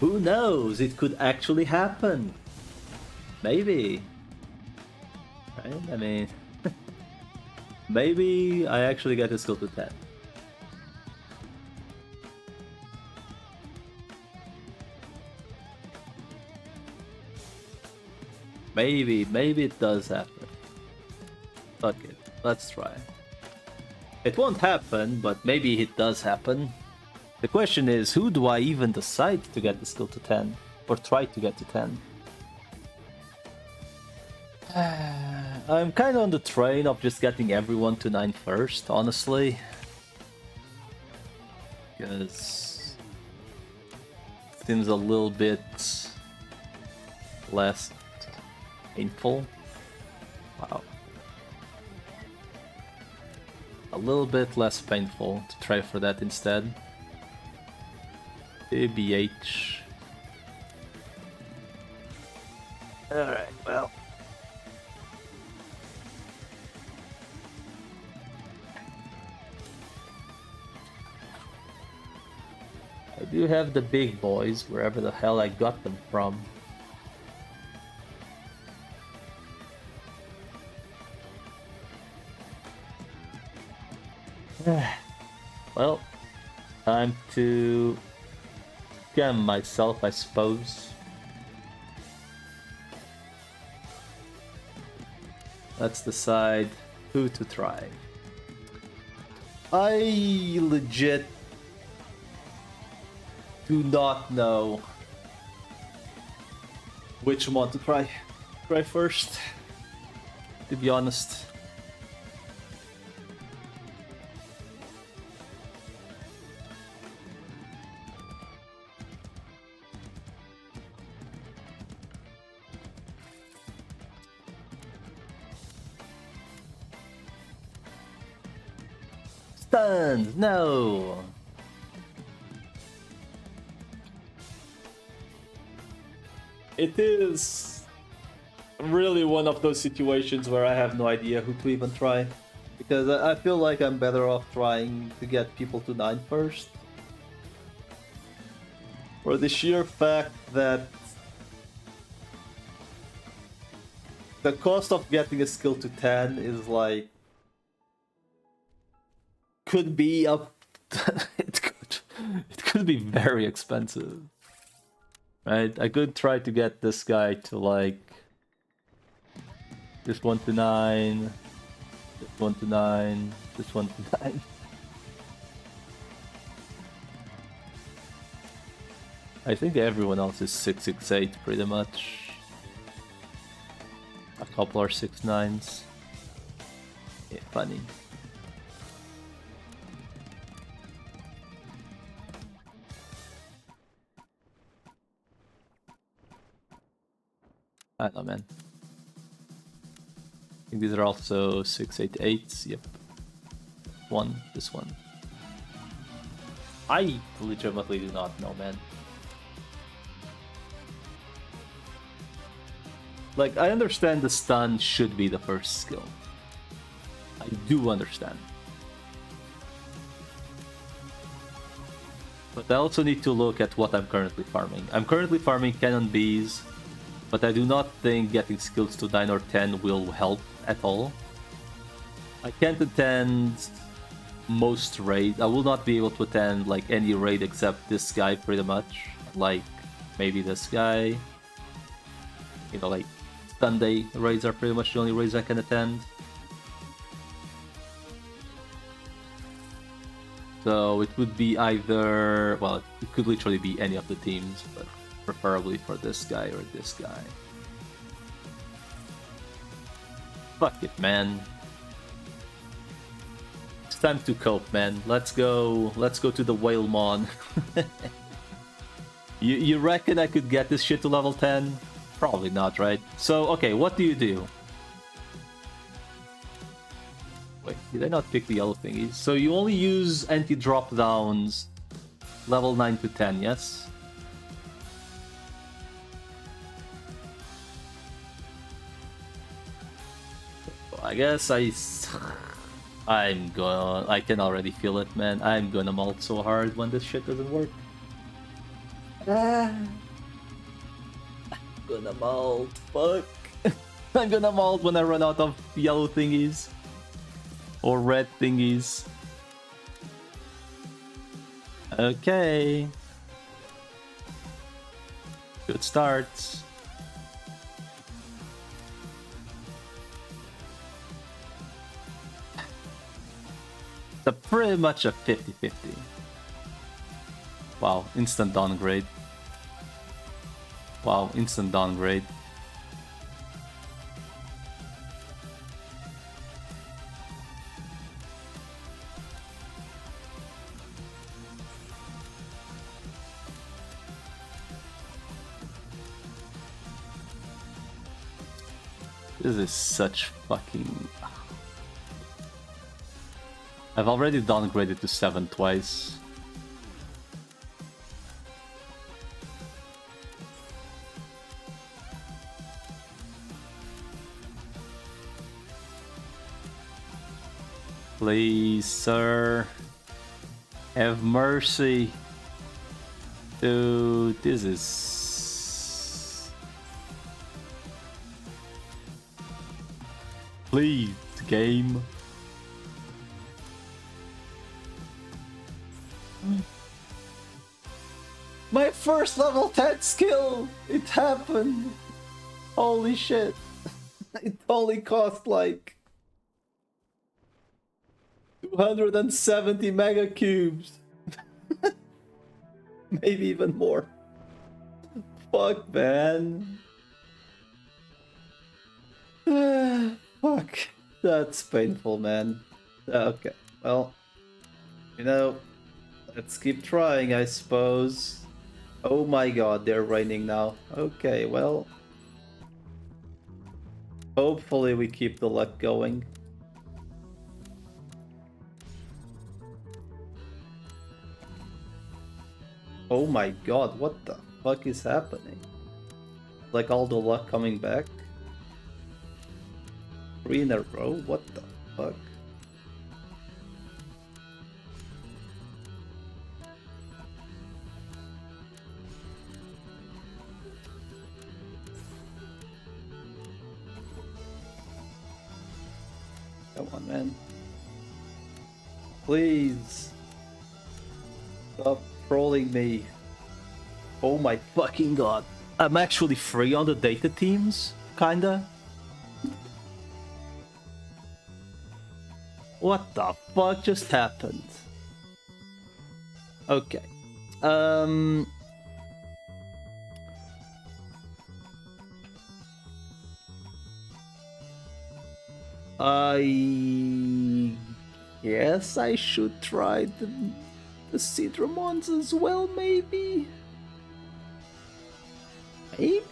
Who knows? It could actually happen. Maybe. Right? I mean, maybe I actually get the skill to 10. Maybe it does happen. Fuck it, let's try. It won't happen, but maybe it does happen. The question is, who do I even decide to get the skill to 10? Or try to get to 10? I'm kind of on the train of just getting everyone to 9 first, honestly. Because it seems a little bit less painful. Wow. A little bit less painful to try for that instead. ABH. Alright, well. I do have the big boys, wherever the hell I got them from. Well, time to scam myself, I suppose. Let's decide who to try. I legit do not know which one to try first, to be honest. Stunned! No! It is really one of those situations where I have no idea who to even try. Because I feel like I'm better off trying to get people to 9 first. For the sheer fact that the cost of getting a skill to 10 is like... could be up... it could be very expensive. Right? I could try to get this guy to like... this one to 9... this one to 9... this one to 9... I think everyone else is 668 pretty much. A couple are 6-9s. Yeah, funny. I don't know, man. I think these are also 688s. Yep. This one. I legitimately do not know, man. Like, I understand the stun should be the first skill. I do understand. But I also need to look at what I'm currently farming. I'm currently farming Cannon Bees, but I do not think getting skills to 9 or 10 will help at all. I can't attend most raids. I will not be able to attend like any raid except this guy pretty much. Like maybe this guy. You know, like Sunday raids are pretty much the only raids I can attend. So it would be either, well, it could literally be any of the teams, but preferably for this guy or this guy. Fuck it, man. It's time to cope, man. Let's go to the Whalemon. You reckon I could get this shit to level 10? Probably not, right? So, okay, what do you do? Wait, did I not pick the yellow thingies? So you only use anti-drop downs level 9 to 10, yes? I guess I can already feel it, man. I'm gonna mult so hard when this shit doesn't work. Gonna mult, fuck. I'm gonna mult when I run out of yellow thingies. Or red thingies. Okay. Good start. It's pretty much a 50-50. Wow, instant downgrade. Wow, instant downgrade. This is such fucking... I've already downgraded to 7 twice. Please, sir. Have mercy. Dude, this is... Please, game. My first level 10 skill! It happened! Holy shit. It only cost like 270 mega cubes. Maybe even more. Fuck, man. Fuck. That's painful, man. Okay, well, you know, let's keep trying, I suppose. Oh my god, they're raining now. Okay, well, hopefully we keep the luck going. Oh my god, what the fuck is happening? Like all the luck coming back? 3 in a row? What the fuck? Come on, man. Please. Stop trolling me. Oh my fucking god. I'm actually free on the data teams? Kinda? What the fuck just happened? Okay. I guess I should try the Sidramons as well, maybe? Maybe?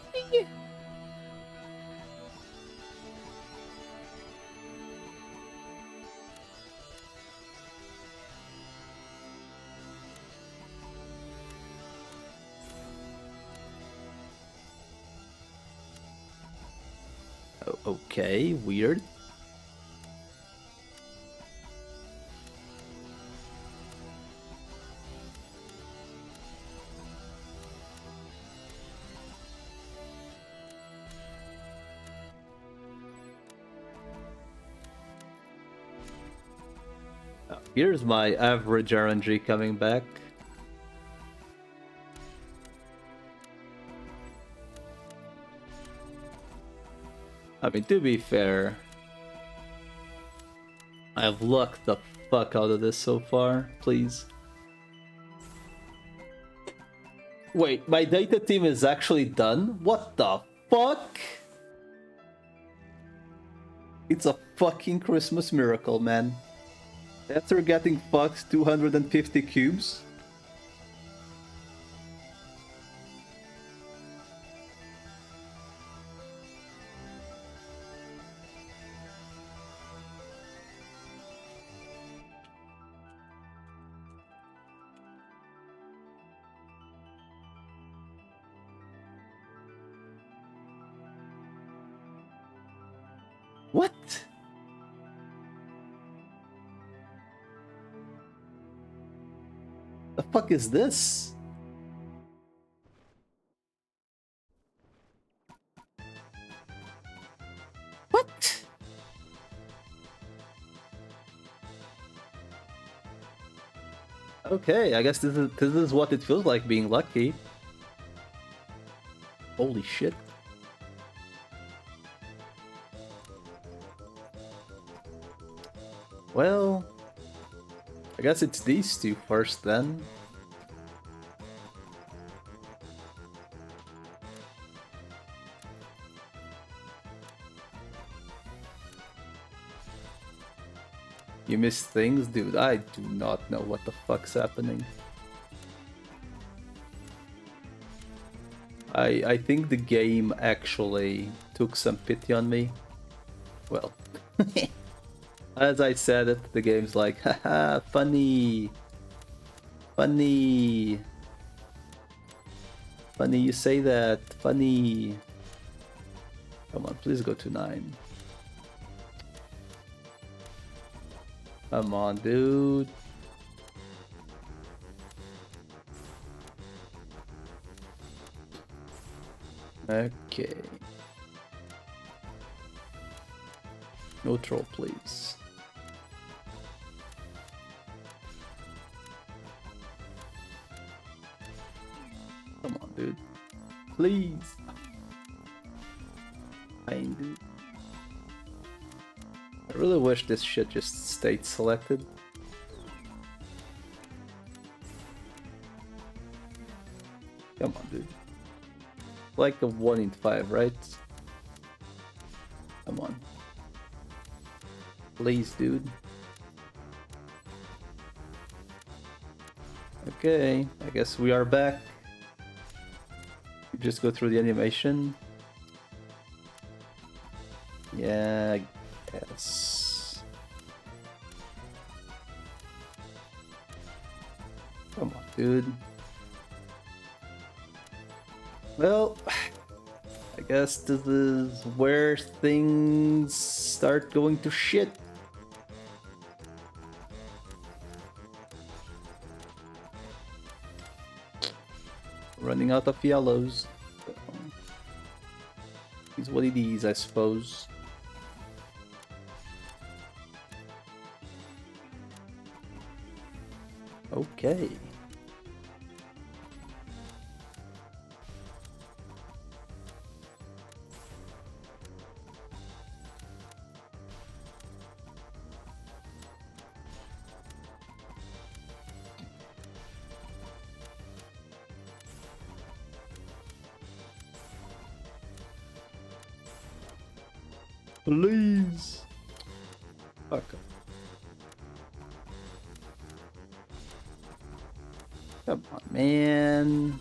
Okay, weird. Here's my average RNG coming back. I mean, to be fair, I've lucked the fuck out of this so far, please. Wait, my data team is actually done? What the fuck? It's a fucking Christmas miracle, man. After getting fucked 250 cubes? What? The fuck is this? What? Okay, I guess this is what it feels like being lucky. Holy shit. Well, I guess it's these two first then. You missed things? Dude, I do not know what the fuck's happening. I think the game actually took some pity on me. Well, as I said it, the game's like, haha, funny. Funny. Funny you say that. Funny. Come on, please go to 9. Come on, dude. Okay. No troll, please. Come on, dude. Please. Fine, dude. I really wish this shit just stayed selected. Come on, dude. Like a 1 in 5, right? Come on. Please, dude. Okay, I guess we are back. Just go through the animation. Yeah, I guess. Come on, dude. Well, I guess this is where things start going to shit. Running out of yellows. Is what it is, I suppose. Okay. Please. Fuck. Come on, man.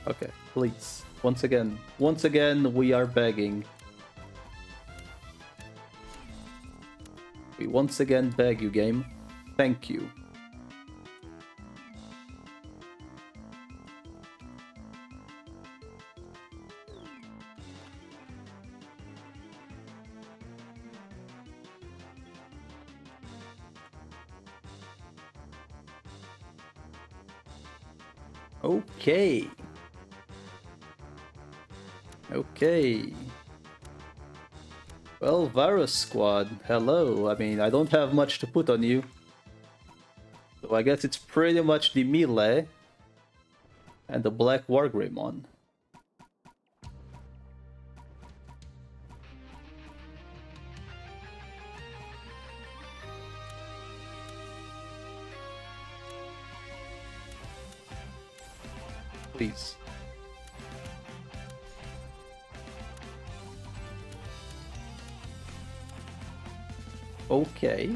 Okay, please. Once again, we are begging. We once again beg you, game. Thank you. Okay. Okay. Well, Virus Squad, hello. I mean, I don't have much to put on you. So I guess it's pretty much the melee and the Black Wargreymon. Please. Okay.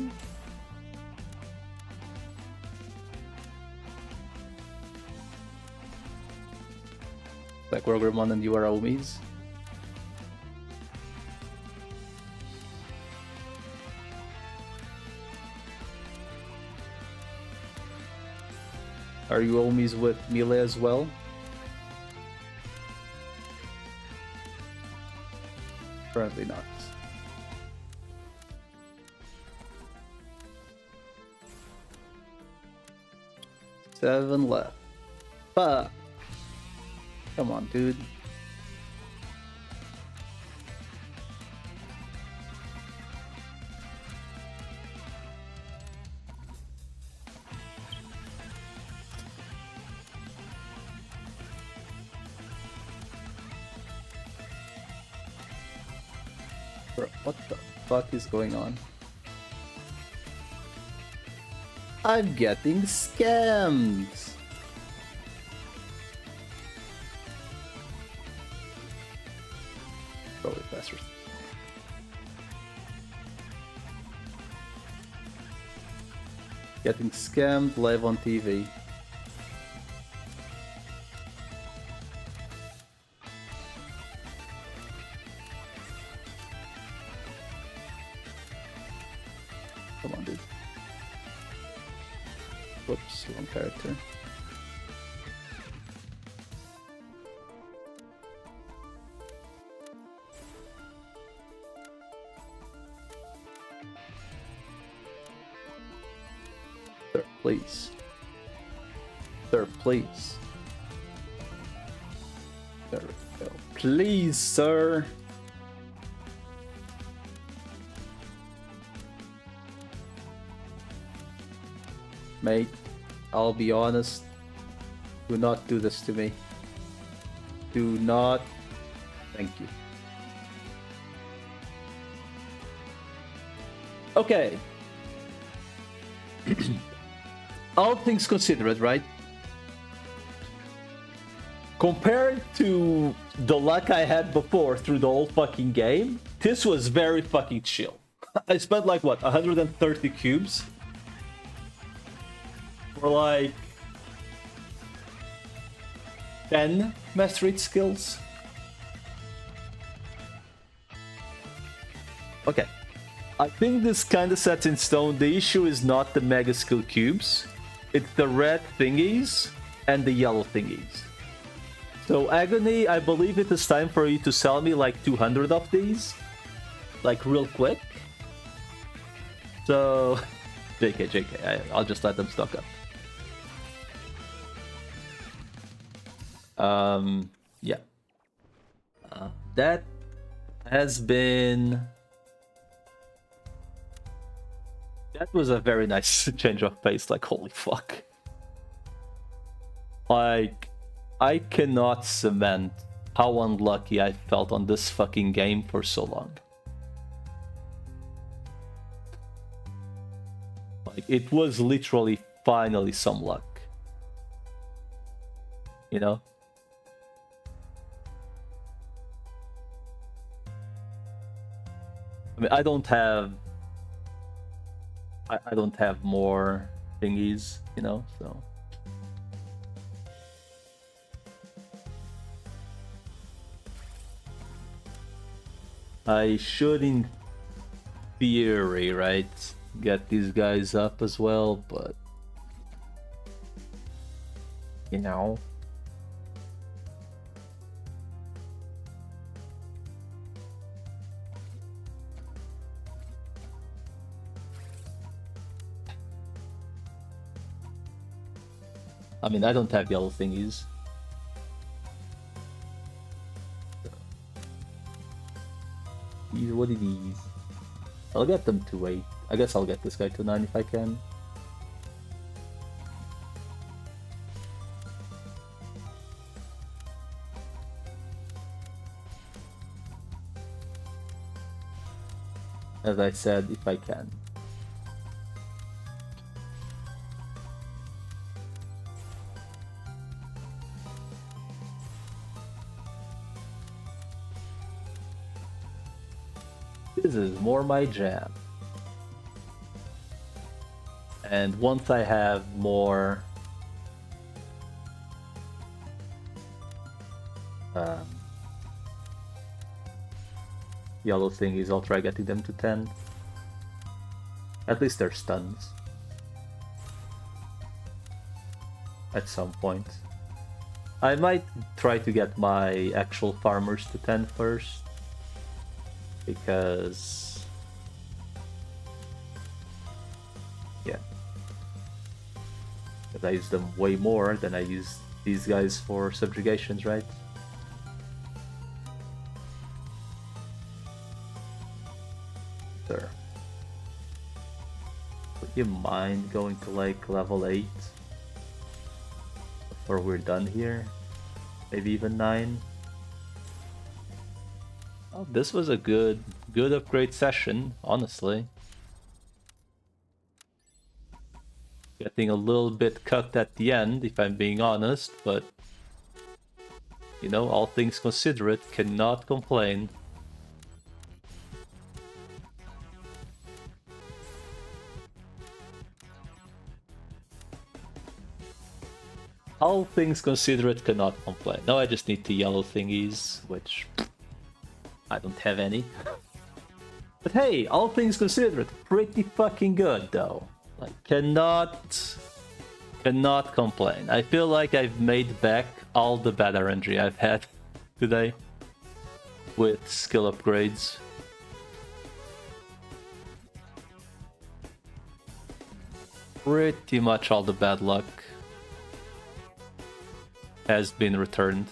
Black Wargreymon and you are homies. Are you homies with melee as well? Apparently not. 7 left. Fuck. Come on, dude. Bro, what the fuck is going on? I'm getting scammed! Probably faster. Getting scammed live on TV. Come on, dude. Whoops, wrong character. Sir, please. Sir, please. There we go. Please, sir. Mate, I'll be honest. Do not do this to me. Do not. Thank you. Okay. All things considered, right? Compared to the luck I had before through the whole fucking game, this was very fucking chill. I spent like, what, 130 cubes? For like 10 mastery skills. Okay, I think this kind of sets in stone. The issue is not the mega skill cubes, it's the red thingies and the yellow thingies. So Agony, I believe it is time for you to sell me like 200 of these, like real quick. So JK, I'll just let them stock up. Yeah. That has been... That was a very nice change of pace, like, holy fuck. Like, I cannot cement how unlucky I felt on this fucking game for so long. Like, it was literally finally some luck. You know? I mean, I don't have more thingies, you know, so. I should, in theory, right, get these guys up as well, but you know. I mean, I don't have yellow thingies. What are these? I'll get them to 8. I guess I'll get this guy to 9 if I can. As I said, if I can. This is more my jam. And once I have more yellow thingies, I'll try getting them to 10. At least they're stuns. At some point. I might try to get my actual farmers to 10 first. Because... yeah. Because I use them way more than I use these guys for subjugations, right? Sure. Would you mind going to like level 8? Before we're done here? Maybe even 9? Oh, this was a good upgrade session, honestly. Getting a little bit cut at the end, if I'm being honest, but you know, all things considered, cannot complain. All things considered, cannot complain. Now I just need the yellow thingies, which I don't have any. But hey, all things considered, pretty fucking good though. Like, cannot complain. I feel like I've made back all the bad RNG I've had today with skill upgrades. Pretty much all the bad luck has been returned.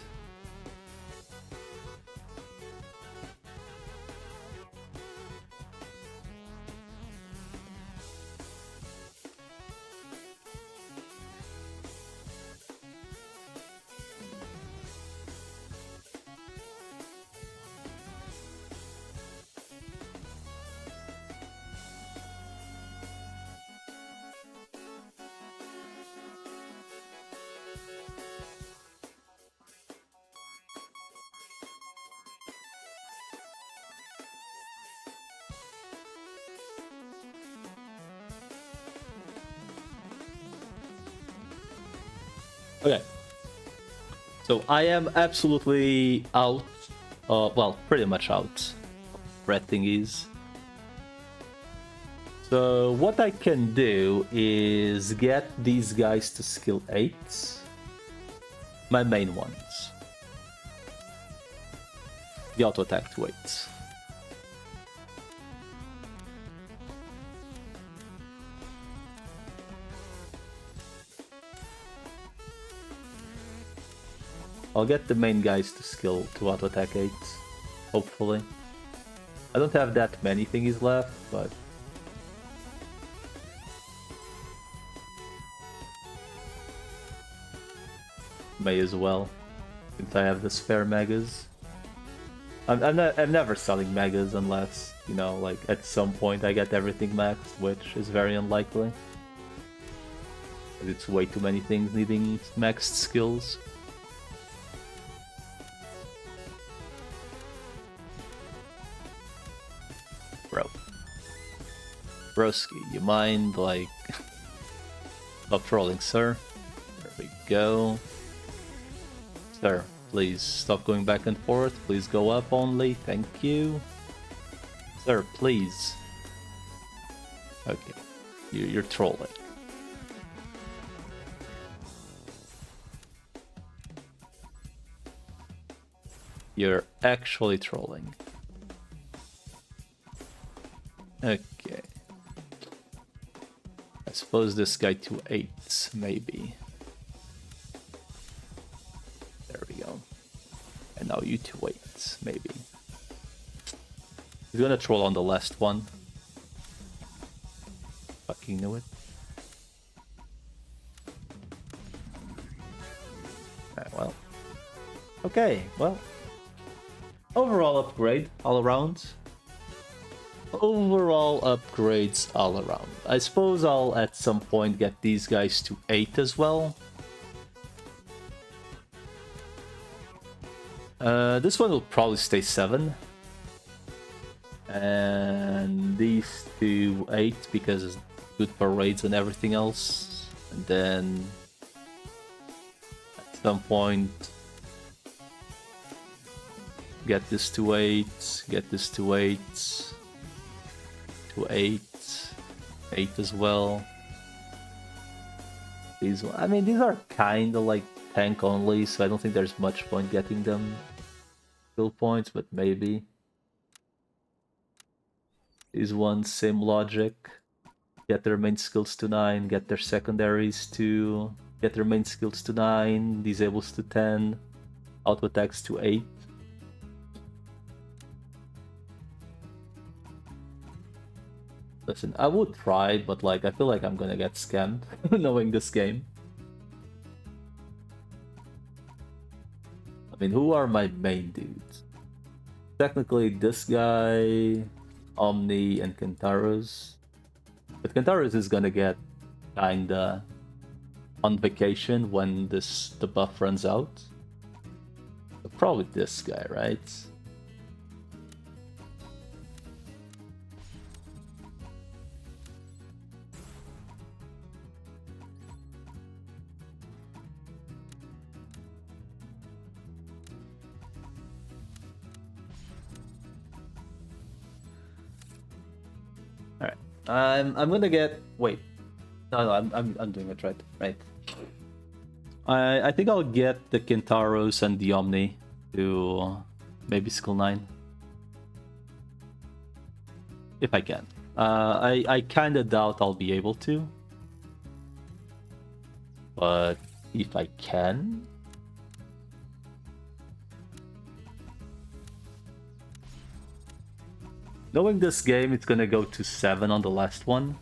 Okay. So I am absolutely out. Well, pretty much out. Red thingies. So what I can do is get these guys to skill 8. My main ones. The auto attack to 8. I'll get the main guys to auto attack 8, hopefully. I don't have that many thingies left, but may as well, since I have the spare megas. I'm never selling megas unless, you know, like at some point I get everything maxed, which is very unlikely. It's way too many things needing maxed skills. Bro. Broski, you mind, like... Stop trolling, sir. There we go. Sir, please stop going back and forth. Please go up only. Thank you. Sir, please. Okay. You're trolling. You're actually trolling. Okay. I suppose this guy to 8, maybe. There we go. And now you to 8, maybe. He's gonna troll on the last one. Fucking knew it. Well. Okay, well. Overall upgrade all around. Overall upgrades all around. I suppose I'll at some point get these guys to 8 as well. This one will probably stay 7. And these two 8 because it's good for raids and everything else. And then at some point get this to 8, get this to 8. To 8, 8 as well. These, I mean, these are kind of like tank only, so I don't think there's much point getting them skill points, but maybe. These ones, same logic. get their main skills to 9, get their secondaries to, get their main skills to 9, disables to 10, auto attacks to 8. Listen, I would try, but like I feel like I'm gonna get scammed knowing this game. I mean, who are my main dudes? Technically, this guy, Omni, and Kentaros. But Kentaros is gonna get kinda on vacation when the buff runs out. So probably this guy, right? I'm gonna get. Wait, no, I'm doing it right. Right. I think I'll get the Kentaros and the Omni to maybe skill 9 if I can. I kind of doubt I'll be able to, but if I can. Knowing this game, it's gonna go to 7 on the last one.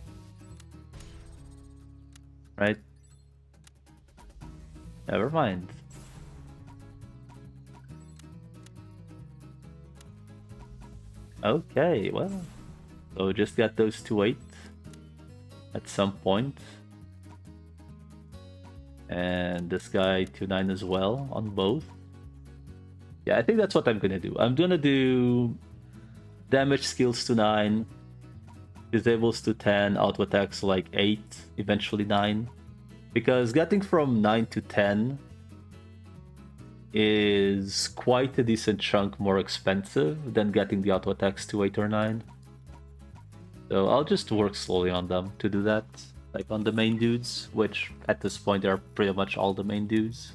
Right? Never mind. Okay, well. So just got those to 8 at some point. And this guy to 9 as well on both. Yeah, I think that's what I'm gonna do. I'm gonna do damage skills to 9, disables to 10, auto attacks like 8, eventually 9. Because getting from 9 to 10 is quite a decent chunk more expensive than getting the auto attacks to 8 or 9. So I'll just work slowly on them to do that. Like on the main dudes, which at this point are pretty much all the main dudes.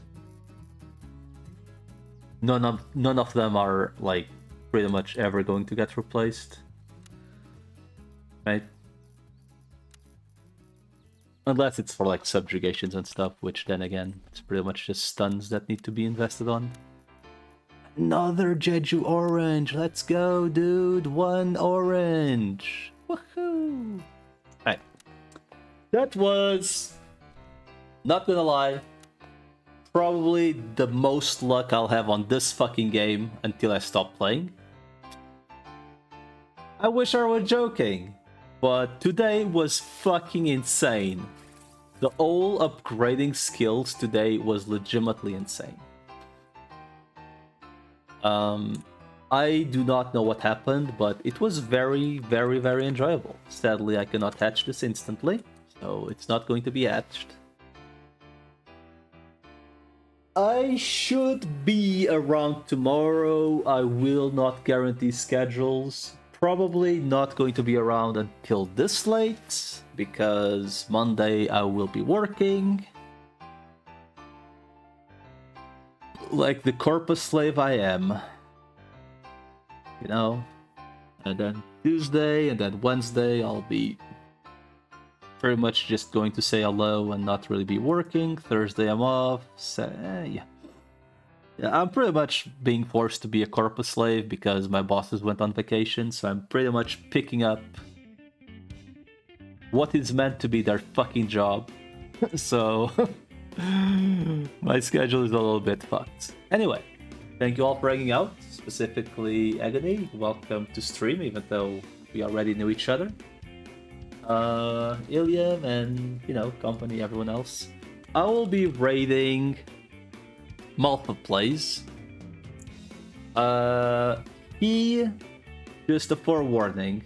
None of them are like pretty much ever going to get replaced, right? Unless it's for like subjugations and stuff, which then again, it's pretty much just stuns that need to be invested on. Another Jeju orange, let's go, dude, 1 orange, woohoo! Right, that was, not gonna lie, probably the most luck I'll have on this fucking game until I stop playing. I wish I were joking, but today was fucking insane. The whole upgrading skills today was legitimately insane. I do not know what happened, but it was very, very, very enjoyable. Sadly, I cannot hatch this instantly, so it's not going to be hatched. I should be around tomorrow. I will not guarantee schedules. Probably not going to be around until this late, because Monday I will be working. Like the corpus slave I am. You know? And then Tuesday and then Wednesday I'll be pretty much just going to say hello and not really be working. Thursday I'm off. So, yeah, I'm pretty much being forced to be a corpus slave because my bosses went on vacation, so I'm pretty much picking up what is meant to be their fucking job. So my schedule is a little bit fucked. Anyway, thank you all for hanging out, specifically Agony. Welcome to stream, even though we already knew each other. Ilium and, you know, company, everyone else. I will be raiding Malfa plays. Just a forewarning.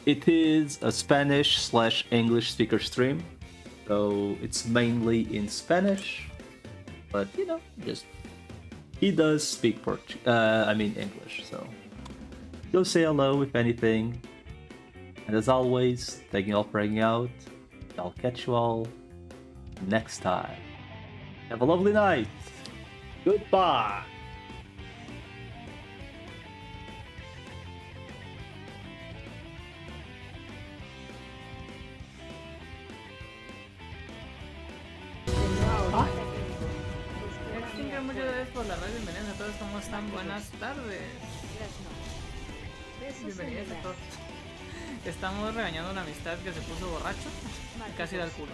It is a Spanish/English speaker stream, so it's mainly in Spanish. But you know, he does speak English. So go say hello if anything. And as always, thank you all for hanging out. I'll catch you all next time. Have a lovely night. Goodbye. Hola, bienvenidos a todos, ¿cómo están? Buenas tardes. Bienvenidos a todos. Estamos regañando a una amistad que se puso borracho y casi da el culo.